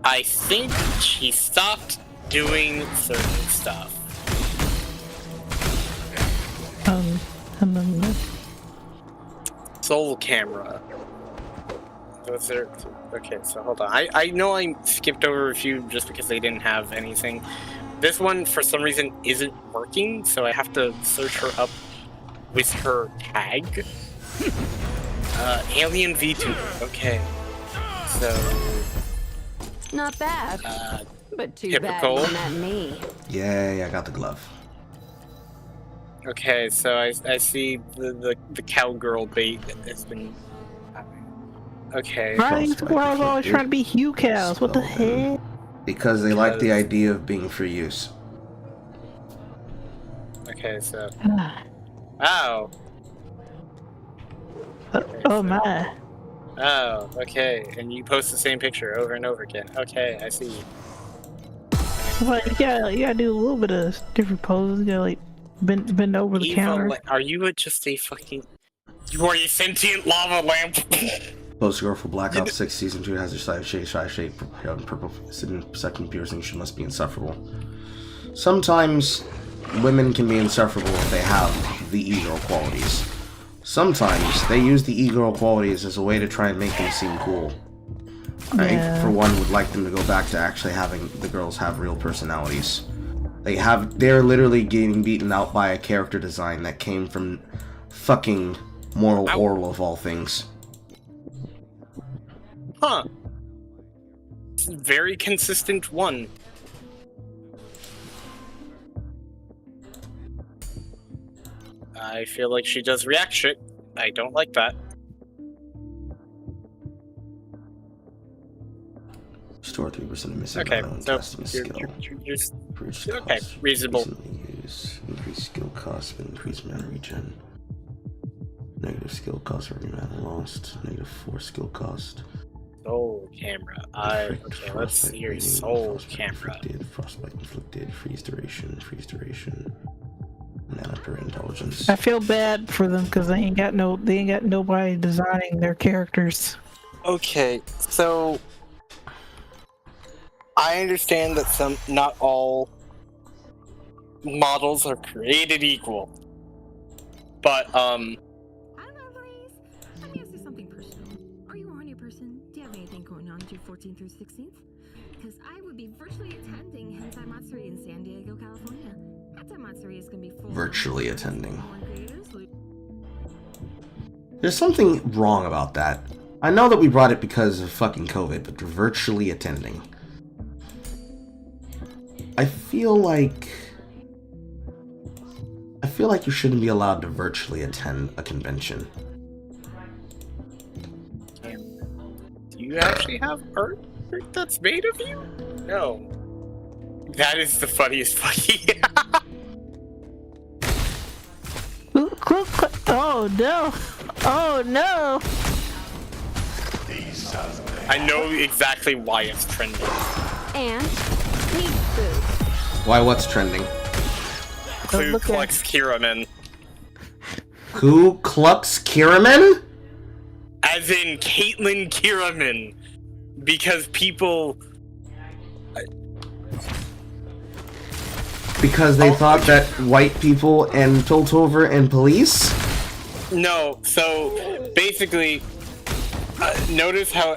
I think she stopped doing certain stuff. Soul camera. Was there? Okay, so hold on. I know I skipped over a few just because they didn't have anything. This one, for some reason, isn't working, so I have to search her up with her tag. Alien VTuber. Okay. So. Not bad. But too typical. bad you met me. Yeah, I got the glove. Okay, so I see the cowgirl bait that has been. Okay. Right, we're always trying to be Hugh cows. What the heck? Because they like the idea of being for use. Okay, so. Ow. Oh my. Oh, okay. And you post the same picture over and over again. Okay, I see. Well, you gotta do a little bit of different poses. You gotta like bend over the counter. Are you just a fucking? You are a sentient lava lamp. Post girl for Black Ops 6 Season 2 has her side shape, purple, second piercing. She must be insufferable. Sometimes women can be insufferable if they have the e-girl qualities. Sometimes they use the e-girl qualities as a way to try and make them seem cool. I, for one, would like them to go back to actually having the girls have real personalities. They're literally getting beaten out by a character design that came from fucking Moral Oral of all things. Huh. Very consistent one. I feel like she does react shit. I don't like that. Store 3% of missing okay, testing you're okay, reasonable. Increased skill cost, but increased mana regen. Negative skill cost for every mana lost. Negative 4 skill cost. Soul camera. Okay, let's see your soul camera. Frostbite inflicted. Freeze duration. Mana per intelligence. I feel bad for them because they ain't got nobody designing their characters. Okay, so I understand that not all models are created equal, but I don't know, please. Let me ask you something personal. Are you a horny person? Do you have anything going on with your 14th through 16th? virtually attending Hentai Matsuri in San Diego, California. Hentai Matsuri is gonna be full. Virtually attending. There's something wrong about that. I know that we brought it because of fucking COVID, but virtually attending. I feel like you shouldn't be allowed to virtually attend a convention. Do you actually have art that's made of you? No. That is the funniest fucking. Oh no! Oh no! I know exactly why it's trending. And need food. Why? What's trending? Ku Klux Kiraman. Ku Klux Kiraman? As in Caitlin Kiraman. Because people... Because they thought that white people and Piltover and police? No, so basically, notice how...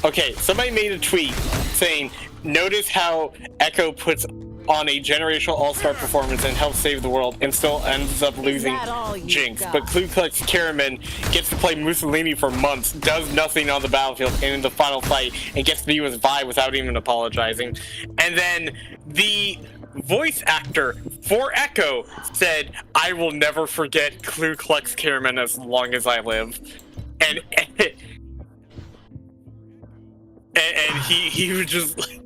Okay, somebody made a tweet saying, notice how Echo puts on a generational all-star performance and helps save the world and still ends up losing Jinx. But Ku Klux Kiraman gets to play Mussolini for months, does nothing on the battlefield and in the final fight, and gets to use Vi without even apologizing. And then the voice actor for Echo said, I will never forget Ku Klux Kiraman as long as I live. And he was just like,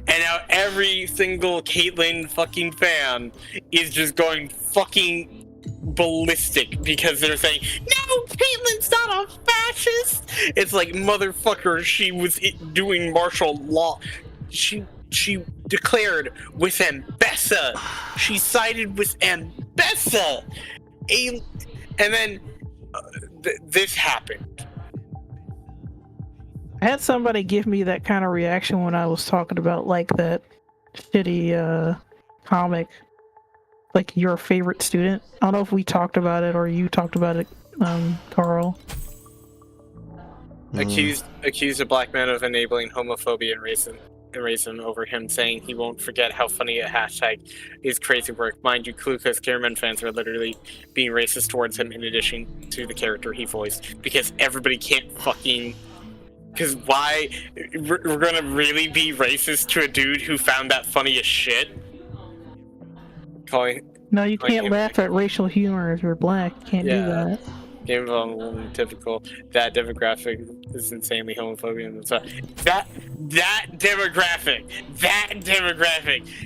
and now every single Caitlyn fucking fan is just going fucking ballistic because they're saying, no, Caitlyn's not a fascist. It's like, motherfucker, she was doing martial law. She declared with Mbessa. She sided with Mbessa. And then this happened. I had somebody give me that kind of reaction when I was talking about like that shitty comic, like your favorite student. I don't know if we talked about it or you talked about it, Carl. Accused a black man of enabling homophobia and racism over him saying he won't forget how funny a hashtag is crazy work. Mind you, Ku Klux Kiraman fans are literally being racist towards him in addition to the character he voiced because everybody can't fucking... Because why? We're gonna really be racist to a dude who found that funny as shit? No, you can't laugh at racial humor if you're black. You can't do that. Game of typical. That demographic is insanely homophobic and stuff. That demographic.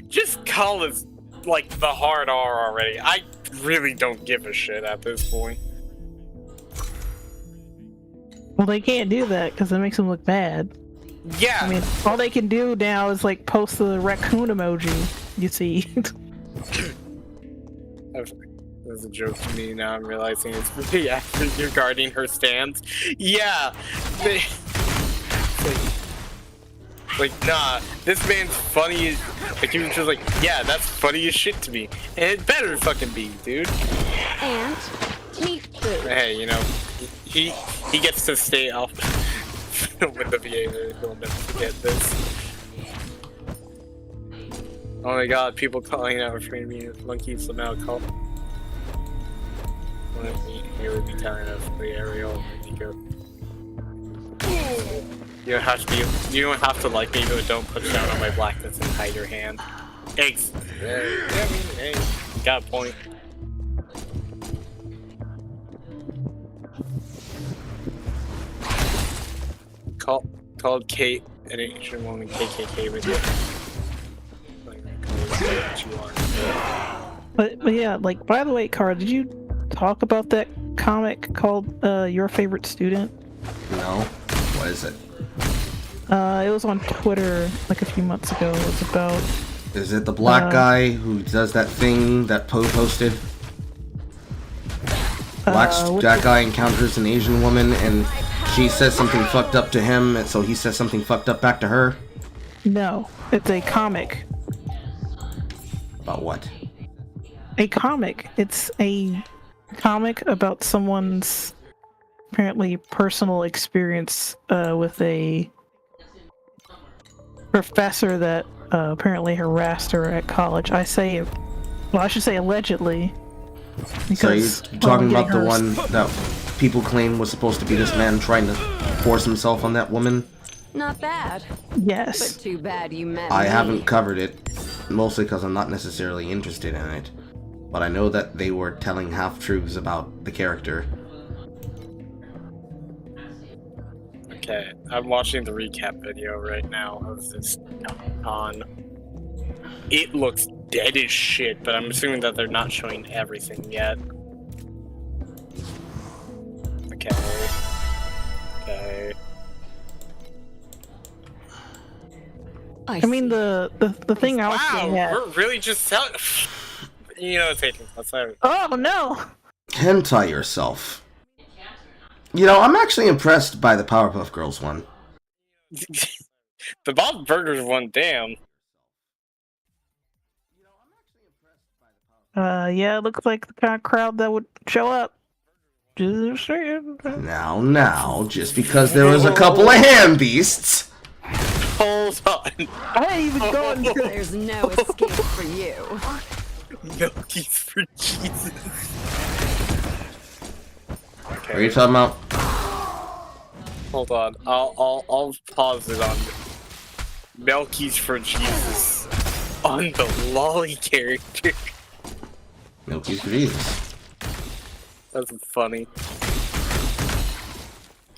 Just call us like the hard R already. I really don't give a shit at this point. Well, they can't do that because it makes them look bad. Yeah. I mean, all they can do now is like post the raccoon emoji. You see. That's a joke to me. Now I'm realizing it's really actually regarding her stance. Yeah. Like, nah. This man's funny as... Like, he was just like, yeah, that's funny as shit to me. And it better fucking be, dude. And meat food. Hey, you know... He gets to stay off with the VA. He'll never forget this. Oh my god, people calling out for me. Monkey somehow called. Here would be telling us the Ariel Nico. You don't have to like me, but don't push down on my blackness and hide your hand. Eggs. Hey, you got a point. Called Kate, an Asian woman, KKK with you. But yeah, like, by the way, Cara, did you talk about that comic called Your Favorite Student? No. What is it? It was on Twitter like a few months ago. It was about... Is it the black guy who does that thing that Poe posted? That guy encounters an Asian woman and she says something fucked up to him, and so he says something fucked up back to her? No, it's a comic. About what? A comic. It's a comic about someone's apparently personal experience with a professor that apparently harassed her at college. I should say allegedly. So you're talking about the one that people claim was supposed to be this man trying to force himself on that woman? Not bad. Yes. But too bad you met I me. haven't covered it, mostly because I'm not necessarily interested in it. But I know that they were telling half-truths about the character. Okay, I'm watching the recap video right now of this con. It looks dead as shit, but I'm assuming that they're not showing everything yet. Okay. Okay. I mean, the thing I was getting at. We're really just selling. You know, taking. Oh no! Hentai yourself. You know, I'm actually impressed by the Powerpuff Girls one. The Bob Burgers one, damn. Yeah, it looks like the kind of crowd that would show up. Just saying. Now, just because there was a couple of hand beasts. Hold on. I ain't even going to. There's no escape for you. Milky's for Jesus. Okay. What are you talking about? Hold on. I'll pause it on Milky's for Jesus on the lolly character. Milky's for Jesus. That's funny.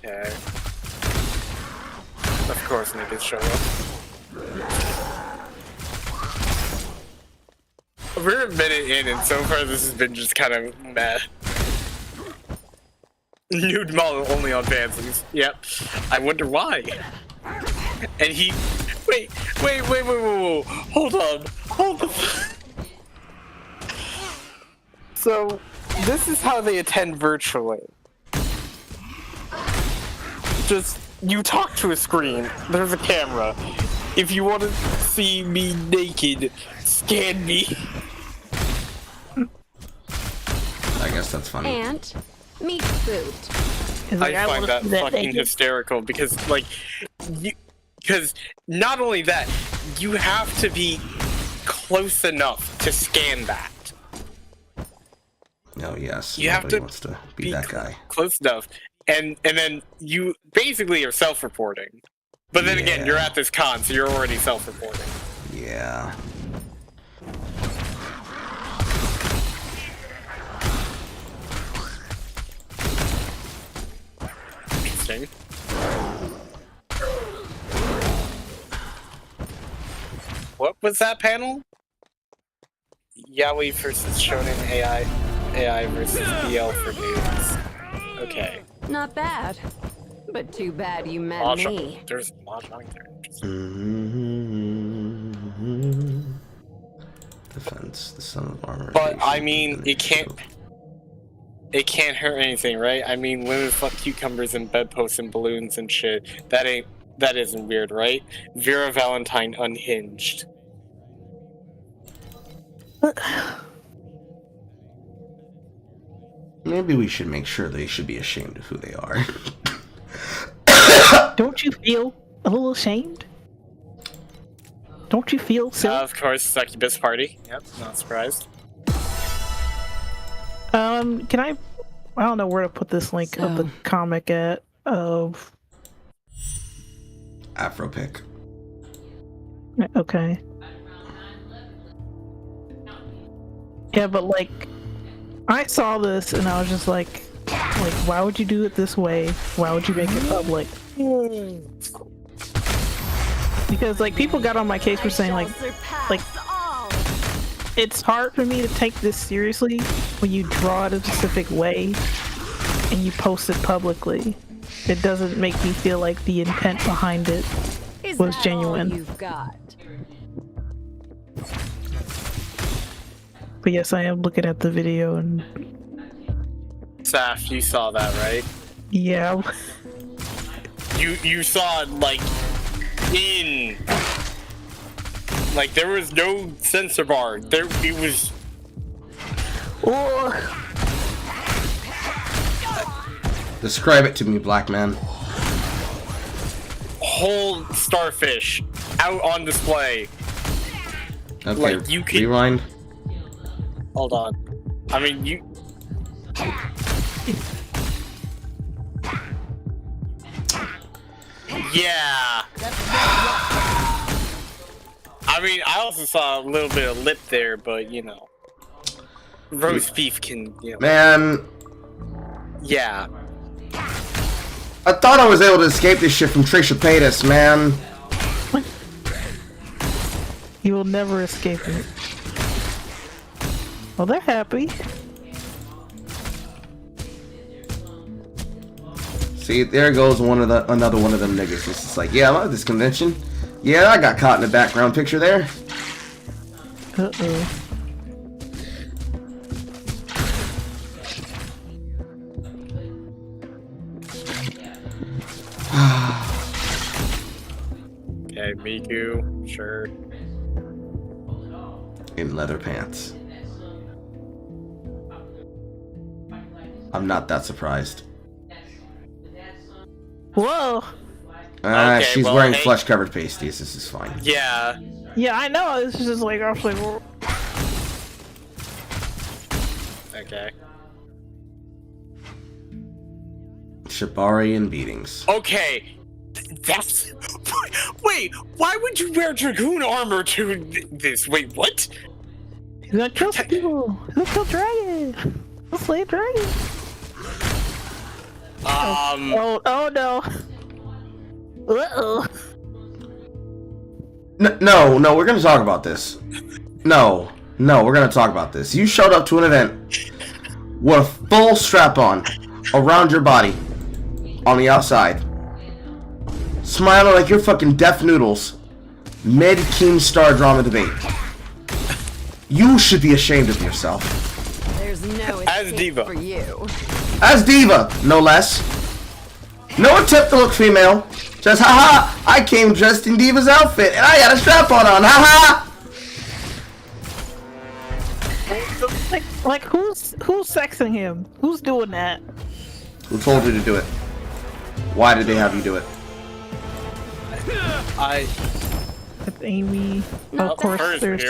Okay. Of course niggas show up. We're a minute in and so far this has been just kind of meh. Nude model only on fancies. Yep. I wonder why. And he... Wait. Hold on. So, this is how they attend virtually. Just, you talk to a screen, there's a camera. If you want to see me naked, scan me. I guess that's funny. And meat food. I find that fucking hysterical because, like, because not only that, you have to be close enough to scan that. Oh yes, you have to wants to be that guy. Close enough, and then you basically are self-reporting. But then again, you're at this con, so you're already self-reporting. Yeah. Interesting. What was that panel? Yaoi versus Shonen AI versus BL for dudes. Okay. Not bad. But too bad you met me. There's a lot of there. Defense, the son of armor. But I mean, it can't hurt anything, right? I mean, women fuck cucumbers and bedposts and balloons and shit. That isn't weird, right? Vera Valentine unhinged. Maybe we should make sure they should be ashamed of who they are. Don't you feel a little ashamed? Don't you feel silly? Of course, Succubus Party. Yep, not surprised. Can I don't know where to put this link of the comic at, of... Afropic. Okay. Yeah, but like, I saw this and I was just like, why would you do it this way? Why would you make it public? Because like people got on my case for saying like it's hard for me to take this seriously when you draw it a specific way and you post it publicly. It doesn't make me feel like the intent behind it was genuine. You've got. But yes, I am looking at the video and... Saf, you saw that, right? Yeah. You saw it, like, like, there was no censor bar. It was... Describe it to me, black man. Whole starfish out on display. Okay, like you can rewind. Hold on. I mean, you. Yeah. I mean, I also saw a little bit of lip there, but you know, roast beef can, you know. Man. Yeah. I thought I was able to escape this shit from Trisha Paytas, man. You will never escape it. Well, they're happy. See, there goes another one of them niggas. It's just like, yeah, I'm at this convention. Yeah, I got caught in the background picture there. Uh-oh. Okay, Miku, sure. In leather pants. I'm not that surprised. Whoa! Okay, she's well, wearing hey. flesh-covered pasties. This is fine. Yeah. Yeah, I know. This is just like, I was like, Okay. Shibari and beatings. Okay. That's. Wait, why would you wear Dragoon armor to this? Wait, what? He's gonna kill some people. He's gonna kill dragon. He'll slay a dragon. Oh no. Uh-oh. No, we're gonna talk about this. No, we're gonna talk about this. You showed up to an event with a full strap-on around your body on the outside, smiling like you're fucking deaf noodles mid-Keemstar drama debate. You should be ashamed of yourself. There's no As Diva. for you. As Diva, no less. No attempt to look female. Just, haha, I came dressed in Diva's outfit and I got a strap-on on, haha! Like who's sexing him? Who's doing that? Who told you to do it? Why did they have you do it? With Amy. Of course, there's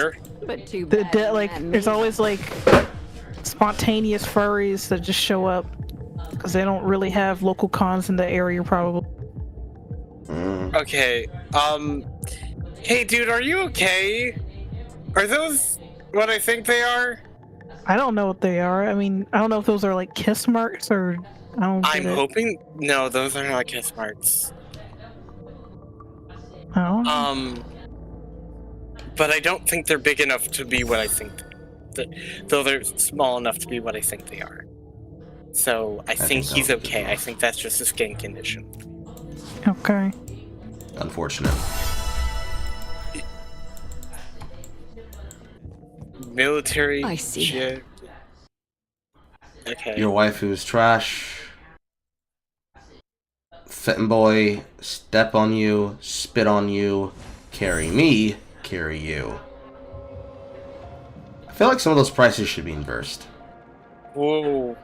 But too the bad. like. There's always like spontaneous furries that just show up because they don't really have local cons in the area, probably. Okay, hey dude, are you okay? Are those what I think they are? I don't know what they are. I mean, I don't know if those are like kiss marks or I don't. I'm hoping. No, those are not kiss marks. Oh. But I don't think they're big enough to be what I think. Though they're small enough to be what I think they are. So I think he's okay. I think that's just a skin condition. Okay. Unfortunate. Military. I see. Shit. Okay. Your wife is trash. Fitting boy, step on you, spit on you, carry me, carry you. I feel like some of those prices should be inversed. Whoa.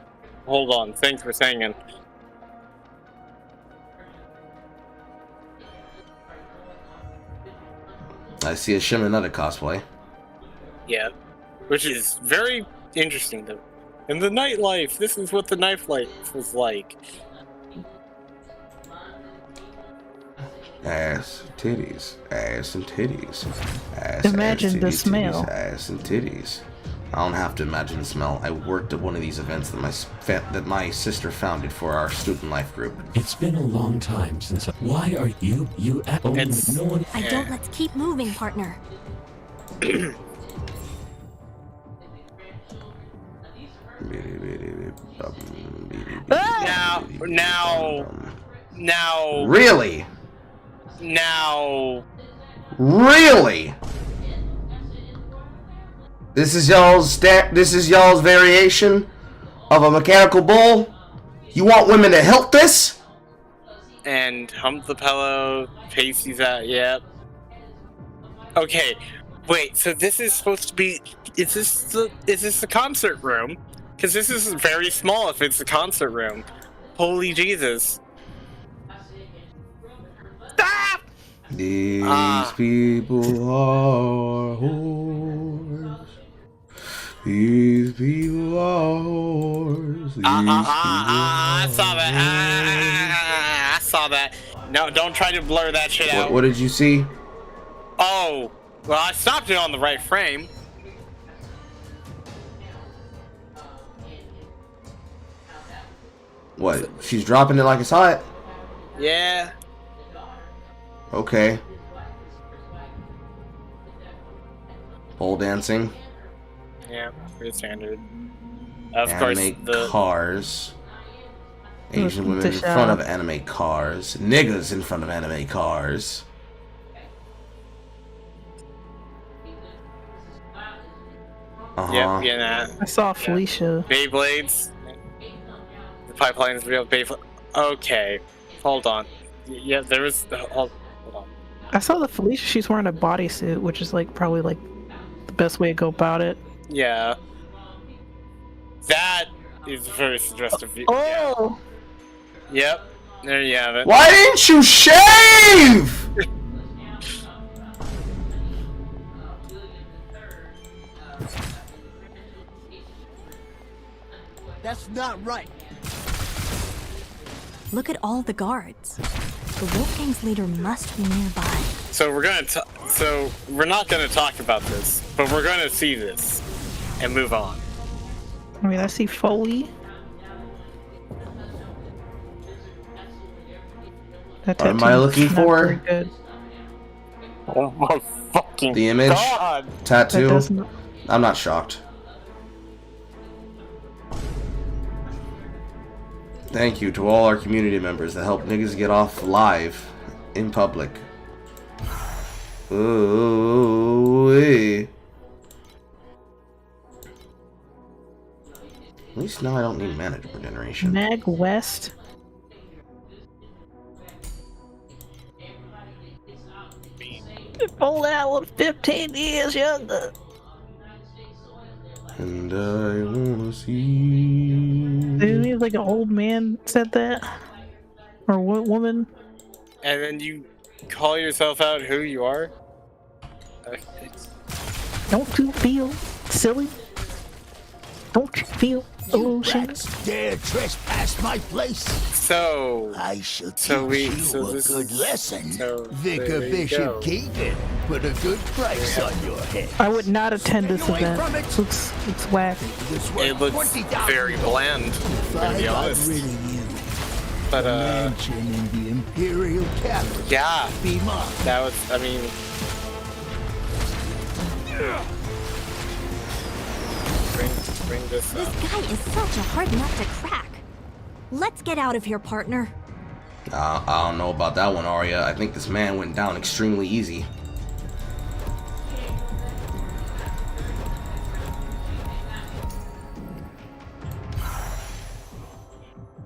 Hold on. Thanks for saying it. I see a Shimonetta cosplay. Yeah. Which is very interesting though. In the nightlife, this is what the nightlife was like. Ass, titties, ass and titties, ass. Imagine ass, the titties, smell. Titties, ass and titties. I don't have to imagine the smell. I worked at one of these events that my sister founded for our student life group. It's been a long time since. Why are you at home? No one. I don't. Let's keep moving, partner. Now. Really? Now. Really? This is y'all's variation of a mechanical bull? You want women to help this? And hump the pillow, pasties out, yep. Okay, wait, so this is supposed to be, is this the concert room? Because this is very small if it's the concert room. Holy Jesus. Stop! These people are whores. These people are whores. I saw that. I saw that. No, don't try to blur that shit out. What did you see? Oh, well, I stopped it on the right frame. What? She's dropping it like it's hot? Yeah. Okay. Pole dancing. Yeah, pretty standard. Of Anime course, cars. Asian women in front of anime cars. Niggas in front of anime cars. Yep, yeah. I saw Felicia. Beyblades. The pipeline is real. Beyblade. Okay, hold on. Yeah, there was. Hold on. I saw the Felicia. She's wearing a bodysuit, which is like probably like the best way to go about it. Yeah. That is very suggestive. Oh. Yep. There you have it. Why didn't you shave? That's not right. Look at all the guards. The Wolfgang's leader must be nearby. So we're not gonna talk about this, but we're gonna see this and move on. I mean, I see Foley. What am I looking for? Good. Oh my fucking the image God. tattoo. I'm not shocked. Thank you to all our community members that help niggas get off live in public. Ooh. At least now I don't need manager regeneration. Mag West. If only I was 15 years younger. And I wanna see. Didn't he like an old man said that? Or what woman? And then you call yourself out who you are? Don't you feel silly? Don't you feel dare trespass my place? So I shall teach you a good lesson. Vicar Bishop Keegan put a good price on your head. I would not attend this event. It's whack. It looks very bland, to be honest. But in the Imperial capital. Yeah, that was. I mean. Bring this up. This guy is such a hard nut to crack. Let's get out of here, partner. I don't know about that one, Arya. I think this man went down extremely easy.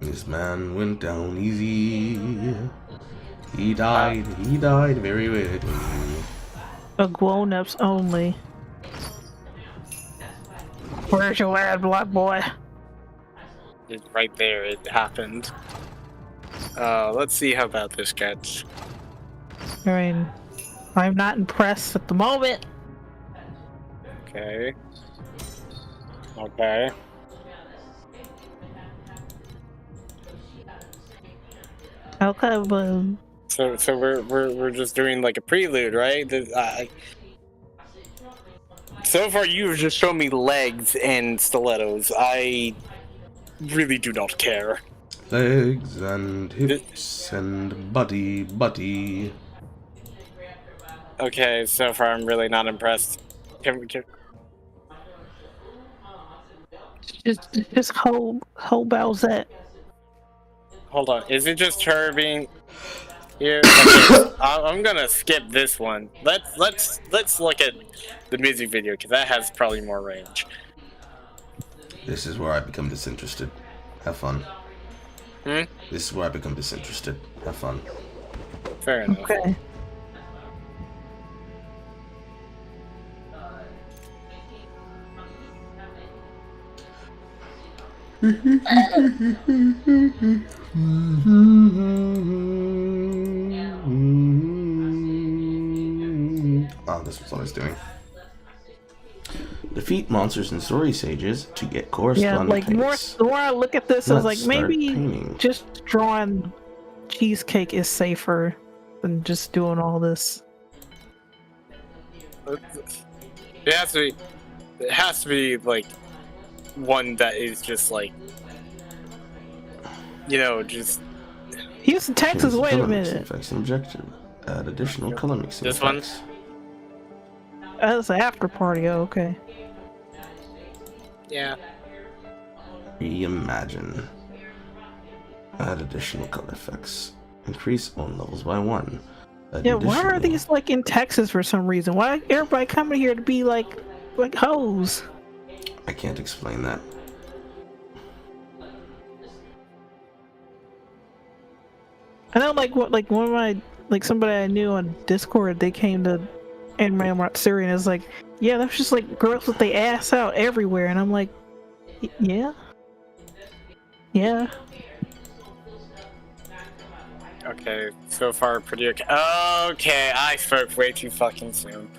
This man went down easy. He died very quickly. A grown-ups only. Where's your lad, black boy? It's right there, it happened. Let's see how bad this gets. I mean, I'm not impressed at the moment. Okay. Okay. Okay, but so we're just doing like a prelude, right? So far, you've just shown me legs and stilettos. I really do not care. Legs and hips and buddy. Okay, so far I'm really not impressed. Just hold Bowsette. Hold on, is it just her being here? Okay, I'm gonna skip this one. Let's look at the music video because that has probably more range. This is where I become disinterested. Have fun. This is where I become disinterested. Have fun. Fair enough. Okay. That's what I was doing. Defeat monsters and story sages to get Yeah, corresponding like the more I look at this, I was like, Let's start maybe painting. just drawing cheesecake is safer than just doing all this. It has to be like one that is just like, you know, just. Houston, Texas. Wait a Color mixing minute. effects and objective. Add additional color mixing This one? effects. That's an after party. Oh, okay. Yeah. Reimagine. Add additional color effects. Increase own levels by 1. Yeah, why are these like in Texas for some reason? Why everybody coming here to be like hoes? I can't explain that. I know, like one of my somebody I knew on Discord, they came to Anime Matsuri and it's like, yeah, that's just like girls with their ass out everywhere, and I'm like, yeah. Okay, so far pretty okay. Okay, I spoke way too fucking soon.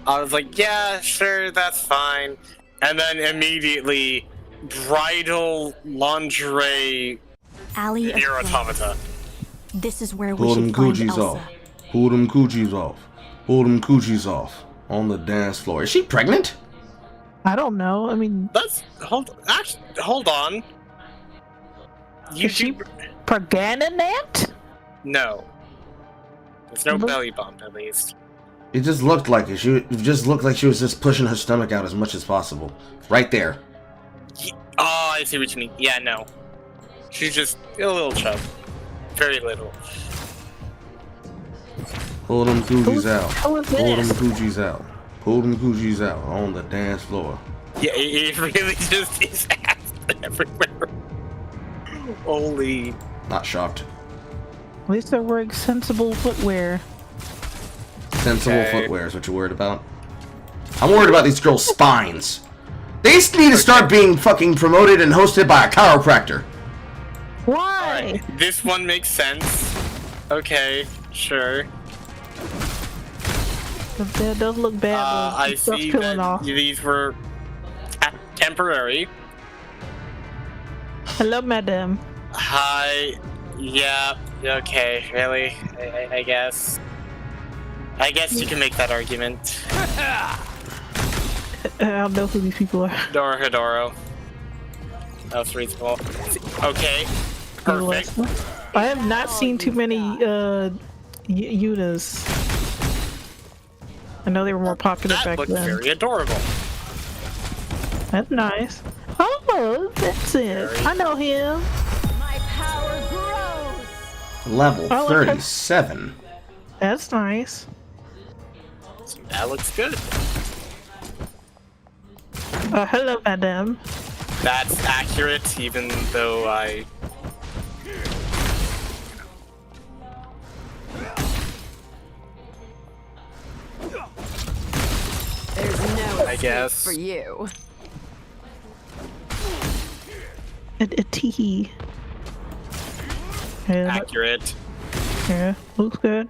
I was like, yeah, sure, that's fine. And then immediately, bridal lingerie Alley of near automata. This is where we Pull them should find coochies Elsa. off. Pull them coochies off. Pull them coochies off. On the dance floor. Is she pregnant? I don't know. I mean, hold on. Is she pregnant? No. There's no belly bump, at least. It just looked like it. It just looked like she was just pushing her stomach out as much as possible. Right there. Oh, I see what you mean. Yeah, no. She's just a little chub. Very little. Pull them coochies out. How is Pull them this? coochies out. Pull them coochies out on the dance floor. Yeah, it really just is ass everywhere. Holy. Not shocked. At least they're wearing sensible footwear. Sensible footwear is what you're worried about. I'm worried about these girls' spines. They need to start being fucking promoted and hosted by a chiropractor. Why? Right, this one makes sense. Okay, sure. That does look bad. I see that these were temporary. Hello, madam. Hi. Yeah. Okay. Really? I guess. I guess you can make that argument. I don't know who these people are. Dora Hidoro. That's reasonable. Okay. Perfect. I have not seen too many Yunas. I know they were more popular That back looks then. very adorable. That's nice. Oh, that's it. I know him. My power grows. Level I like her. 37. That's nice. That looks good. Hello, madam. That's accurate, even though I... There's no I guess. for you. A tee. Yeah, Accurate. yeah, looks good.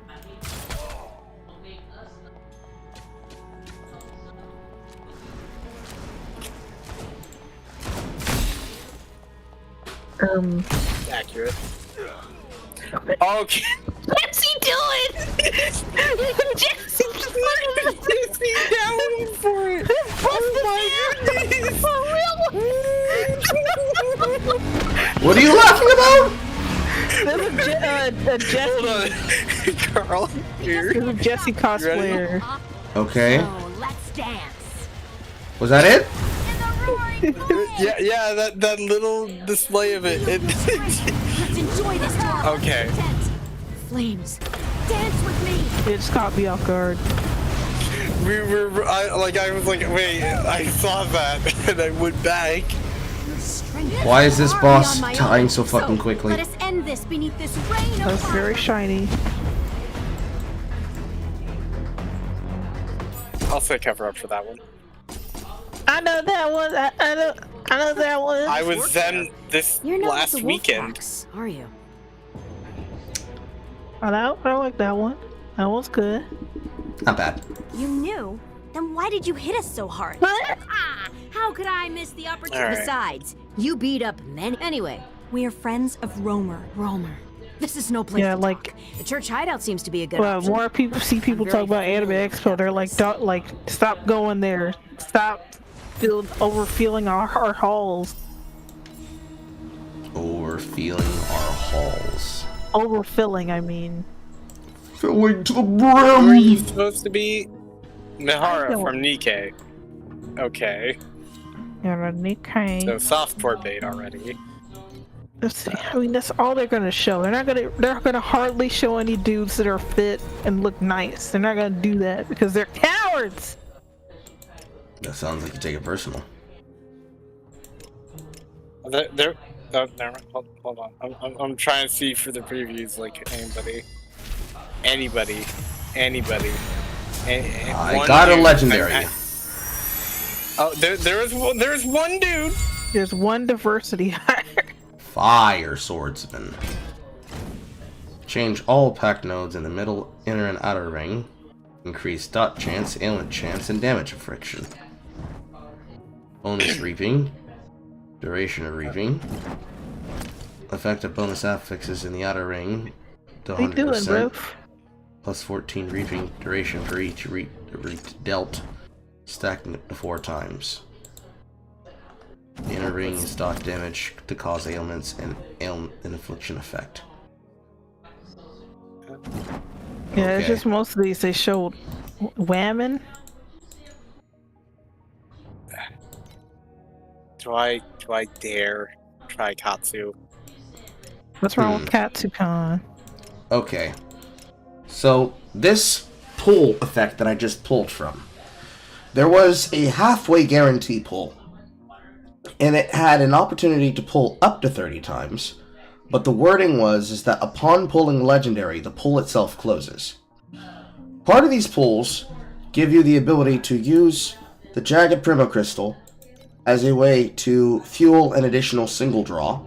Accurate. Okay. What's he doing? Jesse, down for it. Oh my goodness. What are you laughing about? There's a Jesse. Hold on. Carl, here. There's a Jesse cosplayer. Okay. So let's dance. Was that it? Yeah, that little display of it. Let's enjoy this to our Okay. content. Flames, dance with me. It just caught me off guard. I was like, wait, I saw that, and I went back. Why is this boss dying so fucking quickly? Let us end this beneath this rain of That's very fire. shiny. I'll say cover up for that one. I know that one. I know that one. I was then this You're not last the wolf weekend. box, are you? I like that one. That was good. Not bad. You knew? Then why did you hit us so hard? How could I miss the opportunity? Right. Besides, you beat up many. Anyway, We are friends of Romer. this is no place Yeah, to like. talk. The church hideout seems to be a good Well, option. more people see people talk about Anime Expo. They're like, don't, like, stop going there. Stop overfilling our halls. Overfilling our halls. Overfilling, I mean. Filling to the Who are you brim. supposed to be? Mihara from Nikkei. Okay. Yeah, Nikkei. So softcore bait already. Let's see. I mean, that's all they're gonna show. They're gonna hardly show any dudes that are fit and look nice. They're not gonna do that because they're cowards. That sounds like you take it personal. There. Oh, never mind. Hold on. I'm trying to see for the previews, like anybody. I got a legendary. Oh, there's one dude. There's one diversity hire. Fire swordsman. Change all pack nodes in the middle, inner, and outer ring. Increase dot chance, ailment chance, and damage friction. Bonus reaping. Duration of reaping. Effect of bonus affixes in the outer ring to 100%. What are you doing, bro? Plus 14 reaping duration for each reap dealt, stacking it to 4 times. The inner ring is dot damage to cause ailments and affliction effect. Yeah, it's just most of these they showed whammon. Do I dare try Katsu? What's wrong with Katsucon? Okay. So, this pull effect that I just pulled from, there was a halfway guarantee pull, and it had an opportunity to pull up to 30 times, but the wording is that upon pulling legendary, the pull itself closes. Part of these pulls give you the ability to use the Jagged Primo Crystal as a way to fuel an additional single draw,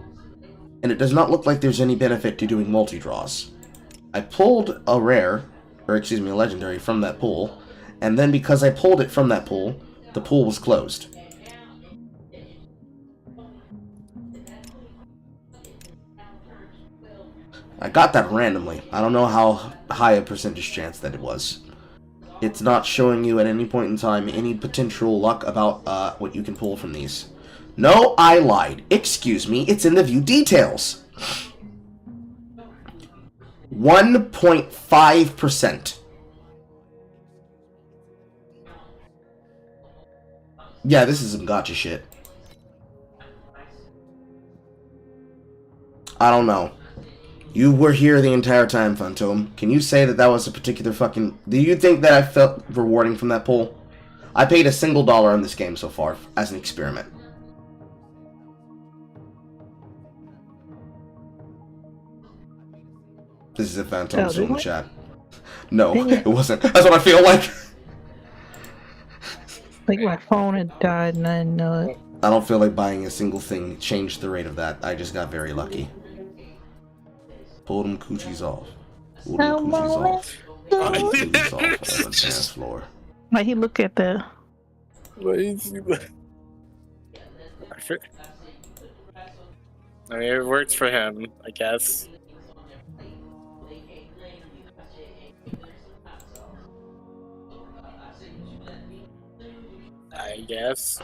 and it does not look like there's any benefit to doing multi-draws. I pulled a legendary from that pool, and then because I pulled it from that pool, the pool was closed. I got that randomly. I don't know how high a percentage chance that it was. It's not showing you at any point in time any potential luck about what you can pull from these. No, I lied. Excuse me, it's in the view details. 1.5%. Yeah, this is some gotcha shit. I don't know. You were here the entire time, Phantom. Can you say that was a particular fucking... Do you think that I felt rewarding from that pull? I paid a single dollar on this game so far as an experiment. This is a Phantom still in the chat. No, it wasn't. That's what I feel like. I think my phone had died and I didn't know it. I don't feel like buying a single thing changed the rate of that. I just got very lucky. Pull them coochies off. Pull them coochies off. Pull them coochies off on the dance floor. Like he look at the... I mean, it works for him, I guess. I guess.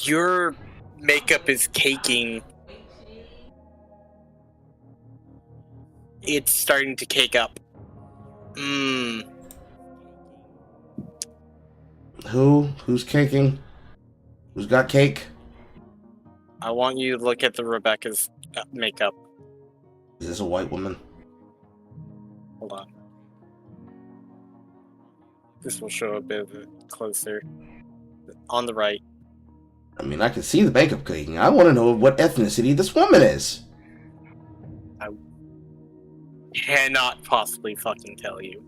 Your makeup is caking. It's starting to cake up. Who's caking? Who's got cake? I want you to look at the Rebecca's makeup. Is this a white woman? Hold on. This will show a bit of it closer. On the right. I mean, I can see the makeup caking. I want to know what ethnicity this woman is. I cannot possibly fucking tell you.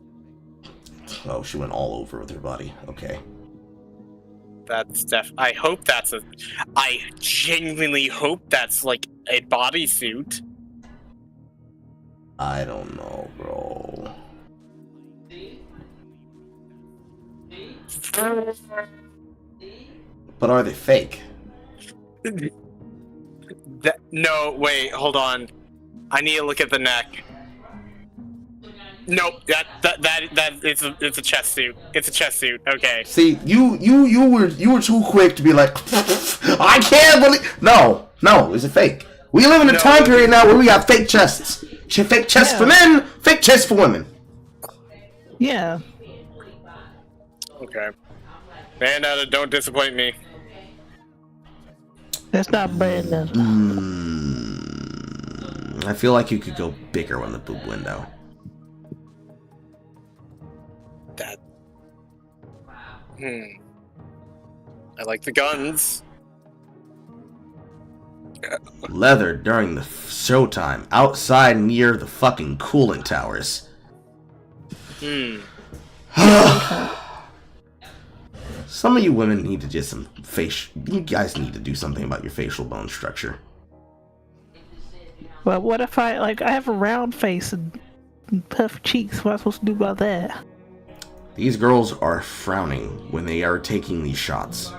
Oh, she went all over with her body. Okay. That's I hope that's I genuinely hope that's like a bodysuit. I don't know, bro. But are they fake? No, wait, hold on. I need to look at the neck. Nope, it's a chest suit. It's a chest suit. Okay. See, you were too quick to be like, I can't believe. No, is it fake? We live in a time period now where we got fake chests. Fake chests for men, fake chests for women. Yeah. Okay. Man, don't disappoint me. That's not bad enough. I feel like you could go bigger on the boob window. That. I like the guns. Leather during the showtime, outside near the fucking cooling towers. Some of you women need to just some you guys need to do something about your facial bone structure. Well, what if I have a round face and puffed cheeks? What am I supposed to do about that? These girls are frowning when they are taking these shots.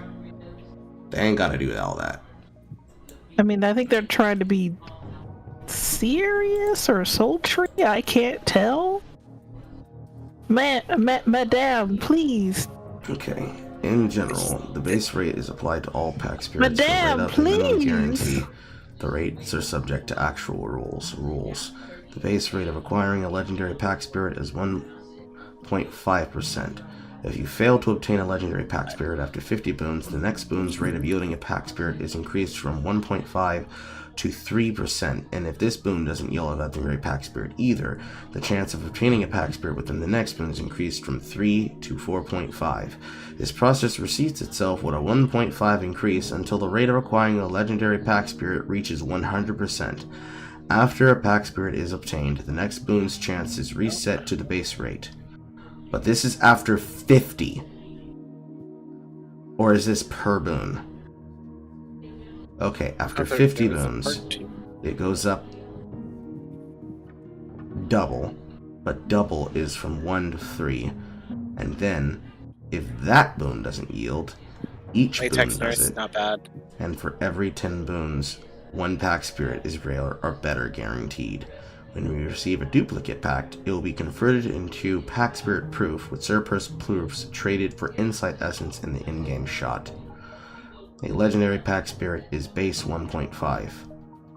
They ain't gotta do all that. I mean, I think they're trying to be serious or sultry. I can't tell. Madame, please. Okay. In general, the base rate is applied to all pack spirits. Madame, please. Guarantee. The rates are subject to actual rules. The base rate of acquiring a legendary pack spirit is 1.5%. If you fail to obtain a legendary pack spirit after 50 boons, the next boon's rate of yielding a pack spirit is increased from 1.5 to 3%, and if this boon doesn't yield a legendary pack spirit either, the chance of obtaining a pack spirit within the next boon is increased from 3 to 4.5. This process repeats itself with a 1.5 increase until the rate of acquiring a legendary pack spirit reaches 100%. After a pack spirit is obtained, the next boon's chance is reset to the base rate. But this is after 50. Or is this per boon? Okay, after 50 boons, it goes up double. But double is from 1 to 3. And then, if that boon doesn't yield, each boon does it. Not bad. And for every 10 boons, 1 pack spirit is rare or better guaranteed. When we receive a duplicate pack, it will be converted into pack spirit proof, with surplus proofs traded for insight essence in the in-game shot. A legendary pack spirit is base 1.5.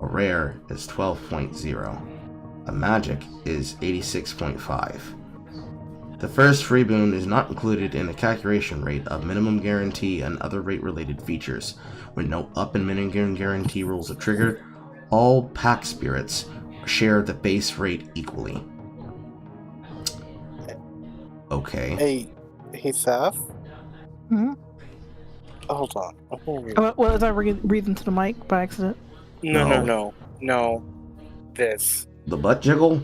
A rare is 12.0. A magic is 86.5. The first free boon is not included in the calculation rate of minimum guarantee and other rate-related features. When no up and minimum guarantee rules are triggered, all pack spirits share the base rate equally. Okay. Hey, Seth? Hmm? Hold on. Was I breathing to the mic by accident? No. This. The butt jiggle?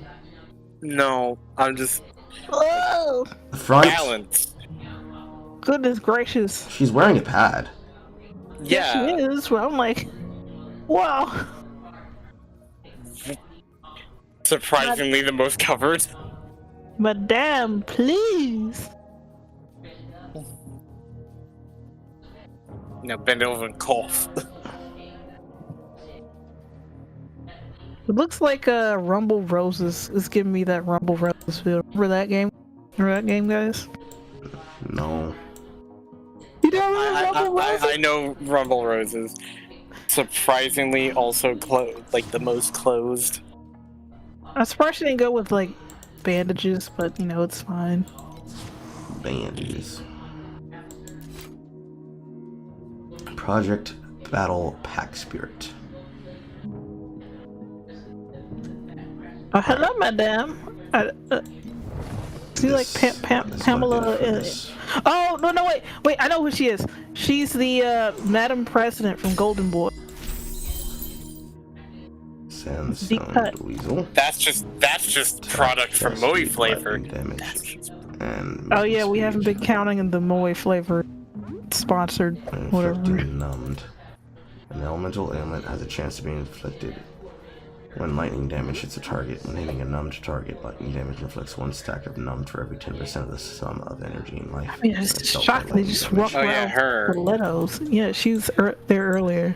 No, I'm just... Oh! The front? Balance. Goodness gracious. She's wearing a pad. Yeah. She is. Well, I'm like, wow. Surprisingly the most covered. Madame, please. Now bend over and cough. It looks like Rumble Roses is giving me that Rumble Roses feel. Remember that game? Remember that game, guys? No. You don't remember Rumble Roses? I know Rumble Roses. Surprisingly, also like the most closed. I'm surprised she didn't go with like bandages, but you know it's fine. Bandages. Project Battle Pack Spirit. Hello, madame. See, like Pamela. Oh no! Wait! I know who she is. She's the Madam President from Golden Boy. Sandstone Weasel. That's just product from Moe flavor. Oh yeah, we haven't been counting in the Moe flavor sponsored whatever. Numbed. An elemental ailment has a chance to be inflicted When lightning damage hits a target, when hitting a numbed target, lightning damage inflicts 1 stack of numbed for every 10% of the sum of energy in life. I mean, it's shocking. They just walk around stilettos. Yeah, she was there earlier.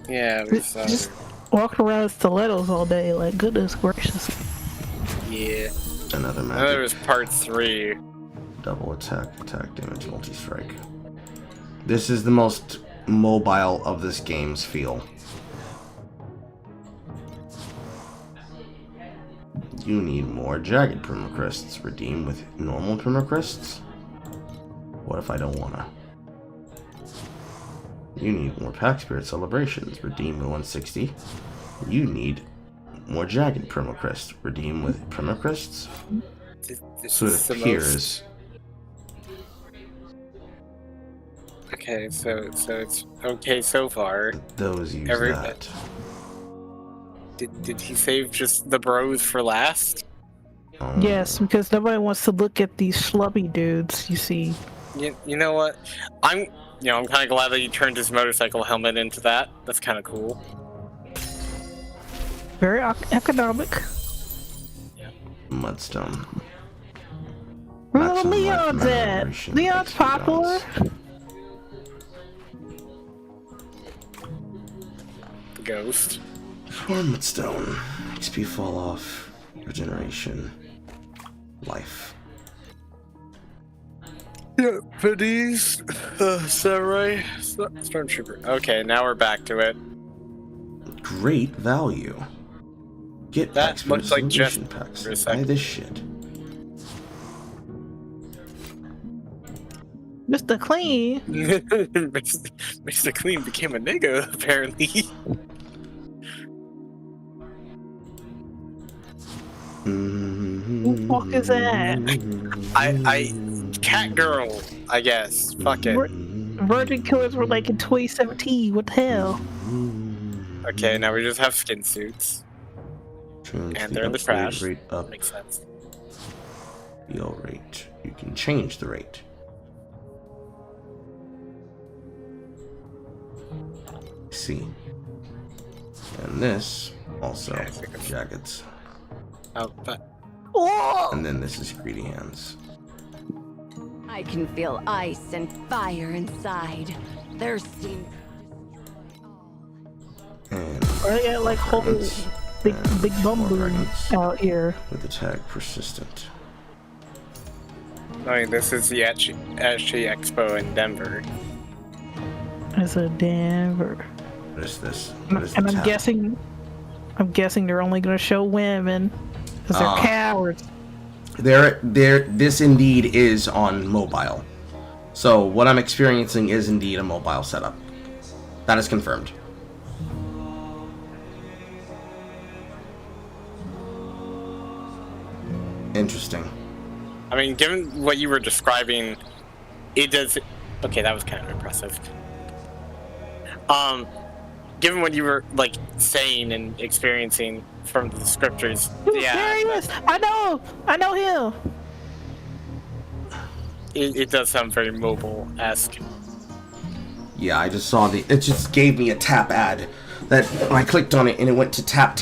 Yeah, it was, just walking around with stilettos all day. Like, goodness gracious. Yeah. Another magic. There was part 3. Double attack damage, multi-strike. This is the most mobile of this game's feel. You need more jagged permacrysts. Redeem with normal permacrysts? What if I don't wanna? You need more Pack Spirit celebrations. Redeem with 160. You need more jagged permacrysts. Redeem with permacrysts? So it appears. Okay, so it's okay so far. Those use that. Did he save just the bros for last? Yes, because nobody wants to look at these schlubby dudes. You see. You know what? I'm kind of glad that he turned his motorcycle helmet into that. That's kind of cool. Very economic. Mudstone. Where's Leon's at? Leon's popular. Ghost. Mudstone. XP fall off. Regeneration. Life. Yeah, Vinny's Samurai Stormtrooper. Okay, now we're back to it. Great value. Get that looks like Jeff packs. Buy this shit. Mr. Clean. Mr. Clean became a nigga, apparently. Who the fuck is that? Cat girl, I guess. Fuck it. Virgin Killers were like in 2017. What the hell? Okay, now we just have skin suits. And they're in the trash. Rate up. Makes sense. Heal rate. You can change the rate. See. And this also jackets. Oh, but. And then this is greedy hands. I can feel ice and fire inside. There's seem. And I got like whole big bumblers out here. With attack persistent. I mean, this is the Etchy Expo in Denver. It's a Denver. What is this? And I'm guessing they're only going to show women because they're cowards. This indeed is on mobile. So what I'm experiencing is indeed a mobile setup. That is confirmed. Interesting. I mean, given what you were describing, it does. Okay, that was kind of impressive. Given what you were like saying and experiencing from the scriptures, yeah. There he is. I know him. It does sound very mobile-esque. Yeah, I just saw it just gave me a tap ad that I clicked on it and it went to tap.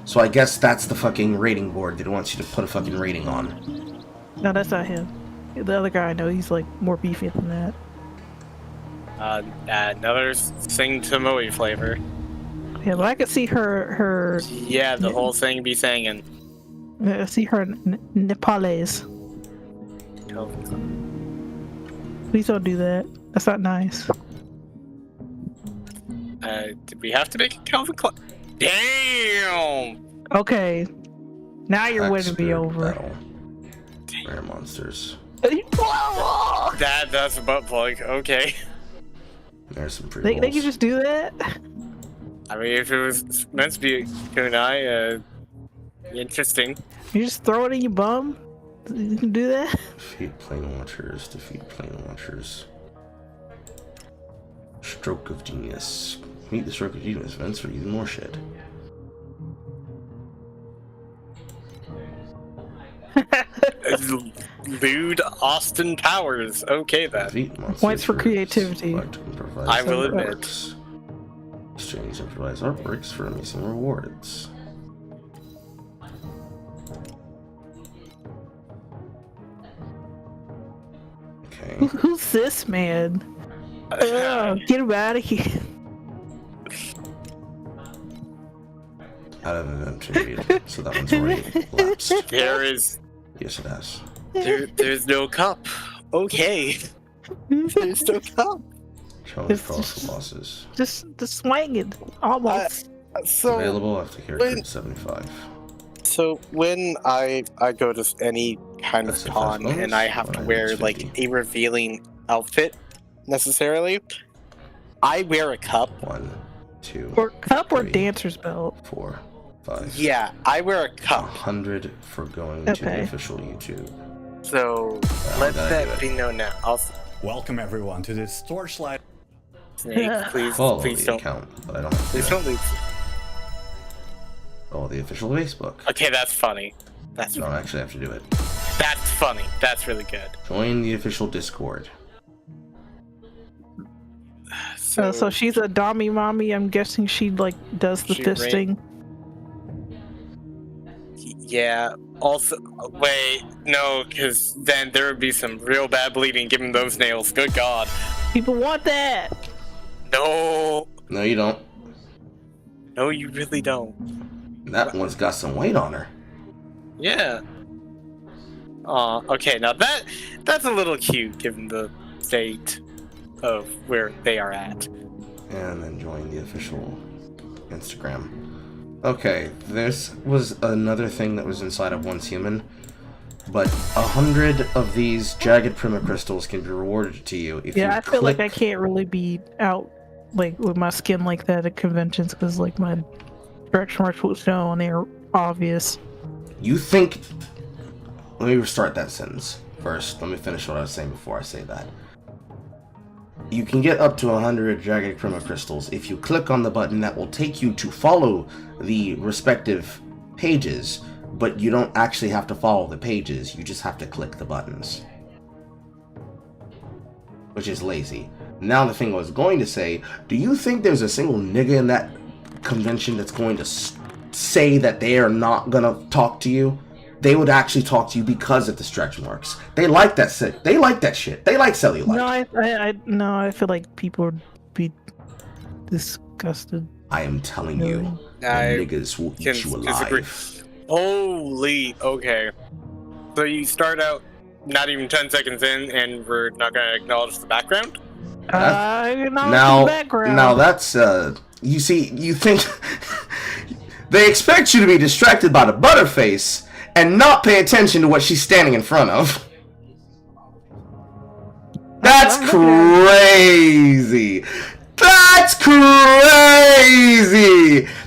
So I guess that's the fucking rating board that it wants you to put a fucking rating on. No, that's not him. The other guy I know, he's like more beefy than that. Another Sing to Moe flavor. Yeah, but I could see her. Yeah, the whole thing be singing. I see her Nepalese. Please don't do that. That's not nice. Did we have to make it Calvin Klein? Damn! Okay. Now you're winning me over. Rare monsters. That's a butt plug. Okay. There's some pretty They can just do that? I mean, if it was meant to be kunai, interesting. You just throw it in your bum? You can do that? Defeat plane watchers. Defeat plane watchers. Stroke of genius. Meet the stroke of genius events for even more shit. Lewd Austin Powers. Okay then. Points for creativity. I will admit. Exchange improvised artworks for amazing rewards. Okay. Who's this man? Get him out of here. Out of event period, so that one's already lapsed. There is. Yes, it has. There's no cup. Okay. There's no cup. Challenge cross bosses. Just swinging, almost. Available after character 75. So when I go to any kind of con and I have to wear like a revealing outfit necessarily, I wear a cup. 1, 2, or cup 3, or dancer's belt. 4, 5. Yeah, I wear a cup. 100 for going to the official YouTube. So let that be known now. Welcome everyone to this Torchlight. Snake, please, Follow please the don't. account, but I don't. Please don't leave. Oh, the official Facebook. Okay, that's funny. You don't actually have to do it. That's funny. That's really good. Join the official Discord. So she's a dommy mommy. I'm guessing she like does the fisting. Yeah. Also, wait, no, because then there would be some real bad bleeding given those nails. Good God. People want that. No. No, you don't. No, you really don't. That one's got some weight on her. Yeah. Okay, now that's a little cute given the state of where they are at. And then join the official Instagram. Okay, this was another thing that was inside of Once Human, but 100 of these jagged prima crystals can be rewarded to you if you I feel like I can't really be out like with my skin like that at conventions because like my stretch marks will show and they're obvious. You think... Let me restart that sentence first. Let me finish what I was saying before I say that. You can get up to 100 jagged prima crystals if you click on the button that will take you to follow the respective pages, but you don't actually have to follow the pages, you just have to click the buttons. Which is lazy. Now the thing I was going to say, do you think there's a single nigga in that convention that's going to say that they are not going to talk to you? They would actually talk to you because of the stretch marks. They like that shit. They like that shit. They like cellulite. No, I feel like people would be disgusted. I am telling you, the niggas will eat you alive. Holy, okay. So you start out not even 10 seconds in, and we're not gonna acknowledge the background? Now that's you see, you think they expect you to be distracted by the butterface and not pay attention to what she's standing in front of. That's crazy. That's crazy.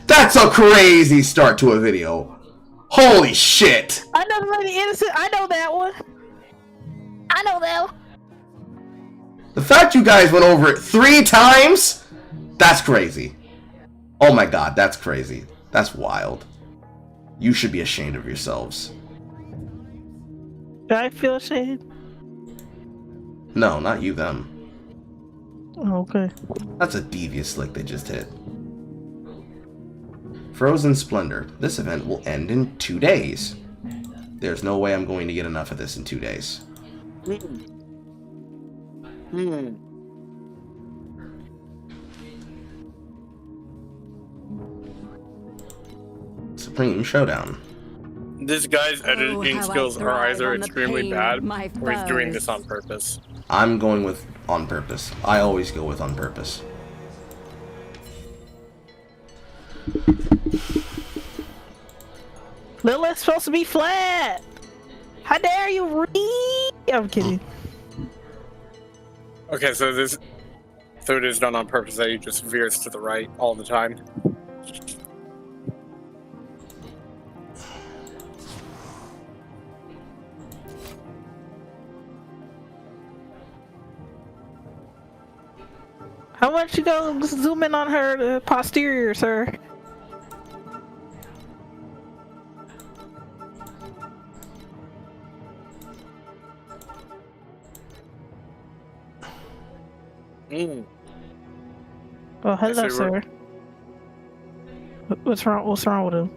That's a crazy start to a video. Holy shit. I know the innocent. I know that one. I know that one. The fact you guys went over it 3 times, that's crazy. Oh my god, that's crazy. That's wild. You should be ashamed of yourselves. Do I feel ashamed? No, not you, them. Okay. That's a devious lick they just hit. Frozen Splendor. This event will end in 2 days. There's no way I'm going to get enough of this in 2 days. Supreme Showdown. This guy's editing skills are either extremely bad or he's doing this on purpose. I'm going with on purpose. I always go with on purpose. Lilith's supposed to be flat. How dare you read? I'm kidding. Okay, so it is done on purpose that he just veers to the right all the time. How much you go zoom in on her posterior, sir? Oh, hello, sir. What's wrong? What's wrong with him?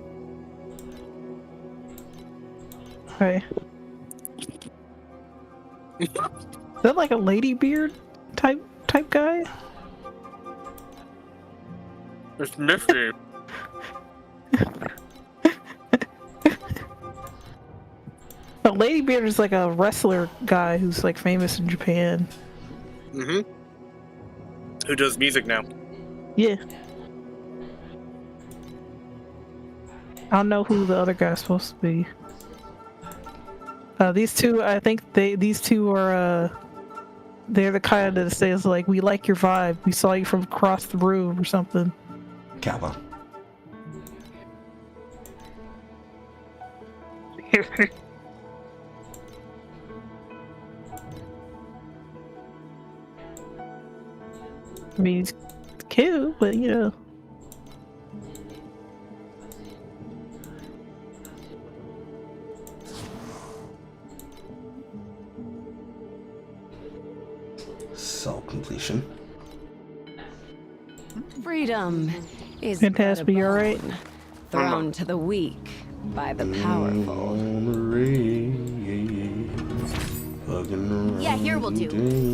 Hey. Is that like a lady beard type guy? It's Miffy. A lady beard is like a wrestler guy who's like famous in Japan. Mm-hmm. Who does music now? Yeah. I don't know who the other guy's supposed to be. These two, I think these two are, they're the kind that says like, we like your vibe. We saw you from across the room or something. Kappa. I mean, it's cute, but you know. Completion. Freedom is Fantastic, you alright? Thrown to the weak by the powerful. Yeah, here will do.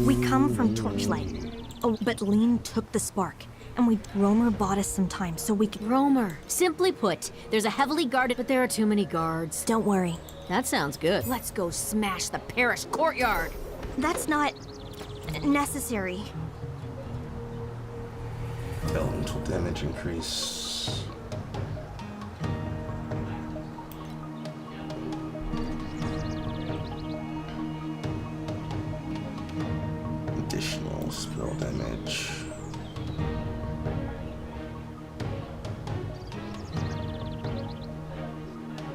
We come from Torchlight. Oh, but Lean took the spark. And Romer bought us some time so we could... Romer. Simply put, there's a heavily guarded... But there are too many guards. Don't worry. That sounds good. Let's go smash the parish courtyard. That's not... necessary. Elemental damage increase. Additional spell damage.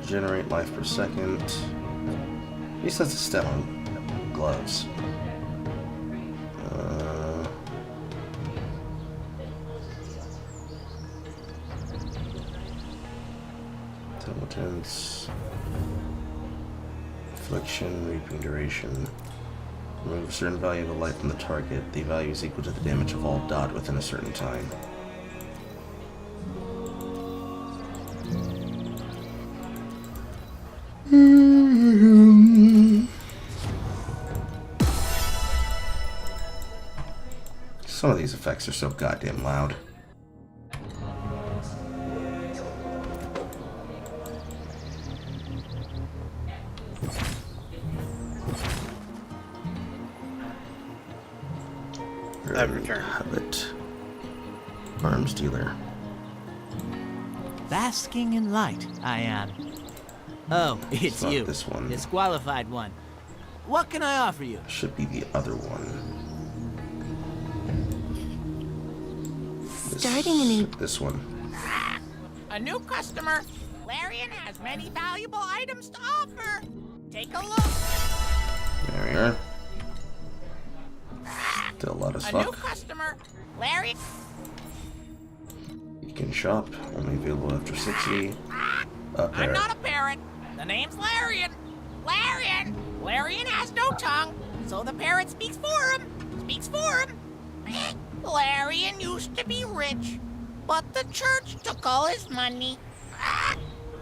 Generate life per second. At least that's a step on gloves. Intelligence. Affliction, reaping duration. Remove a certain value of a life from the target. The value is equal to the damage of all dot within a certain time. Some of these effects are so goddamn loud. Habit. Arms dealer. Basking in light, I am. Oh, it's you. This one. Disqualified one. What can I offer you? Should be the other one. Starting a new... This one. A new customer. Larian has many valuable items to offer. Take a look. There we are. Still a lot of A stuff. new customer. Larian. You can shop. Only available after 60. I'm not a parrot. The name's Larian. Larian! Larian has no tongue, so the parrot speaks for him. Larian used to be rich, but the church took all his money.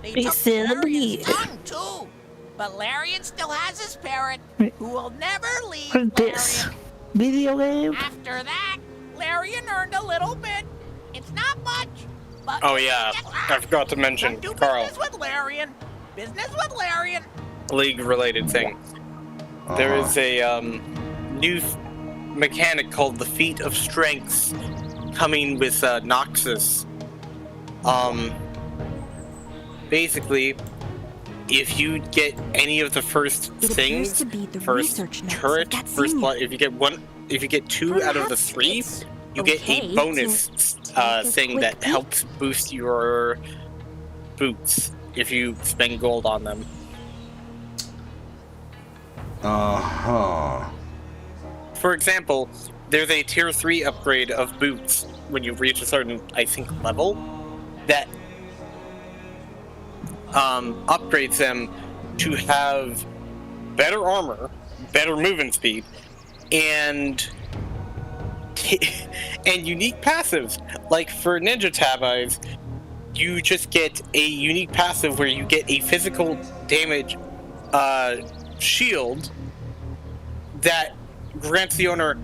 They took Larian's tongue too. But Larian still has his parrot, who will never leave What is this? Video game? After that, Larian earned a little bit. It's not much, but... Oh yeah, I forgot to mention, Carl. Business with Larian. Business with Larian. League-related thing. There is a new mechanic called the Feat of Strengths coming with Noxus. Basically, if you get any of the first things, first turret, first blood, if you get 2 out of the 3, you get a bonus thing that helps boost your boots if you spend gold on them. For example, there's a tier 3 upgrade of boots when you reach a certain, I think, level that upgrades them to have better armor, better movement speed, and unique passives. Like for Ninja Tab Eyes, you just get a unique passive where you get a physical damage shield that grants the owner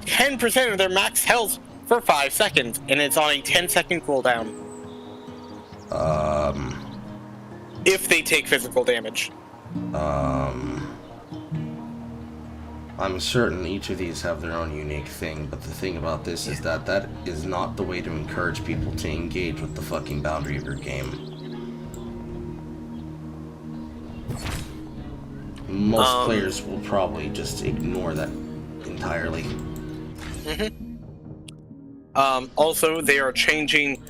10% of their max health for 5 seconds, and it's on a 10-second cooldown. If they take physical damage. I'm certain each of these have their own unique thing, but the thing about this is that that is not the way to encourage people to engage with the fucking boundary of your game. Most players will probably just ignore that entirely. Also, they are changing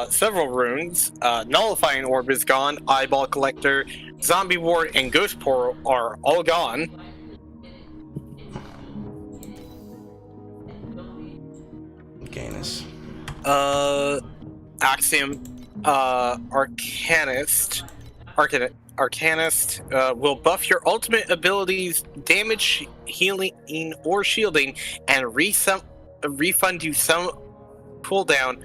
several runes. Nullifying Orb is gone, Eyeball Collector, Zombie Ward, and Ghost Portal are all gone. Gainus. Axiom, Arcanist will buff your ultimate abilities, damage, healing, or shielding, and refund you some cooldown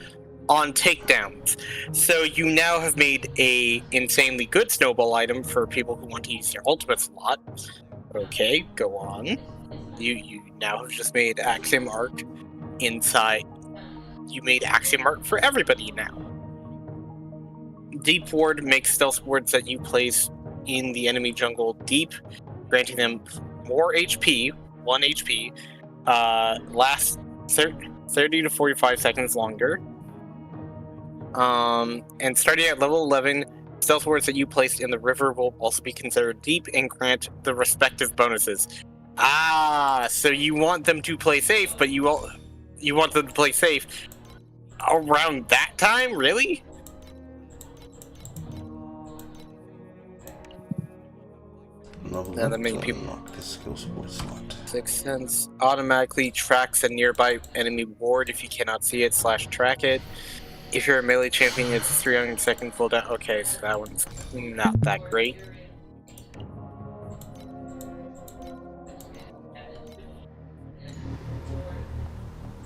on takedowns. So you now have made a insanely good snowball item for people who want to use their ultimates a lot. Okay, go on. You now have just made Axiom Arc inside. You made Axiom Arc for everybody now. Deep Ward makes stealth wards that you place in the enemy jungle deep, granting them more HP, 1 HP, lasts 30 to 45 seconds longer. And starting at level 11, stealth wards that you placed in the river will also be considered deep and grant the respective bonuses. So you want them to play safe, but you want them to play safe around that time? Really? Now that many people. Sixth Sense automatically tracks a nearby enemy ward if you cannot see it / track it. If you're a melee champion, it's 300-second cooldown. Okay, so that one's not that great.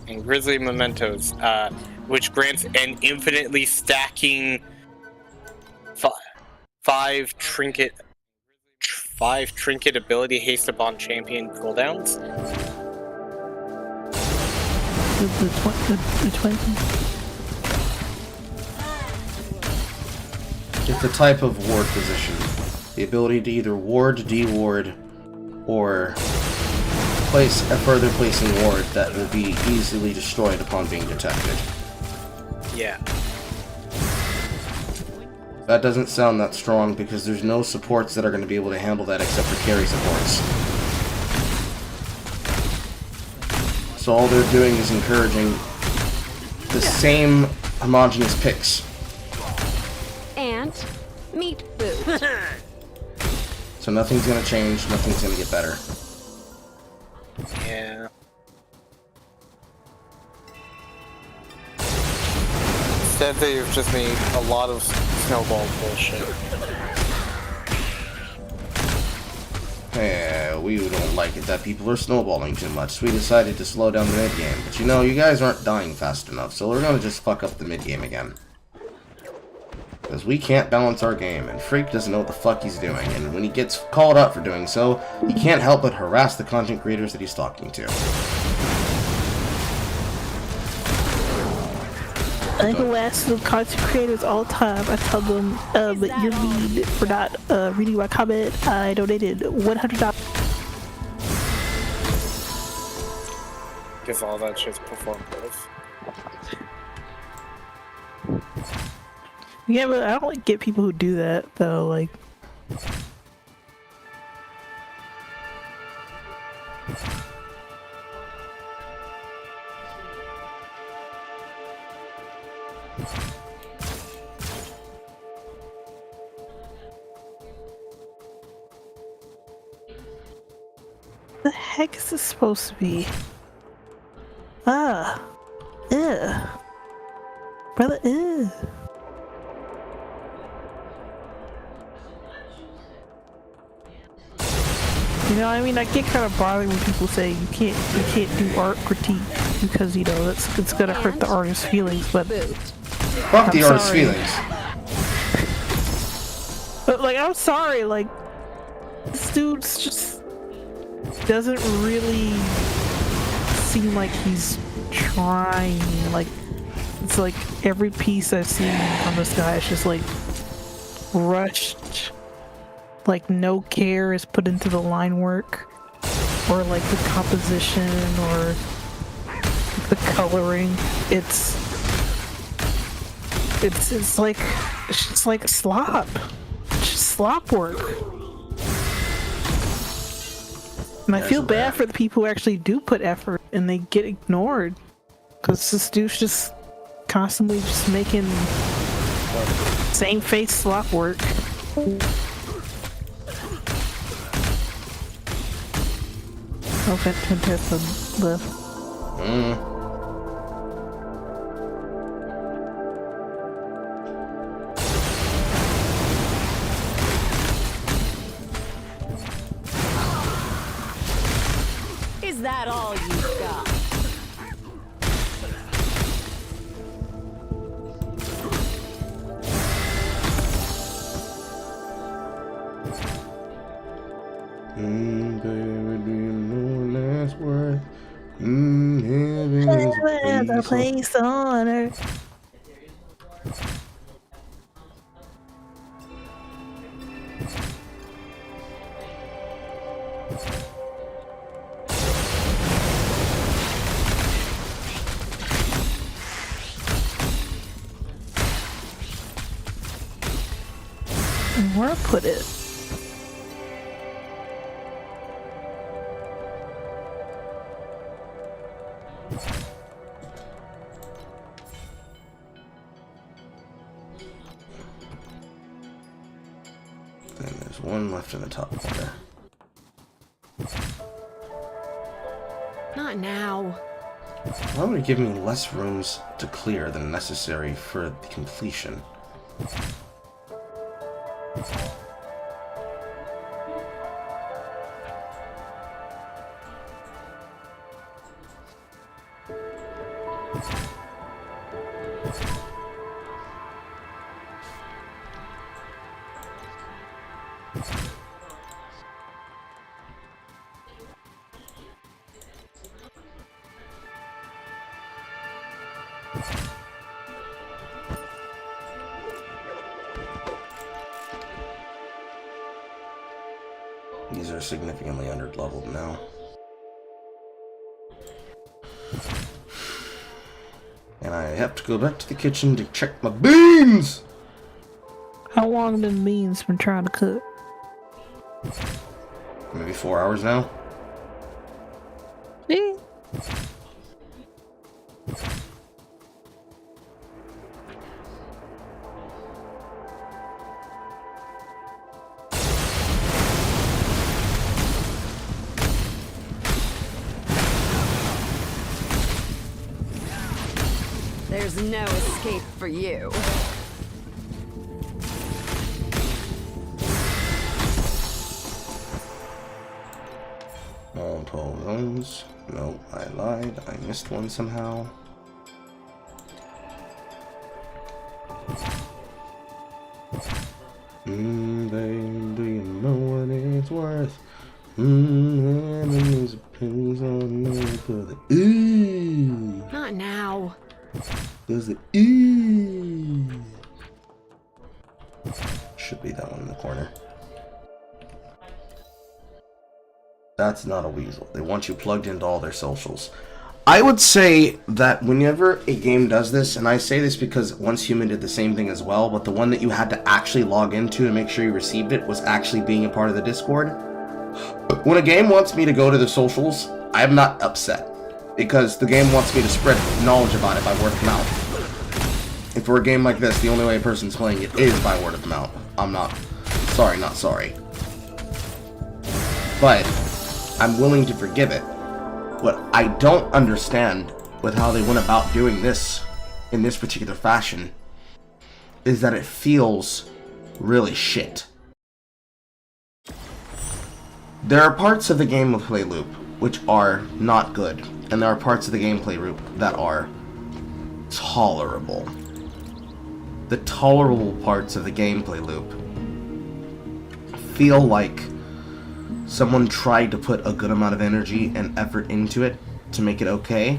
And Grizzly Mementos, which grants an infinitely stacking 5 trinket ability haste upon champion cooldowns. The 20. It's the type of ward position. The ability to either ward, deward, or place a further placing ward that will be easily destroyed upon being detected. Yeah. That doesn't sound that strong because there's no supports that are going to be able to handle that except for carry supports. So all they're doing is encouraging the same homogeneous picks. And meat food. So nothing's going to change, nothing's going to get better. Yeah. Instead, they've just made a lot of snowball bullshit. Yeah, we don't like it that people are snowballing too much, so we decided to slow down the mid-game. But you know, you guys aren't dying fast enough, so we're gonna just fuck up the mid-game again. Because we can't balance our game, and Freak doesn't know what the fuck he's doing, and when he gets called out for doing so, he can't help but harass the content creators that he's talking to. I harass the content creators all the time. I tell them, you're mean for not reading my comment. I donated $100. Guess all that shit's performative. Yeah, but I don't get people who do that though. Like, the heck is this supposed to be? Brother, You know, I mean, I get kind of bothered when people say you can't do art critique because, you know, it's gonna hurt the artist's feelings, but Fuck the artist's feelings. But like, I'm sorry, like, this dude's just doesn't really seem like he's trying. Like, it's like every piece I've seen on this guy is just like rushed. Like, no care is put into the line work, or like the composition, or the coloring. It's just like slop. It's just slop work. And I feel bad for the people who actually do put effort and they get ignored. Because this dude's just constantly just making same face slop work. Oh, fantastic left. Is that all you've got? Baby, do you know that's worth? Heaven is a place on earth. Where I put it? And there's one left in the top corner. Not now. Why would it give me less rooms to clear than necessary for the completion? These are significantly under-leveled now. And I have to go back to the kitchen to check my beans! How long have the beans been trying to cook? Maybe 4 hours now? Yeah. There's no escape for you. All 12 zones. No, I lied. I missed one somehow. Babe, do you know what it's worth? Heaven is a place on earth for the Not now. There's the Should be that one in the corner. That's not a weasel. They want you plugged into all their socials. I would say that whenever a game does this, and I say this because Once Human did the same thing as well, but the one that you had to actually log into to make sure you received it was actually being a part of the Discord. When a game wants me to go to the socials, I'm not upset, because the game wants me to spread knowledge about it by word of mouth. And for a game like this, the only way a person's playing it is by word of mouth. I'm not sorry. But I'm willing to forgive it. What I don't understand with how they went about doing this in this particular fashion is that it feels really shit. There are parts of the gameplay loop which are not good, and there are parts of the gameplay loop that are tolerable. the tolerable parts of the gameplay loop feel like someone tried to put a good amount of energy and effort into it to make it okay,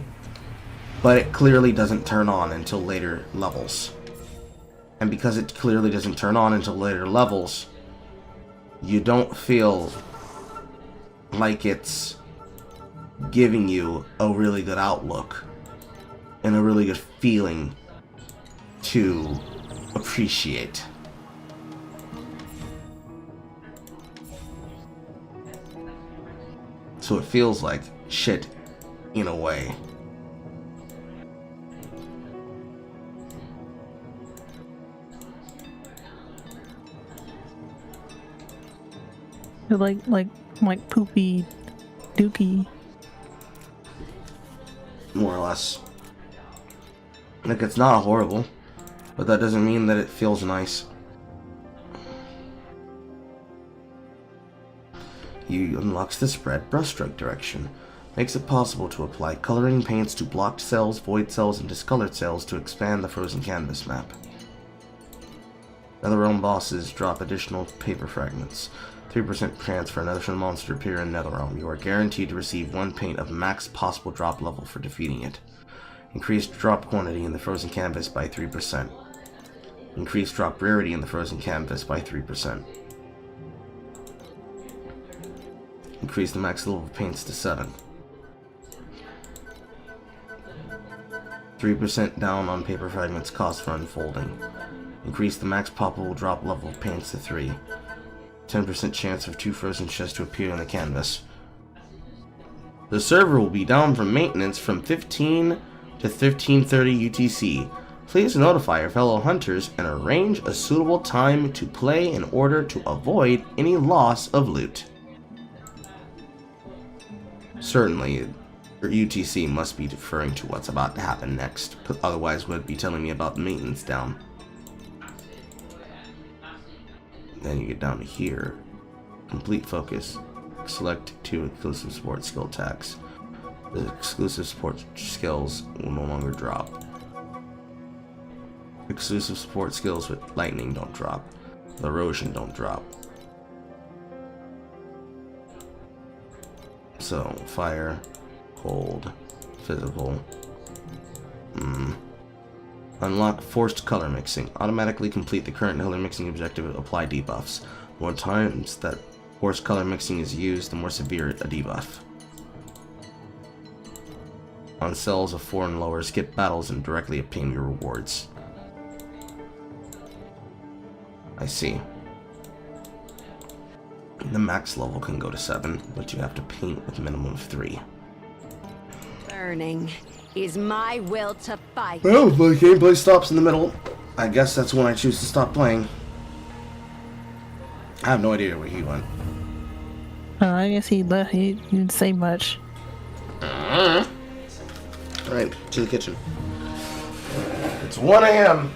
but it clearly doesn't turn on until later levels. And because it clearly doesn't turn on until later levels, you don't feel like it's giving you a really good outlook and a really good feeling to appreciate. So it feels like shit in a way. Like poopy dookie. More or less. Like, it's not horrible, but that doesn't mean that it feels nice. You unlocks the spread brushstroke direction. Makes it possible to apply coloring paints to blocked cells, void cells, and discolored cells to expand the frozen canvas map. Netherrealm bosses drop additional paper fragments. 3% chance for another monster to appear in Netherrealm. You are guaranteed to receive 1 paint of max possible drop level for defeating it. Increased drop quantity in the frozen canvas by 3%. Increased drop rarity in the frozen canvas by 3%. Increase the max level of paints to 7. 3% down on paper fragments cost for unfolding. Increase the max poppable drop level of paints to 3. 10% chance of 2 frozen chests to appear on the canvas. The server will be down for maintenance from 15 to 15:30 UTC. Please notify your fellow hunters and arrange a suitable time to play in order to avoid any loss of loot. Certainly, your UTC must be referring to what's about to happen next, otherwise would be telling me about the maintenance down. Then you get down to here. Complete focus. Select 2 exclusive support skill tags. The exclusive support skills will no longer drop. Exclusive support skills with lightning don't drop. The erosion don't drop. So, fire, cold, physical. Unlock forced color mixing. Automatically complete the current color mixing objective. Apply debuffs. The more times that forced color mixing is used, the more severe a debuff. On cells of 4 and lower, skip battles and directly obtain your rewards. I see. The max level can go to 7, but you have to paint with a minimum of 3. Burning is my will to fight. Well, if my gameplay stops in the middle, I guess that's when I choose to stop playing. I have no idea where he went. I guess he left. He didn't say much. Alright, to the kitchen. It's 1 AM.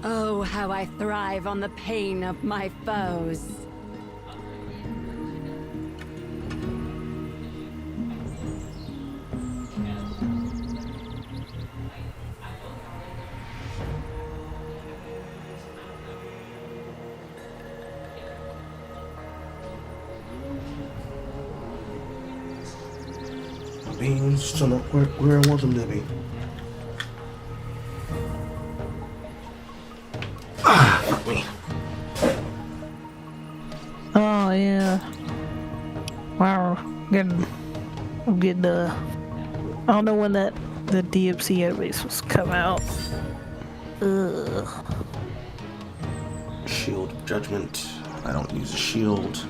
Oh, how I thrive on the pain of my foes. Beans still not where I want them to be. Ah, fuck me. Oh yeah. Wow. Good. I don't know when the DMC at least was come out. Ugh. Shield of Judgment. I don't use a shield.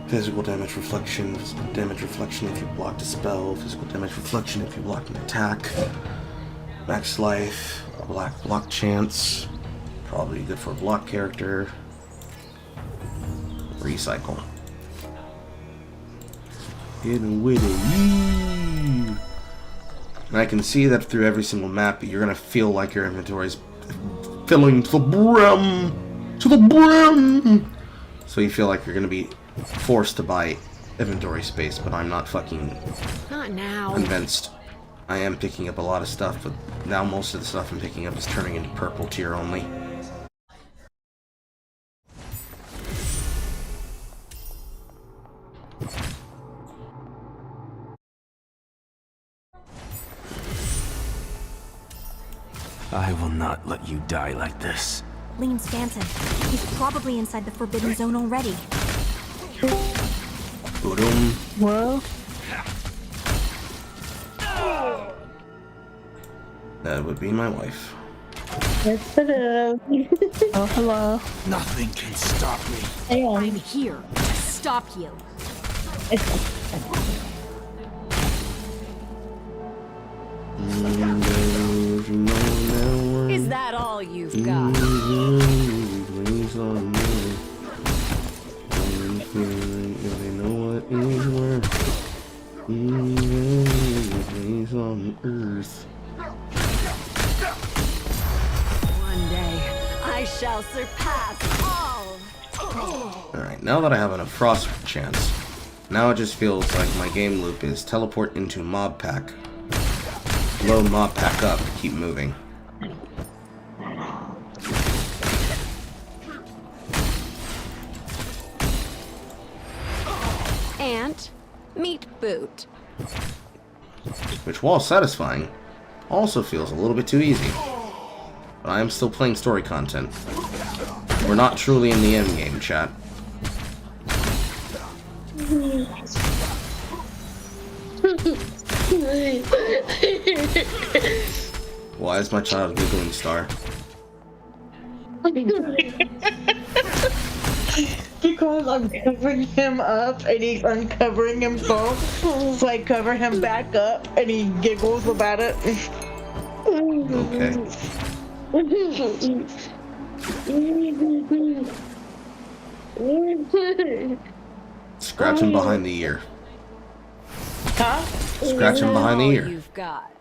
Physical damage reflection. Physical damage reflection if you blocked a spell. Physical damage reflection if you blocked an attack. Max life. Block chance. Probably good for a block character. Recycle. Hidden with a and I can see that through every single map, you're gonna feel like your inventory is filling to the brim! To the brim! So you feel like you're gonna be forced to buy inventory space, but I'm not fucking Not now. convinced. I am picking up a lot of stuff, but now most of the stuff I'm picking up is turning into purple tier only. I will not let you die like this. Lean Stanton. He's probably inside the Forbidden Zone already. Boom. Well. That would be my wife. Yes, it is. Oh, hello. Nothing can stop me. I'm here to stop you. Is that all you've got? One day, I shall surpass all. Alright, now that I have enough frost chance, now it just feels like my game loop is teleport into mob pack, blow mob pack up, keep moving. And meat boot. Which, while satisfying, also feels a little bit too easy. But I am still playing story content. We're not truly in the endgame, chat. Why is my child giggling, Star? Because I'm covering him up and he's uncovering himself. So I cover him back up and he giggles about it. Okay. Scratch him behind the ear. Huh? Scratch him behind the ear. You've got.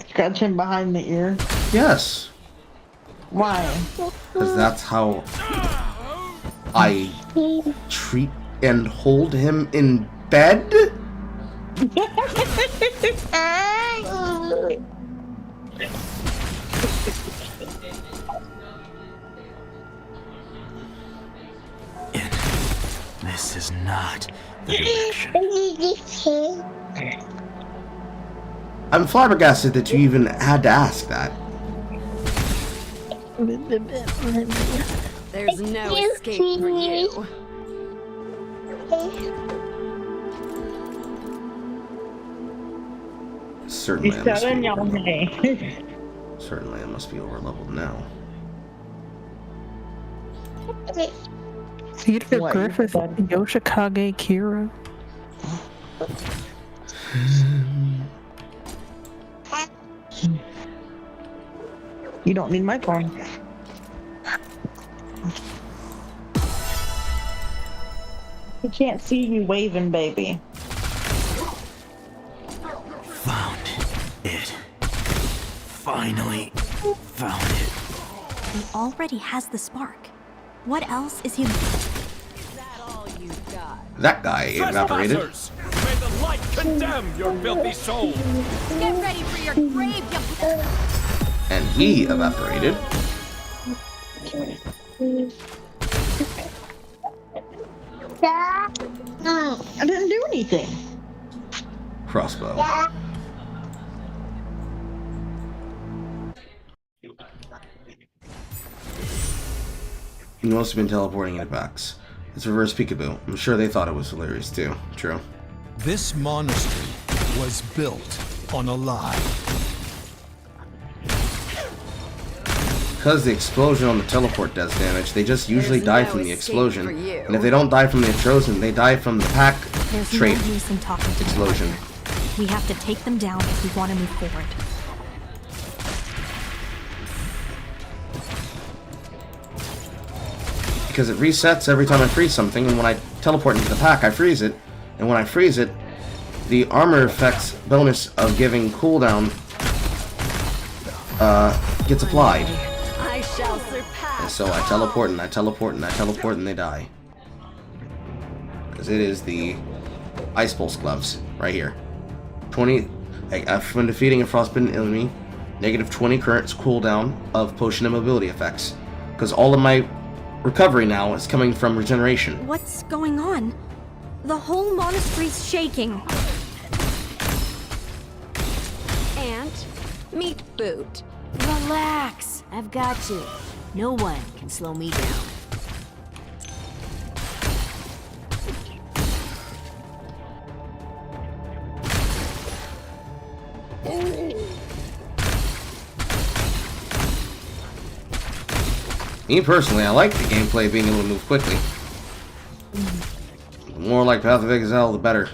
Scratch him behind the ear? Yes. Why? Because that's how I treat and hold him in bed? This is not the direction. I'm flabbergasted that you even had to ask that. There's no escape for you. Certainly I must be over leveled now. Peter Griffith, Yoshikage Kira. You don't need my phone. I can't see you waving, baby. Found it. Finally found it. He already has the spark. What else is he? Is that all you've got? That guy evaporated. May the light condemn your filthy soul. Get ready for your grave, you... And he evaporated. I didn't do anything. crossbow. You must have been teleporting into packs. It's reverse peekaboo. I'm sure they thought it was hilarious too. True. This monastery was built on a lie. Because the explosion on the teleport does damage, they just usually die from the explosion. And if they don't die from the explosion, they die from the pack trait explosion. We have to take them down if we want to move forward. Because it resets every time I freeze something, and when I teleport into the pack, I freeze it. And when I freeze it, the armor effects bonus of giving cooldown gets applied. I shall surpass. And so I teleport and I teleport and I teleport and they die. Because it is the Ice Pulse gloves right here. 20 when defeating a frostbitten enemy, negative 20 current cooldown of potion and mobility effects. Because all of my recovery now is coming from regeneration. What's going on? The whole monastery's shaking. And meat boot. Relax. I've got you. No one can slow me down. Me personally, I like the gameplay being able to move quickly. The more like Path of Exile, the better.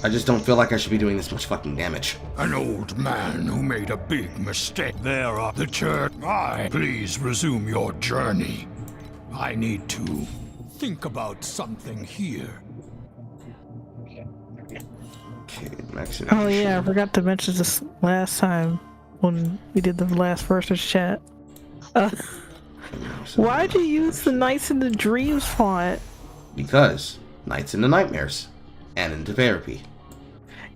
I just don't feel like I should be doing this much fucking damage. An old man who made a big mistake. There are the church. Please resume your journey. I need to think about something here. Okay, oh yeah, I forgot to mention this last time when we did the last versus chat. Why'd you use the Nights in the Dreams font? Because Nights into Nightmares and into Therapy.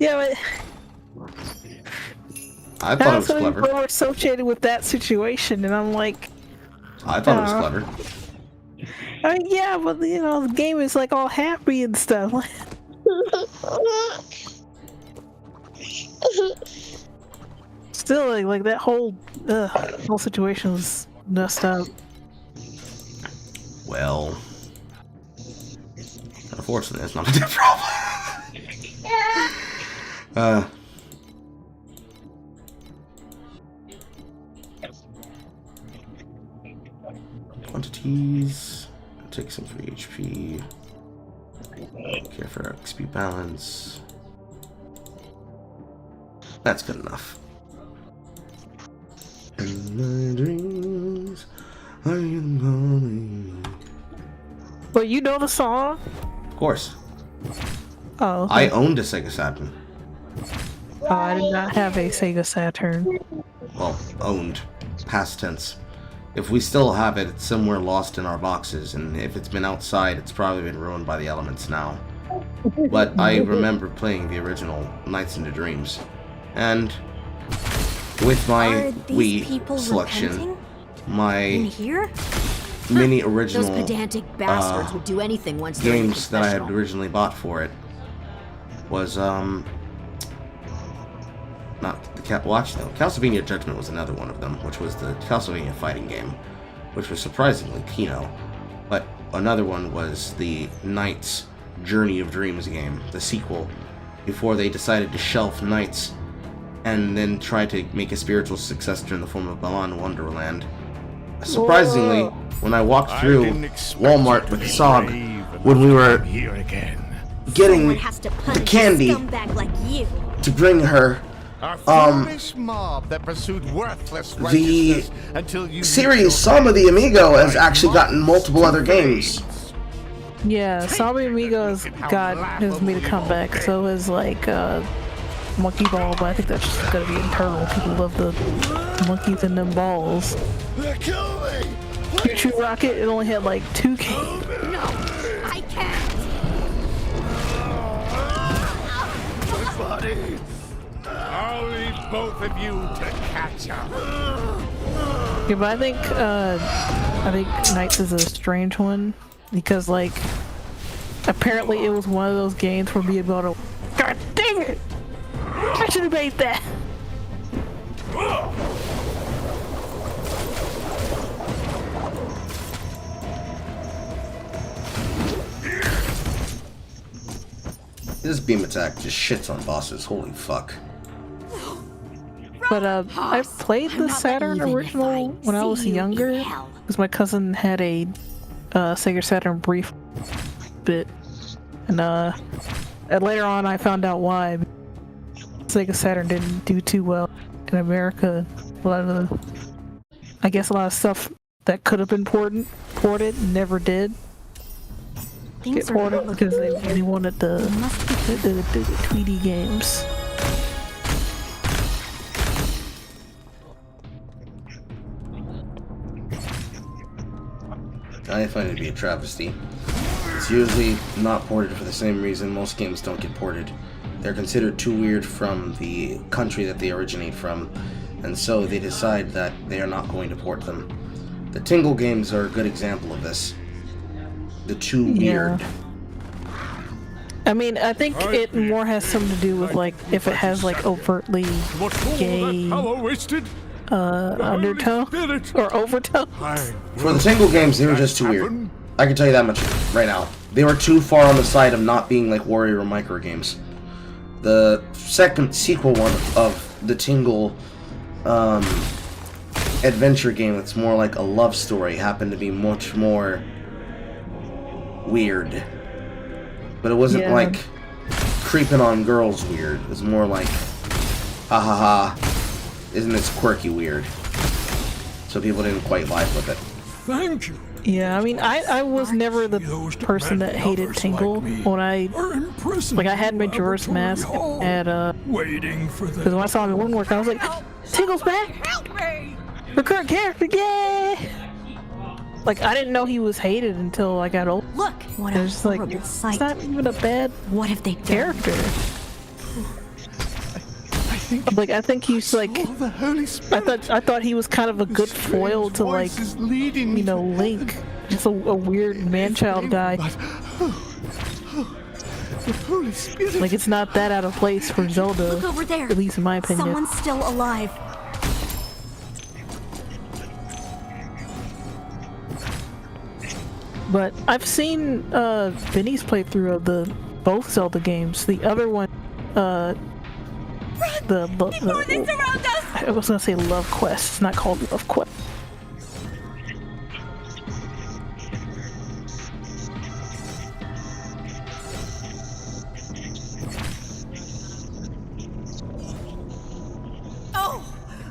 Yeah, but I thought it was clever. People were associated with that situation, and I'm like, I thought it was clever. I mean, yeah, but you know, the game is like all happy and stuff. Still, like that whole situation was messed up. Well, unfortunately, it's not a dead problem. Quantities. Take some free HP. Care for XP balance. That's good enough. In my dreams, I am calling. But you know the song? Of course. Oh. I owned a Sega Saturn. Oh, I did not have a Sega Saturn. Well, owned. Past tense. If we still have it, it's somewhere lost in our boxes, and if it's been outside, it's probably been ruined by the elements now. But I remember playing the original Nights into Dreams. And with my Wii selection, my mini original Those pedantic bastards would do anything once they're games that I had originally bought for it was not the Castlevania Judgment was another one of them, which was the Castlevania fighting game, which was surprisingly Kino. But another one was the Knights Journey of Dreams game, the sequel, before they decided to shelf Knights and then try to make a spiritual successor in the form of Balan Wonderland. Surprisingly, when I walked through Walmart with Sog, when we were getting the candy to bring her, mob that pursued worthless the until you series Samba the Amigo has actually gotten multiple other games. Yeah, Samba Amigo has made a comeback, so is like Monkey Ball, but I think that's just gonna be internal. People love the monkeys and them balls. They're killing me! Future Rocket, it only had like 2 games. No, I can't. Buddy, I'll leave both of you to catch up. Yeah, but I think Knights is a strange one because like apparently it was one of those games where be able to. God dang it! I should have made that. This beam attack just shits on bosses. Holy fuck. But I played the Saturn original when I was younger, because my cousin had a Sega Saturn brief bit, and later on I found out why. Sega Saturn didn't do too well in America. I guess a lot of stuff that could have been ported never did get ported because they wanted the Tweety games. I find it to be a travesty. It's usually not ported for the same reason most games don't get ported. They're considered too weird from the country that they originate from, and so they decide that they are not going to port them. The Tingle games are a good example of this. The too weird. I mean, I think it more has something to do with, like, if it has, like, overtly gay undertone or overtone. For the Tingle games, they were just too weird. I can tell you that much right now. They were too far on the side of not being like Warrior or Micro games. The second sequel one of the Tingle adventure game that's more like a love story happened to be much more weird. But it wasn't like creeping on girls weird. It was more like, ha ha ha, isn't this quirky weird? So people didn't quite vibe with it. Thank you. Yeah, I mean, I was never the person that hated Tingle. When I had Majora's Mask at waiting for the. Because when I saw him in One Work, I was like, Tingle's back! Recurrent character, yay! Like, I didn't know he was hated until I got old. Look, what a horrible sight. It's not even a bad character. I think he's like, I thought he was kind of a good foil to, like, you know, Link. Just a weird man-child guy. Like, it's not that out of place for Zelda. Look over there. At least in my opinion. Someone's still alive. But I've seen Vinny's playthrough of both Zelda games. The other one, before they surround us! I was gonna say Love Quest. It's not called Love Quest. Oh,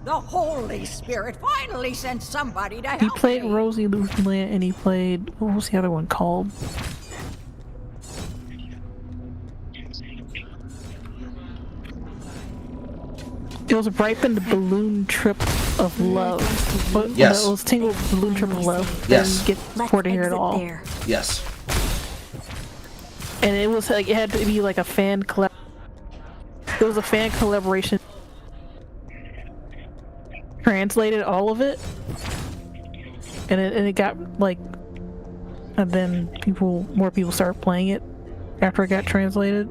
the Holy Spirit finally sent somebody to help He played me. Rosie Lutheran, and he played, what was the other one called? It was Ripen the Balloon Trip of Love. Yes. It was Tingle Balloon Trip of Love. Yes. Didn't get ported here at all. Yes. And it was like, it had to be like a fan collab. It was a fan collaboration. Translated all of it. And it got like, and then more people started playing it after it got translated.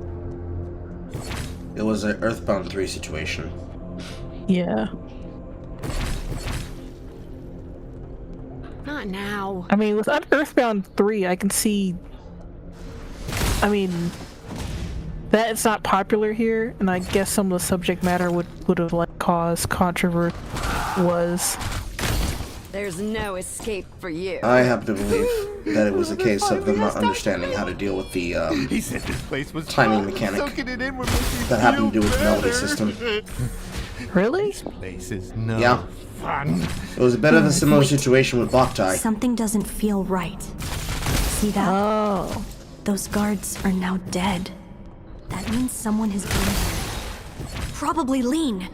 It was an Earthbound 3 situation. Yeah. Not now. I mean, with Earthbound 3, I can see. I mean, that it's not popular here, and I guess some of the subject matter would have like caused controversy. There's no escape for you. I happen to believe that it was a case of them not understanding how to deal with the He said this place was timing mechanic that happened to do with the melody system. Really? This place is no Yeah. fun. It was a bit of a similar situation with Boktai. Something doesn't feel right. See that? Oh. Those guards are now dead. That means someone has been here. Probably Lean.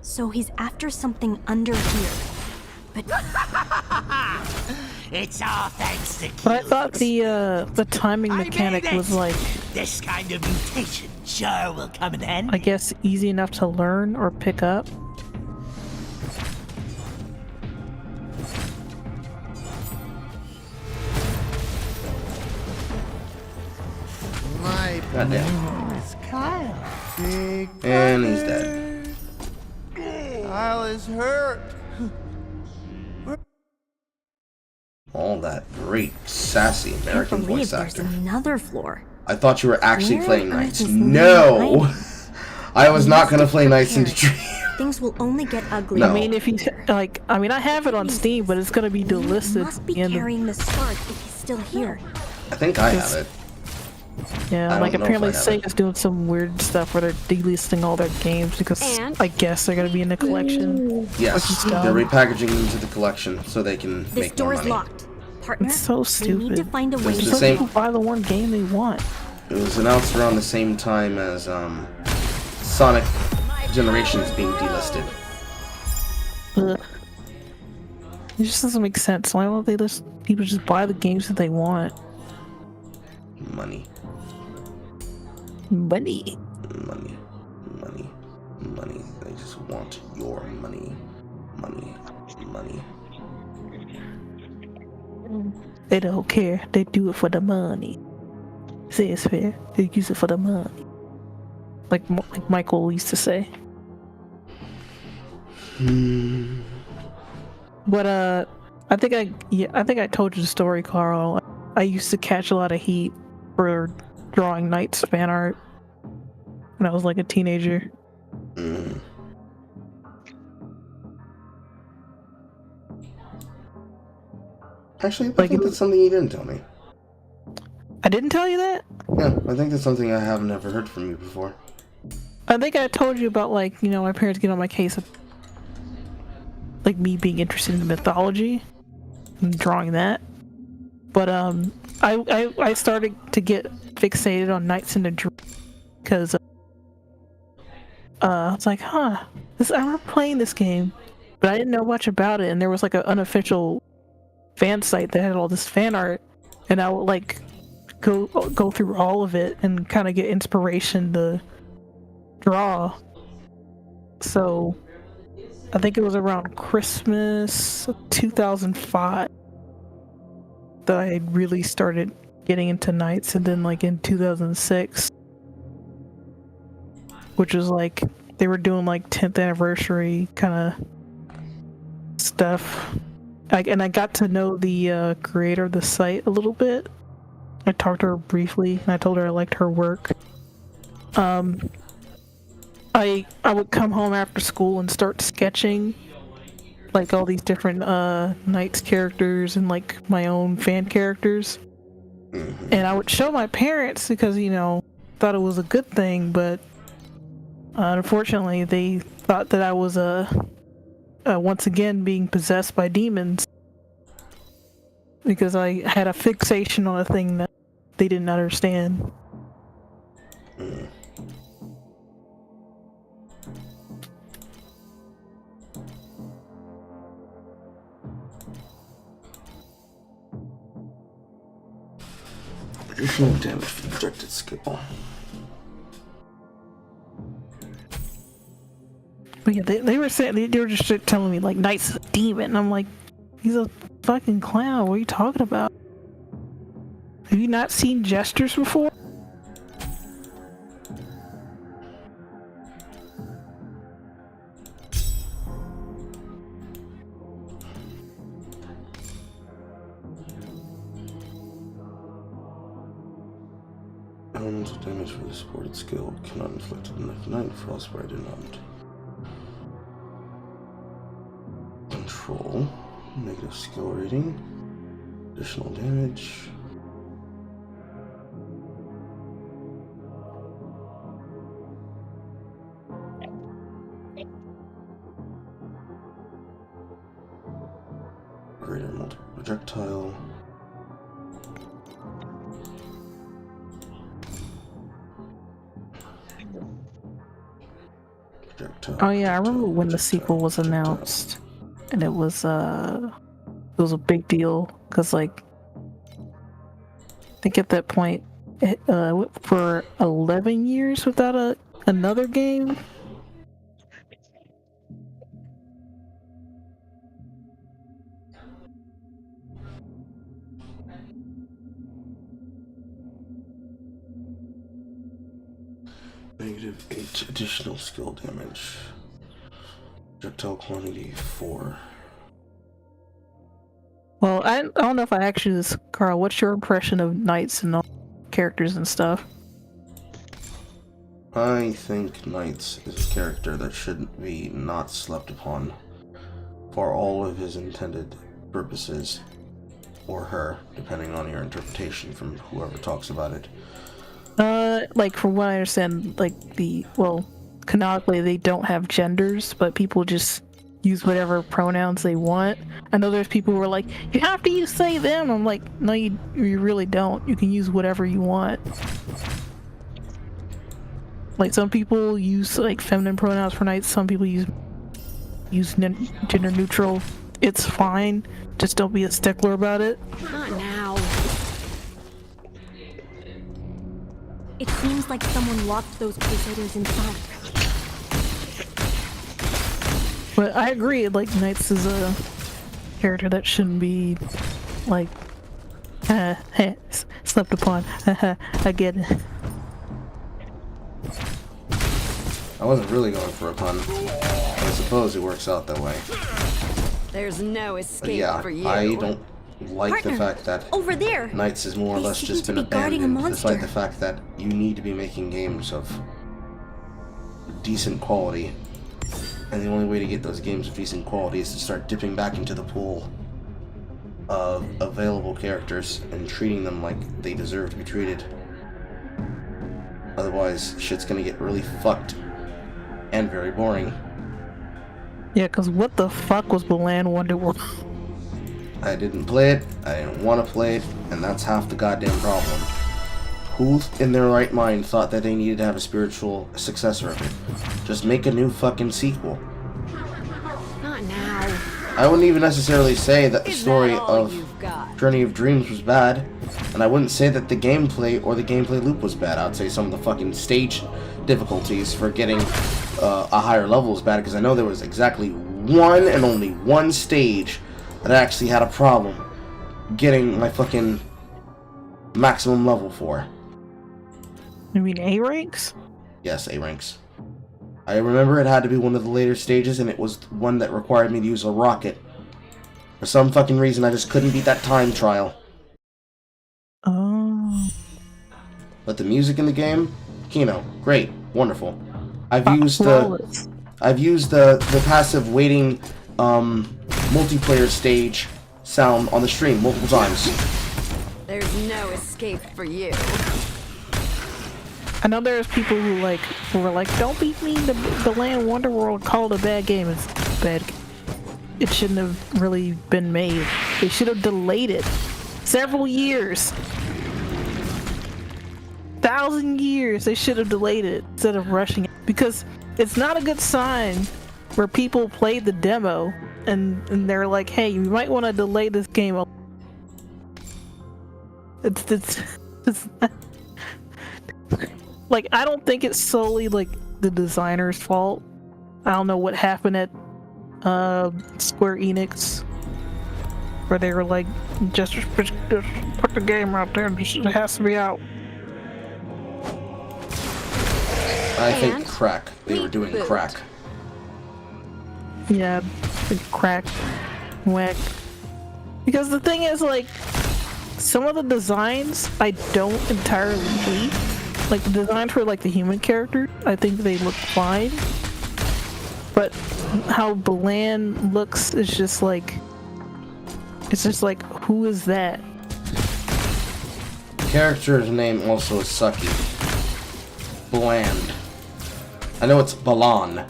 So he's after something under here. But It's all thanks to But I thought the timing mechanic was like, this kind of mutation sure will come in handy. I guess, easy enough to learn or pick up. My God damn. name is Kyle. Big And he's dead. Kyle is hurt. All that great, sassy American voice actor. There's another floor. I thought you were actually Where playing on earth Knights. is No! I was not gonna play Knights in Dream. Things will only get ugly. No. I mean, if you like, I mean, I have it on Steam, but it's gonna be delisted. He must be carrying the sword if he's still here. I think I have it. Yeah, like apparently Sega's doing some weird stuff where they're delisting all their games because I guess they're gonna be in the collection. Yes, they're repackaging them into the collection so they can This make door more is money. locked. Partner, It's so stupid. we need to find a way It's to the same. People buy the one game they want. It was announced around the same time as Sonic Generations being delisted. Ugh. It just doesn't make sense. Why won't they let people just buy the games that they want? Money. Money. Money. Money. Money. They just want your money. Money. Money. They don't care. They do it for the money. Say it's fair. They use it for the money. Like Michael used to say. But I think I told you the story, Carl. I used to catch a lot of heat for drawing Knights fan art when I was like a teenager. Actually, I think that's something you didn't tell me. I didn't tell you that? Yeah, I think that's something I have never heard from you before. I think I told you about, like, you know, my parents get on my case of like me being interested in mythology and drawing that. But I started to get fixated on Knights in the Dream because I was like, I remember playing this game, but I didn't know much about it, and there was like an unofficial fan site that had all this fan art, and I would like go through all of it and kind of get inspiration to draw. So I think it was around Christmas 2005 that I really started getting into Knights, and then like in 2006, which was like they were doing like 10th anniversary kind of stuff. And I got to know the creator of the site a little bit. I talked to her briefly, and I told her I liked her work. I would come home after school and start sketching like all these different Knights characters and like my own fan characters. And I would show my parents because, you know, thought it was a good thing, but unfortunately they thought that I was once again being possessed by demons because I had a fixation on a thing that they didn't understand. Additional damage for the projected skill. But yeah, they were saying, they were just telling me like Knight's a demon. I'm like, he's a fucking clown. What are you talking about? Have you not seen gestures before? Elemental damage for the supported skill cannot inflict on the Knight. Frostbite did not. Control. Negative skill rating. Additional damage. Greater multiple projectile. Oh yeah, I remember when the sequel was announced, and it was a big deal because like I think at that point it went for 11 years without another game. -8 additional skill damage. Projectile quantity 4. Well, I don't know if I asked you this, Carl. What's your impression of knights and all characters and stuff? I think Knights is a character that shouldn't be not slept upon for all of his intended purposes, or her, depending on your interpretation from whoever talks about it. Like from what I understand, like canonically they don't have genders, but people just use whatever pronouns they want. I know there's people who are like, you have to use they, them. I'm like, no, you really don't. You can use whatever you want. Like some people use like feminine pronouns for knights, some people use gender neutral. It's fine. Just don't be a stickler about it. Not now. It seems like someone locked those crusaders inside. But I agree, like Knights is a character that shouldn't be like slept upon. I get it. I wasn't really going for a pun, but I suppose it works out that way. There's no escape for you. I don't like Partner, the fact that over there. Knights has more or less just been abandoned, despite the fact that you need to be making games of decent quality. And the only way to get those games of decent quality is to start dipping back into the pool of available characters and treating them like they deserve to be treated. Otherwise, shit's gonna get really fucked and very boring. Yeah, because what the fuck was Balan Wonderworld? I didn't play it, I didn't want to play it, and that's half the goddamn problem. Who in their right mind thought that they needed to have a spiritual successor of it? Just make a new fucking sequel. Not now. I wouldn't even necessarily say that the story of Journey of Dreams was bad, and I wouldn't say that the gameplay or the gameplay loop was bad. I'd say some of the fucking stage difficulties for getting a higher level was bad, because I know there was exactly one and only one stage that I actually had a problem getting my fucking maximum level for. You mean A ranks? Yes, A ranks. I remember it had to be one of the later stages, and it was one that required me to use a rocket. For some fucking reason, I just couldn't beat that time trial. Oh. But the music in the game, Kino, great, wonderful. I've used the passive waiting multiplayer stage sound on the stream multiple times. There's no escape for you. I know there's people who were like, don't beat me, the Land Wonderworld called a bad game. It's bad. It shouldn't have really been made. They should have delayed it several years. 1,000 years they should have delayed it instead of rushing it, because it's not a good sign where people play the demo and they're like, hey, you might want to delay this game. It's like, I don't think it's solely like the designer's fault. I don't know what happened at Square Enix, where they were like, just put the game out there, it has to be out. I think crack. They were doing crack. Yeah, crack, whack. Because the thing is, like, some of the designs I don't entirely hate. Like the designs for like the human character, I think they look fine. But how Balan looks is just like, it's just like, who is that? The character's name also is sucky. Bland. I know it's Balan,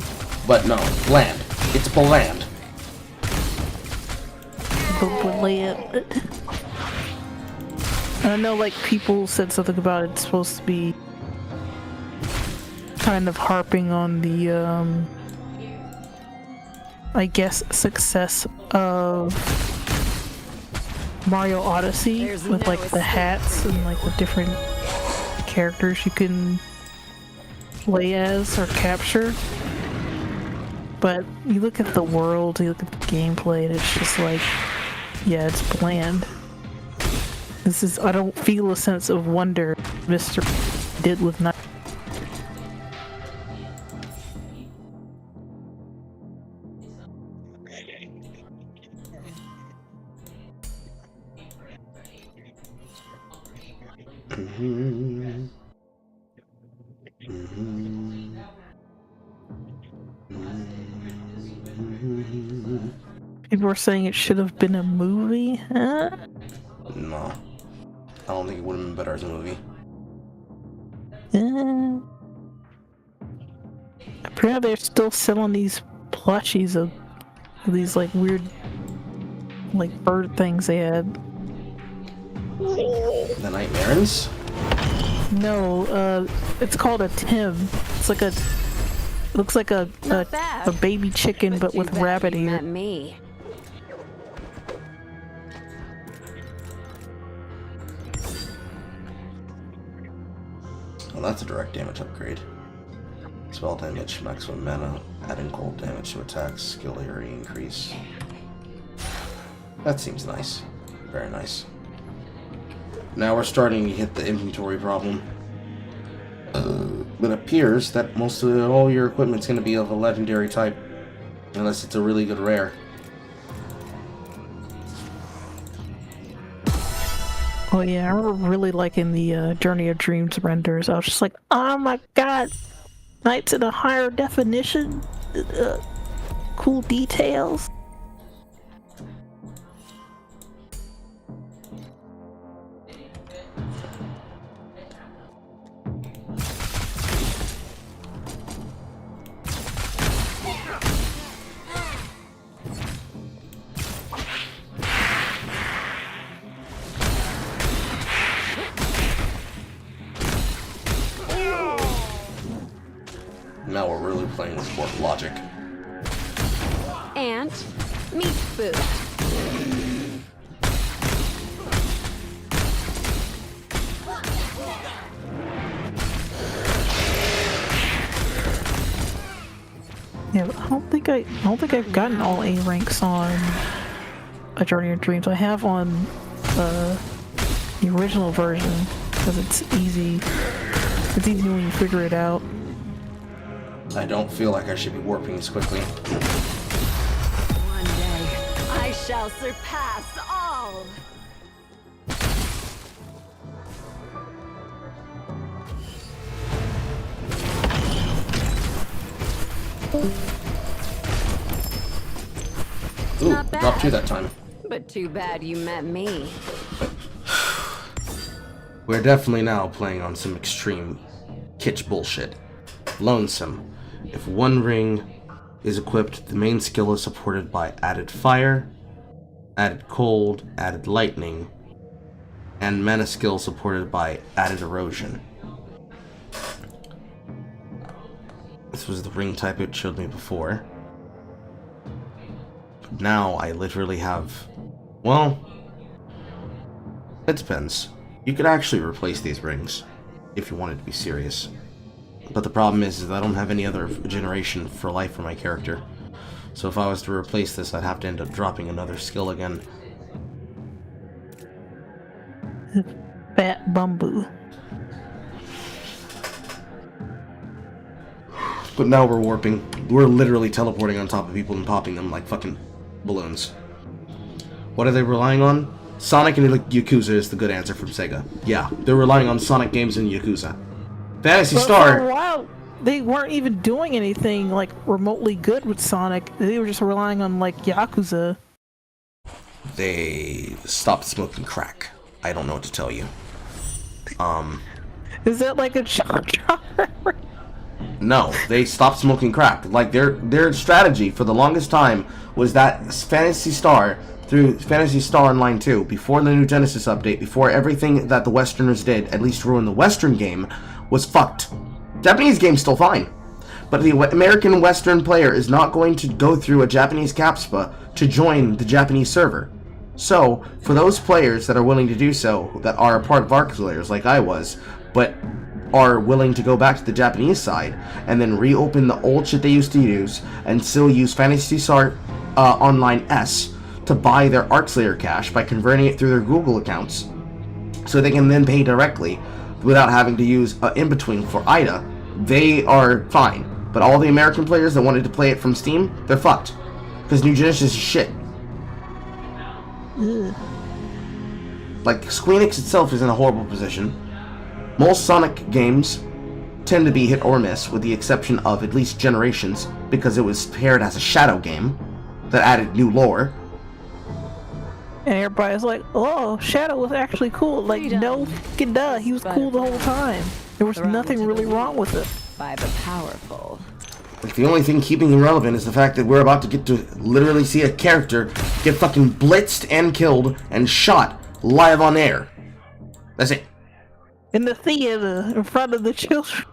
but no, bland. It's Baland. Baland. I know, like, people said something about it's supposed to be kind of harping on the, I guess, success of Mario Odyssey with, like, the hats and, like, the different characters you can play as or capture. But you look at the world, you look at the gameplay, and it's just like, yeah, it's bland. This is, I don't feel a sense of wonder Mr. did with Night. People were saying it should have been a movie. Huh? No. I don't think it would have been better as a movie. Apparently they're still selling these plushies of these like weird like bird things they had. The Nightmares? No, it's called a Tim. It's like looks like a baby chicken but with rabbit ear. Me. Well, that's a direct damage upgrade. Spell damage, maximum mana, adding cold damage to attacks, skill area increase. That seems nice. Very nice. Now we're starting to hit the inventory problem. It appears that most of all your equipment's going to be of a legendary type. Unless it's a really good rare. Oh yeah, I remember really liking the Journey of Dreams renders. I was just like, oh my god! Nights in a higher definition? Cool details? Now we're really playing with more logic. And meat food. Yeah, but I don't think I've gotten all A ranks on A Journey of Dreams. I have on the original version because it's easy. It's easy when you figure it out. I don't feel like I should be warping this quickly. One day, I shall surpass all. Ooh, Not bad. dropped 2 that time. But too bad you met me. We're definitely now playing on some extreme kitsch bullshit. Lonesome. If one ring is equipped, the main skill is supported by added fire, added cold, added lightning, and mana skill supported by added erosion. This was the ring type it showed me before. Now I literally have... Well, it depends. You could actually replace these rings if you wanted to be serious. But the problem is I don't have any other generation for life for my character. So if I was to replace this, I'd have to end up dropping another skill again. Fat bamboo. But now we're warping. We're literally teleporting on top of people and popping them like fucking balloons. What are they relying on? Sonic and Yakuza is the good answer from Sega. Yeah, they're relying on Sonic games and Yakuza. Phantasy Star. For a while, they weren't even doing anything like remotely good with Sonic. They were just relying on like Yakuza. They stopped smoking crack. I don't know what to tell you. Is that like a genre? No, they stopped smoking crack. Like their strategy for the longest time was that Phantasy Star through Phantasy Star Online 2, before the new Genesis update, before everything that the Westerners did, at least ruin the Western game, was fucked. Japanese game's still fine, but the American Western player is not going to go through a Japanese captcha to join the Japanese server. So, for those players that are willing to do so, that are a part of ARC players like I was, but are willing to go back to the Japanese side, and then reopen the old shit they used to use, and still use Phantasy Star Online S to buy their ARC Slayer cash by converting it through their Google accounts, so they can then pay directly without having to use an in-between for IDA, they are fine. But all the American players that wanted to play it from Steam, they're fucked. Because New Genesis is shit. Ugh. Like, Squeenix itself is in a horrible position. Most Sonic games tend to be hit or miss, with the exception of at least Generations, because it was paired as a shadow game that added new lore. And everybody's like, oh, Shadow was actually cool. Like, no fucking duh, he was cool the whole time. There was nothing really wrong with it. By the powerful. Like, the only thing keeping him relevant is the fact that we're about to get to literally see a character get fucking blitzed and killed and shot live on air. That's it. In the theater, in front of the children.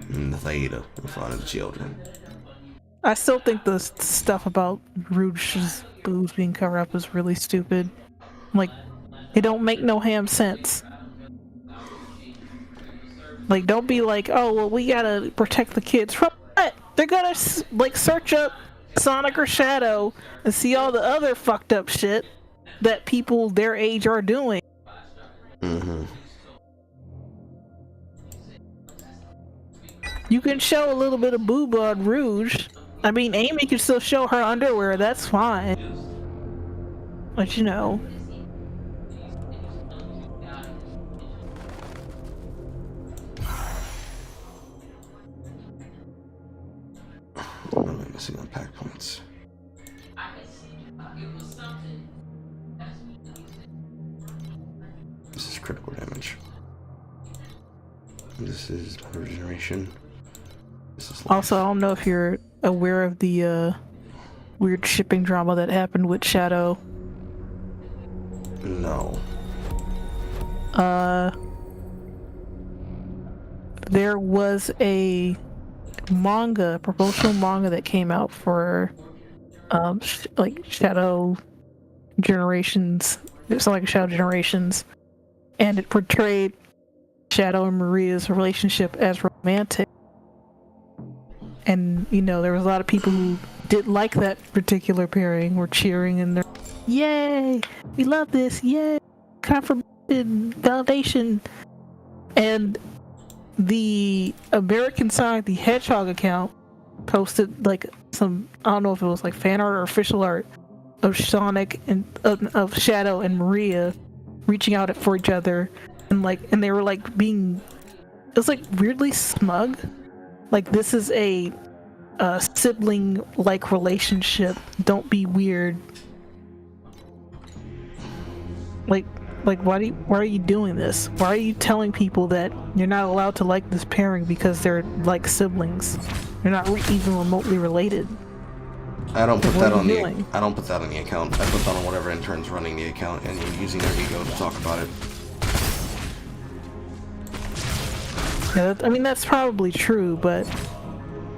In the theater, in front of the children. I still think the stuff about Rouge's boobs being covered up is really stupid. Like, it don't make no ham sense. Like, don't be like, oh, well, we gotta protect the kids. From what? They're gonna, like, search up Sonic or Shadow and see all the other fucked up shit that people their age are doing. Mm-hmm. You can show a little bit of boob on Rouge. I mean, Amy can still show her underwear, that's fine. But you know. What am I missing on pack points? This is critical damage. This is regeneration. This is life. Also, I don't know if you're aware of the weird shipping drama that happened with Shadow. No. There was a manga, promotional manga that came out for like Shadow Generations. It's like Shadow Generations, and it portrayed Shadow and Maria's relationship as romantic. And you know, there was a lot of people who didn't like that particular pairing, were cheering and they're, yay, we love this, yay, confirmation, validation. And the American Sonic the Hedgehog account posted like some, I don't know if it was like fan art or official art of Sonic and of Shadow and Maria reaching out for each other, and they were like being, it was like weirdly smug, like this is a sibling like relationship, don't be weird. Like why are you doing this? Why are you telling people that you're not allowed to like this pairing because they're like siblings? They're not even remotely related. I don't put that on the account. I put that on whatever intern's running the account and you're using their ego to talk about it. Yeah, I mean that's probably true, but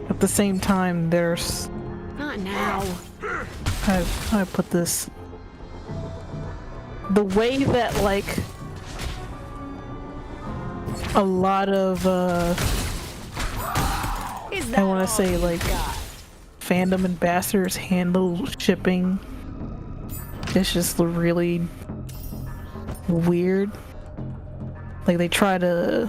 at the same time there's not now. I put this, the way that like a lot of I want to say like fandom ambassadors handle shipping, it's just really weird. Like they try to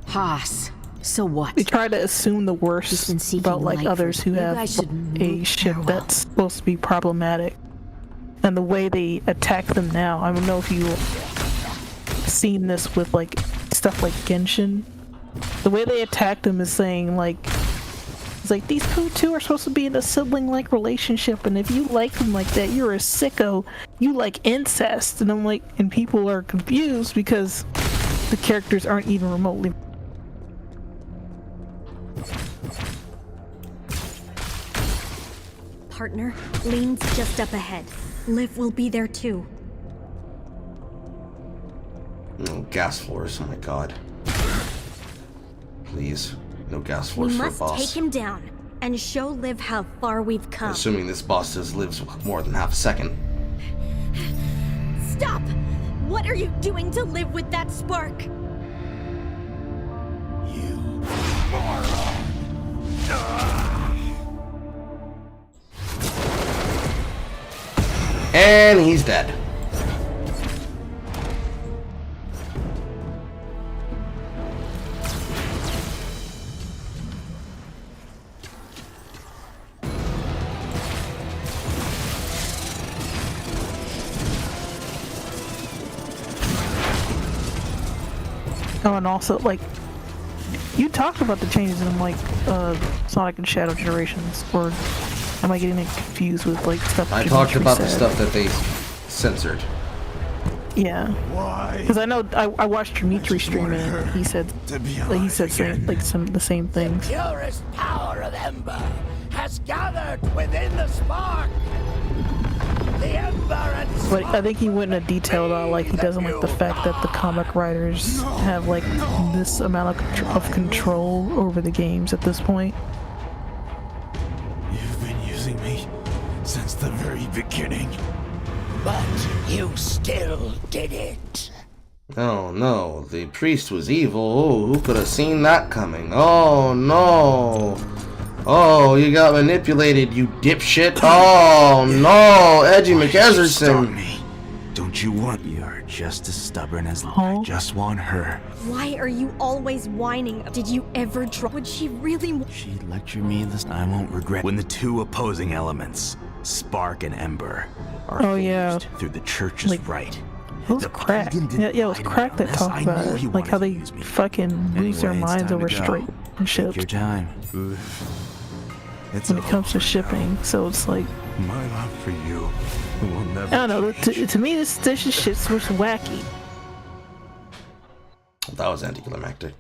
Haas. So what? They try to assume the worst about like others who have a ship that's supposed to be problematic. And the way they attack them now, I don't know if you've seen this with like stuff like Genshin. The way they attack them is saying like, it's like these two are supposed to be in a sibling-like relationship, and if you like them like that, you're a sicko. You like incest. And I'm like, and people are confused because the characters aren't even remotely. Partner, Lane's just up ahead. Liv will be there too. No gas floors, oh my god. Please, no gas floors We for a must boss. take him down and show Liv how far we've come. Assuming this boss lives more than half a second. Stop! What are you doing to Liv with that spark? And he's dead. Oh, and also, like, you talked about the changes in, like, Sonic and Shadow Generations, or Am I getting it confused with like stuff? I talked about the said? stuff that they censored. Yeah. Why? Because I know I watched Dimitri stream it, and he said the same things. The purest power of Ember has gathered within the spark. The Ember and But I think he went into detail about like he doesn't like the fact that the comic writers have like this amount of control over the games at this point. You've been using me since the very beginning. But you still did it. Oh no, the priest was evil. Oh, who could have seen that coming? Oh no. Oh, you got manipulated, you dipshit. Oh no, Edgy McEzerson. Don't you want? You're just as stubborn as I just want her. Why are you always whining? Did you ever try? Would she really? She lectured me this. I won't regret when the two opposing elements, Spark and Ember, are fused through the church's right. It was crack. Yeah, it was crack that talked about it. Like how they fucking lose their minds over straight ships. Your time. When it comes to shipping, so it's like my love for you will never. I don't know. To me, this shit's was wacky. That was anticlimactic.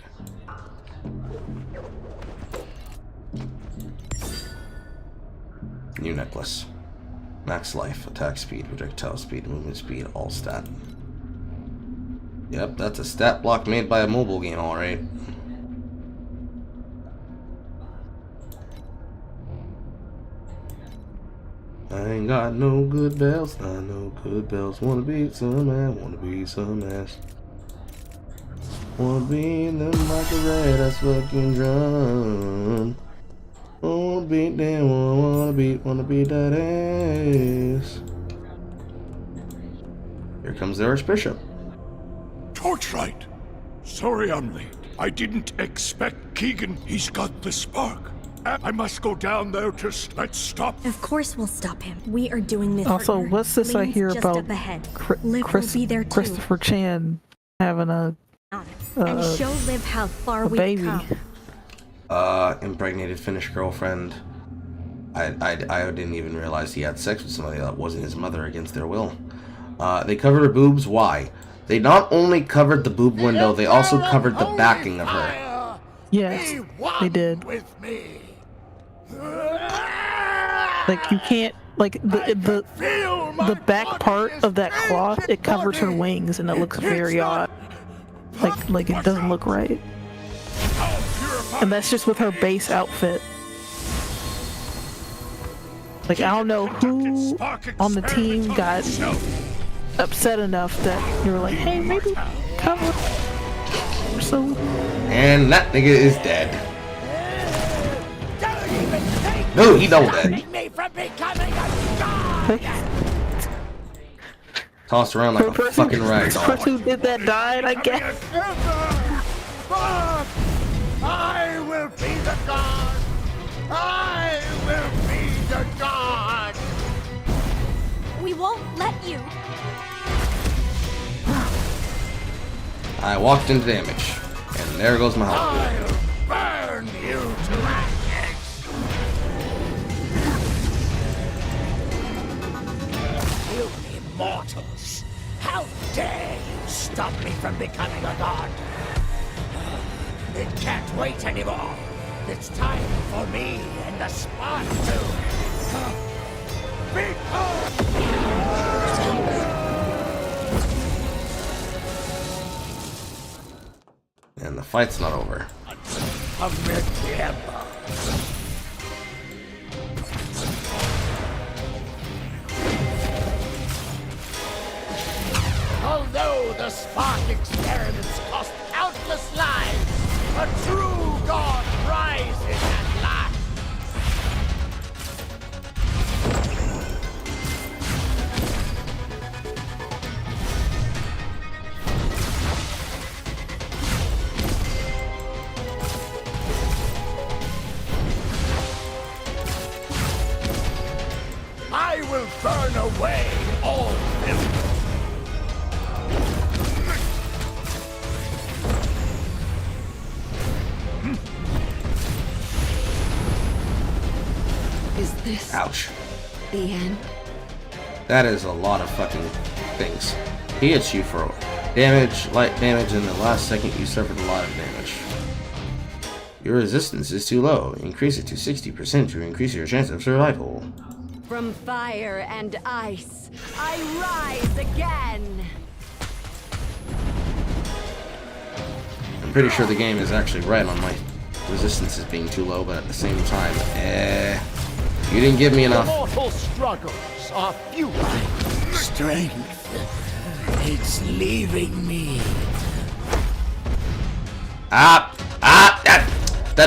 New necklace. Max life, attack speed, projectile speed, movement speed, all stat. Yep, that's a stat block made by a mobile game, alright. I ain't got no good bells, not no good bells. Wanna beat some ass, wanna beat some ass. Wanna beat them like a red ass fucking drum. Wanna beat them, wanna beat that ass. Here comes the Archbishop. Torchlight! Sorry I'm late. I didn't expect Keegan. He's got the spark. I must go down there to let's stop. Of course we'll stop him. We are doing this. Also, partner. what's this I Lane's hear just about up ahead. Liv will be there too. Christopher Chan having a and show Liv how far we've baby. come. Impregnated Finnish girlfriend. I didn't even realize he had sex with somebody that wasn't his mother against their will. They covered her boobs. Why? They not only covered the boob window, they also covered the backing of her. Yes, they did. Like you can't like the back part of that cloth, it covers her wings and it looks very odd. Like it doesn't look right. And that's just with her base outfit. Like I don't know who on the team got upset enough that you were like, hey, maybe cover. So. And that nigga is dead. No, he don't dead. Tossed around like a fucking rag doll. The person who did that died, I guess. I will be the god. I will be the god. We won't let you. I walked into damage, and there goes my heart. I'll burn you to ashes. You immortals! How dare you stop me from becoming a god? It can't wait anymore. It's time for me and the spark to And the fight's not over. Amid the Ember. Although the spark experiments cost countless lives, a true god rises at last. I will burn away all filth. Is this Ouch. the end? That is a lot of fucking things. He hits you for damage, light damage, and the last second you suffered a lot of damage. Your resistance is too low. Increase it to 60% to increase your chance of survival. From fire and ice, I rise again! I'm pretty sure the game is actually right on my resistance is being too low, but at the same time, you didn't give me enough. Mortal struggles are futile. Strength. It's leaving me. That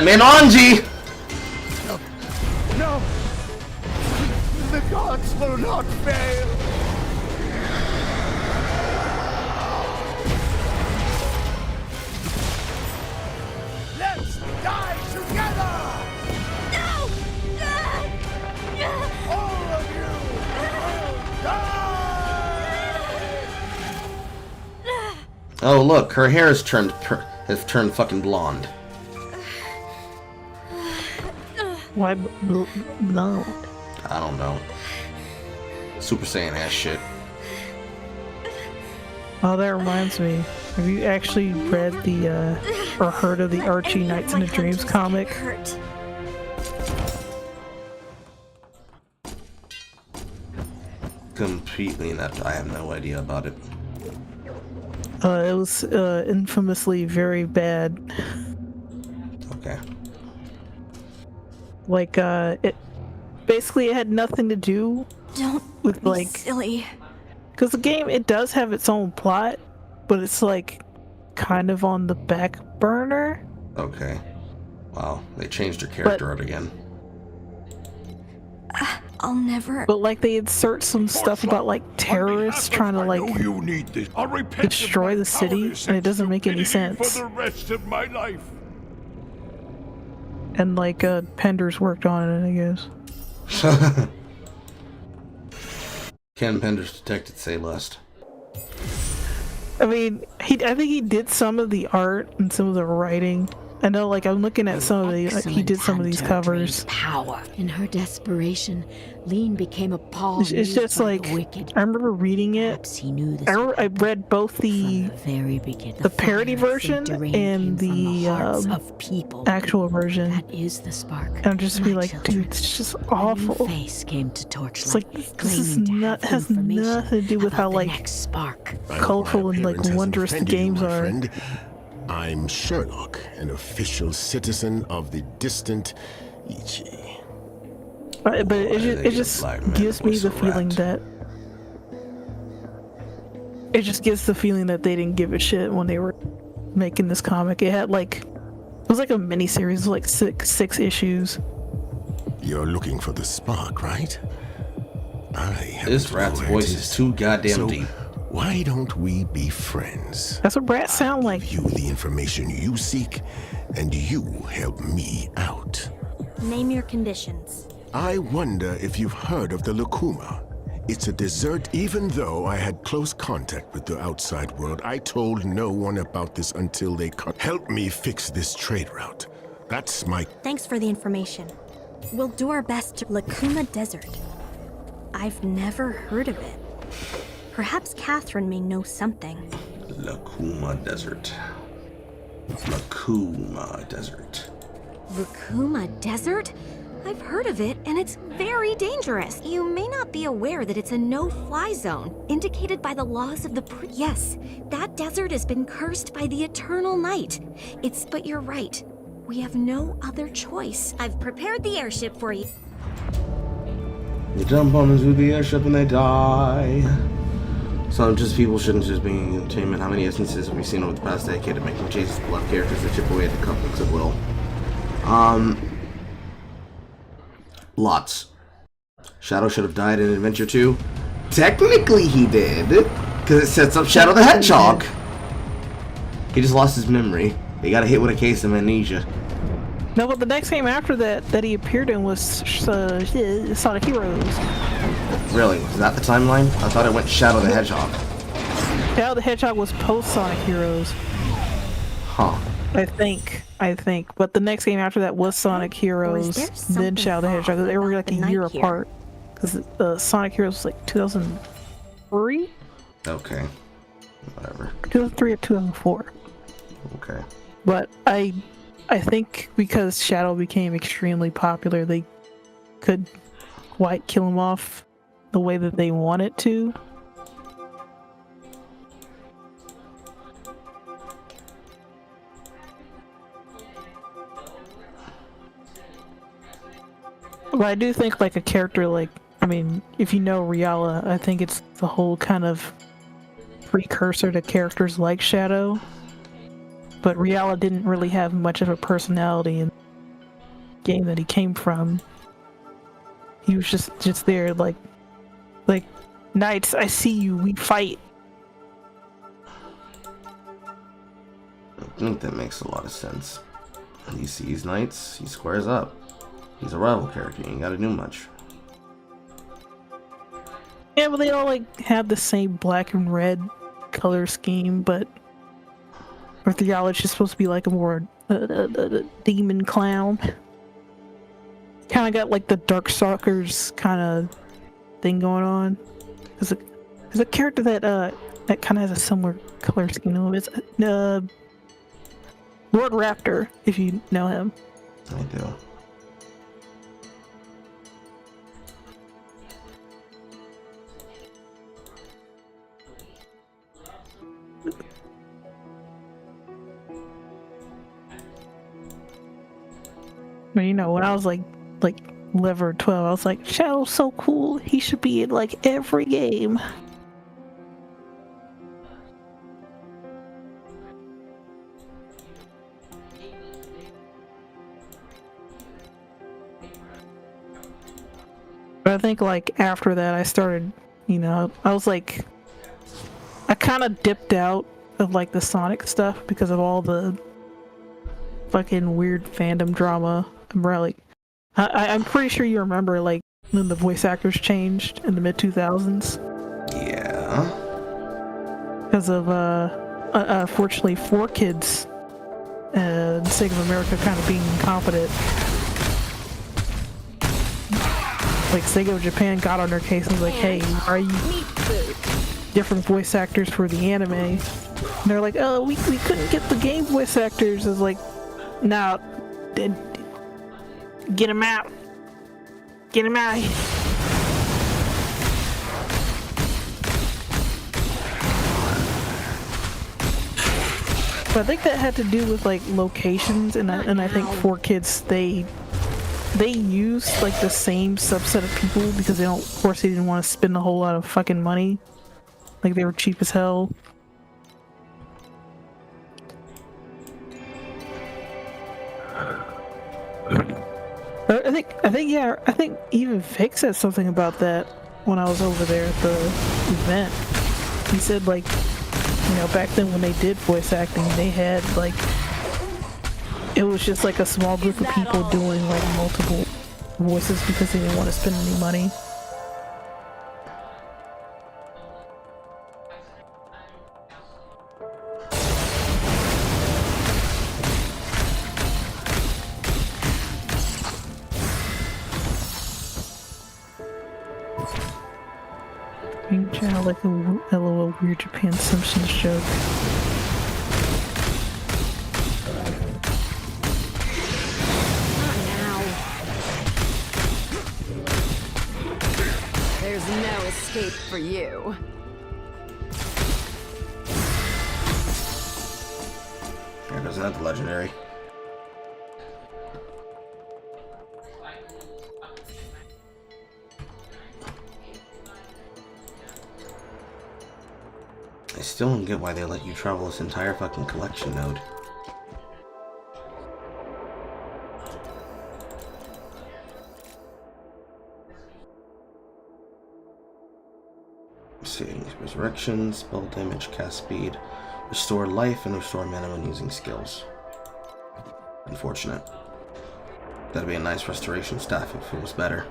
Menonji! No! The gods will not fail! Let's die together! No! All of you will die! Oh look, her hair has turned fucking blonde. Why blonde? I don't know. Super Saiyan ass shit. Oh, that reminds me. Have you actually read the or heard of the Archie Nights into Dreams comic? Completely not. I have no idea about it. It was infamously very bad. Okay. Like it basically had nothing to do with like silly. Because the game, it does have its own plot, but it's like kind of on the back burner. Okay. Wow, they changed her character out again. I'll never. But like they insert some stuff about like terrorists trying to like destroy the city, and it doesn't make any sense. For the rest of my life. And like Pender's worked on it, I guess. Ken Pender's detected say less. I mean, I think he did some of the art and some of the writing. I know, like, I'm looking at some of the, like, he did some of these covers. Power. In her desperation, Lean became a pawn. It's just like, I remember reading it. He knew this I read both the parody version and the actual version. That is the spark. And I'm just be like, dude, it's just awful. Face came to Torchlight. It's like, this is not, has nothing to do with how, like, colorful and, like, wondrous the games are. I'm Sherlock, an official citizen of the distant Ichi. But it just gives me the feeling that it just gives the feeling that they didn't give a shit when they were making this comic. It had like, it was like a mini series, like six issues. You're looking for the spark, right? This rat's voice is too goddamn deep. Why don't we be friends? That's what rats sound like. Give you the information you seek, and you help me out. Name your conditions. I wonder if you've heard of the Lacuma. It's a dessert. Even though I had close contact with the outside world, I told no one about this until they help me fix this trade route. That's my... Thanks for the information. We'll do our best to... Lacuma Desert. I've never heard of it. Perhaps Catherine may know something. Lacuma Desert. Lacuma Desert. Lacuma Desert? I've heard of it, and it's very dangerous. You may not be aware that it's a no-fly zone, indicated by the laws of the Yes, that desert has been cursed by the eternal night. But you're right. We have no other choice. I've prepared the airship for you. They jump on into the airship and they die. Some just people shouldn't just be in entertainment. How many instances have we seen over the past decade of making chases of left characters that chip away at the conflicts at will? Lots. Shadow should have died in Adventure 2. Technically he did, because it sets up Shadow the Hedgehog. He just lost his memory. He got hit with a case of amnesia. No, but the next game after that he appeared in was Sonic Heroes. Really? Was that the timeline? I thought it went Shadow the Hedgehog. Shadow the Hedgehog was post Sonic Heroes. Huh. I think. But the next game after that was Sonic Heroes, then Shadow the Hedgehog. They were like a year apart. Because Sonic Heroes was like 2003? Okay. Whatever. 2003 or 2004. Okay. But I think because Shadow became extremely popular, they could quite kill him off the way that they wanted to. But I do think like a character like, I mean, if you know Riala, I think it's the whole kind of precursor to characters like Shadow. But Riala didn't really have much of a personality in the game that he came from. He was just there like Knights, I see you, we fight. I think that makes a lot of sense. He sees Knights, he squares up. He's a rival character, you ain't gotta do much. Yeah, but they all like have the same black and red color scheme, but Riala's just supposed to be like a more demon clown. Kind of got like the Darkstalkers kind of thing going on. There's a character that kind of has a similar color scheme to him. It's Lord Raptor, if you know him. I do. But you know, when I was like level 12, I was like, Shadow's so cool. He should be in like every game. But I think like after that, I started, you know, I was like, I kind of dipped out of like the Sonic stuff because of all the fucking weird fandom drama. I'm pretty sure you remember like when the voice actors changed in the mid 2000s. Yeah. Because of unfortunately 4Kids and Sega of America kind of being incompetent. Like Sega of Japan got on their case and was like, hey, are you different voice actors for the anime? And they're like, oh, we couldn't get the game voice actors. I was like, no, get him out. Get him out of here. But I think that had to do with like locations, and I think 4Kids they used like the same subset of people because of course they didn't want to spend a whole lot of fucking money. Like they were cheap as hell. I think even Vic said something about that when I was over there at the event. He said like, you know, back then when they did voice acting, they had like, it was just like a small group of people doing like multiple voices because they didn't want to spend any money. Green child like a LOL Weird Japan Simpsons joke. There's no escape for you. There goes that legendary. I still don't get why they let you travel this entire fucking collection node. Let's see, resurrection, spell damage, cast speed, restore life, and restore mana when using skills. Unfortunate. That'd be a nice restoration staff if it was better.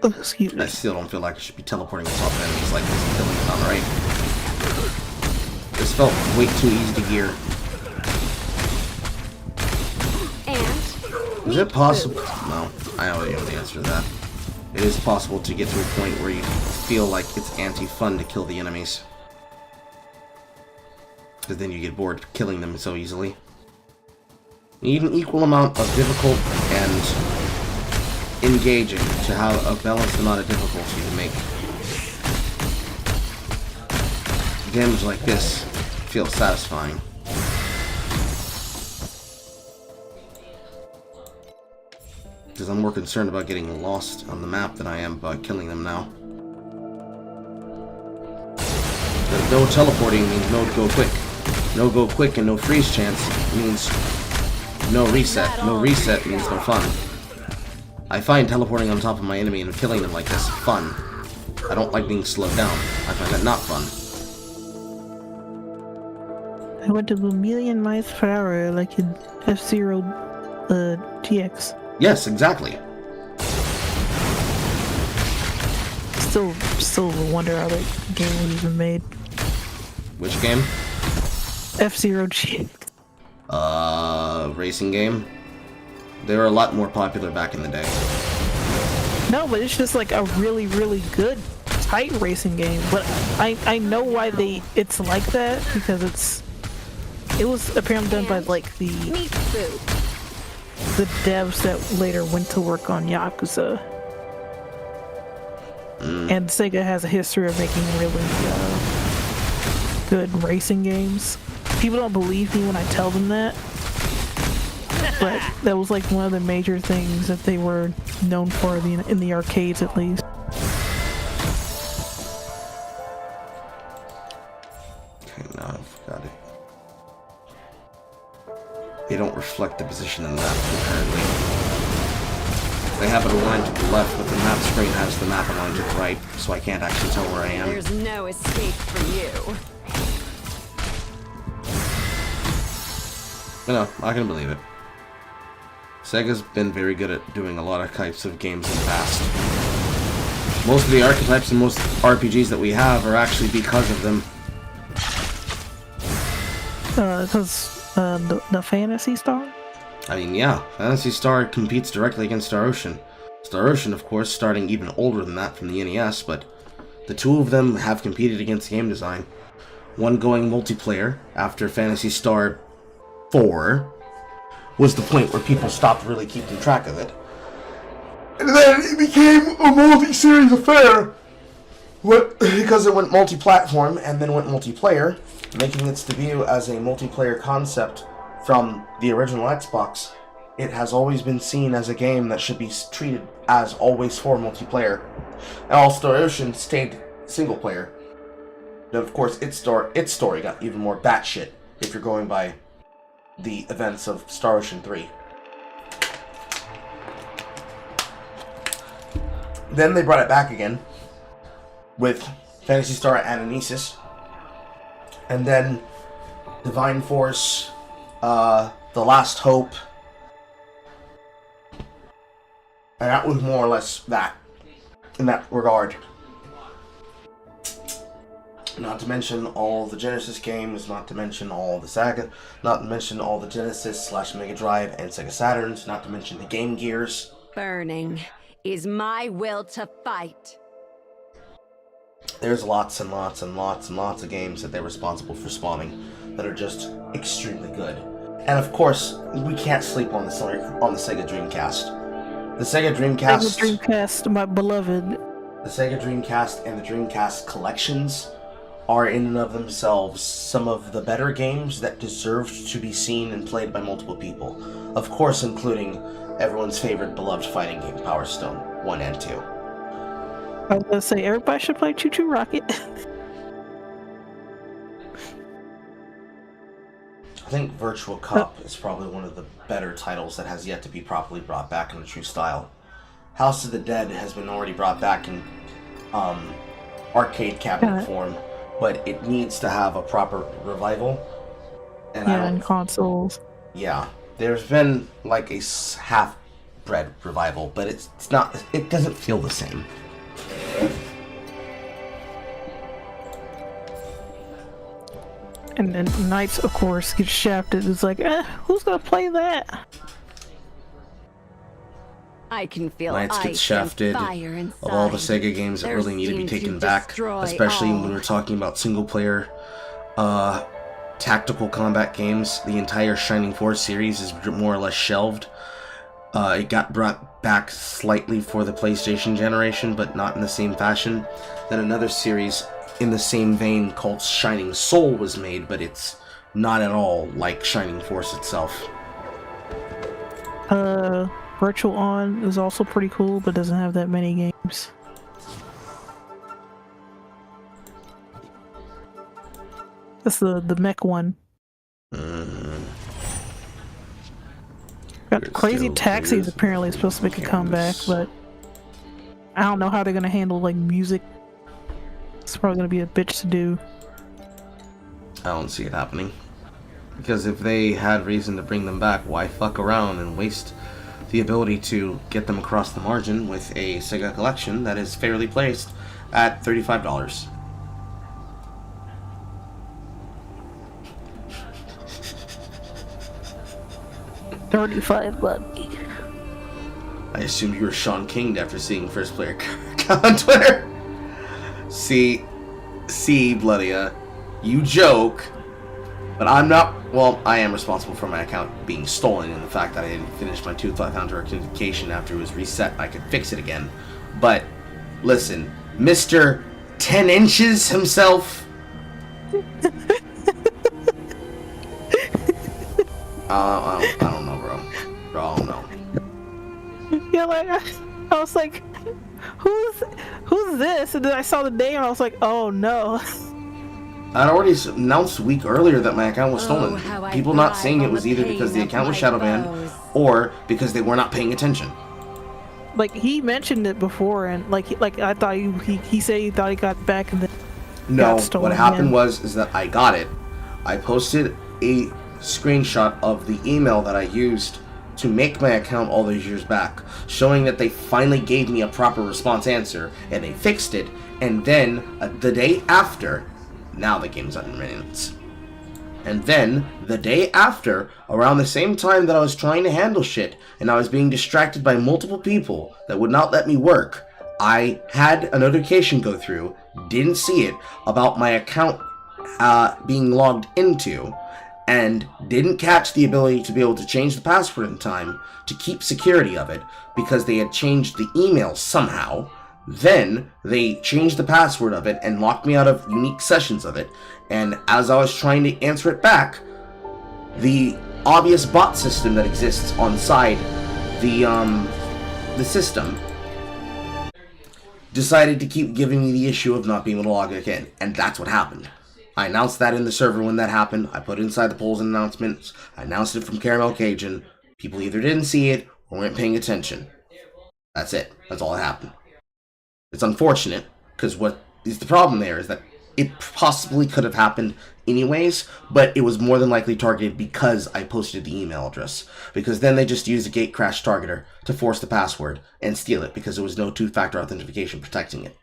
Excuse me. I still don't feel like I should be teleporting to top enemies like this and killing them outright. This just felt way too easy to gear. Is it possible? No, I already know the answer to that. It is possible to get to a point where you feel like it's anti-fun to kill the enemies. Because then you get bored killing them so easily. You need an equal amount of difficult and engaging to have a balanced amount of difficulty to make damage like this feel satisfying. Because I'm more concerned about getting lost on the map than I am about killing them now. But no teleporting means no go quick. No go quick and no freeze chance means no reset. No reset means no fun. I find teleporting on top of my enemy and killing them like this fun. I don't like being slowed down. I find that not fun. I went to 1,000,000 miles per hour like in F-Zero TX. Yes, exactly. Still wonder how that game was even made. Which game? F-Zero GX. Racing game. They were a lot more popular back in the day. No, but it's just like a really, really good, tight racing game. But I know why it's like that, because it was apparently done by like the devs that later went to work on Yakuza. And Sega has a history of making really good racing games. People don't believe me when I tell them that, but that was like one of the major things that they were known for in the arcades, at least. Okay, now I've got it. They don't reflect the position in the map, apparently. They have it aligned to the left, but the map screen has the map aligned to the right, so I can't actually tell where I am. There's no escape for you. No, I can believe it. Sega's been very good at doing a lot of types of games in the past. Most of the archetypes and most RPGs that we have are actually because of them. Because the Phantasy Star? I mean, yeah, Phantasy Star competes directly against Star Ocean. Star Ocean, of course, starting even older than that from the NES, but the two of them have competed against game design. One going multiplayer after Phantasy Star 4 was the point where people stopped really keeping track of it. And then it became a multi-series affair because it went multi-platform and then went multiplayer, making its debut as a multiplayer concept from the original Xbox. It has always been seen as a game that should be treated as always for multiplayer. And all Star Ocean stayed single player. But of course, its story got even more batshit if you're going by the events of Star Ocean 3. Then they brought it back again with Phantasy Star Ananesis, and then Divine Force, The Last Hope, and that was more or less that, in that regard. Not to mention all the Genesis games, not to mention all the Sega, not to mention all the Genesis / Mega Drive and Sega Saturns, not to mention the Game Gears. Burning is my will to fight. There's lots and lots and lots and lots of games that they're responsible for spawning that are just extremely good. And of course, we can't sleep on the Sega Dreamcast. The Sega Dreamcast, my beloved. The Sega Dreamcast and the Dreamcast collections are in and of themselves some of the better games that deserved to be seen and played by multiple people. Of course, including everyone's favorite beloved fighting game, Power Stone 1 and 2. I was gonna say, everybody should play Choo Choo Rocket. I think Virtual Cop is probably one of the better titles that has yet to be properly brought back in a true style. House of the Dead has been already brought back in arcade cabinet form, but it needs to have a proper revival. And consoles. Yeah, there's been like a half-bred revival, but it's not. It doesn't feel the same. And then Knights, of course, get shafted. It's like, who's gonna play that? I can feel Knights ice gets shafted and fire inside. of all the Sega games that There really need to be seem taken back, destroy especially all. when we're talking about single player tactical combat games. The entire Shining Force series is more or less shelved. It got brought back slightly for the PlayStation generation, but not in the same fashion. Then another series in the same vein called Shining Soul was made, but it's not at all like Shining Force itself. Virtual On is also pretty cool, but doesn't have that many games. That's the mech one. Got Crazy Taxi is apparently supposed to make a comeback, but I don't know how they're gonna handle like music. It's probably gonna be a bitch to do. I don't see it happening. Because if they had reason to bring them back, why fuck around and waste the ability to get them across the margin with a Sega collection that is fairly placed at $35? $35. I assumed you were Sean King after seeing First Player Carl on Twitter. See, Bloodia, you joke, but I'm not. Well, I am responsible for my account being stolen and the fact that I didn't finish my two-factor authentication after it was reset. I could fix it again. But listen, Mr. 10 Inches himself. I don't know, bro. I don't know. Yeah, like I was like, who's this? And then I saw the name and I was like, oh no. I'd already announced a week earlier that my account was stolen. People not saying it was either because the account was shadow banned or because they were not paying attention. Like he mentioned it before, and like I thought he said he thought he got back and then no. Got stolen What happened again. is that I got it. I posted a screenshot of the email that I used to make my account all those years back, showing that they finally gave me a proper response answer and they fixed it. And then the day after. Now the game's under minutes. And then, the day after, around the same time that I was trying to handle shit, and I was being distracted by multiple people that would not let me work, I had a notification go through, didn't see it, about my account being logged into, and didn't catch the ability to be able to change the password in time to keep security of it, because they had changed the email somehow. Then they changed the password of it and locked me out of unique sessions of it. And as I was trying to answer it back, the obvious bot system that exists on side the system decided to keep giving me the issue of not being able to log it in. And that's what happened. I announced that in the server when that happened. I put it inside the polls and announcements. I announced it from Caramel Cajun. People either didn't see it or weren't paying attention. That's it. That's all that happened. It's unfortunate, because what is the problem there is that it possibly could have happened anyways, but it was more than likely targeted because I posted the email address. Because then they just used a gate crash targeter to force the password and steal it because there was no two-factor authentication protecting it.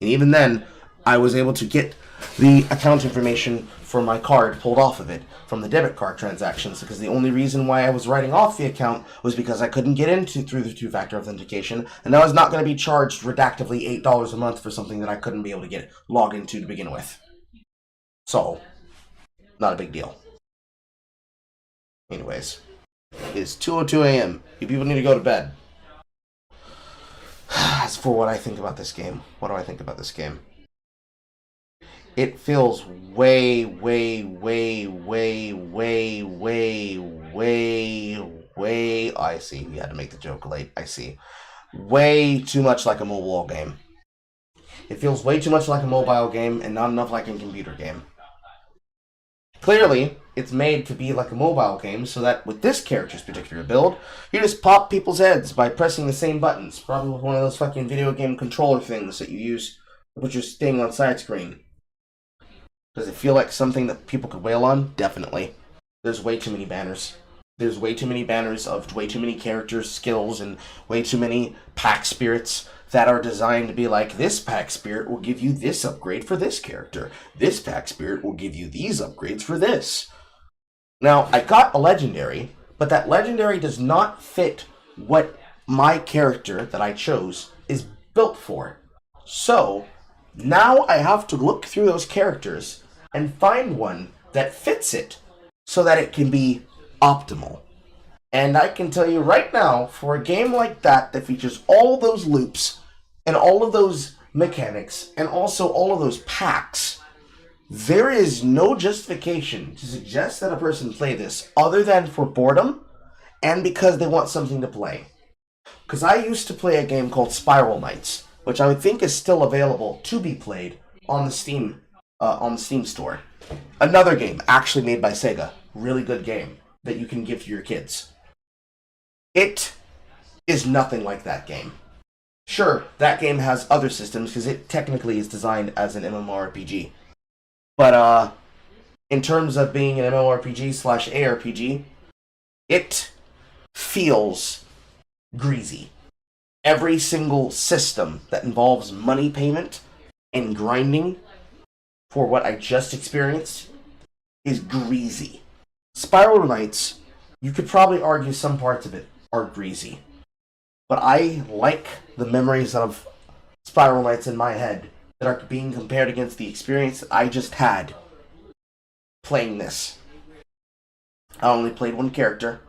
And even then, I was able to get the account information for my card pulled off of it from the debit card transactions, because the only reason why I was writing off the account was because I couldn't get into through the two-factor authentication, and I was not going to be charged redactively $8 a month for something that I couldn't be able to get logged into to begin with. So, not a big deal. Anyways, it's 2:02 a.m. You people need to go to bed. As for what I think about this game, what do I think about this game? It feels way, I see, we had to make the joke late, I see. Way too much like a mobile game. It feels way too much like a mobile game and not enough like a computer game. Clearly, it's made to be like a mobile game so that with this character's particular build, you just pop people's heads by pressing the same buttons. Probably with one of those fucking video game controller things that you use to put your thing on side screen. Does it feel like something that people could wail on? Definitely. There's way too many banners. There's way too many banners of way too many characters, skills, and way too many pack spirits that are designed to be like, this pack spirit will give you this upgrade for this character. This pack spirit will give you these upgrades for this. Now, I got a legendary, but that legendary does not fit what my character that I chose is built for. So, now I have to look through those characters and find one that fits it so that it can be optimal. And I can tell you right now, for a game like that features all those loops and all of those mechanics and also all of those packs, there is no justification to suggest that a person play this other than for boredom and because they want something to play. Because I used to play a game called Spiral Knights, which I think is still available to be played on the Steam store. Another game actually made by Sega, really good game that you can give to your kids. It is nothing like that game. Sure, that game has other systems because it technically is designed as an MMORPG. But in terms of being an MMORPG/ARPG, it feels greasy. Every single system that involves money payment and grinding for what I just experienced is greasy. Spiral Knights, you could probably argue some parts of it are greasy. But I like the memories of Spiral Knights in my head that are being compared against the experience that I just had playing this. I only played one character.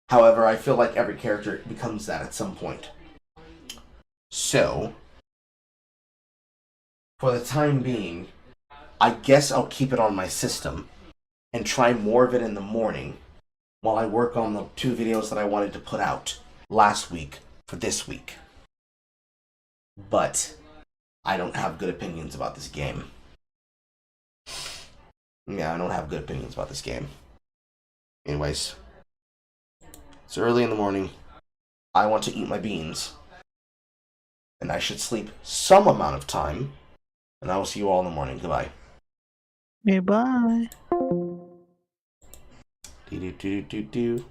However, I feel like every character becomes that at some point. So, for the time being, I guess I'll keep it on my system and try more of it in the morning while I work on the 2 videos that I wanted to put out last week for this week. But I don't have good opinions about this game. Yeah, I don't have good opinions about this game. Anyways, it's early in the morning. I want to eat my beans. And I should sleep some amount of time. And I will see you all in the morning. Goodbye. Goodbye. Do do do do do.